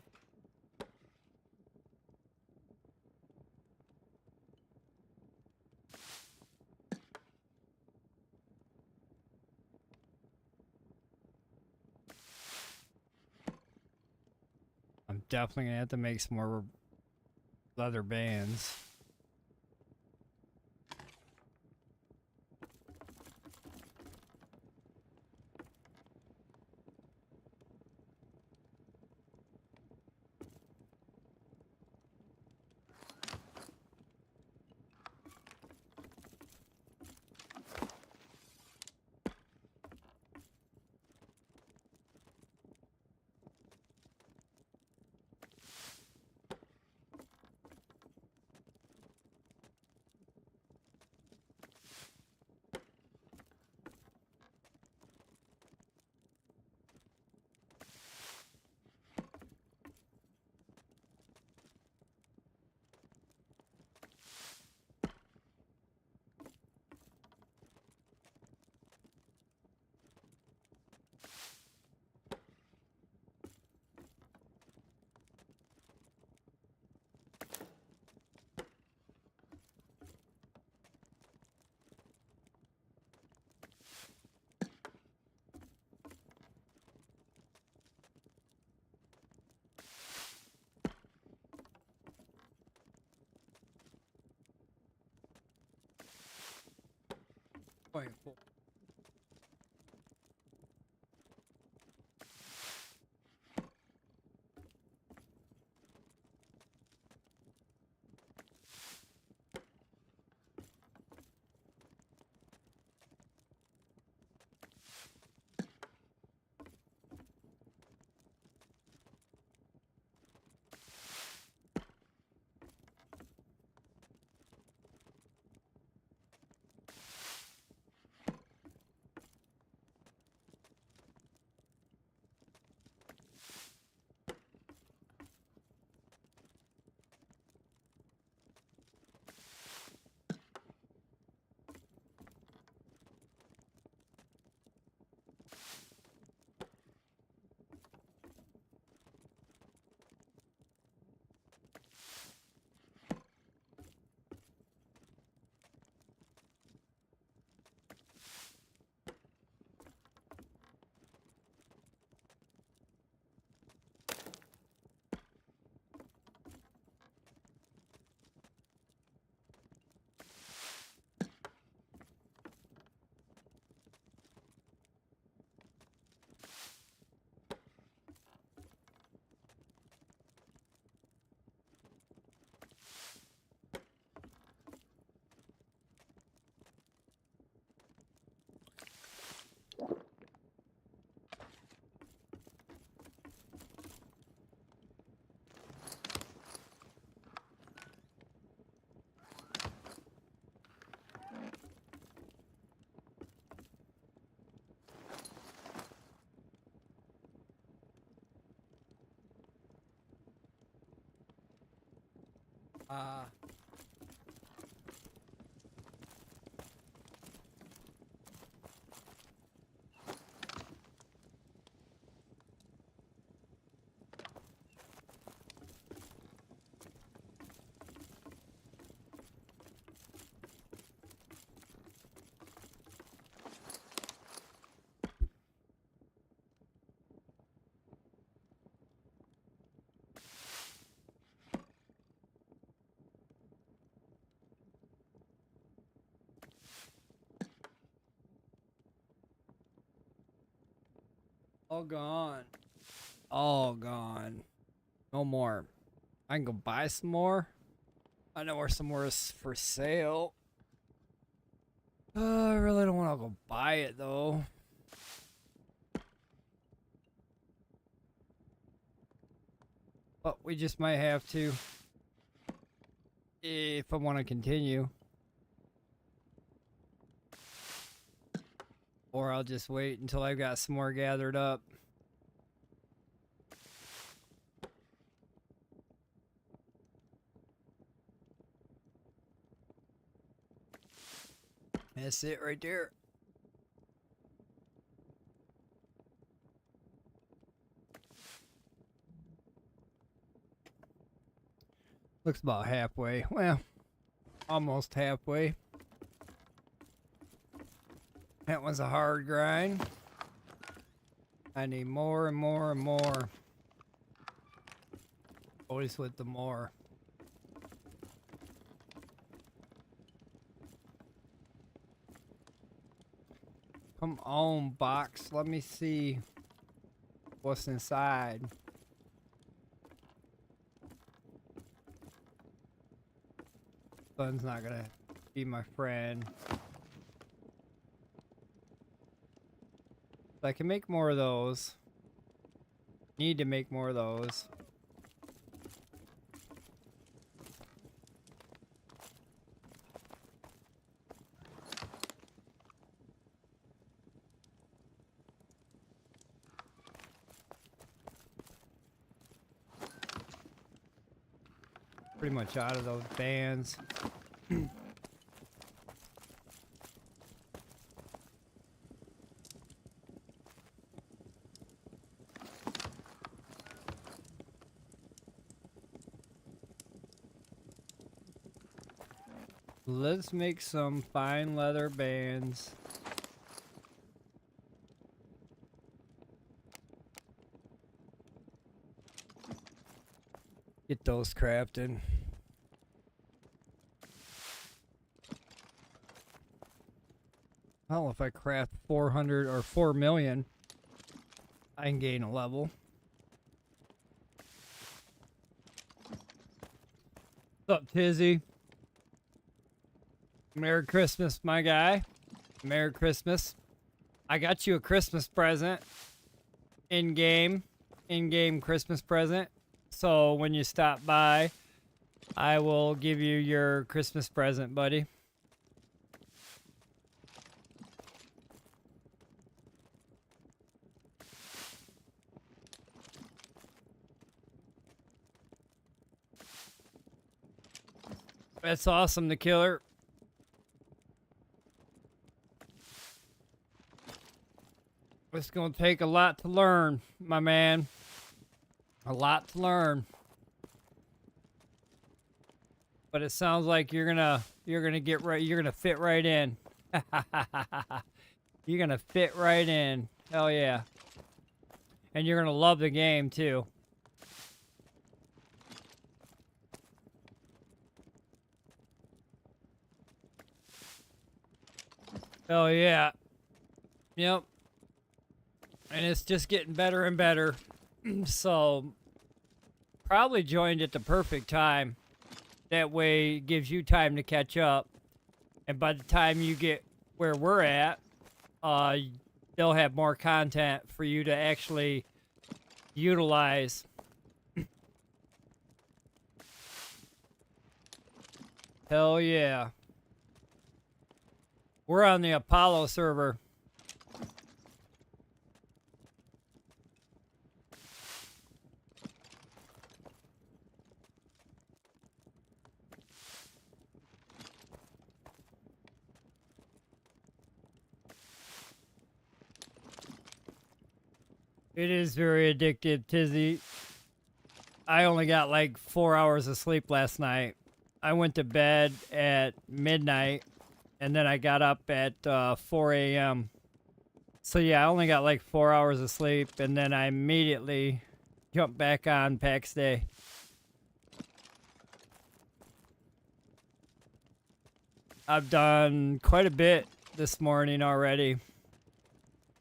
I'm definitely gonna have to make some more leather bands. 0.4. All gone. All gone. No more. I can go buy some more. I know where some more is for sale. I really don't want to go buy it though. But we just might have to. If I want to continue. Or I'll just wait until I've got some more gathered up. That's it right there. Looks about halfway. Well, almost halfway. That was a hard grind. I need more and more and more. Always with the more. Come on, box. Let me see what's inside. Sun's not gonna be my friend. I can make more of those. Need to make more of those. Pretty much out of those bands. Let's make some fine leather bands. Get those crafted. Well, if I craft 400 or 4 million, I can gain a level. What's up, Tizzy? Merry Christmas, my guy. Merry Christmas. I got you a Christmas present. In-game Christmas present. So when you stop by, I will give you your Christmas present, buddy. That's awesome, the killer. It's gonna take a lot to learn, my man. A lot to learn. But it sounds like you're gonna get right. You're gonna fit right in. You're gonna fit right in. Hell yeah. And you're gonna love the game too. Oh yeah. Yep. And it's just getting better and better. So probably joined at the perfect time. That way it gives you time to catch up. And by the time you get where we're at, they'll have more content for you to actually utilize. Hell yeah. We're on the Apollo server. It is very addictive, Tizzy. I only got like 4 hours of sleep last night. I went to bed at midnight, and then I got up at 4 a.m. So yeah, I only got like 4 hours of sleep, and then I immediately jumped back on paxdei. I've done quite a bit this morning already.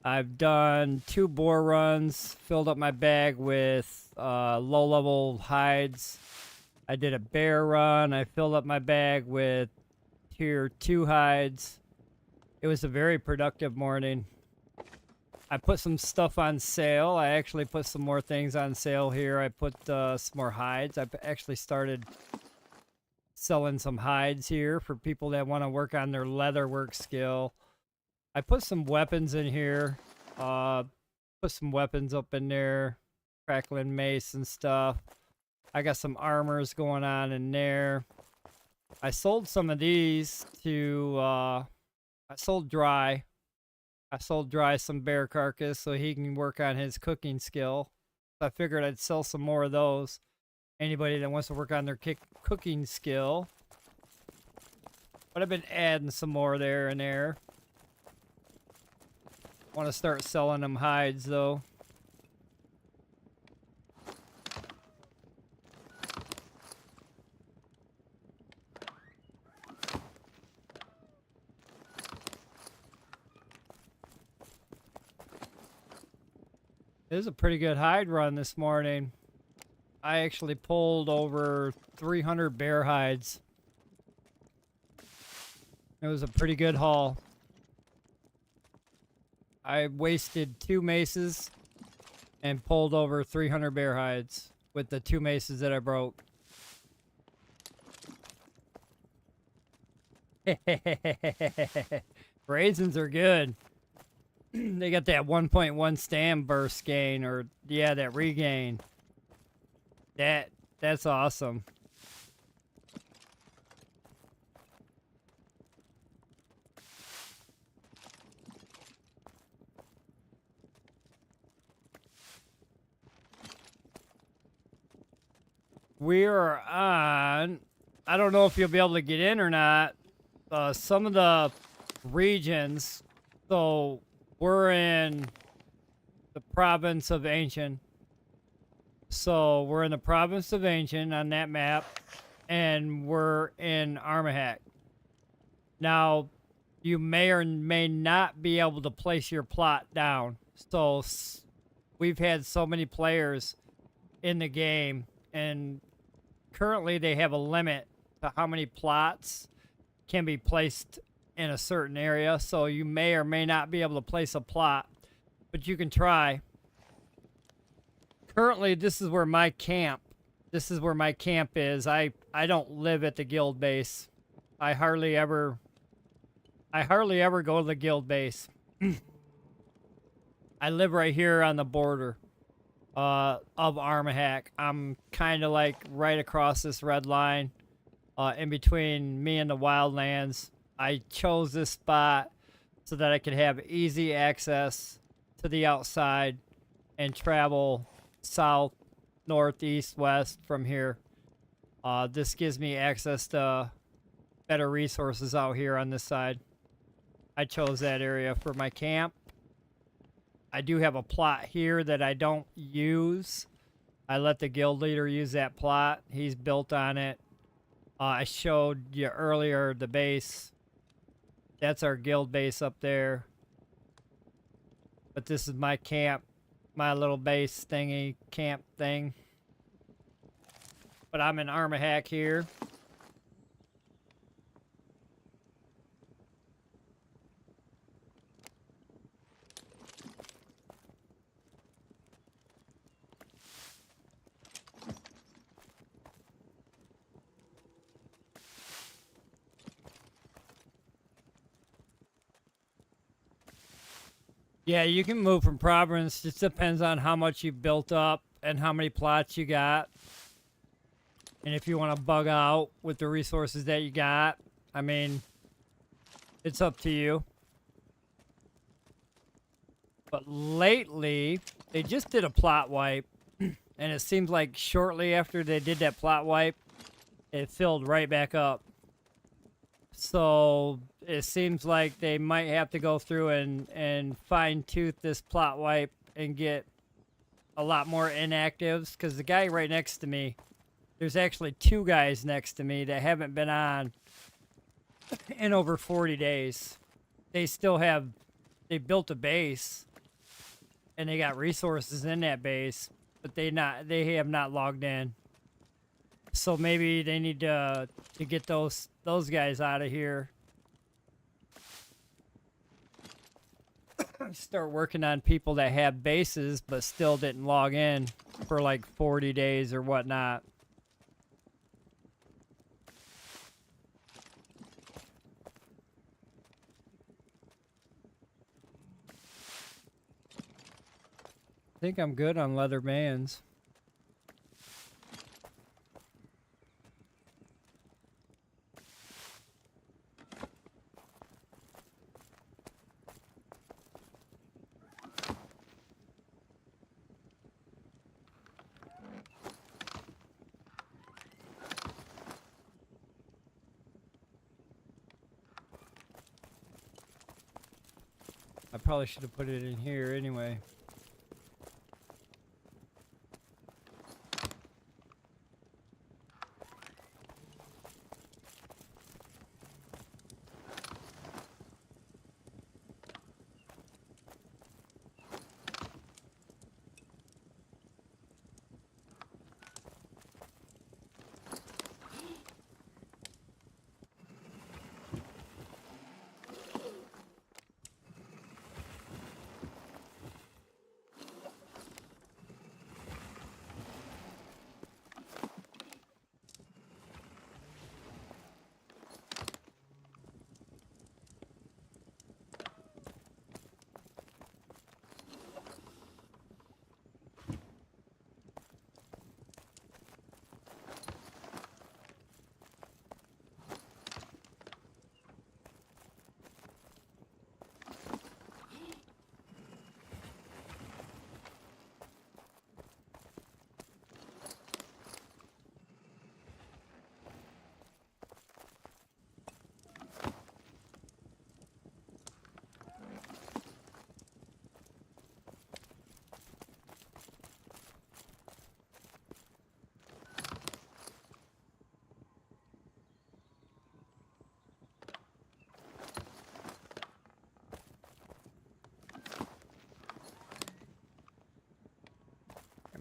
I've done 2 boar runs, filled up my bag with low-level hides. I did a bear run. I filled up my bag with tier 2 hides. It was a very productive morning. I put some stuff on sale. I actually put some more things on sale here. I put some more hides. I actually started selling some hides here for people that want to work on their leatherwork skill. I put some weapons in here. Put some weapons up in there. Crackling mace and stuff. I got some armors going on in there. I sold some of these to, I sold Dry. I sold Dry some bear carcass so he can work on his cooking skill. So I figured I'd sell some more of those. Anybody that wants to work on their cooking skill. But I've been adding some more there and there. Want to start selling them hides though. It was a pretty good hide run this morning. I actually pulled over 300 bear hides. It was a pretty good haul. I wasted 2 maces and pulled over 300 bear hides with the 2 maces that I broke. Raisins are good. They got that 1.1 stam burst gain, or yeah, that regain. That's awesome. We are on, I don't know if you'll be able to get in or not, some of the regions. So we're in the province of Ancient. So we're in the province of Ancient on that map, and we're in Armahak. Now, you may or may not be able to place your plot down. So we've had so many players in the game, and currently they have a limit to how many plots can be placed in a certain area. So you may or may not be able to place a plot, but you can try. Currently, this is where my camp. This is where my camp is. I don't live at the guild base. I hardly ever go to the guild base. I live right here on the border of Armahack. I'm kind of like right across this red line, in between me and the wildlands. I chose this spot so that I could have easy access to the outside and travel south, north, east, west from here. This gives me access to better resources out here on this side. I chose that area for my camp. I do have a plot here that I don't use. I let the guild leader use that plot. He's built on it. I showed you earlier the base. That's our guild base up there. But this is my camp, my little base thingy, camp thing. But I'm in Armahack here. Yeah, you can move from province. Just depends on how much you built up and how many plots you got. And if you want to bug out with the resources that you got, I mean, it's up to you. But lately, they just did a plot wipe. And it seems like shortly after they did that plot wipe, it filled right back up. So it seems like they might have to go through and fine-tooth this plot wipe and get a lot more inactives. Because the guy right next to me, there's actually two guys next to me that haven't been on in over 40 days. They still have, they built a base and they got resources in that base, but they have not logged in. So maybe they need to get those guys out of here. Start working on people that have bases but still didn't log in for like 40 days or whatnot. I think I'm good on leather bands. I probably should have put it in here anyway.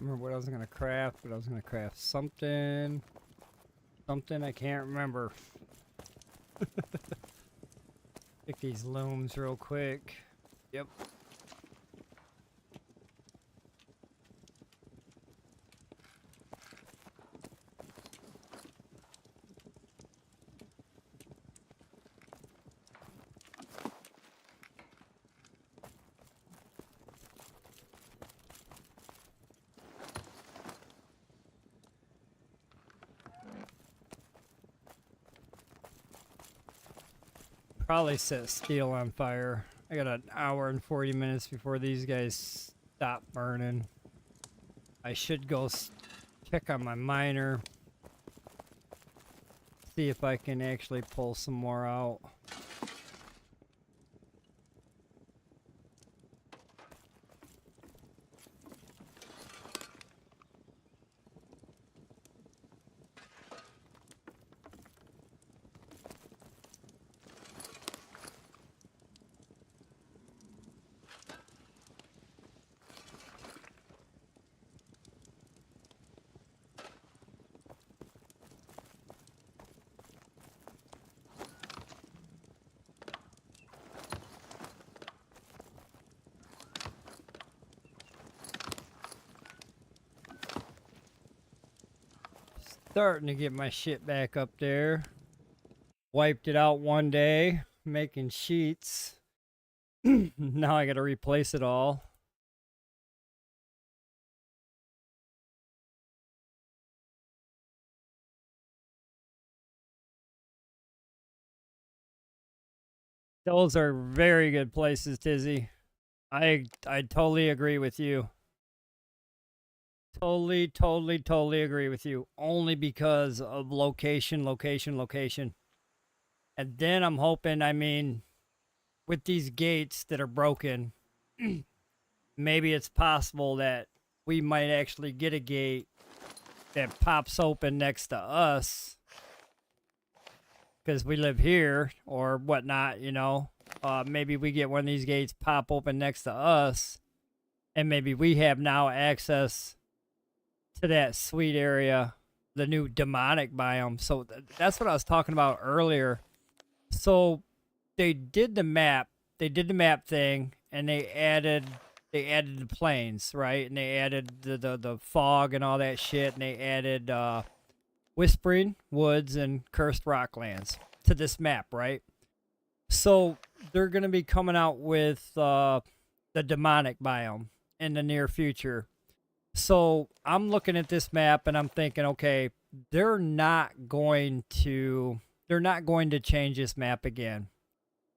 remember what I was gonna craft, but I was gonna craft something. Something I can't remember. Pick these looms real quick. Yep. Probably set steel on fire. I got an hour and 40 minutes before these guys stop burning. I should go check on my miner. See if I can actually pull some more out. Starting to get my shit back up there. Wiped it out one day, making sheets. Now I gotta replace it all. Those are very good places, Tizzy. I totally agree with you. Totally agree with you. Only because of location. And then I'm hoping, I mean, with these gates that are broken, maybe it's possible that we might actually get a gate that pops open next to us because we live here or whatnot, you know. Maybe we get one of these gates pop open next to us, and maybe we have now access to that sweet area, the new demonic biome. So that's what I was talking about earlier. So they did the map thing, and they added the plains, right? And they added the fog and all that shit, and they added Whispering Woods and Cursed Rocklands to this map, right? So they're going to be coming out with the demonic biome in the near future. So I'm looking at this map and I'm thinking, okay, they're not going to change this map again.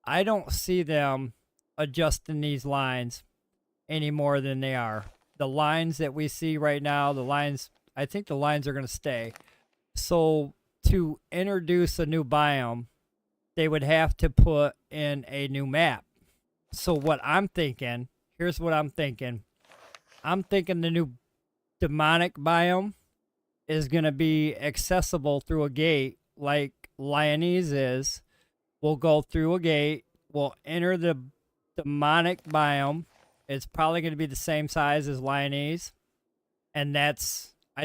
I don't see them adjusting these lines any more than they are. The lines that we see right now, I think the lines are going to stay. So to introduce a new biome, they would have to put in a new map. So what I'm thinking, here's what I'm thinking. I'm thinking the new demonic biome is going to be accessible through a gate like Lyonese is. We'll go through a gate. We'll enter the demonic biome. It's probably going to be the same size as Lyonese. And I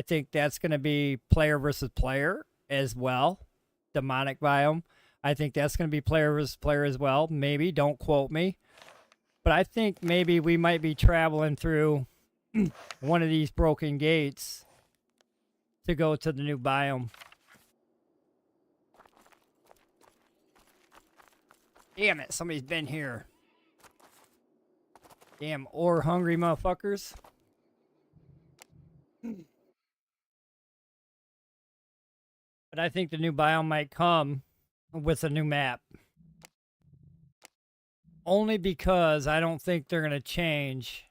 think that's going to be player versus player as well. Demonic biome. I think that's going to be player versus player as well. Maybe, don't quote me. But I think maybe we might be traveling through one of these broken gates to go to the new biome. Damn it, somebody's been here. Damn ore hungry motherfuckers. But I think the new biome might come with a new map. Only because I don't think they're going to change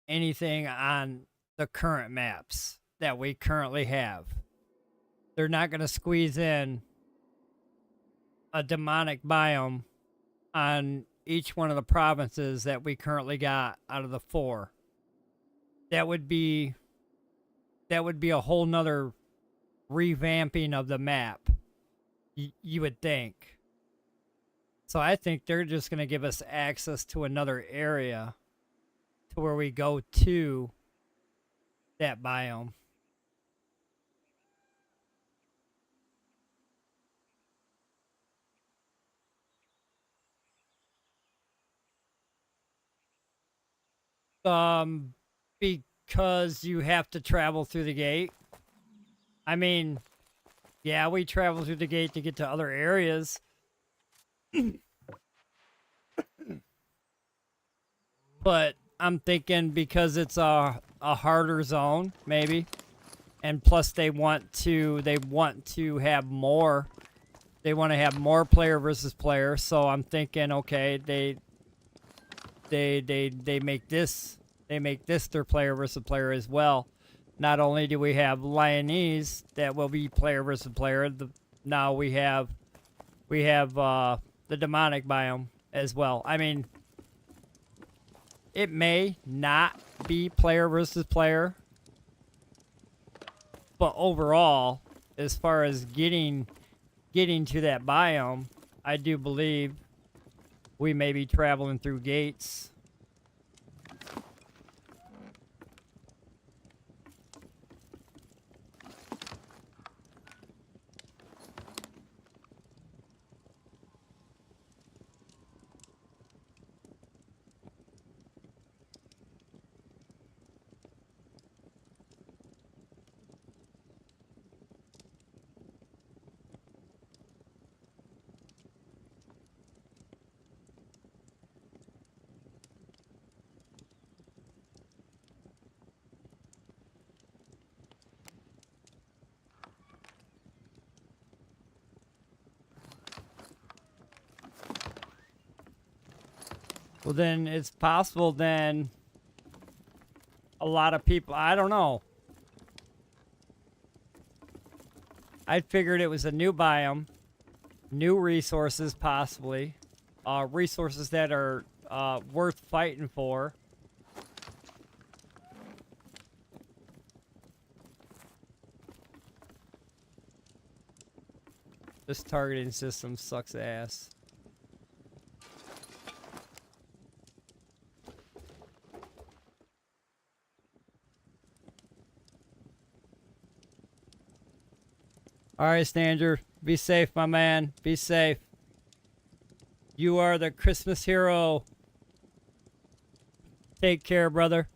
anything on the current maps that we currently have. They're not going to squeeze in a demonic biome on each one of the provinces that we currently got out of the 4. That would be a whole nother revamping of the map, you would think. So I think they're just going to give us access to another area to where we go to that biome. Because you have to travel through the gate. I mean, yeah, we travel through the gate to get to other areas. But I'm thinking because it's a harder zone, maybe. And plus they want to have more. They want to have more player versus player, so I'm thinking okay, they make this their player versus player as well. Not only do we have Lionese that will be player versus player, now we have the demonic biome as well. I mean, it may not be player versus player, but overall, as far as getting to that biome, I do believe we may be traveling through gates. Well, then it's possible then a lot of people, I don't know. I figured it was a new biome, new resources possibly, resources that are worth fighting for. This targeting system sucks ass. All right, Stanger, be safe, my man. Be safe. You are the Christmas hero. Take care, brother.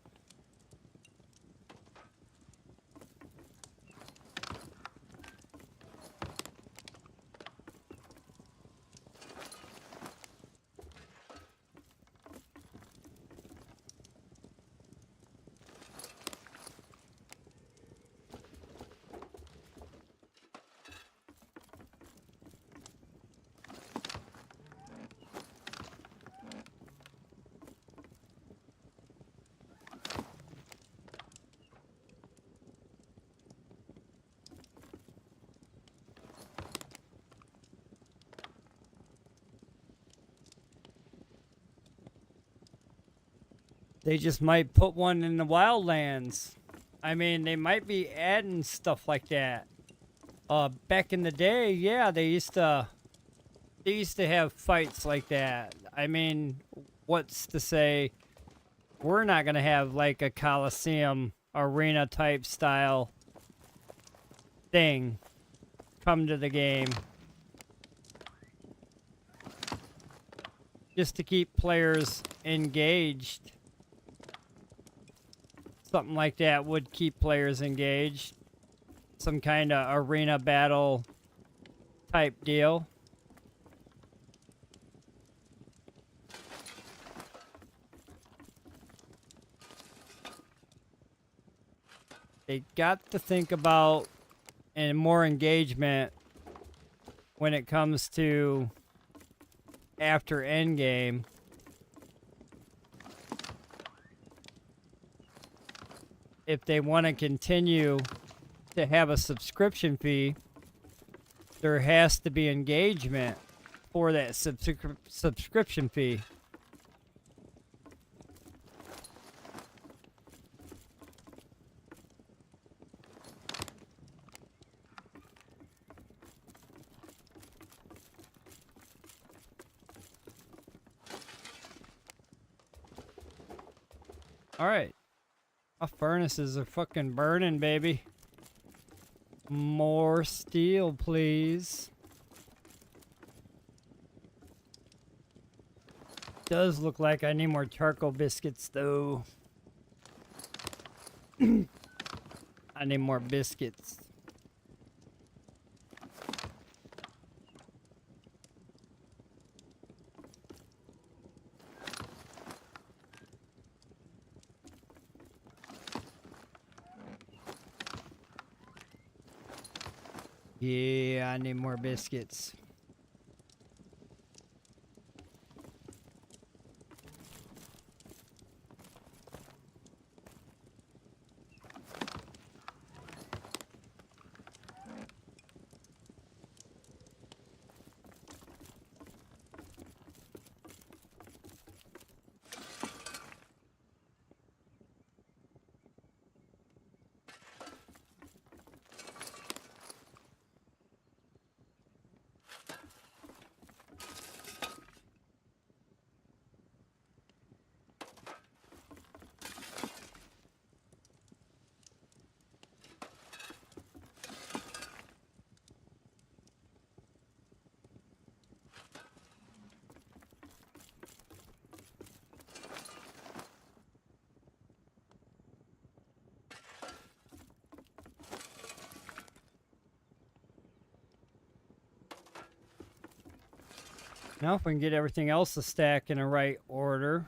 They just might put one in the wildlands. I mean, they might be adding stuff like that. Back in the day, yeah, they used to have fights like that. I mean, what's to say we're not gonna have like a Coliseum arena type style thing come to the game just to keep players engaged. Something like that would keep players engaged. Some kind of arena battle type deal. They got to think about and more engagement when it comes to after endgame. If they want to continue to have a subscription fee, there has to be engagement for that subscription fee. All right. Our furnaces are fucking burning, baby. More steel, please. Does look like I need more charcoal biscuits, though. I need more biscuits. Yeah, I need more biscuits. Now, if we can get everything else to stack in the right order,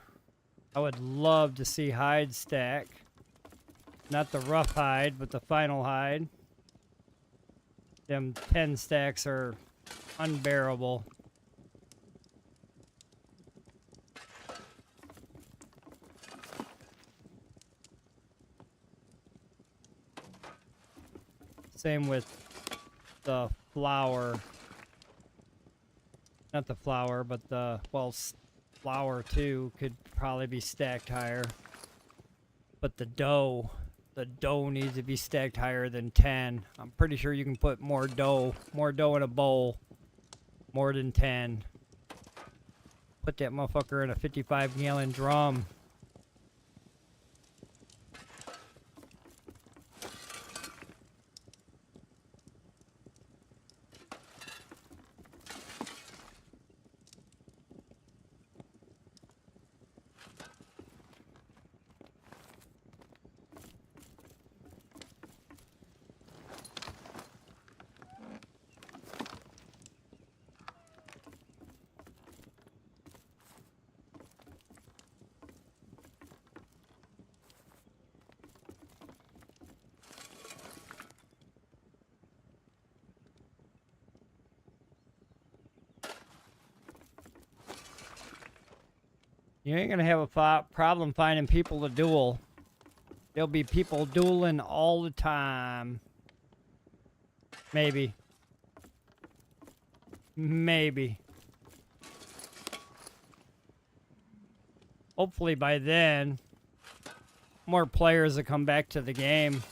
I would love to see hide stack. Not the rough hide, but the final hide. Them 10 stacks are unbearable. Same with the flour. Not the flour, but the, well, flour too could probably be stacked higher. But the dough needs to be stacked higher than 10. I'm pretty sure you can put more dough in a bowl, more than 10. Put that motherfucker in a 55-gallon drum. You ain't gonna have a problem finding people to duel. There'll be people dueling all the time. Maybe. Maybe. Hopefully by then, more players will come back to the game.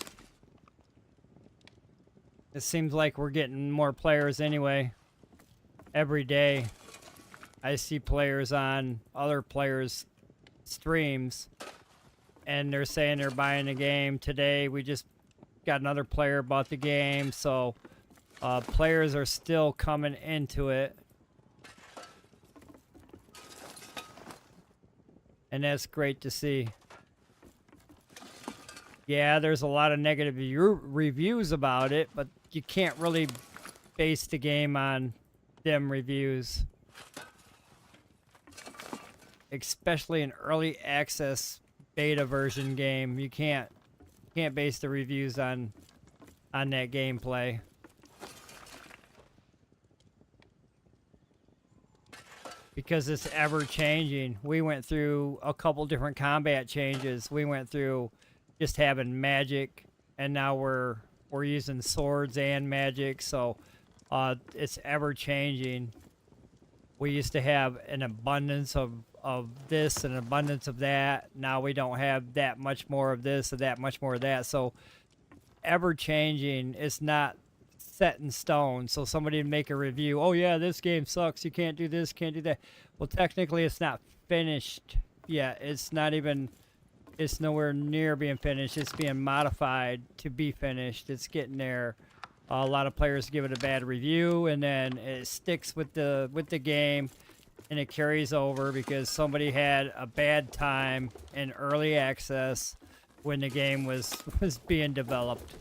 It seems like we're getting more players anyway. Every day. I see players on other players' streams, and they're saying they're buying the game. Today, we just got another player bought the game, so players are still coming into it. And that's great to see. Yeah, there's a lot of negative reviews about it, but you can't really base the game on them reviews. Especially an early access beta version game, you can't base the reviews on that gameplay. Because it's ever changing. We went through a couple different combat changes. We went through just having magic, and now we're using swords and magic, so it's ever changing. We used to have an abundance of this and an abundance of that. Now we don't have that much more of this or that much more of that. So ever changing. It's not set in stone. So somebody would make a review. Oh yeah, this game sucks. You can't do this, can't do that. Well, technically it's not finished yet. It's not even It's nowhere near being finished. It's being modified to be finished. It's getting there. A lot of players give it a bad review, and then it sticks with the game, and it carries over because somebody had a bad time in early access when the game was being developed.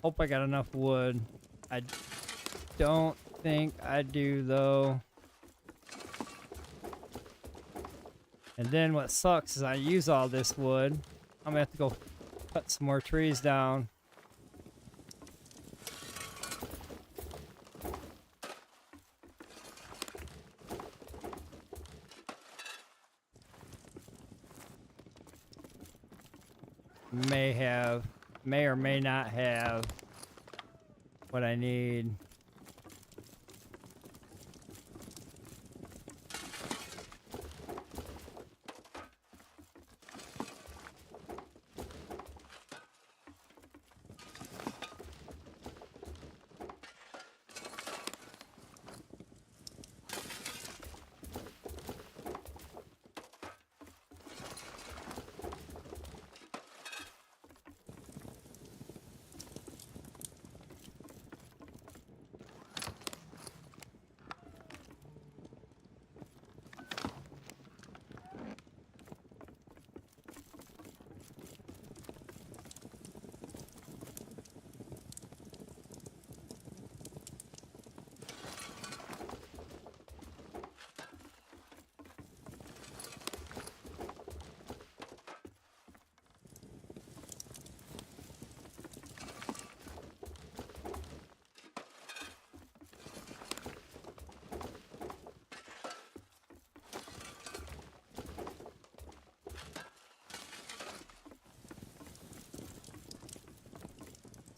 Hope I got enough wood. I don't think I do, though. And then what sucks is I use all this wood. I'm gonna have to go cut some more trees down. May or may not have what I need.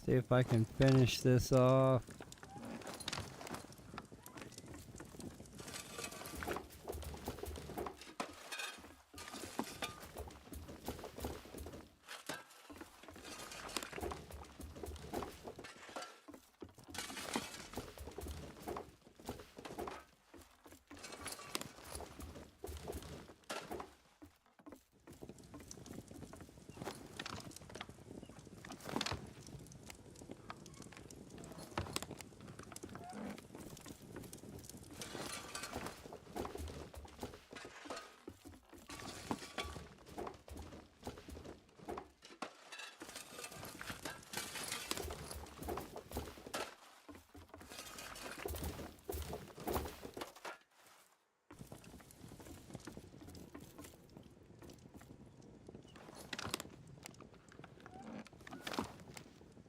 See if I can finish this off.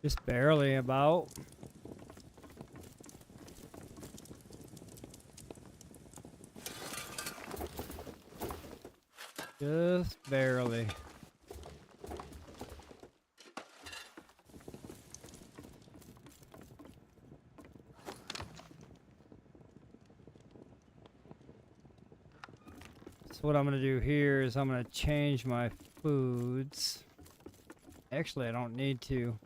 Just barely about. Just barely. So what I'm going to do here is I'm going to change my foods. Actually, I don't need to.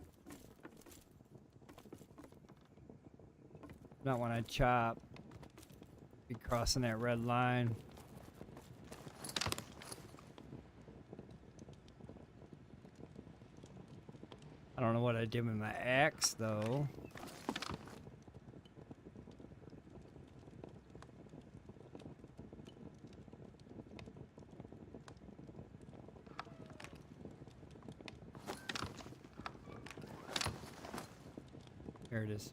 Not when I chop. Be crossing that red line. I don't know what I did with my axe, though. Here it is.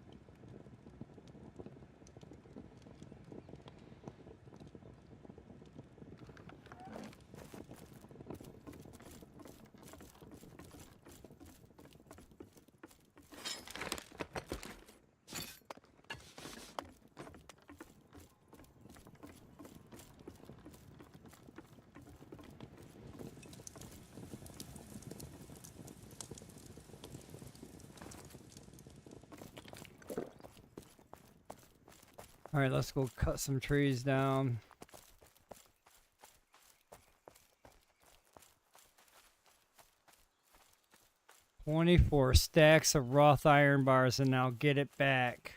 All right, let's go cut some trees down. $24 stacks of wrought iron bars, and I'll get it back.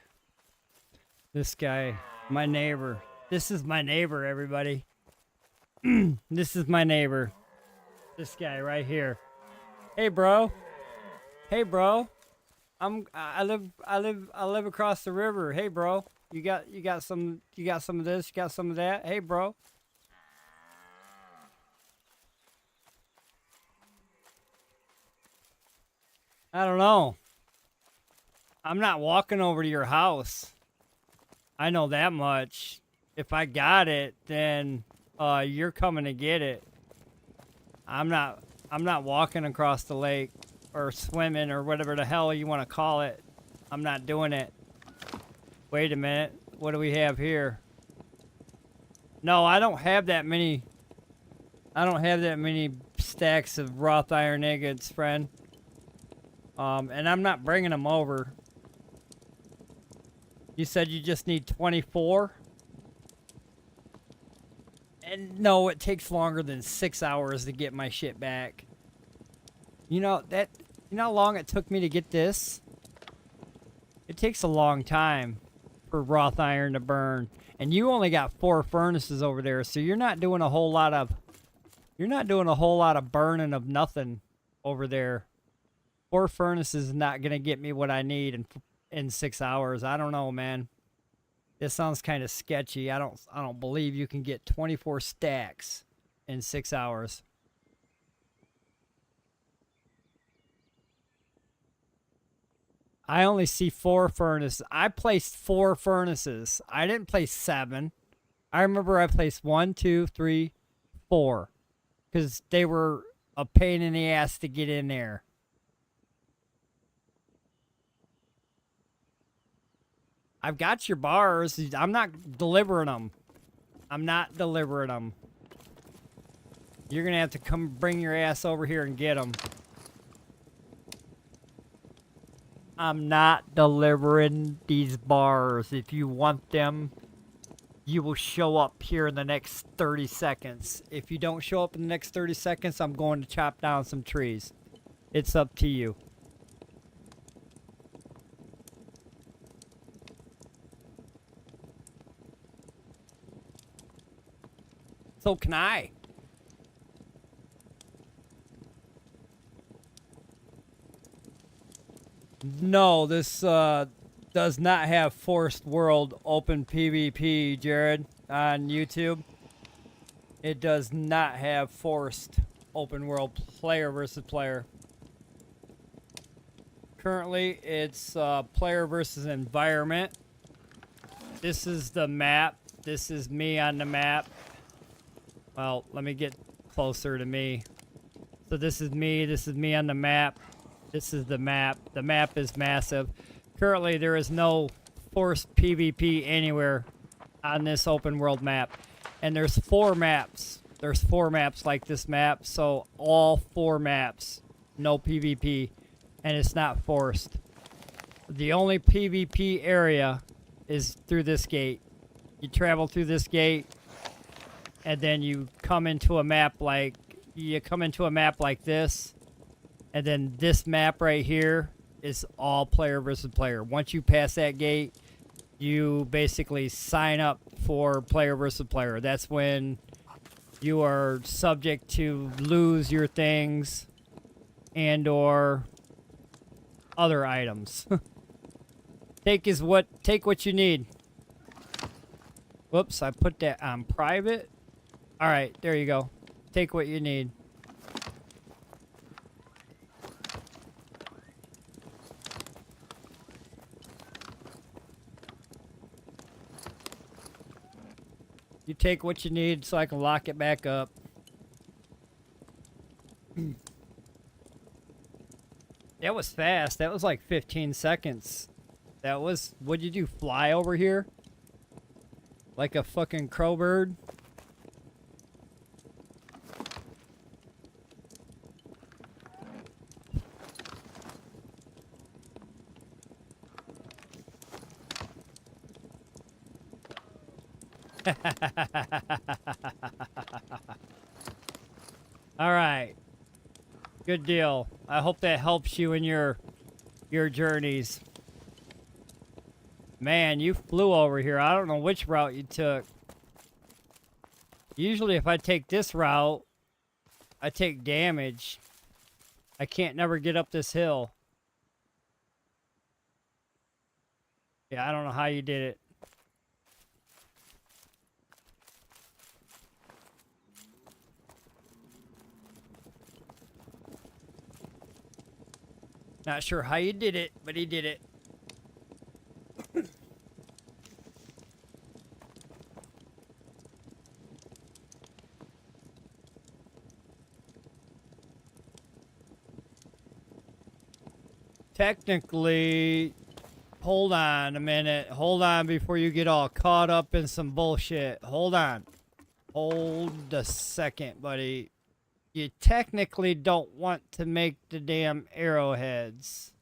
This guy, my neighbor. This is my neighbor, everybody. This is my neighbor. This guy right here. Hey, bro. Hey, bro. I live across the river. Hey, bro. You got some of this, you got some of that. Hey, bro. I don't know. I'm not walking over to your house. I know that much. If I got it, then you're coming to get it. I'm not walking across the lake or swimming or whatever the hell you want to call it. I'm not doing it. Wait a minute. What do we have here? No, I don't have that many. I don't have that many stacks of wrought iron ingots, friend. And I'm not bringing them over. You said you just need 24? And no, it takes longer than 6 hours to get my shit back. You know how long it took me to get this? It takes a long time for wrought iron to burn. And you only got 4 furnaces over there, so you're not doing a whole lot of burning of nothing over there. 4 furnaces is not gonna get me what I need in 6 hours. I don't know, man. This sounds kind of sketchy. I don't believe you can get 24 stacks in 6 hours. I only see 4 furnaces. I placed 4 furnaces. I didn't place 7. I remember I placed 1, 2, 3, 4. Because they were a pain in the ass to get in there. I've got your bars. I'm not delivering them. I'm not delivering them. You're going to have to come bring your ass over here and get them. I'm not delivering these bars. If you want them, you will show up here in the next 30 seconds. If you don't show up in the next 30 seconds, I'm going to chop down some trees. It's up to you. So can I. No, this does not have Forced World Open PvP, Jared, on YouTube. It does not have Forced Open World player versus player. Currently, it's player versus environment. This is the map. This is me on the map. Well, let me get closer to me. So this is me on the map. This is the map. The map is massive. Currently, there is no forced PvP anywhere on this open world map. And there's 4 maps. There's 4 maps like this map. So all 4 maps, no PvP. And it's not forced. The only PvP area is through this gate. You travel through this gate. And then you come into a map like this, and then this map right here is all player versus player. Once you pass that gate, you basically sign up for player versus player. That's when you are subject to lose your things and or other items. Take what you need. Whoops, I put that on private. All right, there you go. Take what you need. You take what you need so I can lock it back up. That was fast. That was like 15 seconds. That was... What'd you do, fly over here? Like a fucking crow bird? All right. Good deal. I hope that helps you in your journeys. Man, you flew over here. I don't know which route you took. Usually if I take this route, I take damage. I can't never get up this hill. Yeah, I don't know how you did it. Not sure how you did it, but he did it. Technically, hold on a minute. Hold on before you get all caught up in some bullshit. Hold on. Hold a second, buddy. You technically don't want to make the damn arrowheads.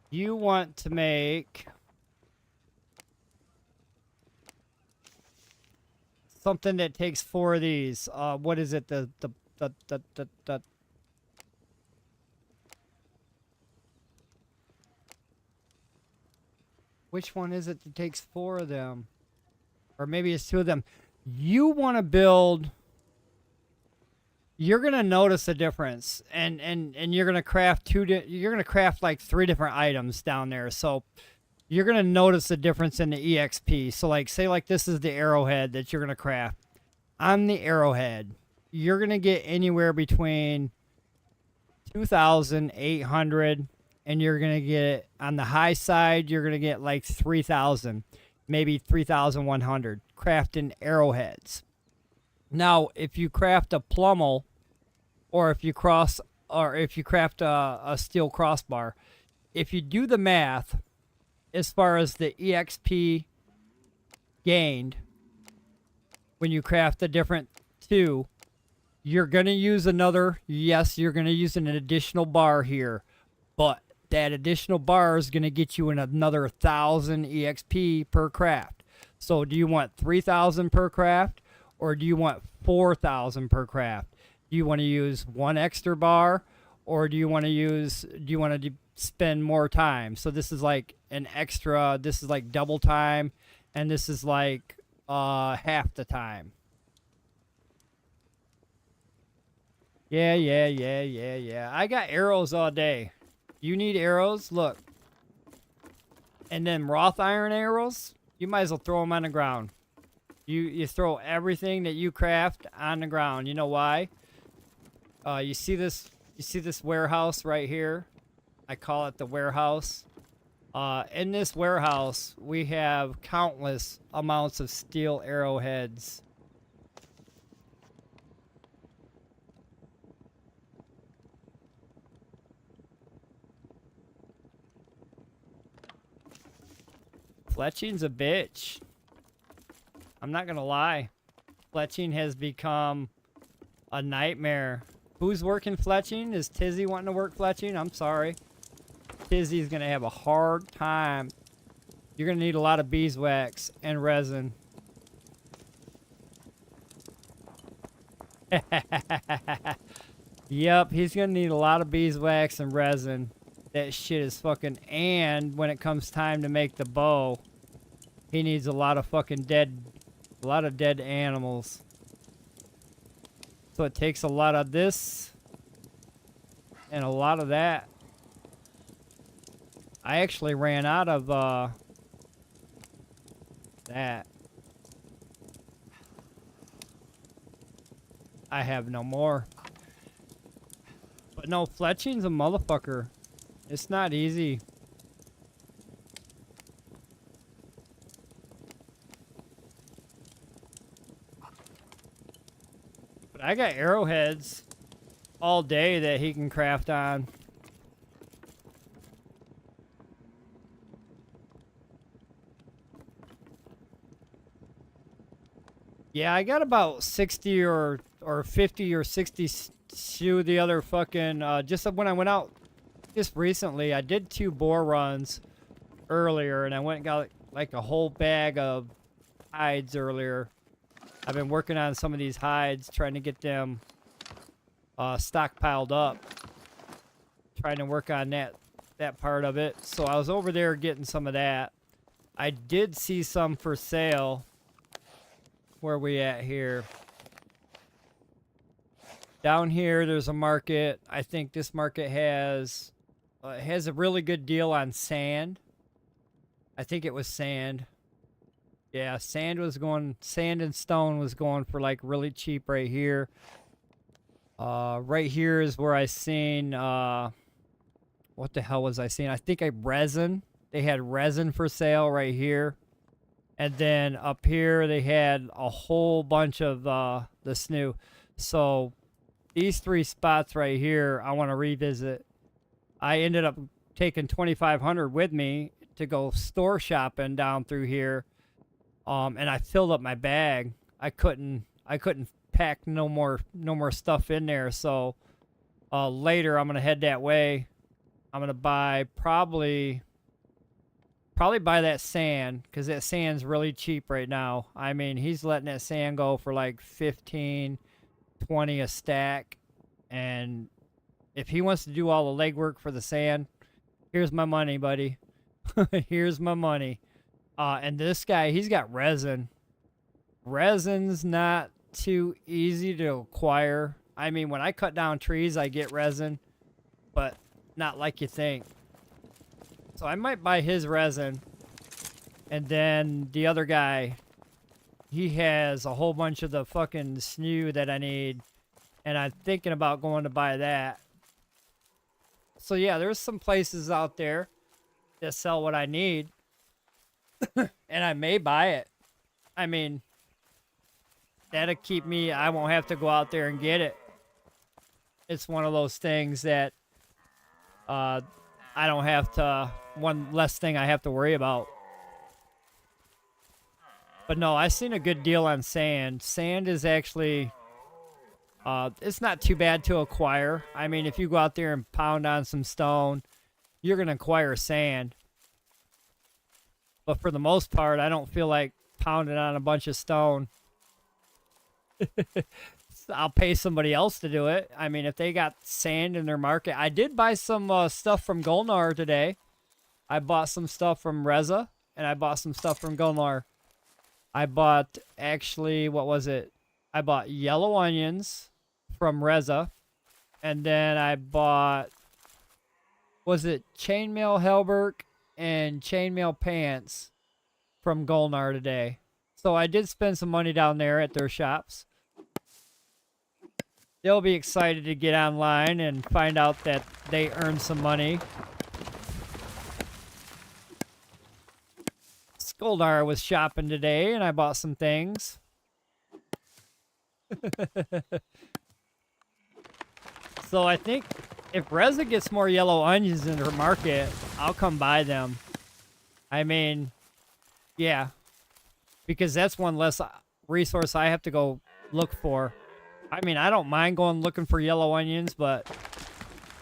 You want to make something that takes 4 of these. What is it? The which one is it that takes 4 of them? Or maybe it's 2 of them. You want to build. You're gonna notice a difference, and you're gonna craft you're gonna craft like 3 different items down there. So you're gonna notice a difference in the EXP. So like, say like this is the arrowhead that you're gonna craft. On the arrowhead, you're gonna get anywhere between 2,800, and you're gonna get on the high side. You're gonna get like 3,000, maybe 3,100 crafting arrowheads. Now, if you craft a plummel, or if you craft a steel crossbar, if you do the math, as far as the EXP gained when you craft the different 2, you're going to use another, yes, you're going to use an additional bar here, but that additional bar is going to get you another 1,000 EXP per craft. So do you want 3,000 per craft, or do you want 4,000 per craft? Do you want to use 1 extra bar, or do you want to spend more time? So this is like an extra, this is like double time, and this is like half the time. Yeah. I got arrows all day. You need arrows? Look. And then wrought iron arrows, you might as well throw them on the ground. You throw everything that you craft on the ground. You know why? You see this warehouse right here? I call it the warehouse. In this warehouse, we have countless amounts of steel arrowheads. Fletching's a bitch. I'm not gonna lie. Fletching has become a nightmare. Who's working fletching? Is Tizzy wanting to work fletching? I'm sorry. Tizzy's gonna have a hard time. You're gonna need a lot of beeswax and resin. Yep, he's gonna need a lot of beeswax and resin. That shit is fucking, and when it comes time to make the bow, he needs a lot of fucking dead animals. So it takes a lot of this and a lot of that. I actually ran out of that. I have no more. But no, fletching's a motherfucker. It's not easy. But I got arrowheads all day that he can craft on. Yeah, I got about 60 or 50 or 60 shoe the other fucking, just when I went out just recently I did 2 boar runs earlier, and I went and got like a whole bag of hides earlier. I've been working on some of these hides, trying to get them stockpiled up. Trying to work on that part of it. So I was over there getting some of that. I did see some for sale. Where are we at here? Down here, there's a market. I think this market has a really good deal on sand. I think it was sand. Yeah, sand and stone was going for like really cheap right here. Right here is where I seen, what the hell was I seeing? I think resin. They had resin for sale right here. And then up here, they had a whole bunch of the snoo. So these 3 spots right here, I want to revisit. I ended up taking 2,500 with me to go store shopping down through here. And I filled up my bag. I couldn't pack no more stuff in there. So later I'm gonna head that way. I'm gonna buy probably buy that sand, because that sand's really cheap right now. I mean, he's letting that sand go for like 15, 20 a stack. And if he wants to do all the legwork for the sand, here's my money, buddy. Here's my money. And this guy, he's got resin. Resin's not too easy to acquire. I mean, when I cut down trees, I get resin, but not like you think. So I might buy his resin. And then the other guy, he has a whole bunch of the fucking snoo that I need. And I'm thinking about going to buy that. So yeah, there's some places out there that sell what I need. And I may buy it. I mean, that'll keep me, I won't have to go out there and get it. It's one of those things that I don't have to, one less thing I have to worry about. But no, I seen a good deal on sand. Sand is actually, it's not too bad to acquire. I mean, if you go out there and pound on some stone, you're going to acquire sand. But for the most part, I don't feel like pounding on a bunch of stone. I'll pay somebody else to do it. I mean, if they got sand in their market. I did buy some stuff from Golnar today. I bought some stuff from Reza, and I bought some stuff from Golnar. I bought, actually, what was it? I bought yellow onions from Reza. And then I bought, was it chainmail Helberg and chainmail pants from Golnar today. So I did spend some money down there at their shops. They'll be excited to get online and find out that they earned some money. Goldar was shopping today, and I bought some things. So I think if Reza gets more yellow onions in her market, I'll come buy them. I mean, yeah. Because that's one less resource I have to go look for. I mean, I don't mind going looking for yellow onions, but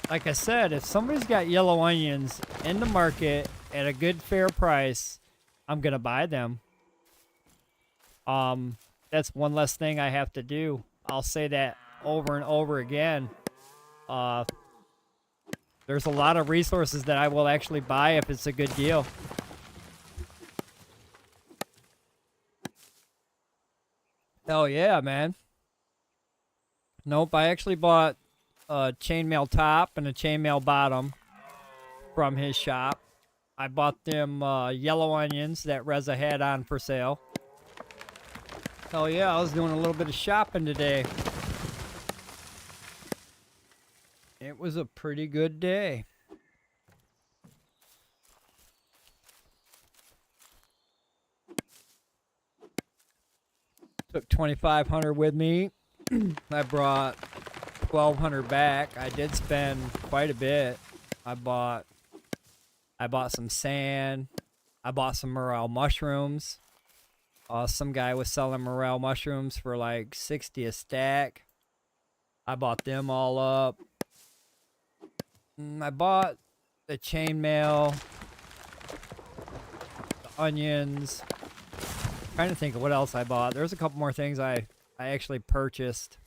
like I said, if somebody's got yellow onions in the market at a good fair price, I'm going to buy them. That's one less thing I have to do. I'll say that over and over again. There's a lot of resources that I will actually buy if it's a good deal. Hell yeah, man. Nope, I actually bought a chainmail top and a chainmail bottom from his shop. I bought them yellow onions that Reza had on for sale. Hell yeah, I was doing a little bit of shopping today. It was a pretty good day. Took 2,500 with me. I brought 1,200 back. I did spend quite a bit. I bought some sand. I bought some morel mushrooms. Some guy was selling morel mushrooms for like 60 a stack. I bought them all up. I bought the chainmail, the onions. Trying to think of what else I bought. There's a couple more things I actually purchased.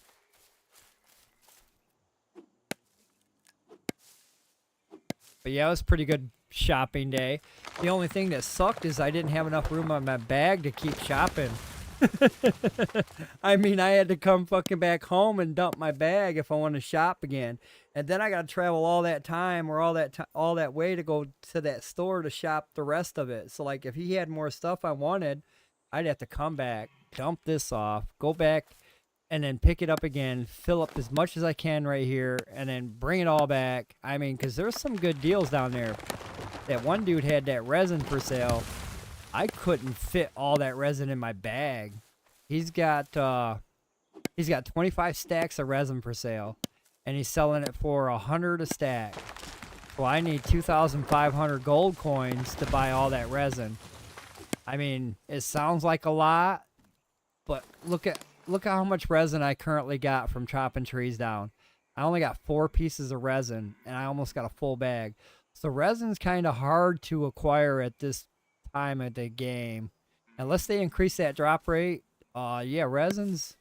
But yeah, it was a pretty good shopping day. The only thing that sucked is I didn't have enough room on my bag to keep shopping. I mean, I had to come fucking back home and dump my bag if I want to shop again. And then I got to travel all that time or all that way to go to that store to shop the rest of it. So like if he had more stuff I wanted, I'd have to come back, dump this off, go back, and then pick it up again, fill up as much as I can right here, and then bring it all back. I mean, because there's some good deals down there. That one dude had that resin for sale. I couldn't fit all that resin in my bag. He's got 25 stacks of resin for sale, and he's selling it for $100 a stack. Well, I need 2,500 gold coins to buy all that resin. I mean, it sounds like a lot, but look at how much resin I currently got from chopping trees down. I only got 4 pieces of resin, and I almost got a full bag. So resin's kind of hard to acquire at this time of the game. Unless they increase that drop rate, yeah, resin's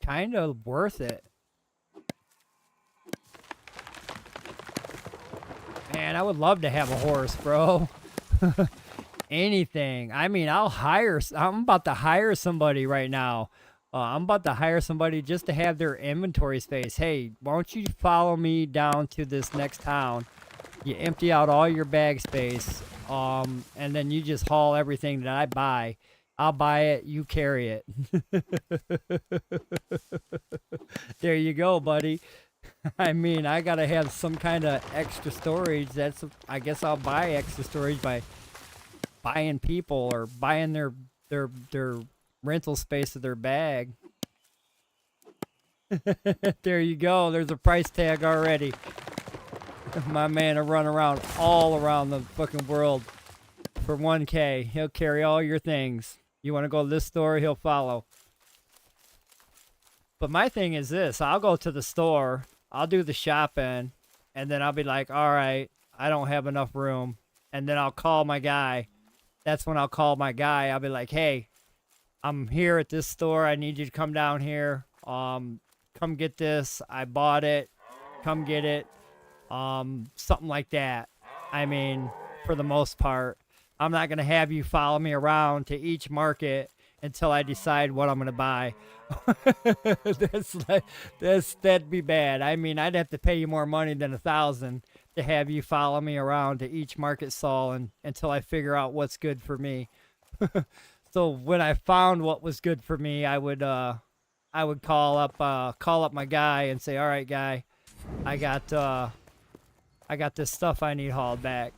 kind of worth it. Man, I would love to have a horse, bro. Anything. I mean, I'm about to hire somebody right now. I'm about to hire somebody just to have their inventory space. Hey, why don't you follow me down to this next town? You empty out all your bag space, and then you just haul everything that I buy. I'll buy it, you carry it. There you go, buddy. I mean, I gotta have some kind of extra storage. I guess I'll buy extra storage by buying people or buying their rental space of their bag. There you go. There's a price tag already. My man will run around all around the fucking world for 1K. He'll carry all your things. You want to go to this store, he'll follow. But my thing is this. I'll go to the store. I'll do the shopping. And then I'll be like, all right, I don't have enough room. And then I'll call my guy. That's when I'll call my guy. I'll be like, hey, I'm here at this store. I need you to come down here. Come get this. I bought it. Come get it. Something like that. I mean, for the most part, I'm not going to have you follow me around to each market until I decide what I'm going to buy. That'd be bad. I mean, I'd have to pay you more money than 1,000 to have you follow me around to each market stall until I figure out what's good for me. So when I found what was good for me, I would call up my guy and say, all right, guy, I got this stuff I need hauled back.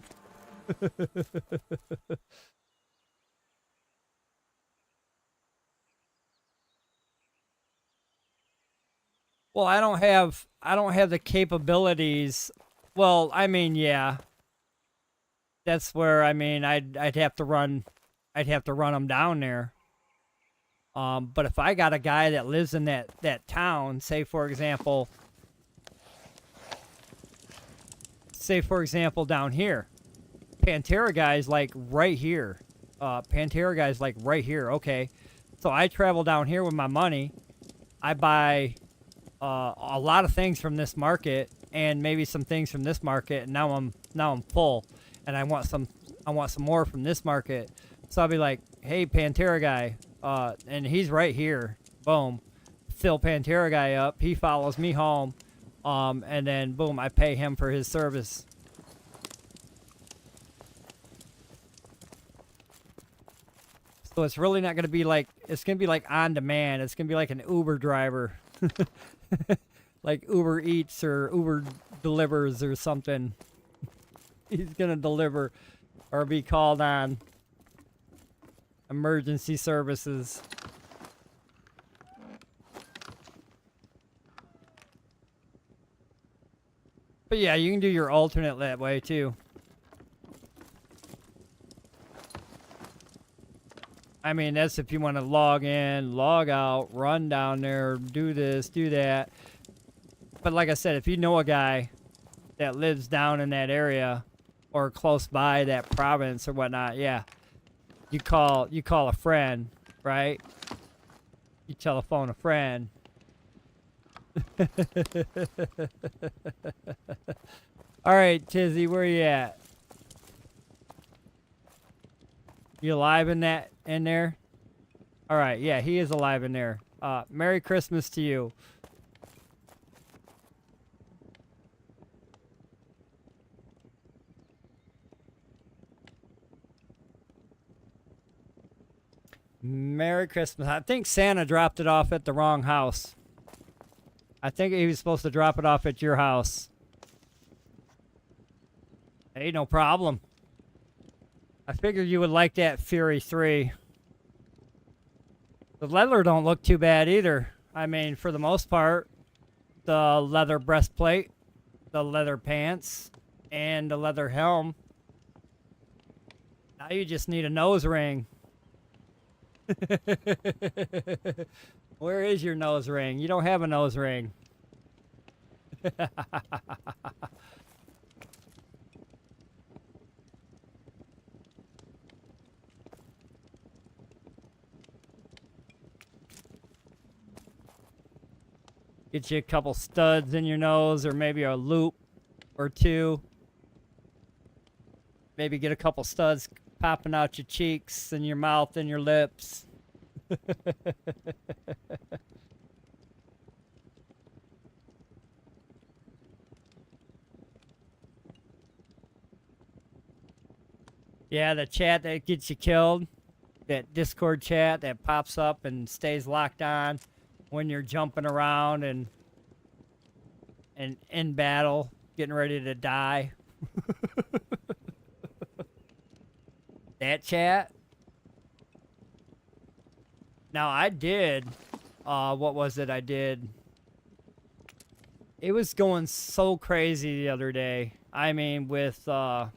Well, I don't have the capabilities. Well, I mean, yeah. That's where, I mean, I'd have to run them down there. But if I got a guy that lives in that town, say for example down here, Pantera guy's like right here. Okay. So I travel down here with my money. I buy a lot of things from this market and maybe some things from this market, and now I'm full, and I want some more from this market. So I'll be like, hey, Pantera guy, and he's right here. Boom, fill Pantera guy up. He follows me home, and then boom, I pay him for his service. So it's really not going to be like, it's going to be like on demand. It's going to be like an Uber driver. Like Uber Eats or Uber Delivers or something. He's going to deliver or be called on. Emergency services. But yeah, you can do your alternate that way too. I mean, that's if you want to log in, log out, run down there, do this, do that. But like I said, if you know a guy that lives down in that area, or close by that province or whatnot, yeah, you call a friend, right? You telephone a friend. All right, Tizzy, where you at? You alive in there? All right, yeah, he is alive in there. Merry Christmas to you. Merry Christmas. I think Santa dropped it off at the wrong house. I think he was supposed to drop it off at your house. Hey, no problem. I figured you would like that Fury 3. The leather don't look too bad either. I mean, for the most part, the leather breastplate, the leather pants, and the leather helm. Now you just need a nose ring. Where is your nose ring? You don't have a nose ring. Get you a couple studs in your nose, or maybe a loop or two. Maybe get a couple studs popping out your cheeks and your mouth and your lips. Yeah, the chat that gets you killed, that Discord chat that pops up and stays locked on when you're jumping around and in battle, getting ready to die. That chat. Now I did, what was it I did? It was going so crazy the other day. I mean, with the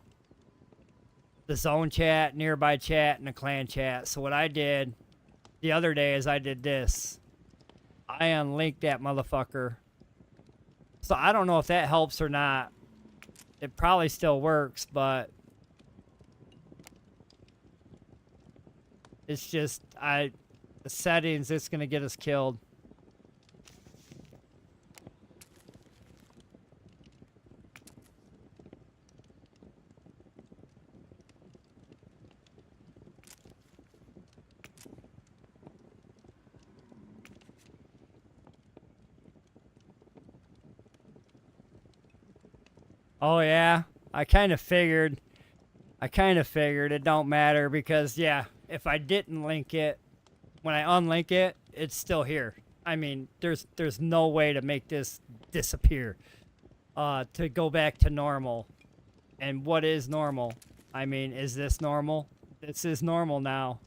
zone chat, nearby chat, and the clan chat. So what I did the other day is I did this. I unlinked that motherfucker. So I don't know if that helps or not. It probably still works, but it's just, the settings, it's going to get us killed. Oh yeah, I kind of figured it don't matter because yeah, if I didn't link it, when I unlink it, it's still here. I mean, there's no way to make this disappear, to go back to normal. And what is normal? I mean, is this normal? This is normal now.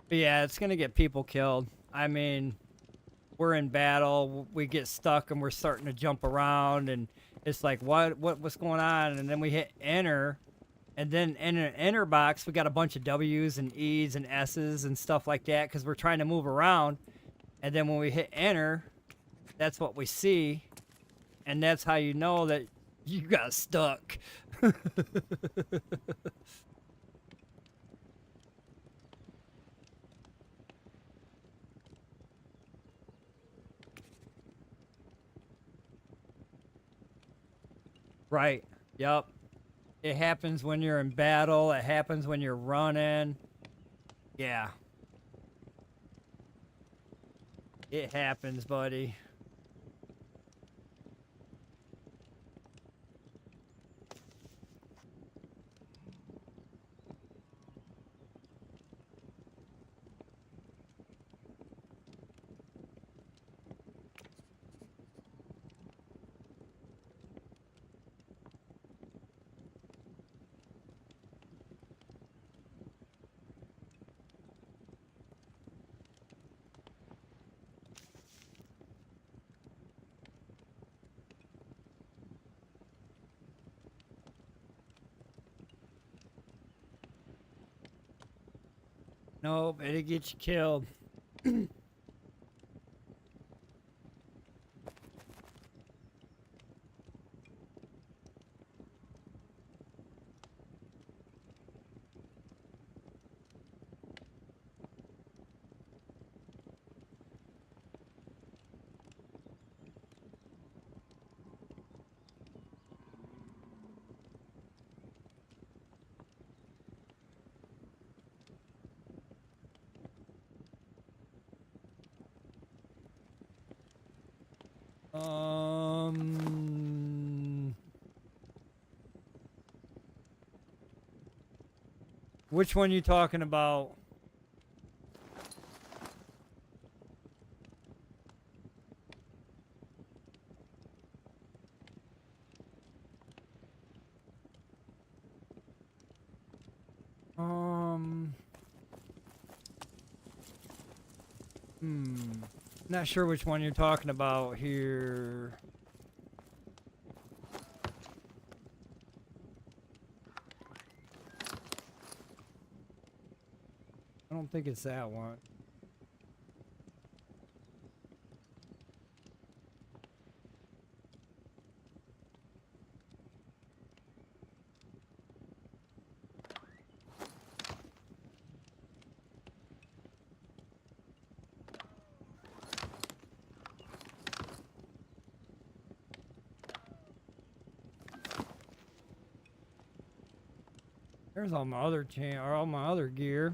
But yeah, it's gonna get people killed. I mean, we're in battle, we get stuck and we're starting to jump around and it's like what's going on? And then we hit enter, and then in an enter box we got a bunch of W's and E's and S's and stuff like that because we're trying to move around. And then when we hit enter, that's what we see, and that's how you know that you got stuck. Right. Yep. It happens when you're in battle. It happens when you're running. Yeah. It happens, buddy. Nope, it'll get you killed. Which one you talking about? Not sure which one you're talking about here. I don't think it's that one. There's all my other all my other gear.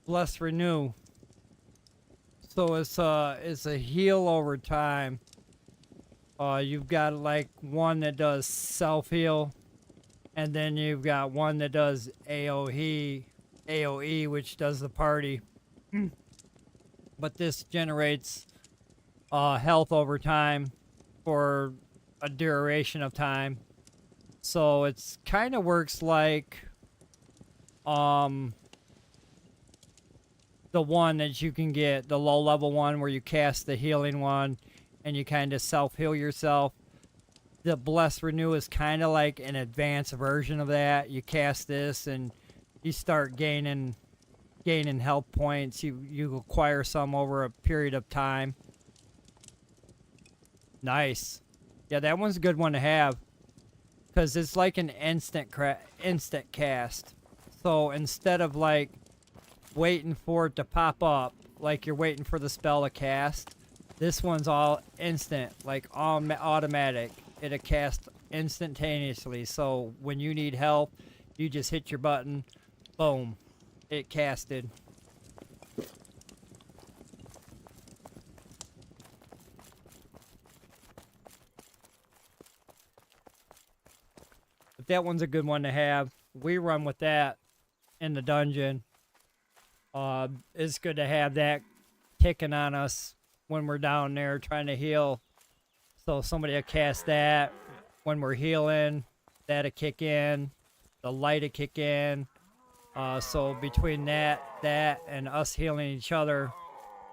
Bless renew. So it's a heal over time. You've got like one that does self heal, and then you've got one that does AOE, which does the party. But this generates health over time for a duration of time. So it's kind of works like the one that you can get, the low level one where you cast the healing one and you kind of self heal yourself. The Bless Renew is kind of like an advanced version of that. You cast this and you start gaining health points. You acquire some over a period of time. Nice. Yeah, that one's a good one to have because it's like an instant cast. So instead of like waiting for it to pop up, like you're waiting for the spell to cast, this one's all instant, like automatic. It'll cast instantaneously. So when you need help, you just hit your button, boom, it casted. But that one's a good one to have. We run with that in the dungeon. It's good to have that kicking on us when we're down there trying to heal. So somebody will cast that when we're healing. That'll kick in. The light will kick in. So between that, and us healing each other,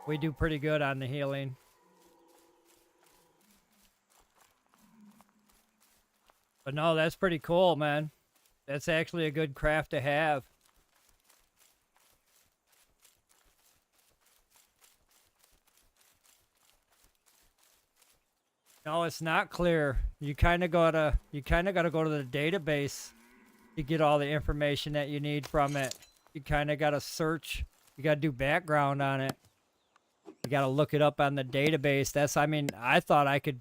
we do pretty good on the healing. But no, that's pretty cool, man. That's actually a good craft to have. No, it's not clear. You kind of gotta go to the database to get all the information that you need from it. You kind of gotta search. You gotta do background on it. You gotta look it up on the database. I mean, I thought I could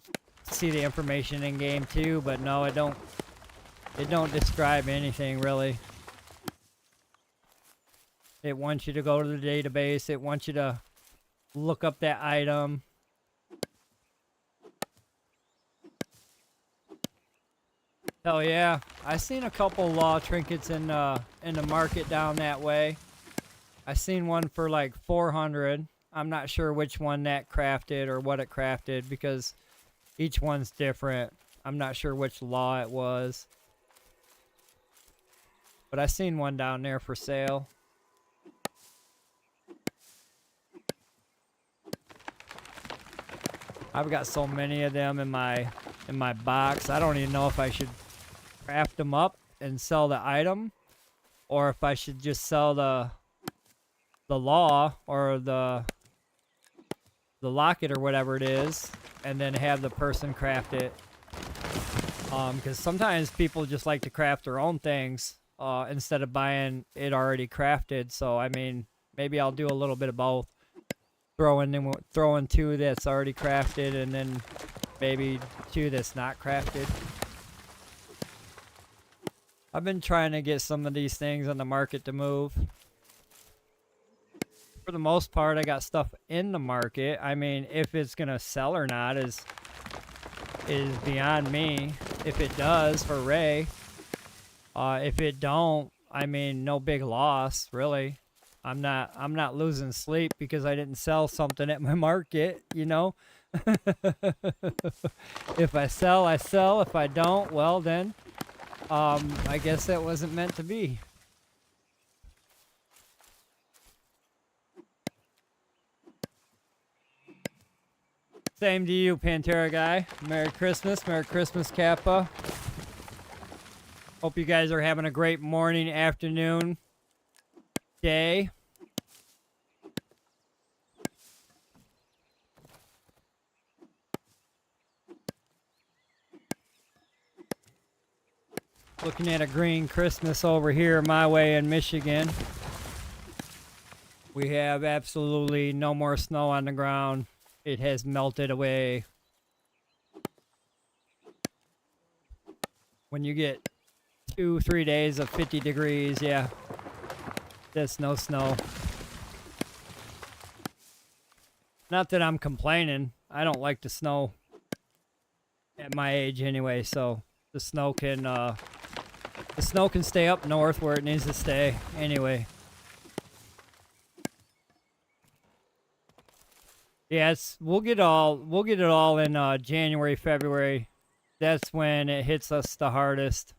see the information in game too, but no, I don't. It don't describe anything really. It wants you to go to the database. It wants you to look up that item. Hell yeah. I seen a couple law trinkets in the market down that way. I seen one for like 400. I'm not sure which one that crafted or what it crafted because each one's different. I'm not sure which law it was. But I seen one down there for sale. I've got so many of them in my box. I don't even know if I should craft them up and sell the item, or if I should just sell the law or the locket or whatever it is, and then have the person craft it. Because sometimes people just like to craft their own things instead of buying it already crafted. So I mean, maybe I'll do a little bit of both. Throw in two that's already crafted, and then maybe two that's not crafted. I've been trying to get some of these things on the market to move. For the most part, I got stuff in the market. I mean, if it's gonna sell or not is beyond me. If it does, hooray. If it don't, I mean, no big loss, really. I'm not losing sleep because I didn't sell something at my market, you know? If I sell, I sell. If I don't, well then, I guess that wasn't meant to be. Same to you, Pantera guy. Merry Christmas, Kappa. Hope you guys are having a great morning, afternoon, day. Looking at a green Christmas over here my way in Michigan. We have absolutely no more snow on the ground. It has melted away. When you get 2-3 days of 50 degrees, yeah, that's no snow. Not that I'm complaining. I don't like the snow at my age anyway, so the snow can stay up north where it needs to stay anyway. Yeah, we'll get it all in January, February. That's when it hits us the hardest.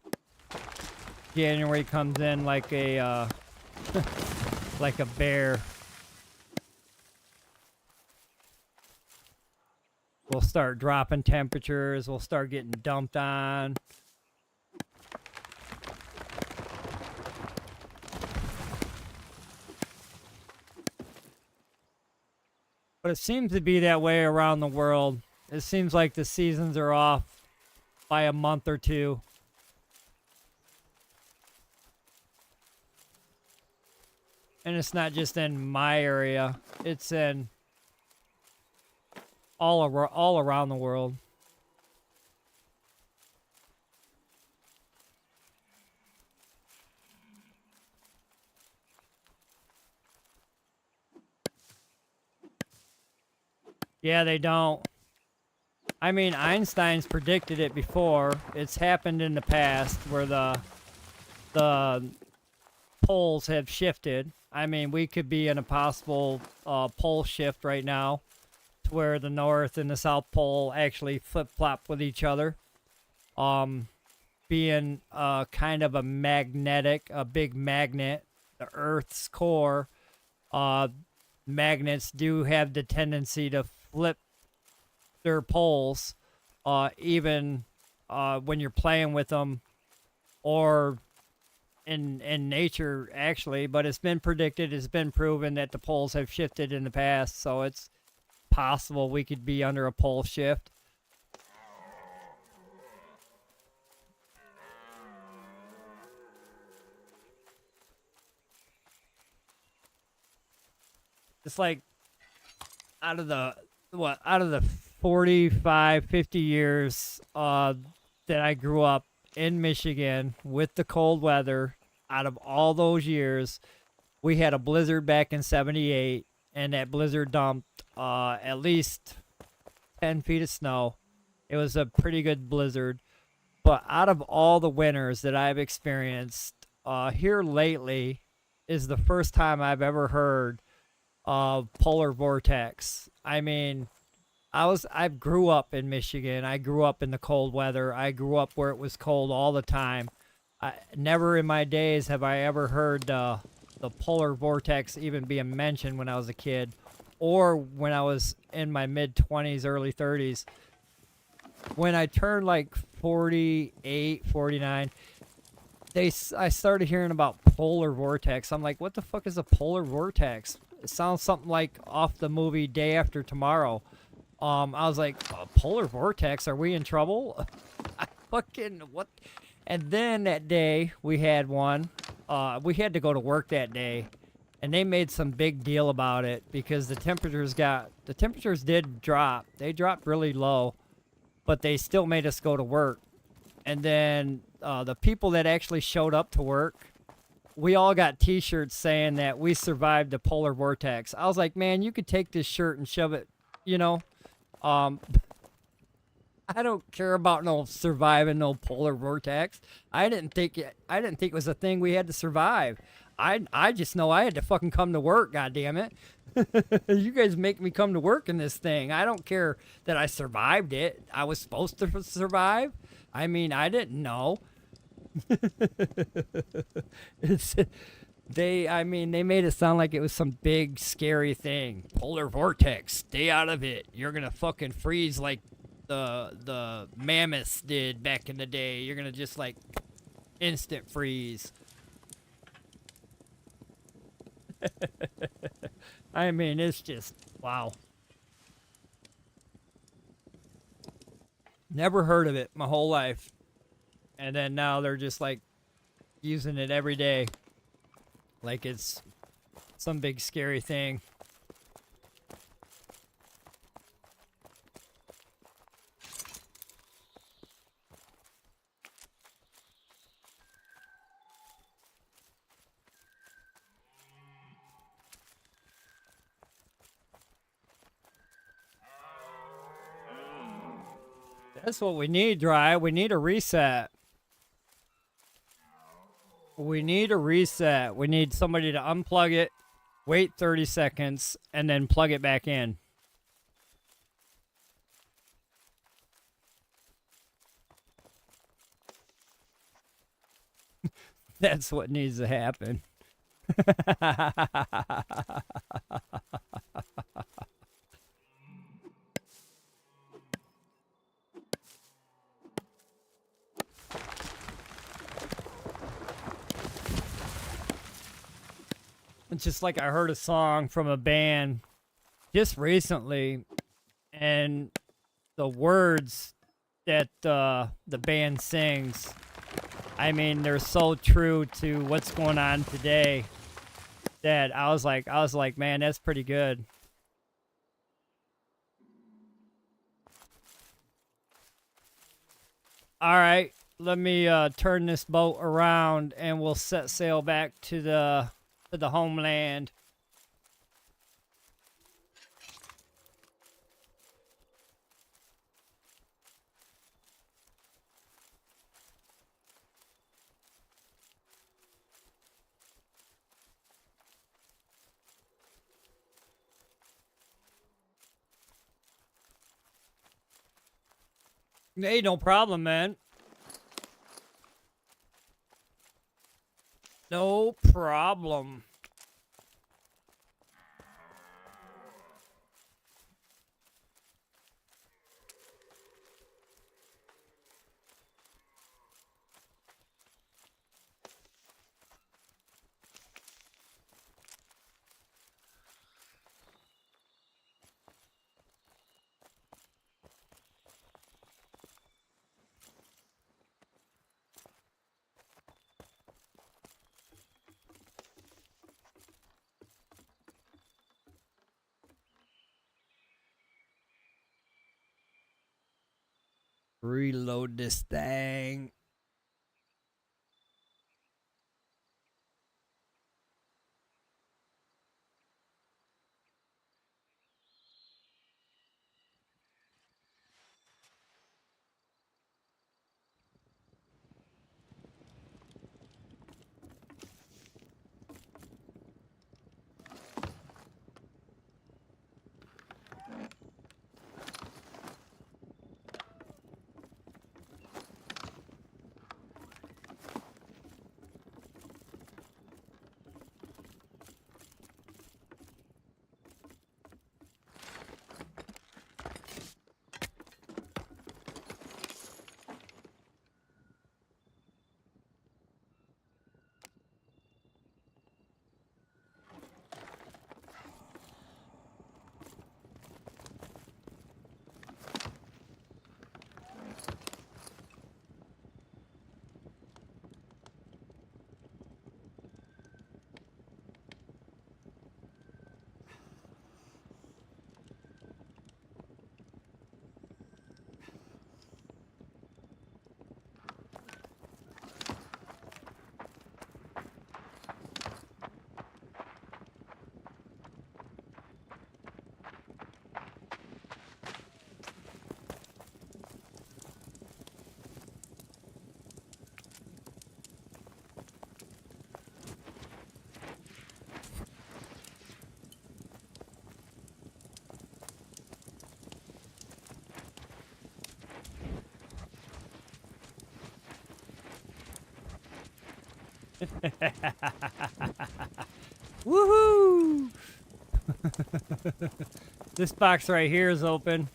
January comes in like a like a bear. We'll start dropping temperatures. We'll start getting dumped on. But it seems to be that way around the world. It seems like the seasons are off by a month or two. And it's not just in my area. It's in all around the world. Yeah, they don't. I mean, Einstein's predicted it before. It's happened in the past where the poles have shifted. I mean, we could be in a possible pole shift right now to where the North and the South Pole actually flip-flop with each other. Being kind of a big magnet, the Earth's core, magnets do have the tendency to flip their poles, even when you're playing with them, or in nature actually. But it's been predicted, it's been proven that the poles have shifted in the past, so it's possible we could be under a pole shift. It's like out of the 45, 50 years that I grew up in Michigan with the cold weather. Out of all those years, we had a blizzard back in '78, and that blizzard dumped at least 10 feet of snow. It was a pretty good blizzard. But out of all the winters that I've experienced here lately, is the first time I've ever heard of polar vortex. I mean, I grew up in Michigan. I grew up in the cold weather. I grew up where it was cold all the time. Never in my days have I ever heard the polar vortex even being mentioned when I was a kid, or when I was in my mid 20s, early 30s. When I turned like 48, 49, I started hearing about polar vortex. I'm like, what the fuck is a polar vortex? It sounds something like off the movie Day After Tomorrow. I was like, polar vortex? Are we in trouble? I fucking what? And then that day we had one. We had to go to work that day, and they made some big deal about it because the temperatures did drop. They dropped really low, but they still made us go to work. And then the people that actually showed up to work, we all got T-shirts saying that we survived the polar vortex. I was like, man, you could take this shirt and shove it, you know. I don't care about no surviving no polar vortex. I didn't think it was a thing we had to survive. I just know I had to fucking come to work. God damn it! You guys make me come to work in this thing. I don't care that I survived it. I was supposed to survive. I mean, I didn't know. it's they made it sound like it was some big scary thing. Polar vortex, stay out of it. You're gonna fucking freeze like the mammoths did back in the day. You're gonna just like instant freeze. I mean, it's just wow. Never heard of it my whole life. And then now they're just like using it every day. Like it's some big scary thing. That's what we need, Dry. We need a reset. We need a reset. We need somebody to unplug it, wait 30 seconds, and then plug it back in. That's what needs to happen. It's just like I heard a song from a band just recently, and the words that the band sings, I mean, they're so true to what's going on today that I was like, man, that's pretty good. All right, let me turn this boat around, and we'll set sail back to the homeland. Hey, no problem, man. No problem. Reload this thing. Woohoo! This box right here is open.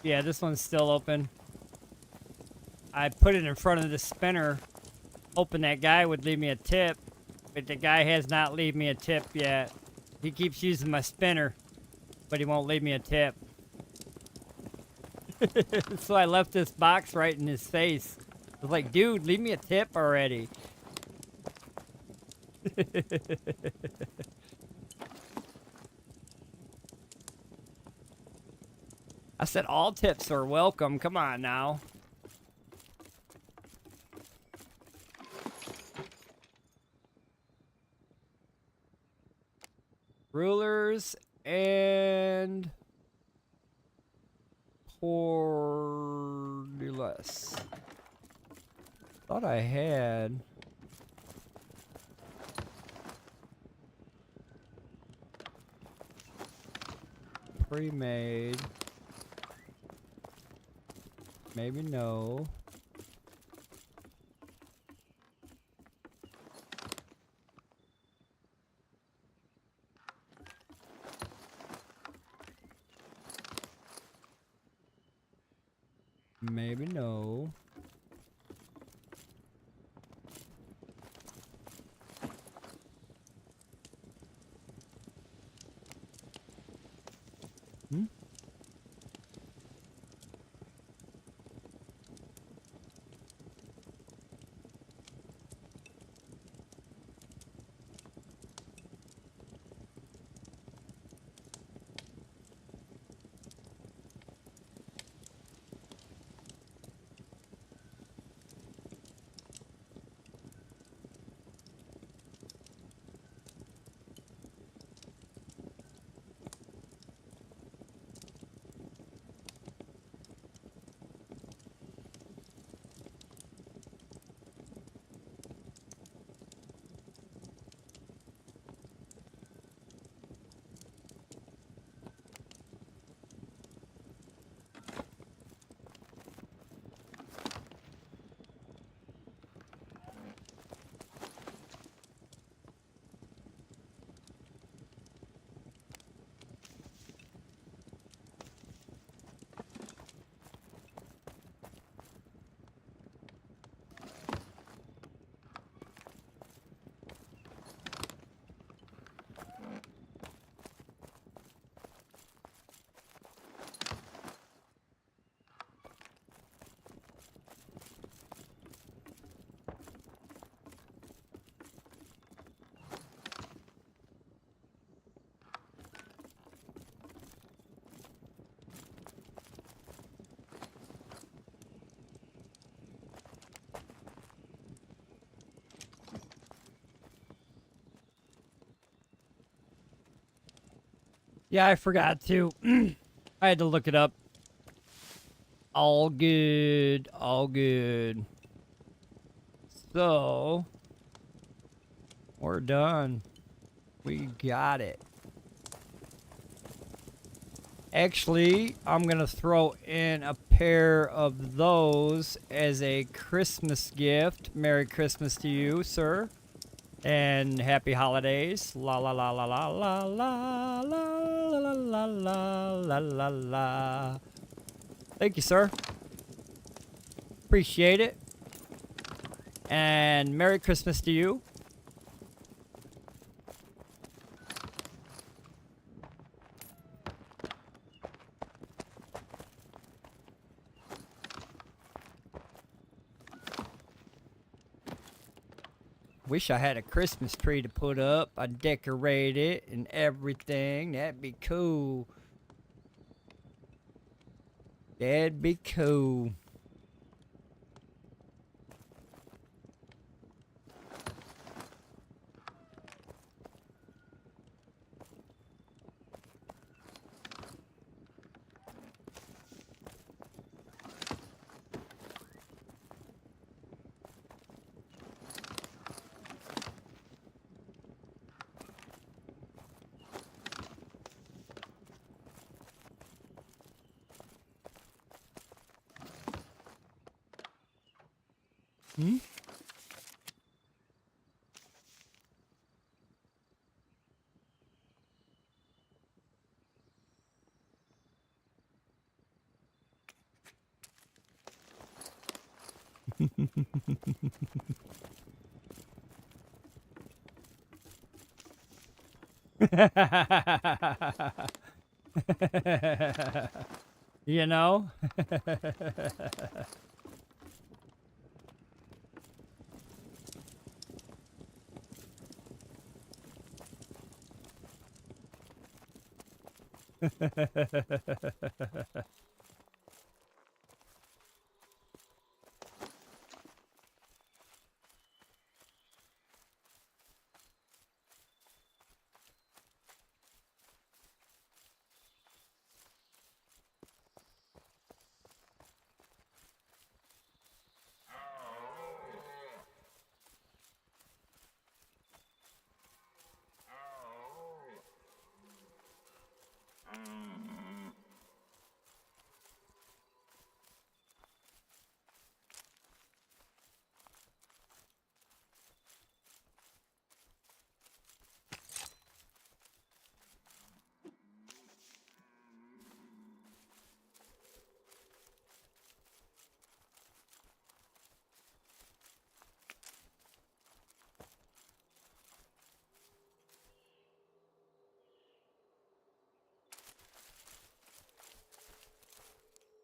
Yeah, this one's still open. I put it in front of the spinner, hoping that guy would leave me a tip, but the guy has not leave me a tip yet. He keeps using my spinner, but he won't leave me a tip. So I left this box right in his face. I was like, dude, leave me a tip already. I said all tips are welcome. Come on now. Rulers and Portulus. Thought I had. Pre-made. Maybe no. Maybe no. Hmm? Yeah, I forgot to. I had to look it up. All good. All good. So, we're done. We got it. Actually, I'm going to throw in a pair of those as a Christmas gift. Merry Christmas to you, sir. And happy holidays. La la la la la la la la la la la la la. Thank you, sir. Appreciate it. And Merry Christmas to you. Wish I had a Christmas tree to put up. I'd decorate it and everything. That'd be cool. That'd be cool. Hmm? You know?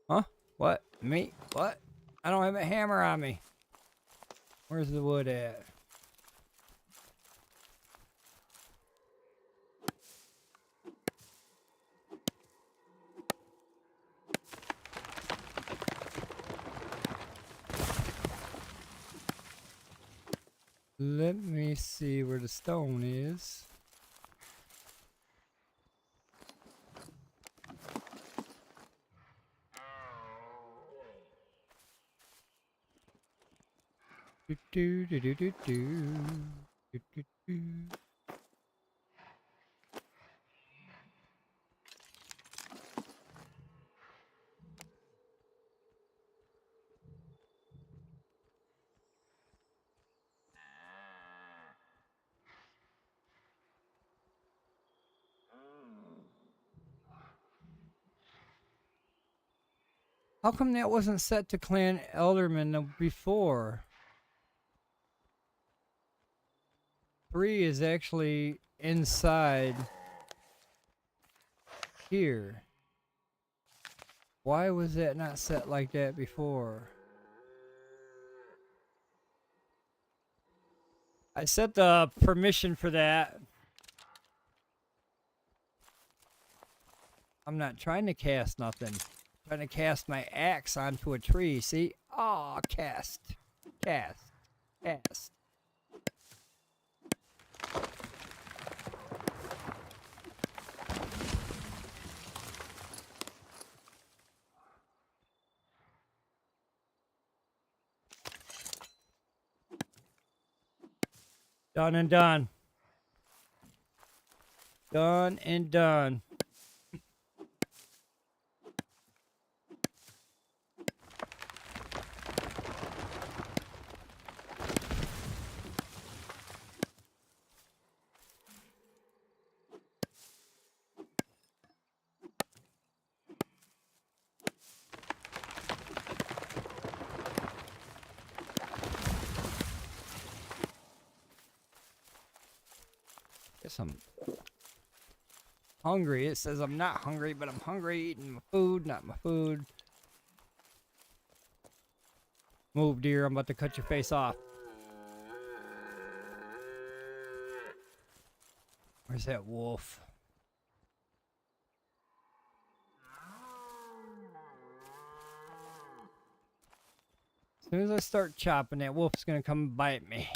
Huh? What? Me? What? I don't have a hammer on me. Where's the wood at? Let me see where the stone is. Do do do do do do. Do, do, do. How come that wasn't set to Clan Elderman before? 3 is actually inside here. Why was that not set like that before? I set the permission for that. I'm not trying to cast nothing. I'm trying to cast my axe onto a tree. See? Aw, cast. Cast. Cast. Done and done. Done and done. Guess I'm hungry. It says I'm not hungry, but I'm hungry, eating my food, not my food. Move, deer. I'm about to cut your face off. Where's that wolf? As soon as I start chopping, that wolf's gonna come and bite me.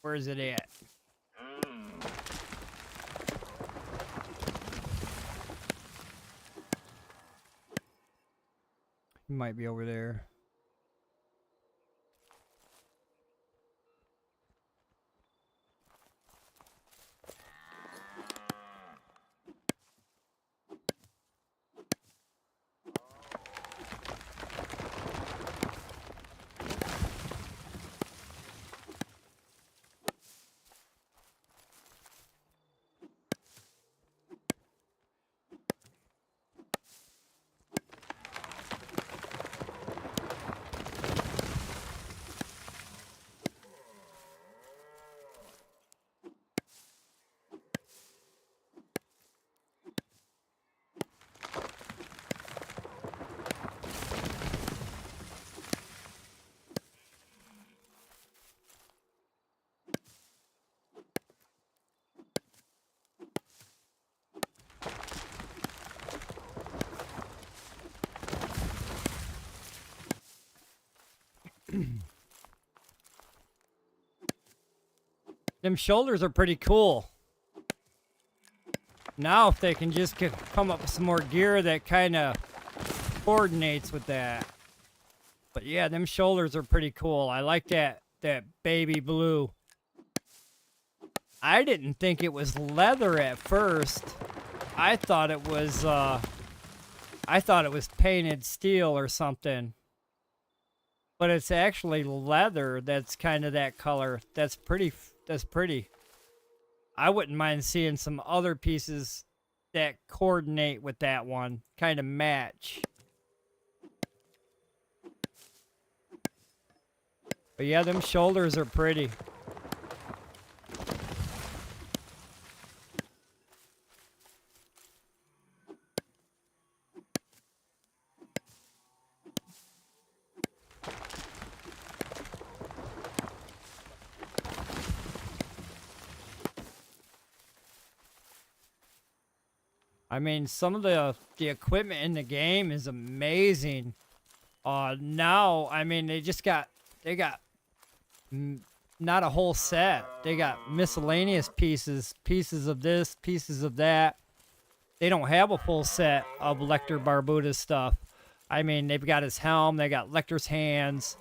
Where is it at? He might be over there. Them shoulders are pretty cool. Now if they can just come up with some more gear that kind of coordinates with that. But yeah, them shoulders are pretty cool. I like that baby blue. I didn't think it was leather at first. I thought it was painted steel or something. But it's actually leather that's kind of that color. That's pretty. I wouldn't mind seeing some other pieces that coordinate with that one, kind of match. But yeah, them shoulders are pretty. I mean, some of the equipment in the game is amazing. Now, I mean, they got not a whole set. They got miscellaneous pieces of this, pieces of that. They don't have a full set of Lecter Barbuda's stuff. I mean, they've got his helm, they got Lecter's hands,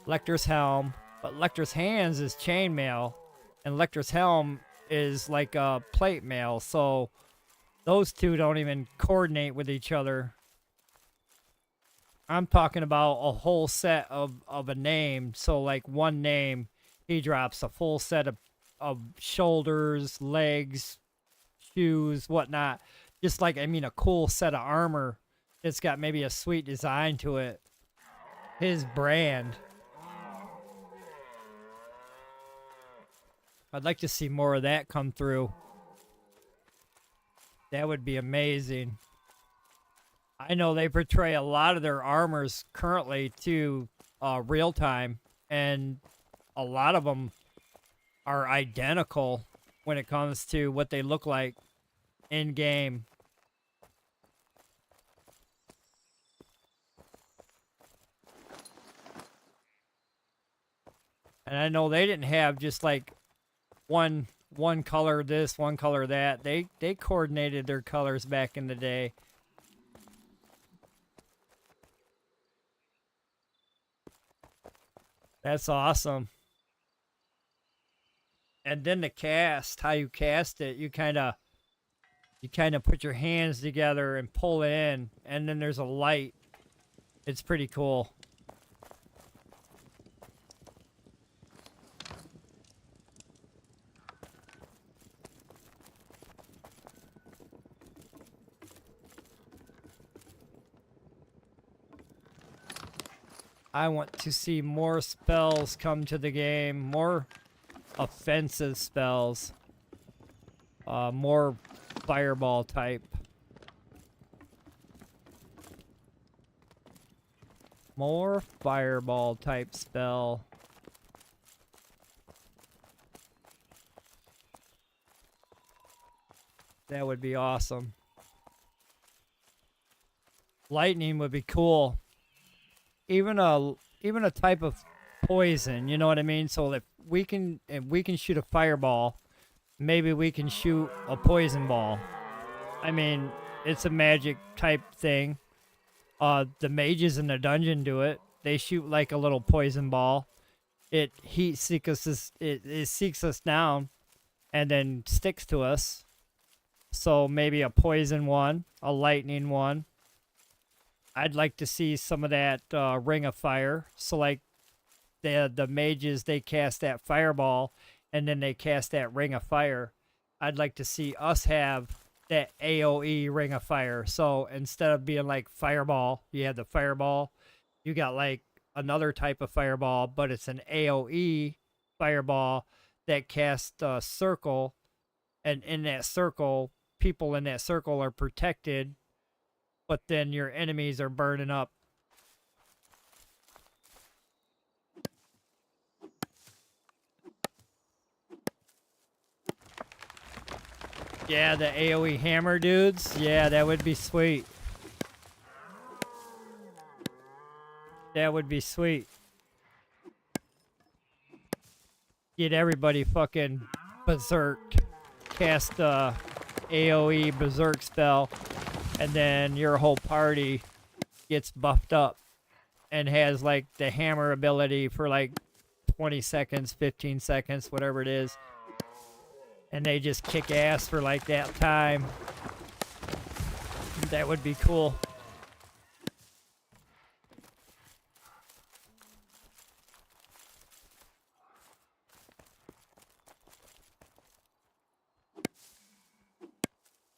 Lecter's helm, but Lecter's hands is chainmail, and Lecter's helm is like a plate mail, so those two don't even coordinate with each other. I'm talking about a whole set of a name. So like one name, he drops a full set of shoulders, legs, shoes, whatnot. Just like, I mean, a cool set of armor. It's got maybe a sweet design to it. His brand. I'd like to see more of that come through. That would be amazing. I know they portray a lot of their armors currently to real time, and a lot of them are identical when it comes to what they look like in game. And I know they didn't have just like one color this, one color that. They coordinated their colors back in the day. That's awesome. And then the cast, how you cast it, you kind of put your hands together and pull in, and then there's a light. It's pretty cool. I want to see more spells come to the game, more offensive spells, more fireball type. More fireball type spell. That would be awesome. Lightning would be cool. Even a type of poison, you know what I mean? So if we can shoot a fireball, maybe we can shoot a poison ball. I mean, it's a magic type thing. The mages in the dungeon do it. They shoot like a little poison ball. It seeks us down and then sticks to us. So maybe a poison one, a lightning one. I'd like to see some of that ring of fire. So like the mages, they cast that fireball and then they cast that ring of fire. I'd like to see us have that AoE ring of fire. So instead of being like fireball, you have the fireball, you got like another type of fireball, but it's an AoE fireball that casts a circle, and in that circle, people in that circle are protected, but then your enemies are burning up. Yeah, the AoE hammer dudes. Yeah, that would be sweet. That would be sweet. Get everybody fucking berserk, cast a AoE berserk spell, and then your whole party gets buffed up and has like the hammer ability for like 20 seconds, 15 seconds, whatever it is. And they just kick ass for like that time. That would be cool.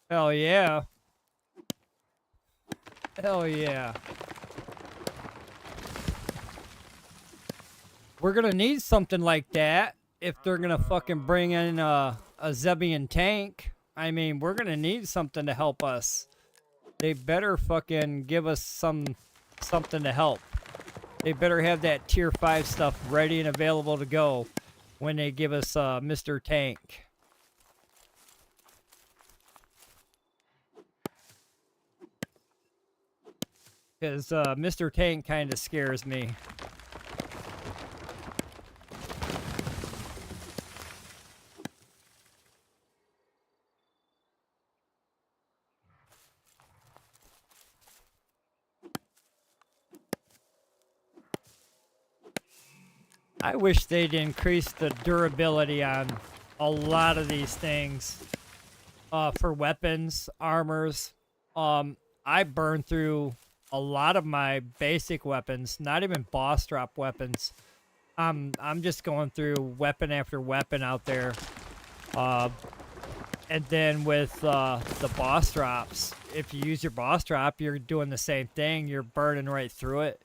Hell yeah. Hell yeah. We're gonna need something like that if they're gonna fucking bring in a Zebian tank. I mean, we're gonna need something to help us. They better fucking give us something to help. They better have that tier 5 stuff ready and available to go when they give us Mr. Tank. Because Mr. Tank kind of scares me. I wish they'd increase the durability on a lot of these things. For weapons, armors. I burned through a lot of my basic weapons, not even boss drop weapons. I'm just going through weapon after weapon out there. And then with the boss drops, if you use your boss drop, you're doing the same thing. You're burning right through it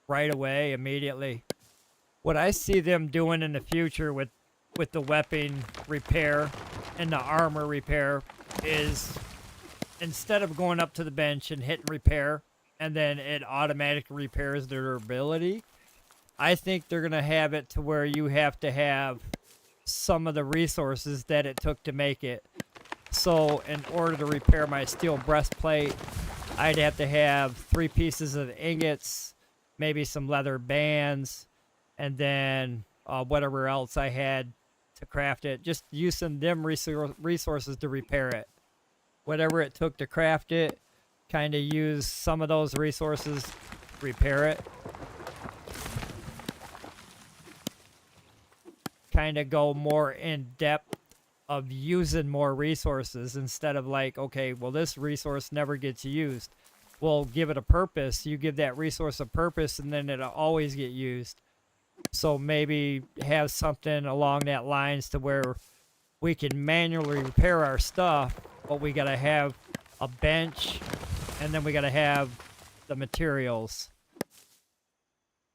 right away, immediately. What I see them doing in the future with the weapon repair and the armor repair is instead of going up to the bench and hitting repair and then it automatically repairs their durability, I think they're going to have it to where you have to have some of the resources that it took to make it. So in order to repair my steel breastplate, I'd have to have 3 pieces of ingots, maybe some leather bands, and then whatever else I had to craft it. Just using them resources to repair it. Whatever it took to craft it, kind of use some of those resources, repair it. Kind of go more in depth of using more resources instead of like, okay, well, this resource never gets used. Well, give it a purpose. You give that resource a purpose and then it'll always get used. So maybe have something along that lines to where we can manually repair our stuff, but we gotta have a bench and then we gotta have the materials.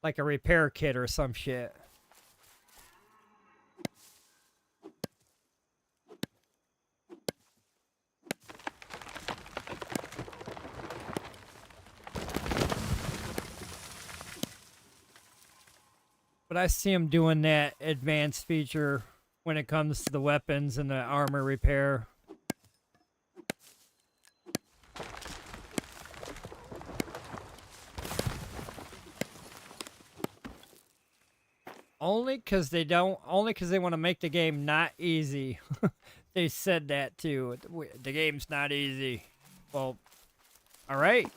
Like a repair kit or some shit. But I see them doing that advanced feature when it comes to the weapons and the armor repair. Only because they want to make the game not easy. They said that too. The game's not easy. Well, all right.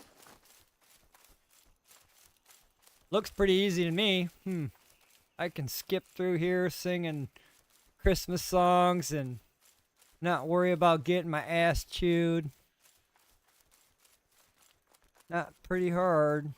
Looks pretty easy to me. I can skip through here singing Christmas songs and not worry about getting my ass chewed. Not pretty hard.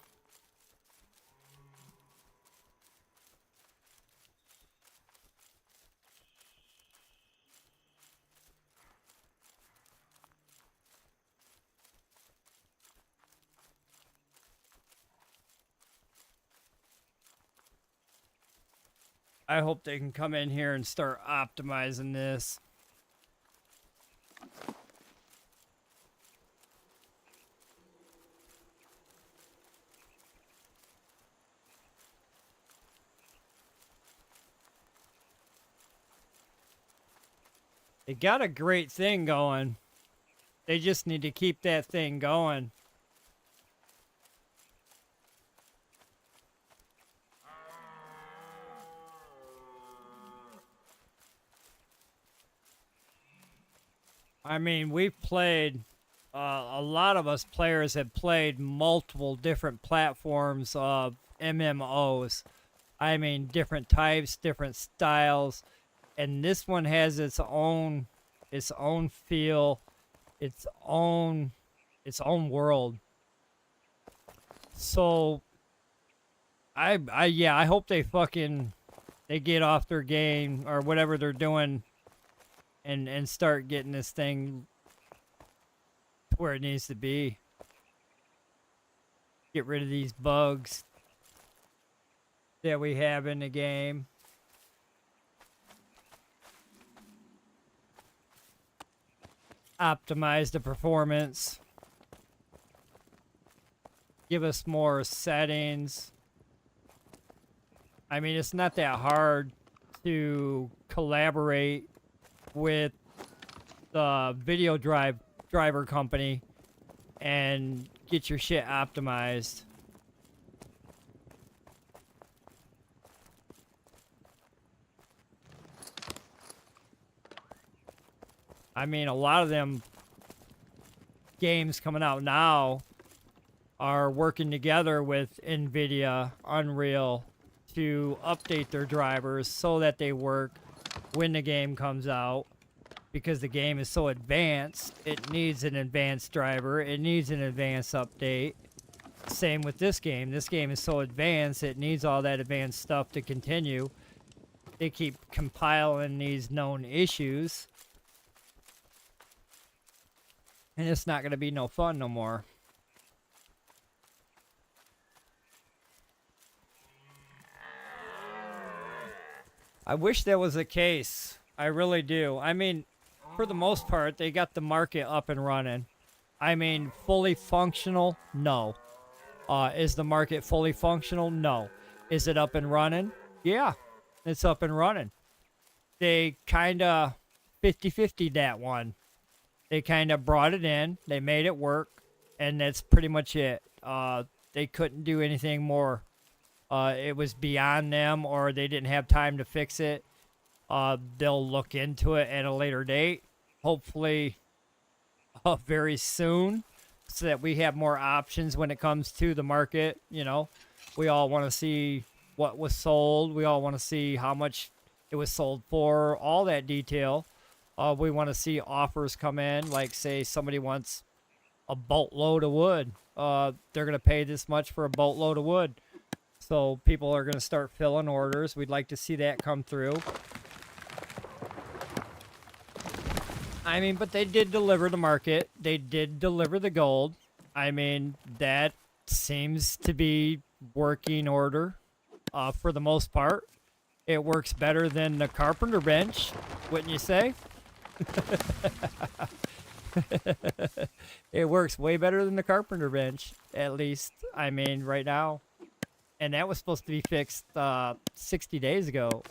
I hope they can come in here and start optimizing this. They got a great thing going. They just need to keep that thing going. I mean, we've played, a lot of us players have played multiple different platforms of MMOs. I mean, different types, different styles, and this one has its own feel, its own, its own world. So, yeah, I hope they get off their game or whatever they're doing, and start getting this thing where it needs to be. Get rid of these bugs that we have in the game. Optimize the performance. Give us more settings. I mean, it's not that hard to collaborate with the driver company and get your shit optimized. I mean, a lot of them games coming out now are working together with NVIDIA, Unreal, to update their drivers so that they work when the game comes out. Because the game is so advanced, it needs an advanced driver, it needs an advanced update. Same with this game. This game is so advanced, it needs all that advanced stuff to continue. They keep compiling these known issues. And it's not going to be no fun no more. I wish that was the case. I really do. I mean, for the most part, they got the market up and running. I mean, fully functional? No. Is the market fully functional? No. Is it up and running? Yeah, it's up and running. They kind of 50-50 that one. They kind of brought it in, they made it work, and that's pretty much it. They couldn't do anything more. It was beyond them, or they didn't have time to fix it. They'll look into it at a later date, hopefully very soon, so that we have more options when it comes to the market. You know, we all want to see what was sold. We all want to see how much it was sold for, all that detail. We want to see offers come in, like say somebody wants a boatload of wood. They're going to pay this much for a boatload of wood. So people are going to start filling orders. We'd like to see that come through. I mean, but they did deliver the market. They did deliver the gold. I mean, that seems to be working order for the most part. It works better than the carpenter bench, wouldn't you say? It works way better than the carpenter bench, at least. I mean, right now. And that was supposed to be fixed 60 days ago.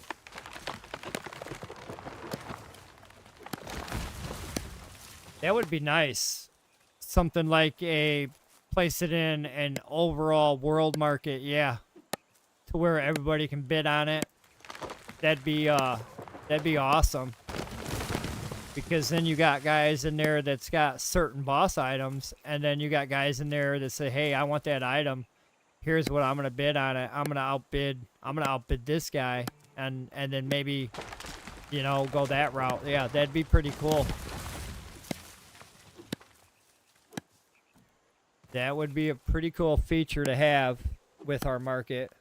That would be nice. Something like place it in an overall world market, yeah. To where everybody can bid on it. That'd be awesome. Because then you got guys in there that's got certain boss items, and then you got guys in there that say, hey, I want that item. Here's what I'm gonna bid on it. I'm gonna outbid this guy, and then maybe, you know, go that route. Yeah, that'd be pretty cool. That would be a pretty cool feature to have with our market.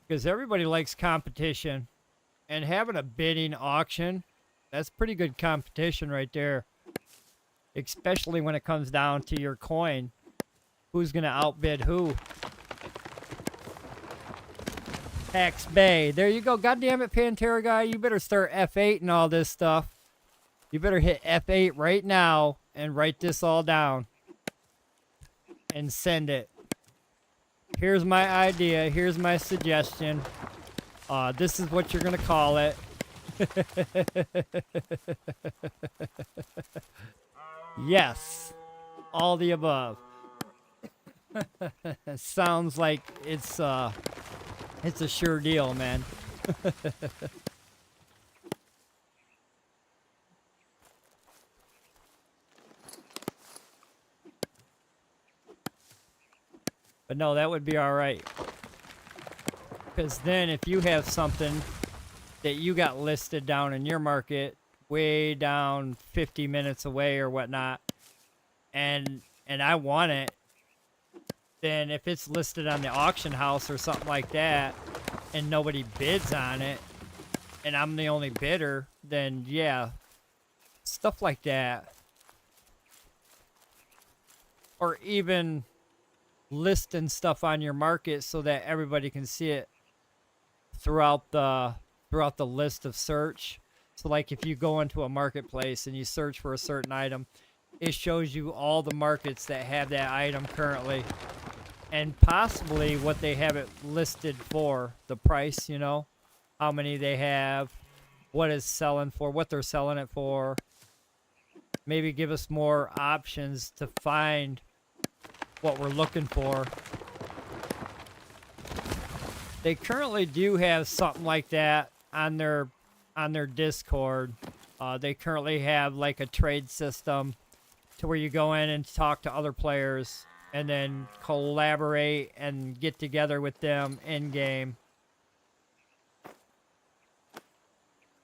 Because everybody likes competition, and having a bidding auction, that's pretty good competition right there. Especially when it comes down to your coin. Who's going to outbid who? paxdei. There you go. God damn it, Pantera guy. You better start F8 and all this stuff. You better hit F8 right now and write this all down. And send it. Here's my idea. Here's my suggestion. This is what you're going to call it. Yes. All the above. It sounds like it's a sure deal, man. But no, that would be all right. Because then if you have something that you got listed down in your market, way down 50 minutes away or whatnot, and I want it, then if it's listed on the auction house or something like that, and nobody bids on it, and I'm the only bidder, then yeah, stuff like that. Or even listing stuff on your market so that everybody can see it throughout the list of search. So like if you go into a marketplace and you search for a certain item, it shows you all the markets that have that item currently, and possibly what they have it listed for, the price, you know, how many they have, what it's selling for, what they're selling it for. Maybe give us more options to find what we're looking for. They currently do have something like that on their Discord. They currently have like a trade system to where you go in and talk to other players and then collaborate and get together with them in game.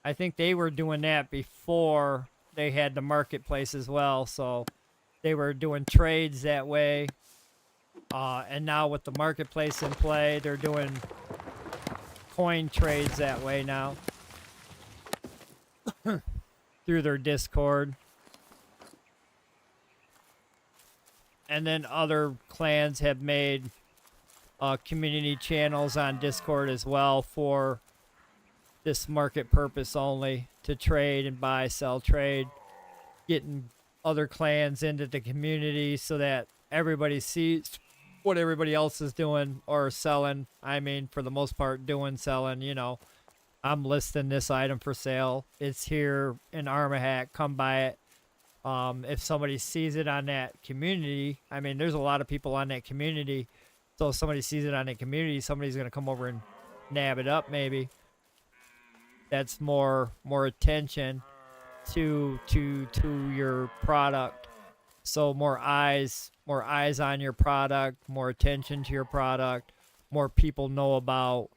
I think they were doing that before they had the marketplace as well, so they were doing trades that way. And now with the marketplace in play, they're doing coin trades that way now through their Discord. And then other clans have made community channels on Discord as well for this market purpose only, to trade and buy, sell, trade, getting other clans into the community so that everybody sees what everybody else is doing or selling. I mean, for the most part, selling, you know. I'm listing this item for sale. It's here in Armahack. Come buy it. If somebody sees it on that community, I mean, there's a lot of people on that community. So if somebody sees it on that community, somebody's going to come over and nab it up maybe. That's more attention to your product. So more eyes on your product, more attention to your product, more people know about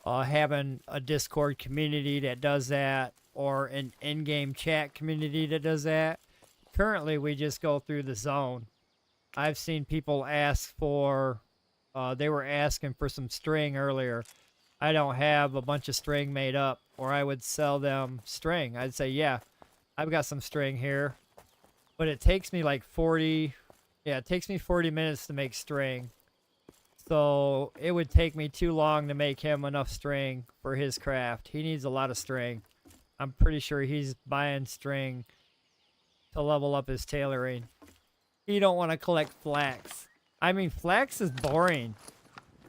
having a Discord community that does that, or an in-game chat community that does that. Currently, we just go through the zone. I've seen people ask for, they were asking for some string earlier. I don't have a bunch of string made up, or I would sell them string. I'd say, yeah, I've got some string here. But it takes me like 40 minutes to make string. So it would take me too long to make him enough string for his craft. He needs a lot of string. I'm pretty sure he's buying string to level up his tailoring. He don't want to collect flax. I mean, flax is boring.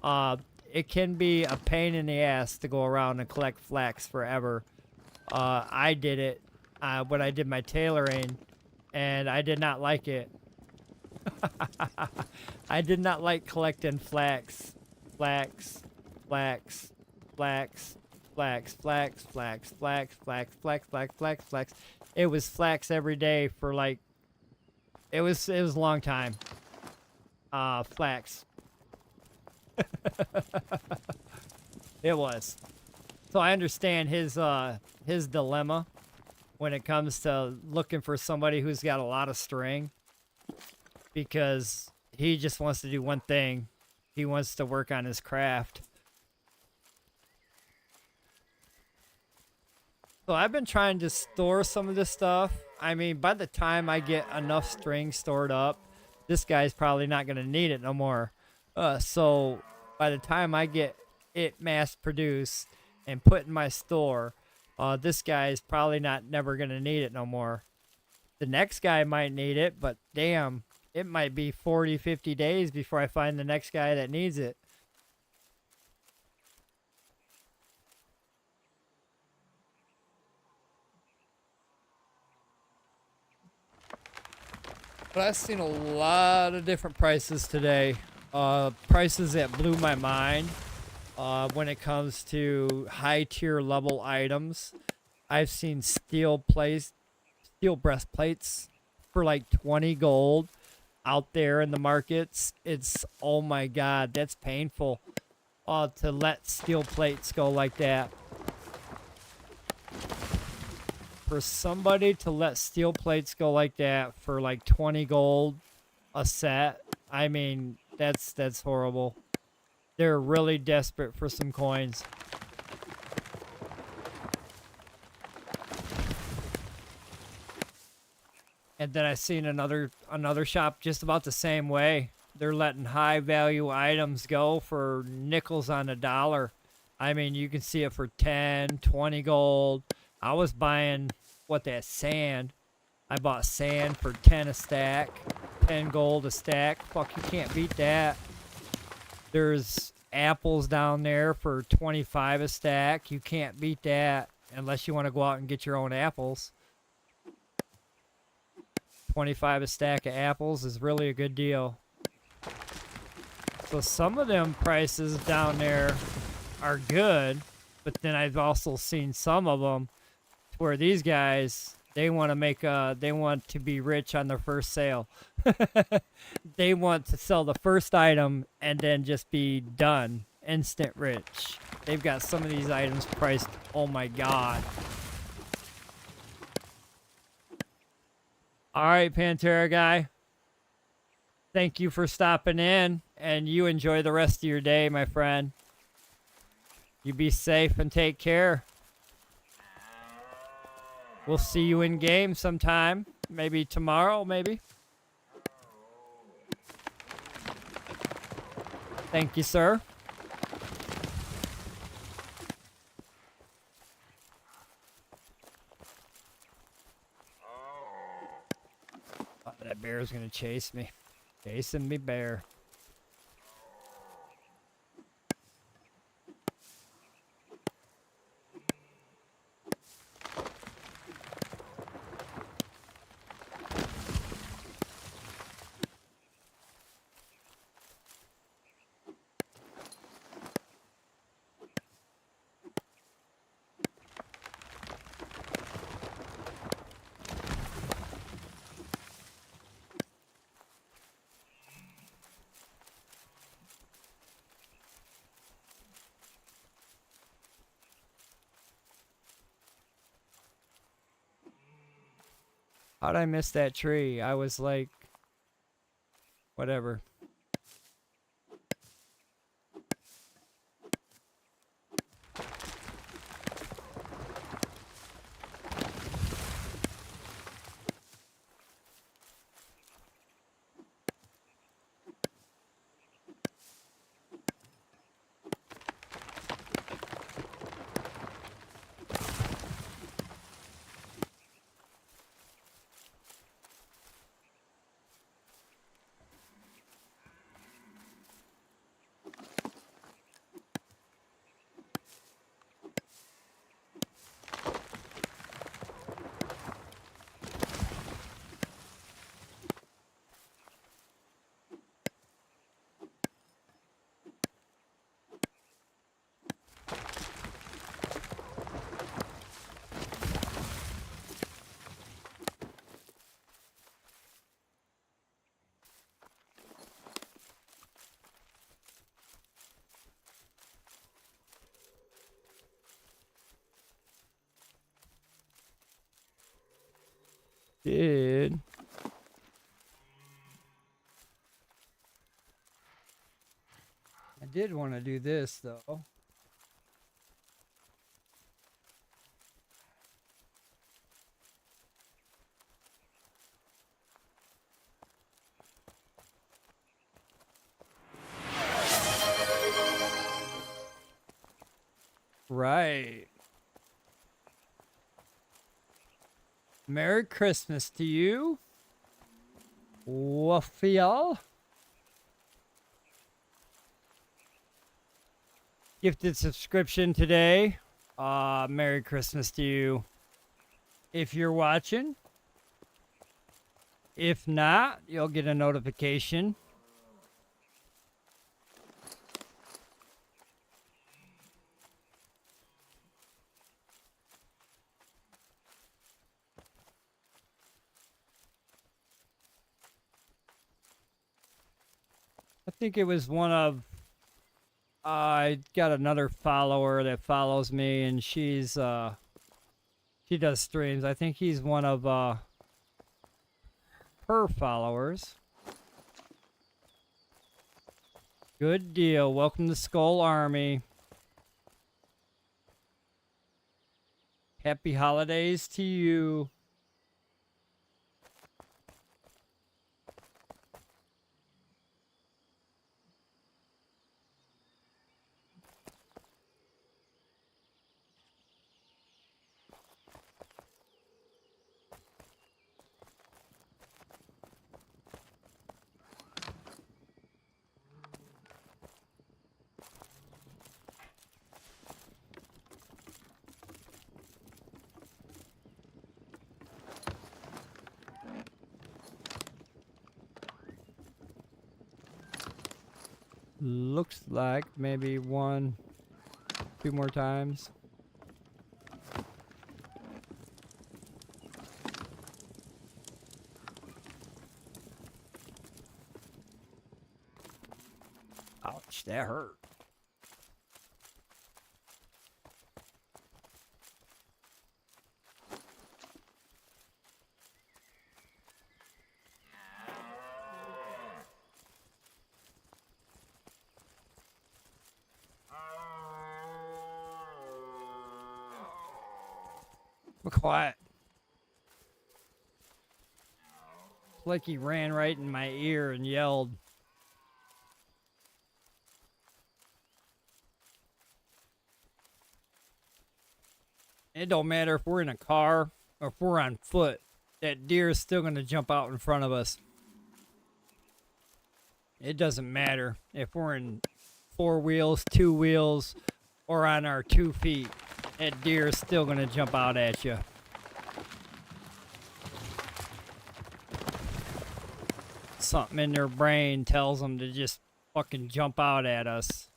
It can be a pain in the ass to go around and collect flax forever. I did it when I did my tailoring, and I did not like it. I did not like collecting flax. Flax, flax, flax, flax, flax, flax, flax, flax, flax, flax, flax, flax. It was flax every day for like, it was a long time. Flax. It was. So I understand his dilemma when it comes to looking for somebody who's got a lot of string, because he just wants to do one thing. He wants to work on his craft. So I've been trying to store some of this stuff. I mean, by the time I get enough string stored up, this guy's probably not going to need it no more. So by the time I get it mass produced and put in my store, this guy's probably never going to need it no more. The next guy might need it, but damn, it might be 40, 50 days before I find the next guy that needs it. But I've seen a lot of different prices today prices that blew my mind when it comes to high tier level items. I've seen steel breastplates for like 20 gold out there in the markets. It's, oh my god, that's painful to let steel plates go like that. For somebody to let steel plates go like that for like 20 gold a set, I mean, that's horrible. They're really desperate for some coins. And then I seen another shop just about the same way. They're letting high value items go for nickels on a dollar. I mean, you can see it for 10, 20 gold. I was buying sand. I bought sand for 10 a stack, 10 gold a stack. Fuck, you can't beat that. There's apples down there for 25 a stack. You can't beat that unless you want to go out and get your own apples. 25 a stack of apples is really a good deal. So some of them prices down there are good, but then I've also seen some of them where these guys, they want to be rich on their first sale. They want to sell the first item and then just be done, instant rich. They've got some of these items priced, oh my god. All right, Pantera guy. Thank you for stopping in, and you enjoy the rest of your day, my friend. You be safe and take care. We'll see you in game sometime. Maybe tomorrow, maybe. Thank you, sir. Oh, that bear's gonna chase me. Chasing me, bear. How'd I miss that tree? I was like, whatever. Did I did want to do this though. Right. Merry Christmas to you. Wafiel. Gifted subscription today. Merry Christmas to you. If you're watching. If not, you'll get a notification. think it was one of. I got another follower that follows me, and she's she does streams. I think he's one of her followers. Good deal. Welcome to Skull Army. Happy holidays to you. Looks like maybe 1, 2 more times. Ouch, that hurt. Be quiet. It's like he ran right in my ear and yelled. It don't matter if we're in a car or if we're on foot. That deer is still going to jump out in front of us. It doesn't matter if we're in 4 wheels, 2 wheels, or on our 2 feet. That deer is still going to jump out at you. Something in their brain tells them to just fucking jump out at us.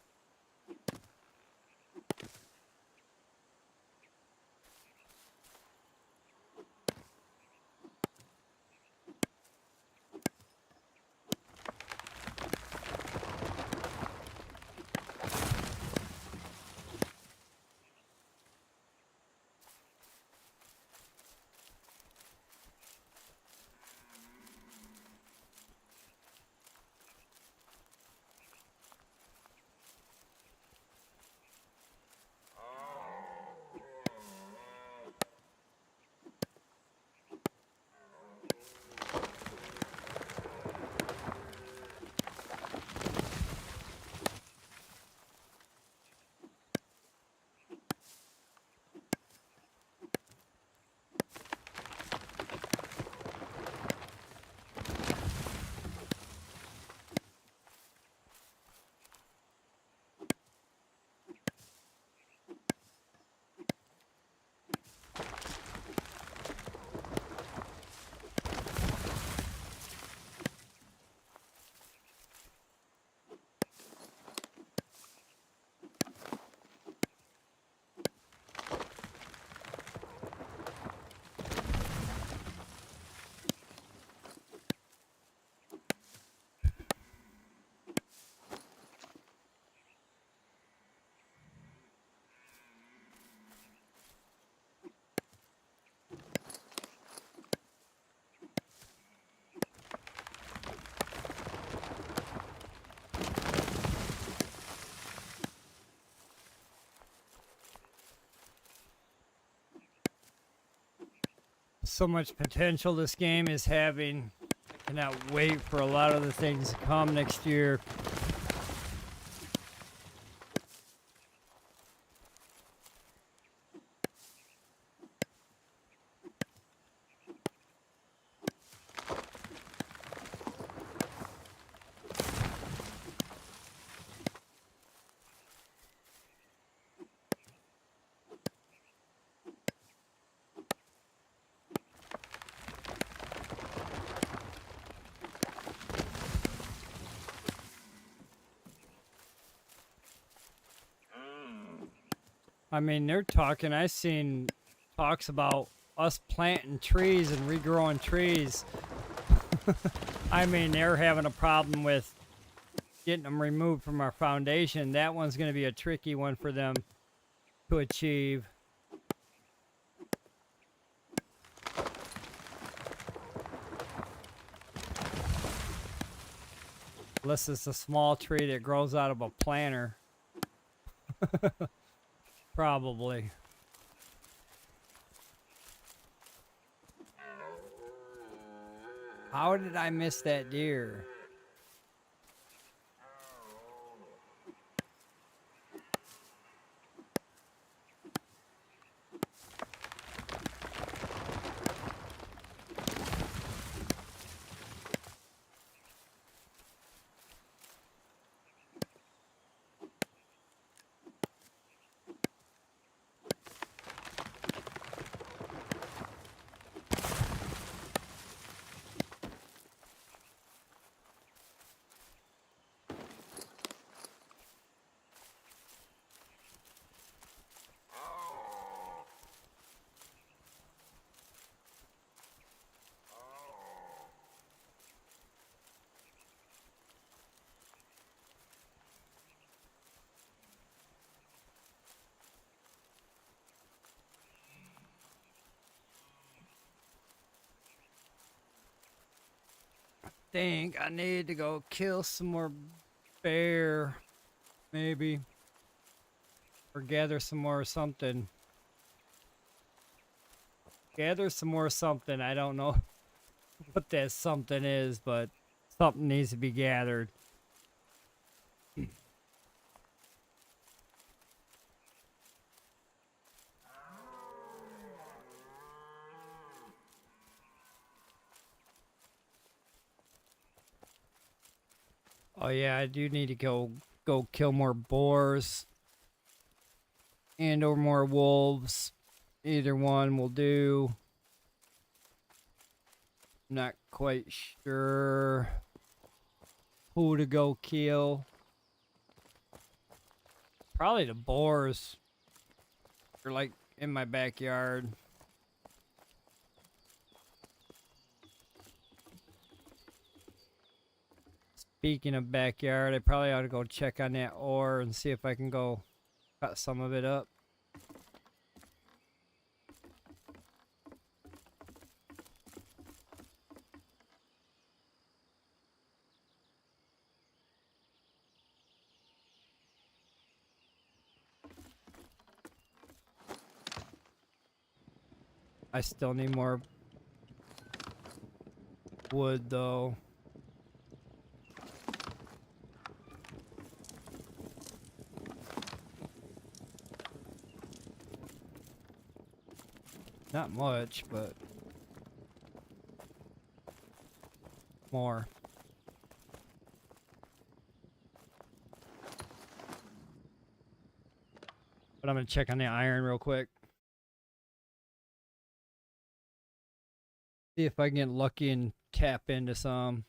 So much potential this game is having. I cannot wait for a lot of the things to come next year. I mean, they're talking, I've seen talks about us planting trees and regrowing trees. I mean, they're having a problem with getting them removed from our foundation. That one's going to be a tricky one for them to achieve. Unless it's a small tree that grows out of a planter. Probably. How did I miss that deer? Think I need to go kill some more bear, maybe, or gather some more something. Gather some more something. I don't know what that something is, but something needs to be gathered. Oh yeah, I do need to go kill more boars and or more wolves. Either one will do. Not quite sure who to go kill. Probably the boars. They're like in my backyard. Speaking of backyard, I probably ought to go check on that ore and see if I can go cut some of it up. I still need more wood though. Not much, but more. But I'm gonna check on the iron real quick. See if I can get lucky and tap into some.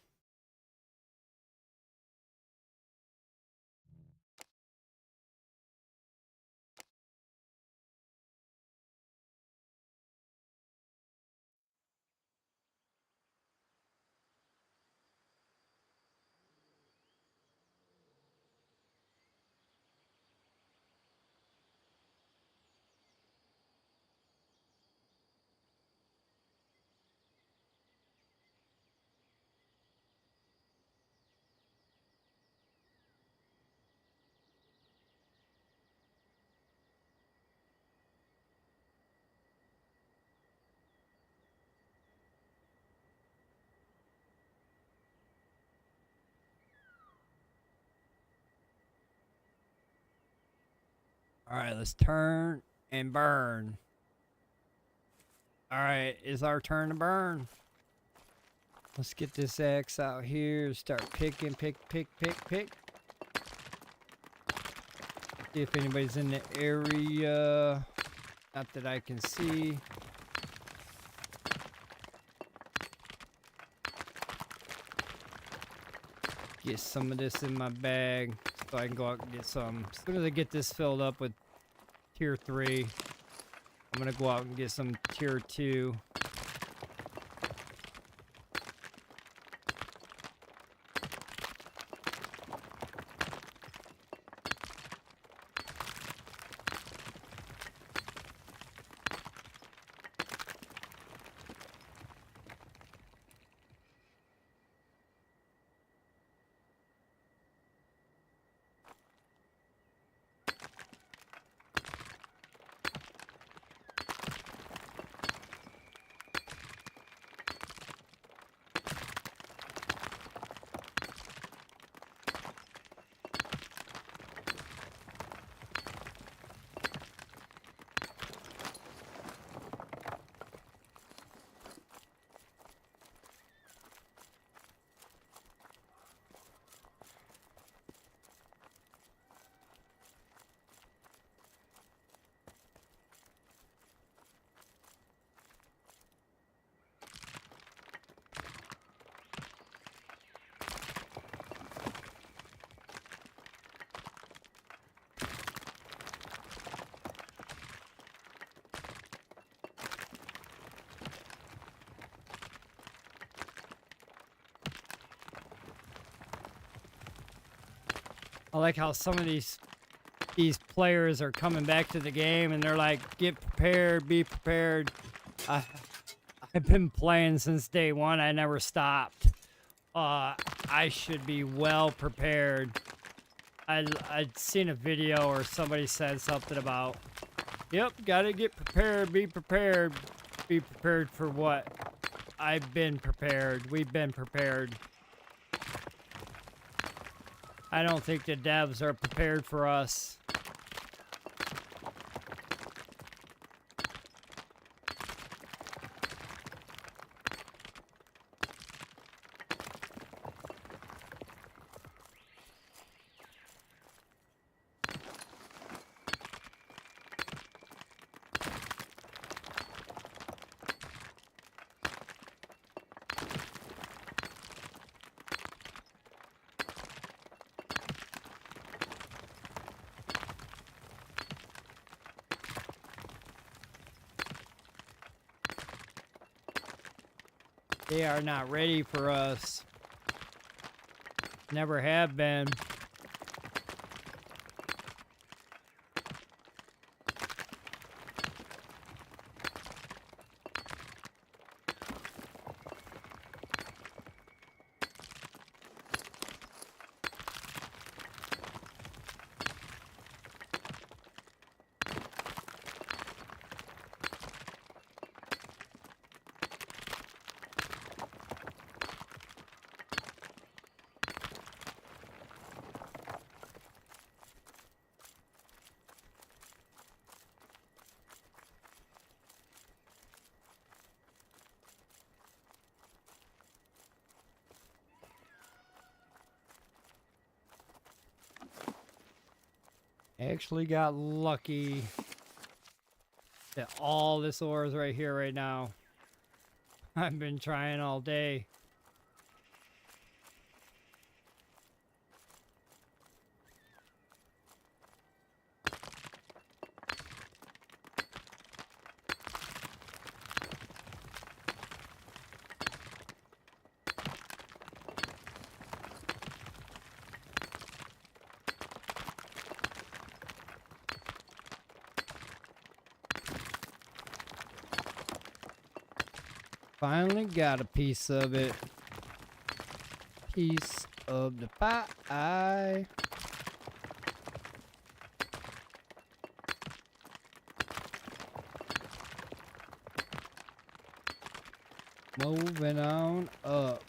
All right, let's turn and burn. All right, it's our turn to burn. Let's get this axe out here. Start picking, pick. See if anybody's in the area. Not that I can see. Get some of this in my bag so I can go out and get some. As soon as I get this filled up with tier 3, I'm gonna go out and get some tier 2. I like how some of these players are coming back to the game and they're like, get prepared, be prepared. I've been playing since day one. I never stopped. I should be well prepared. I'd seen a video or somebody said something about, yep, gotta get prepared, be prepared. Be prepared for what? I've been prepared. We've been prepared. I don't think the devs are prepared for us. They are not ready for us. Never have been. Actually got lucky that all this ore is right here right now. I've been trying all day. Finally got a piece of it. Piece of the pie. Moving on up.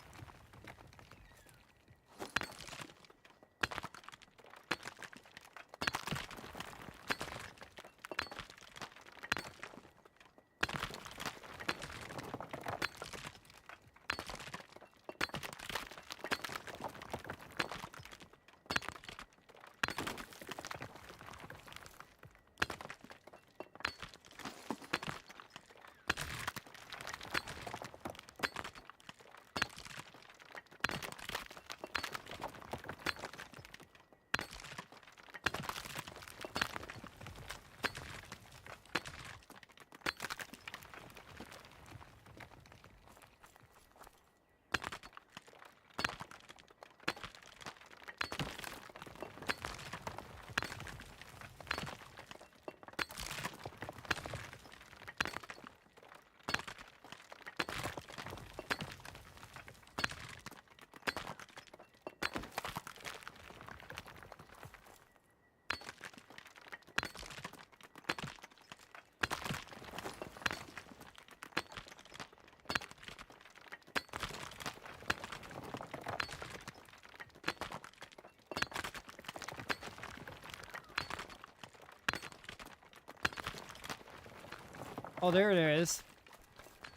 Oh, there it is.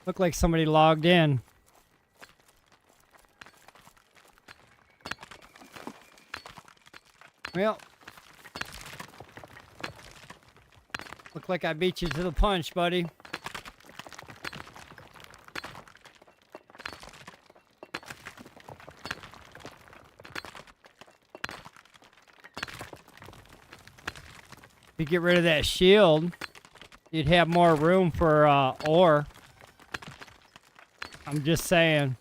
Looked like somebody logged in. Well, looked like I beat you to the punch, buddy. If you get rid of that shield, you'd have more room for ore. I'm just saying.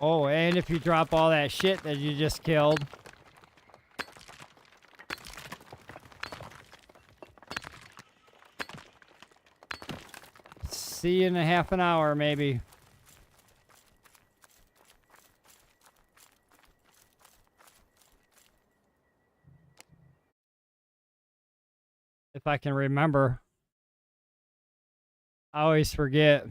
Oh, and if you drop all that shit that you just killed. See you in a half an hour, maybe. If I can remember. I always forget.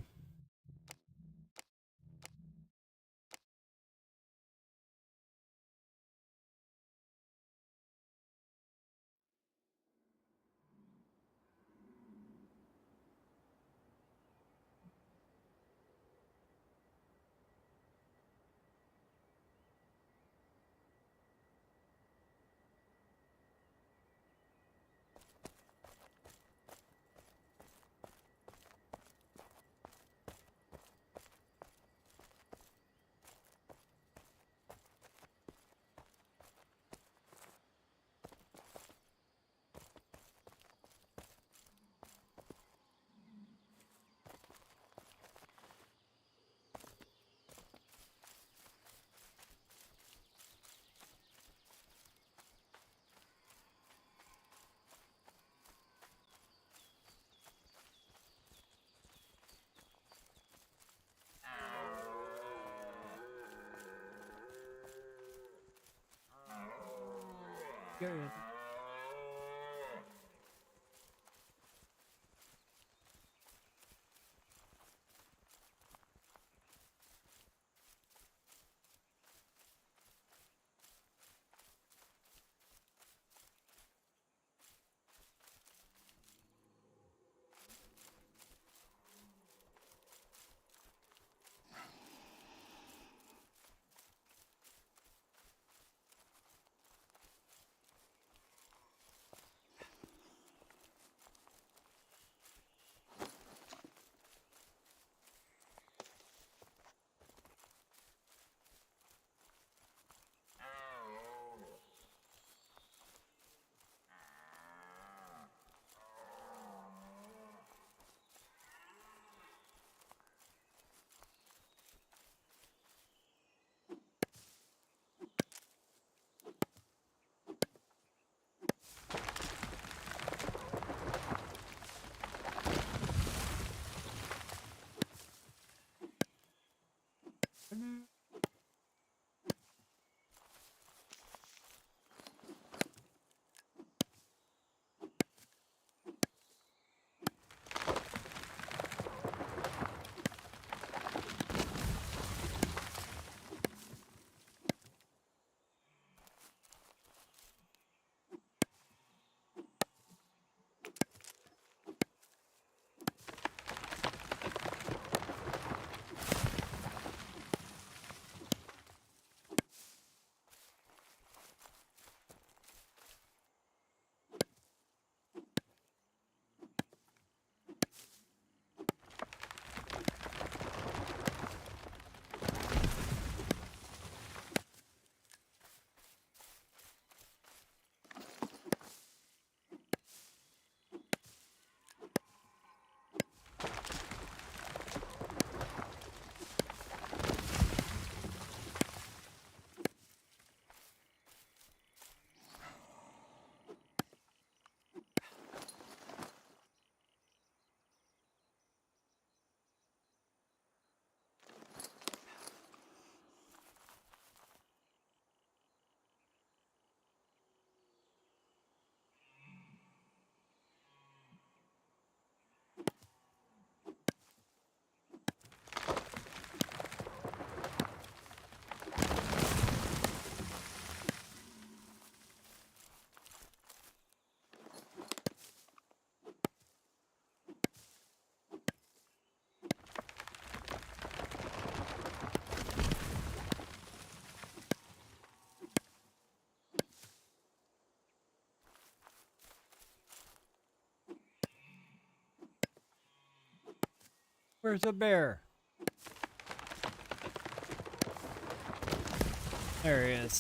Good. Where's the bear? There he is.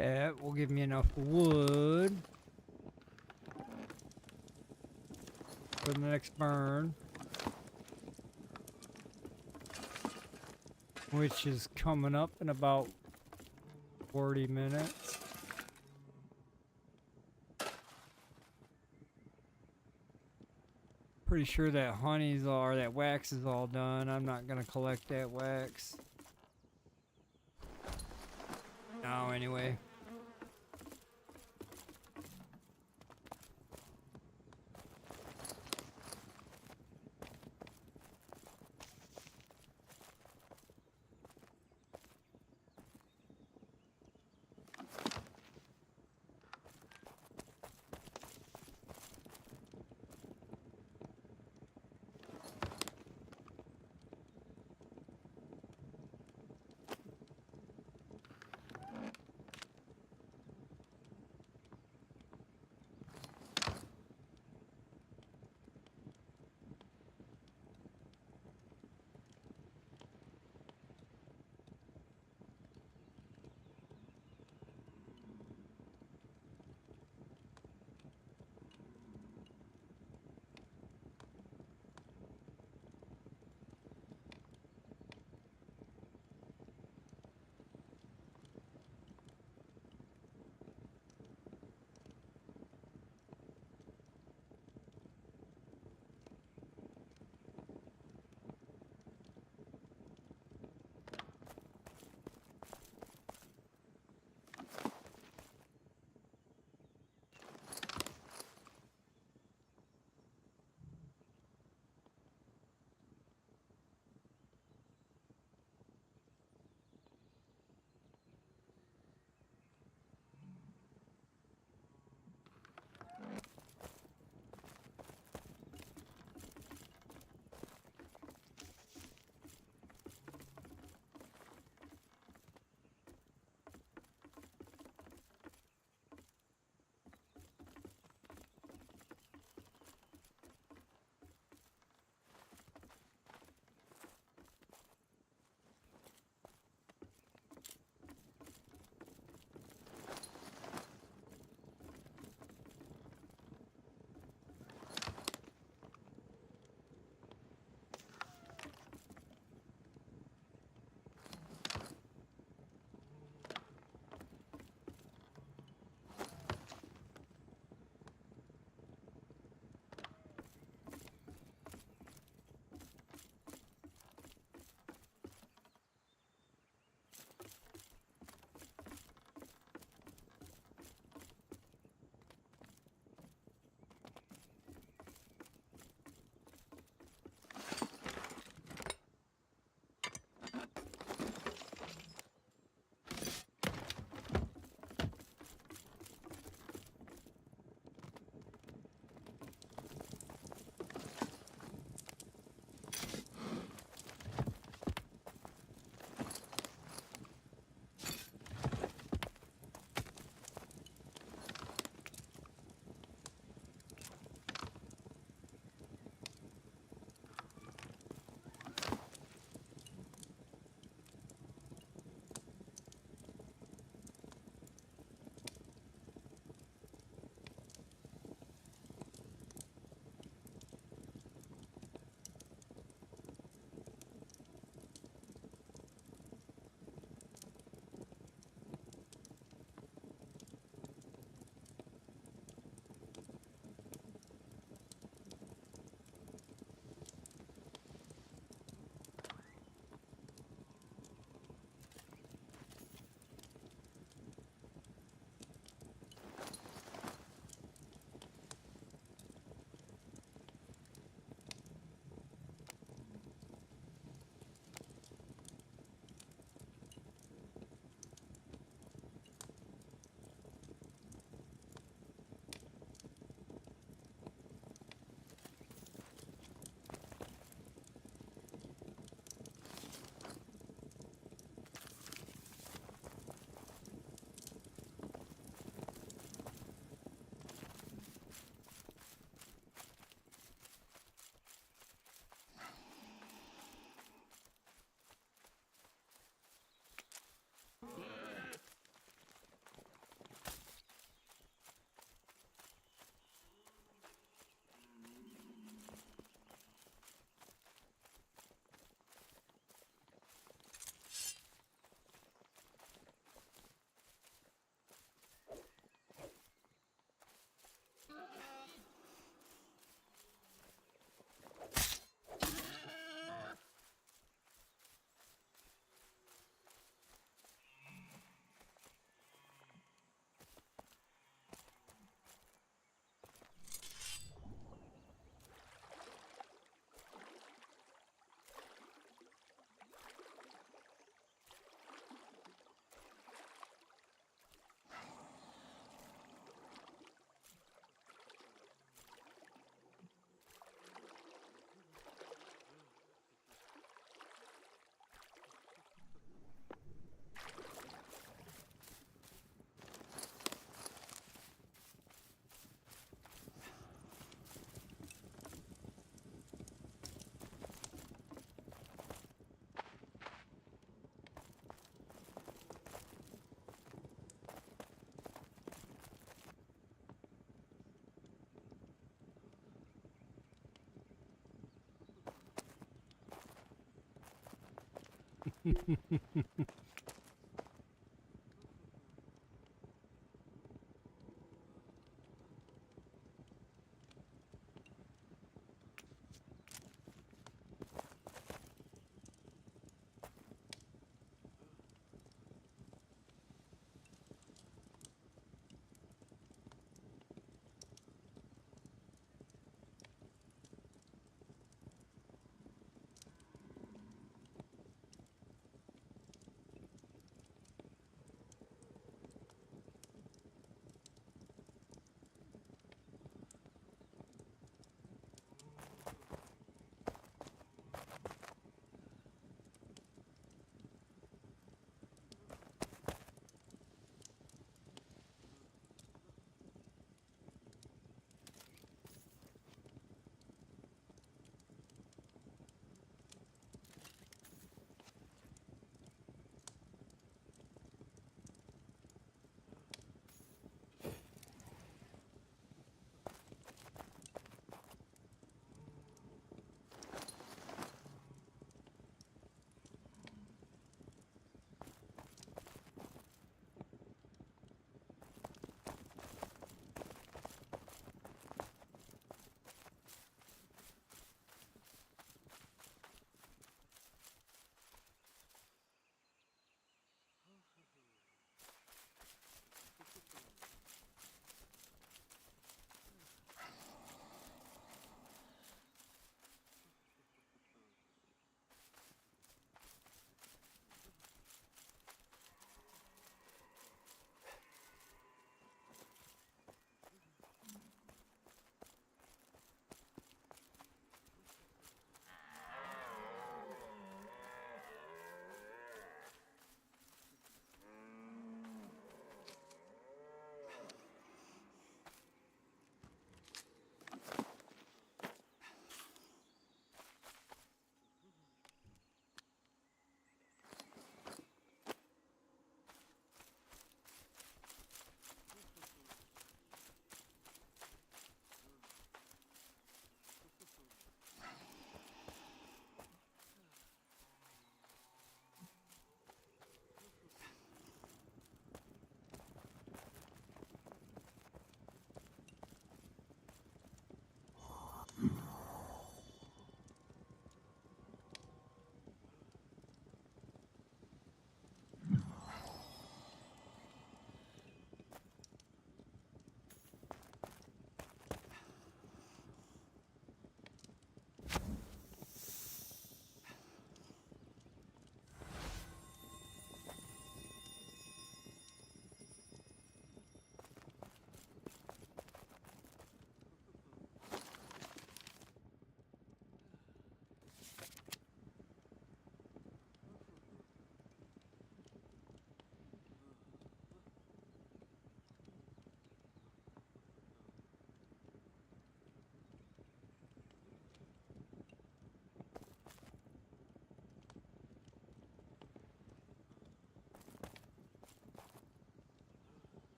That will give me enough wood for the next burn, which is coming up in about 40 minutes. Pretty sure that honey's all, or that wax is all done. I'm not gonna collect that wax. No, anyway.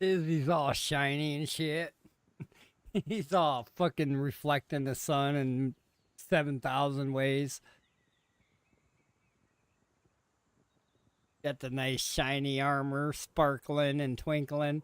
He's all shiny and shit. He's all fucking reflecting the sun in 7,000 ways. Got the nice shiny armor sparkling and twinkling.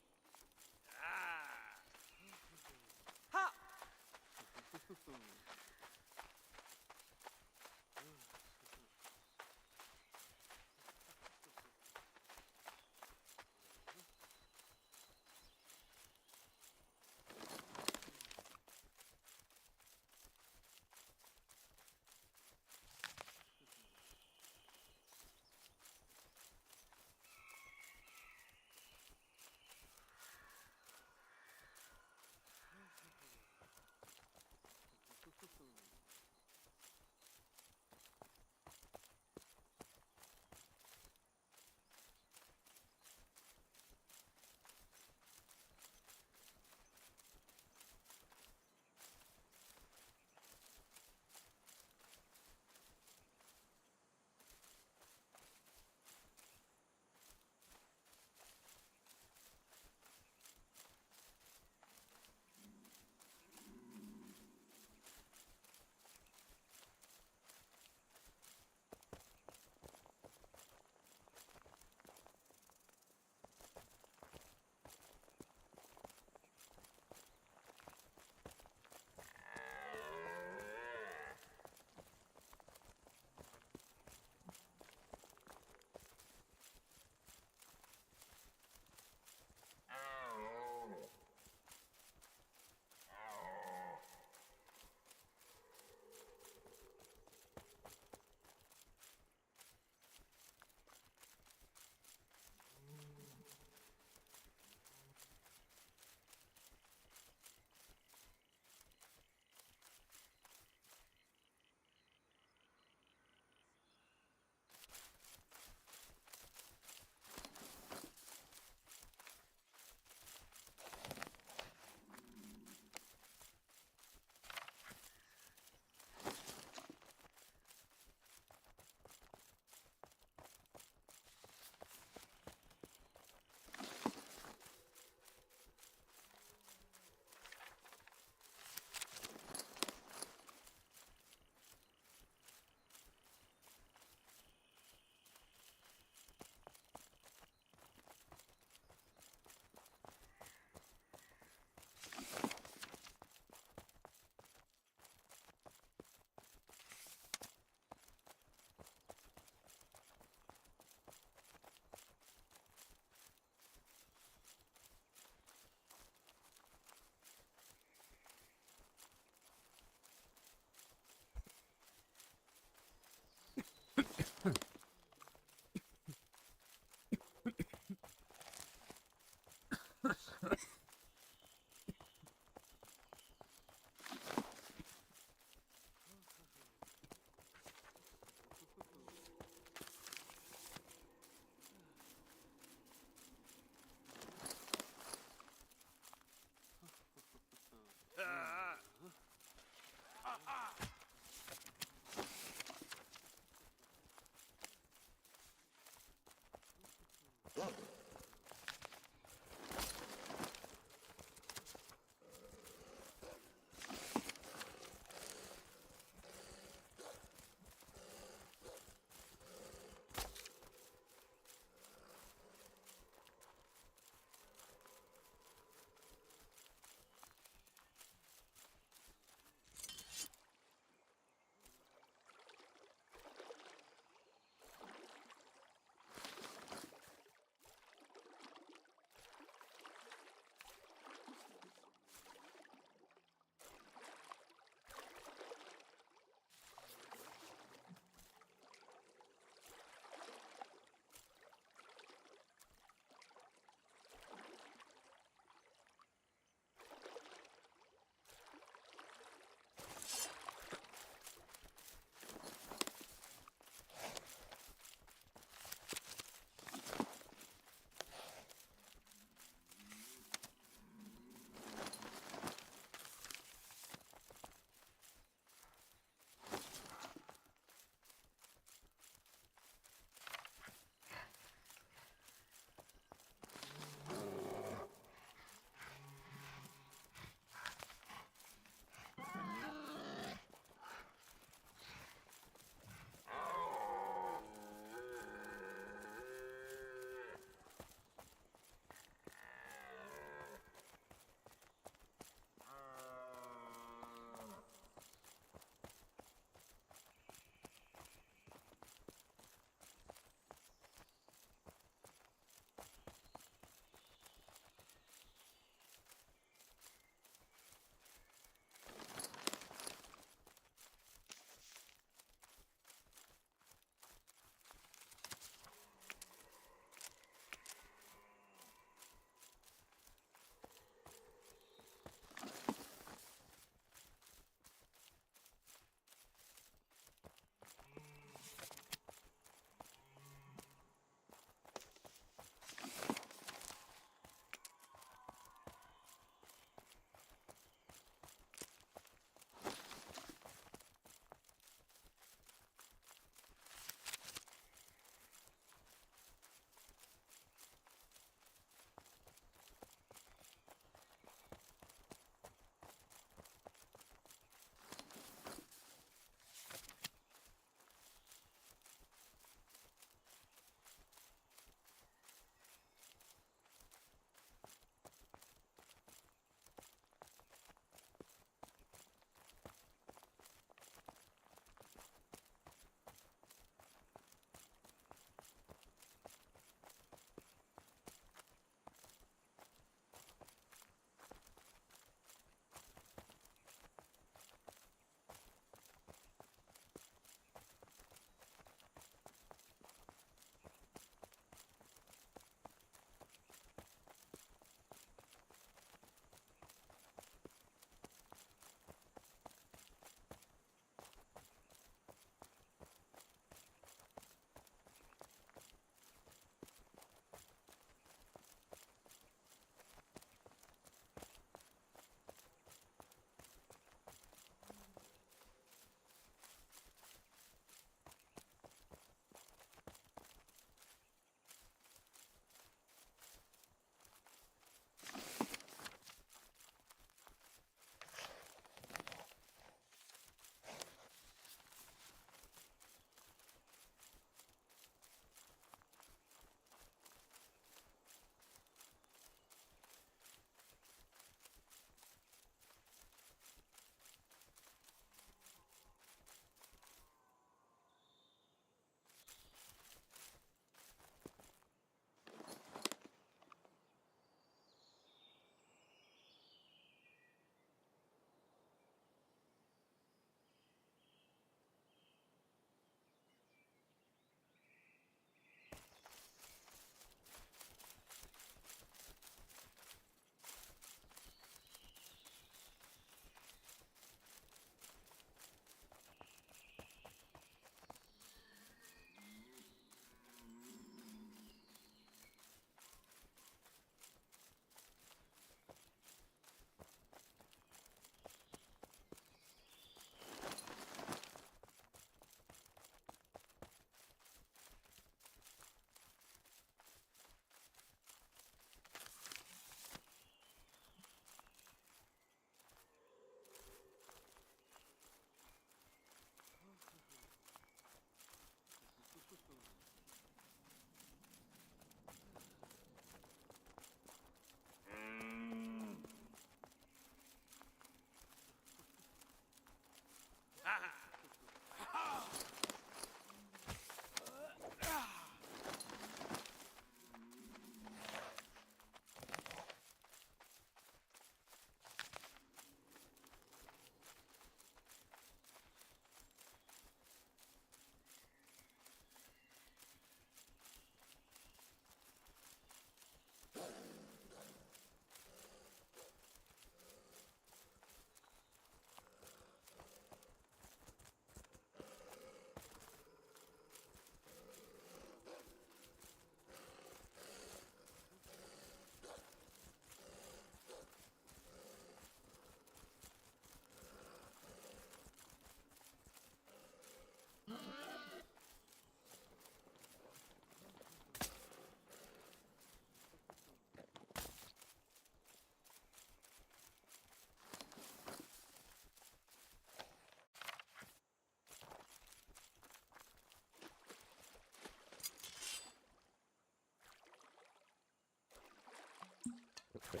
Okay.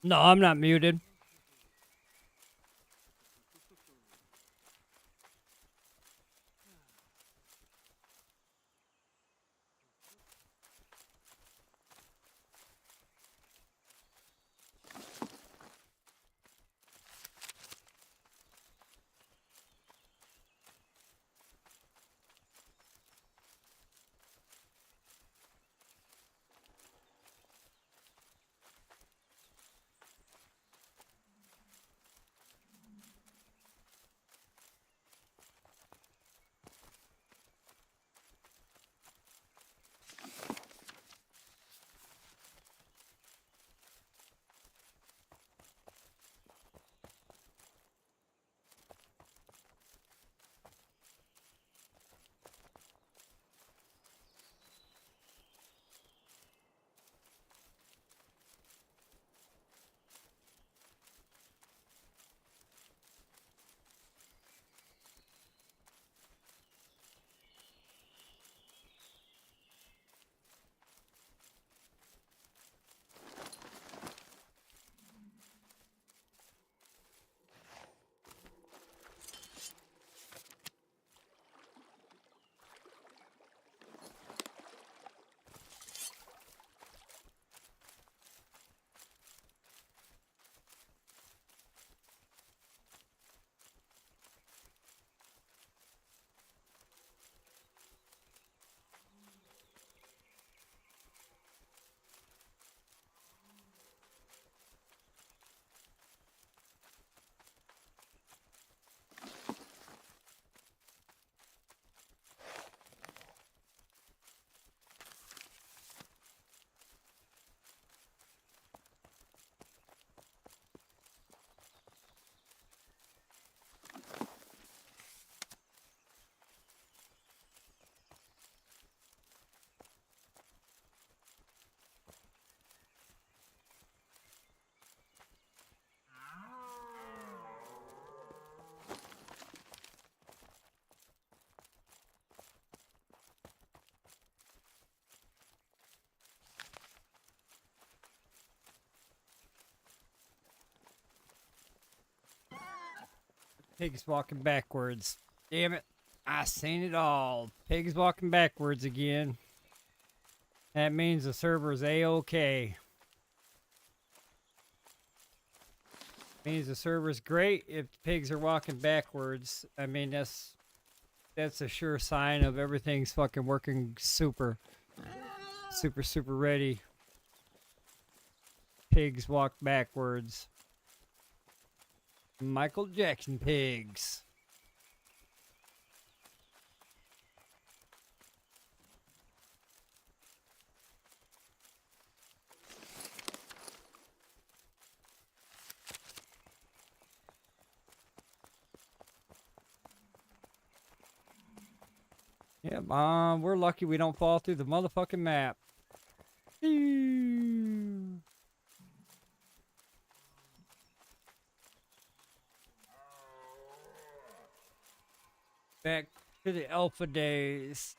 No, I'm not muted. Pig's walking backwards. Damn it. I seen it all. Pigs walking backwards again. That means the server's A-OK. Means the server's great if pigs are walking backwards. I mean, that's a sure sign of everything's fucking working super ready. Pigs walk backwards. Michael Jackson pigs. Yeah, we're lucky we don't fall through the motherfucking map. Back to the alpha days.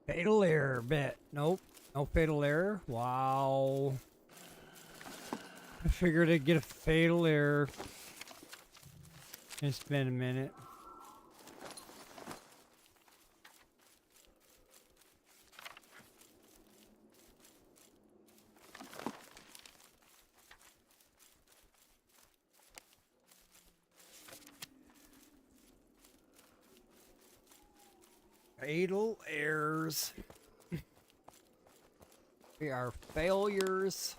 Fatal error, bet. Nope. No fatal error. Wow. I figured I'd get a fatal error. It's been a minute. Fatal errors. We are failures.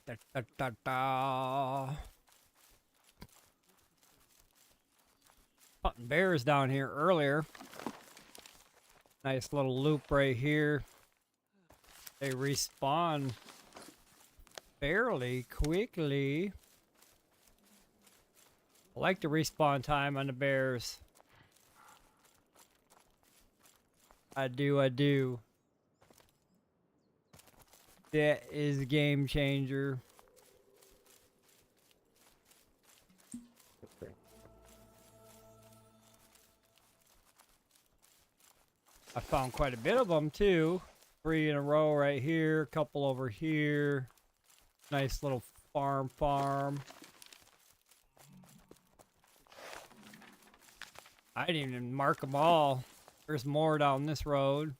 Da, da, da, da. Hunting bears down here earlier. Nice little loop right here. They respawn fairly quickly. I like the respawn time on the bears. I do, I do. That is a game changer. I found quite a bit of them too. 3 in a row right here, a couple over here. Nice little farm. I didn't even mark them all. There's more down this road.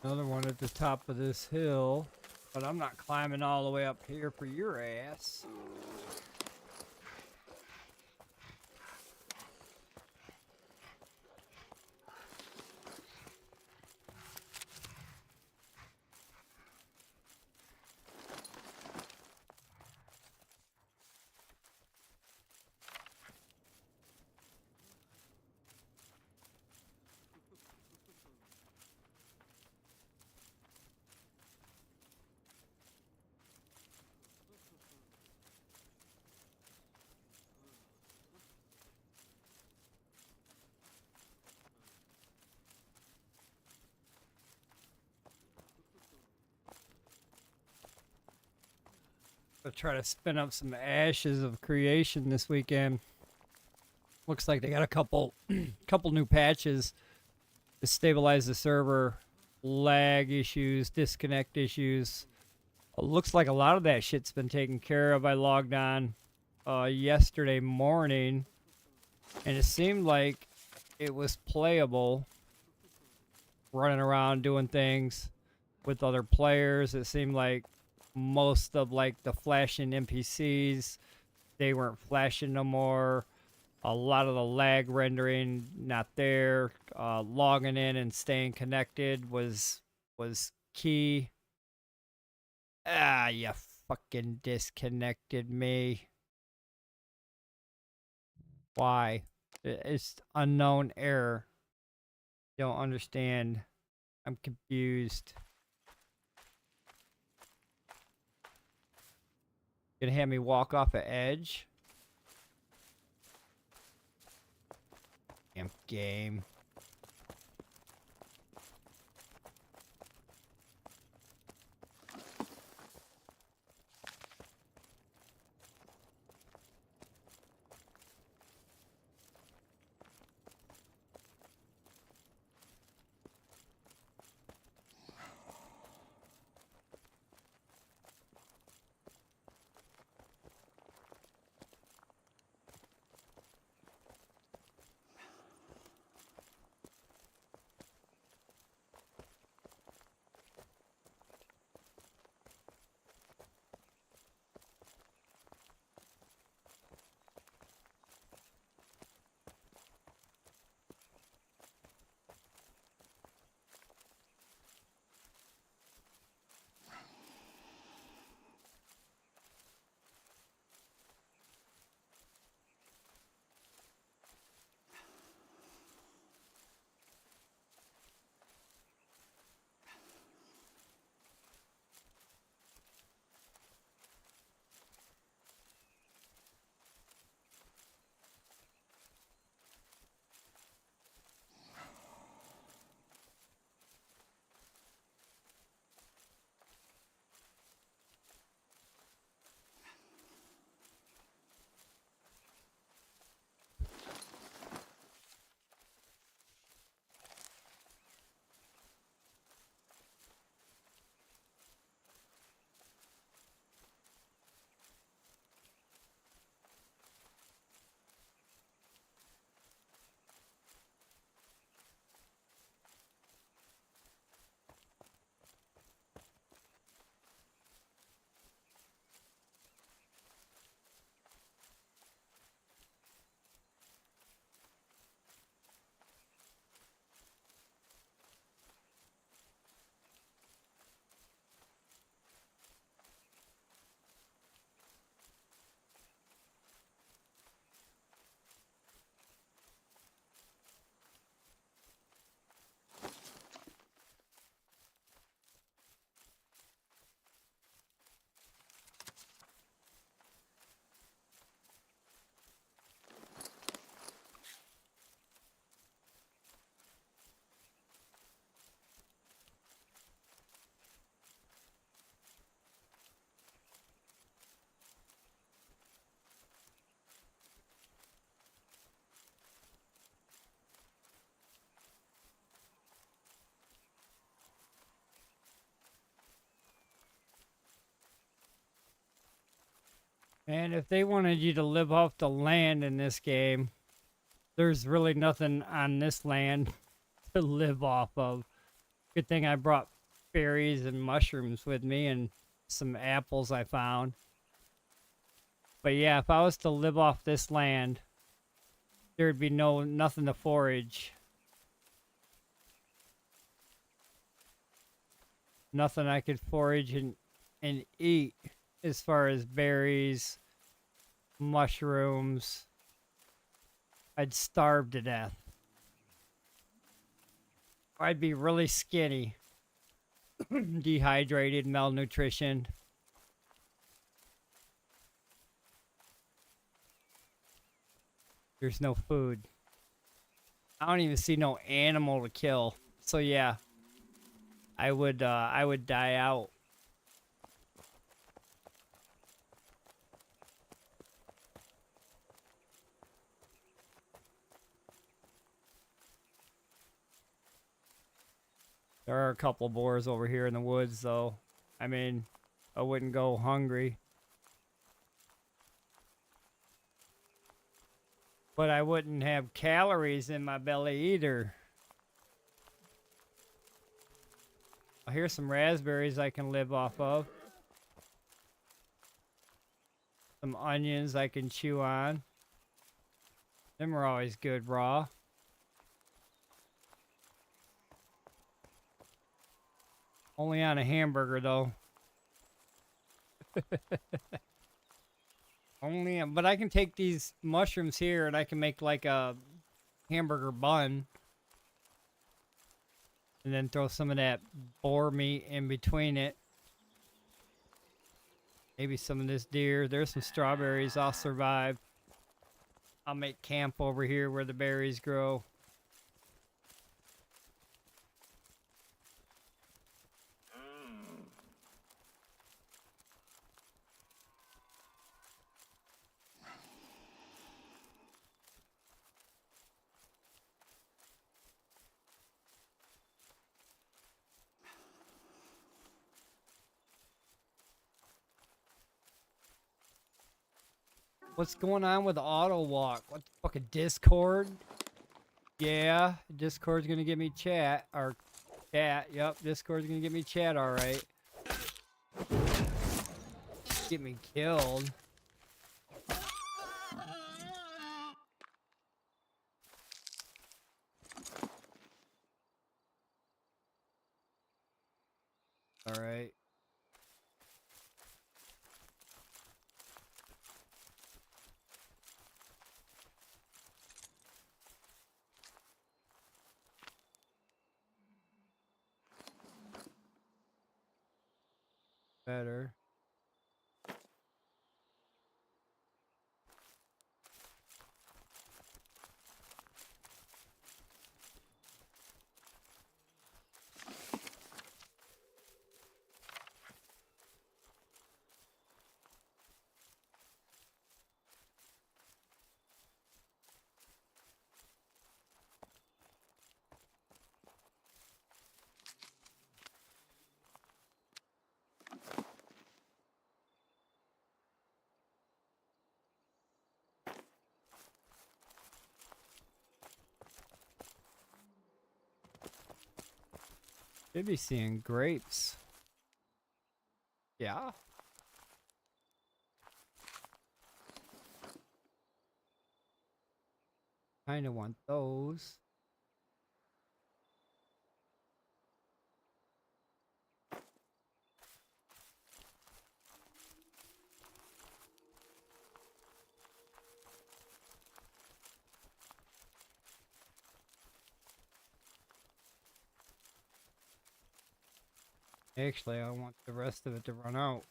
Another one at the top of this hill, but I'm not climbing all the way up here for your ass. I'll try to spin up some ashes of creation this weekend. Looks like they got a couple new patches to stabilize the server, lag issues, disconnect issues. Looks like a lot of that shit's been taken care of. I logged on yesterday morning, and it seemed like it was playable, running around doing things with other players. It seemed like most of like the flashing NPCs, they weren't flashing no more. A lot of the lag rendering not there. Logging in and staying connected was key. Ah, you fucking disconnected me. Why? It's unknown error. Don't understand. I'm confused. Gonna have me walk off an edge? Damn game. And if they wanted you to live off the land in this game, there's really nothing on this land to live off of. Good thing I brought berries and mushrooms with me and some apples I found. But yeah, if I was to live off this land, there'd be nothing to forage. Nothing I could forage and eat as far as berries, mushrooms. I'd starve to death. I'd be really skinny, dehydrated, malnutrition. There's no food. I don't even see no animal to kill. So yeah, I would die out. There are a couple boars over here in the woods, though. I mean, I wouldn't go hungry. But I wouldn't have calories in my belly either. Here's some raspberries I can live off of. Some onions I can chew on. Them are always good raw. Only on a hamburger, though. But I can take these mushrooms here and I can make like a hamburger bun. And then throw some of that boar meat in between it. Maybe some of this deer. There's some strawberries. I'll survive. I'll make camp over here where the berries grow. What's going on with auto walk? What the fuck, a Discord? Yeah, Discord's gonna give me chat or chat. Yep, Discord's gonna give me chat. All right. Get me killed. All right. Better. Should be seeing grapes. Yeah. Kinda want those. Actually, I want the rest of it to run out.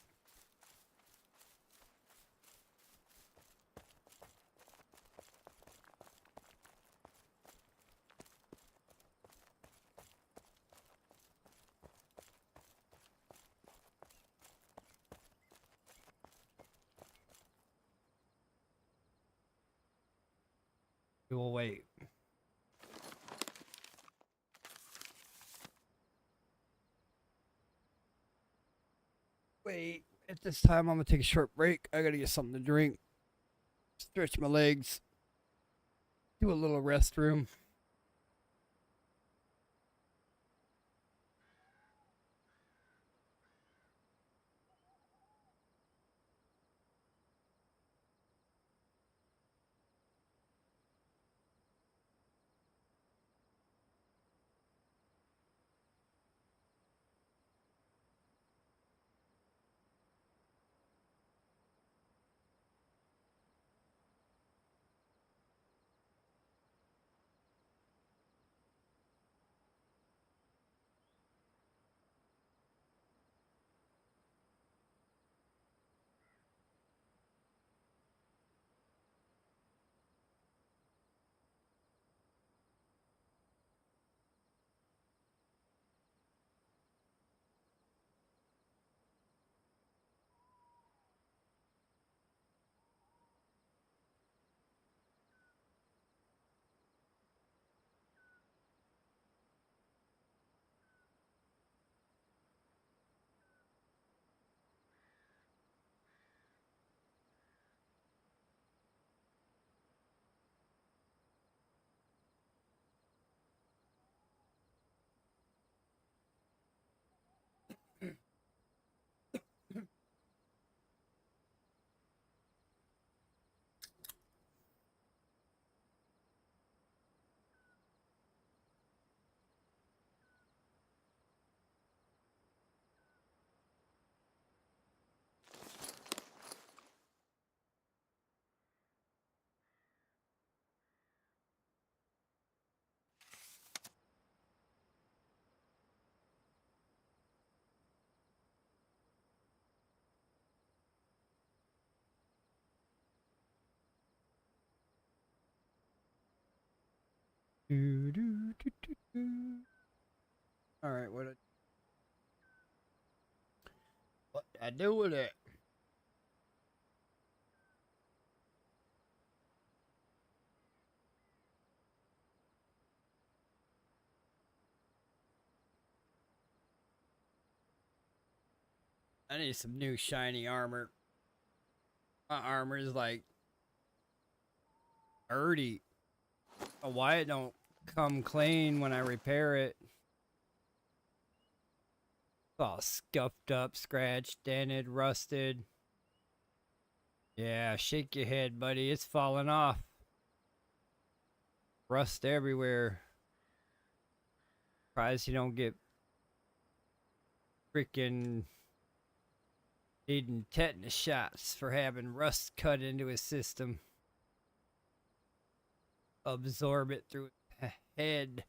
We will wait. Wait. At this time, I'm gonna take a short break. I gotta get something to drink, stretch my legs, do a little restroom. Do, do, do, do, do. All right, what I do with it? I need some new shiny armor. My armor is like dirty. Why it don't come clean when I repair it? It's all scuffed up, scratched, dented, rusted. Yeah, shake your head, buddy. It's falling off. Rust everywhere. Surprised you don't get freaking needing tetanus shots for having rust cut into his system. Absorb it through his head.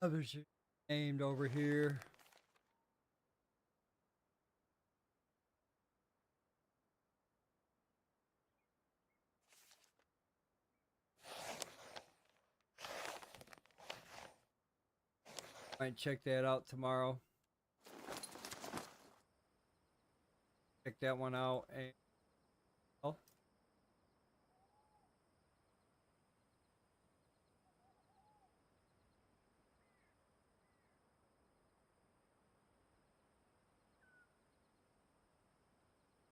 Others named over here. Might check that out tomorrow. Check that one out. And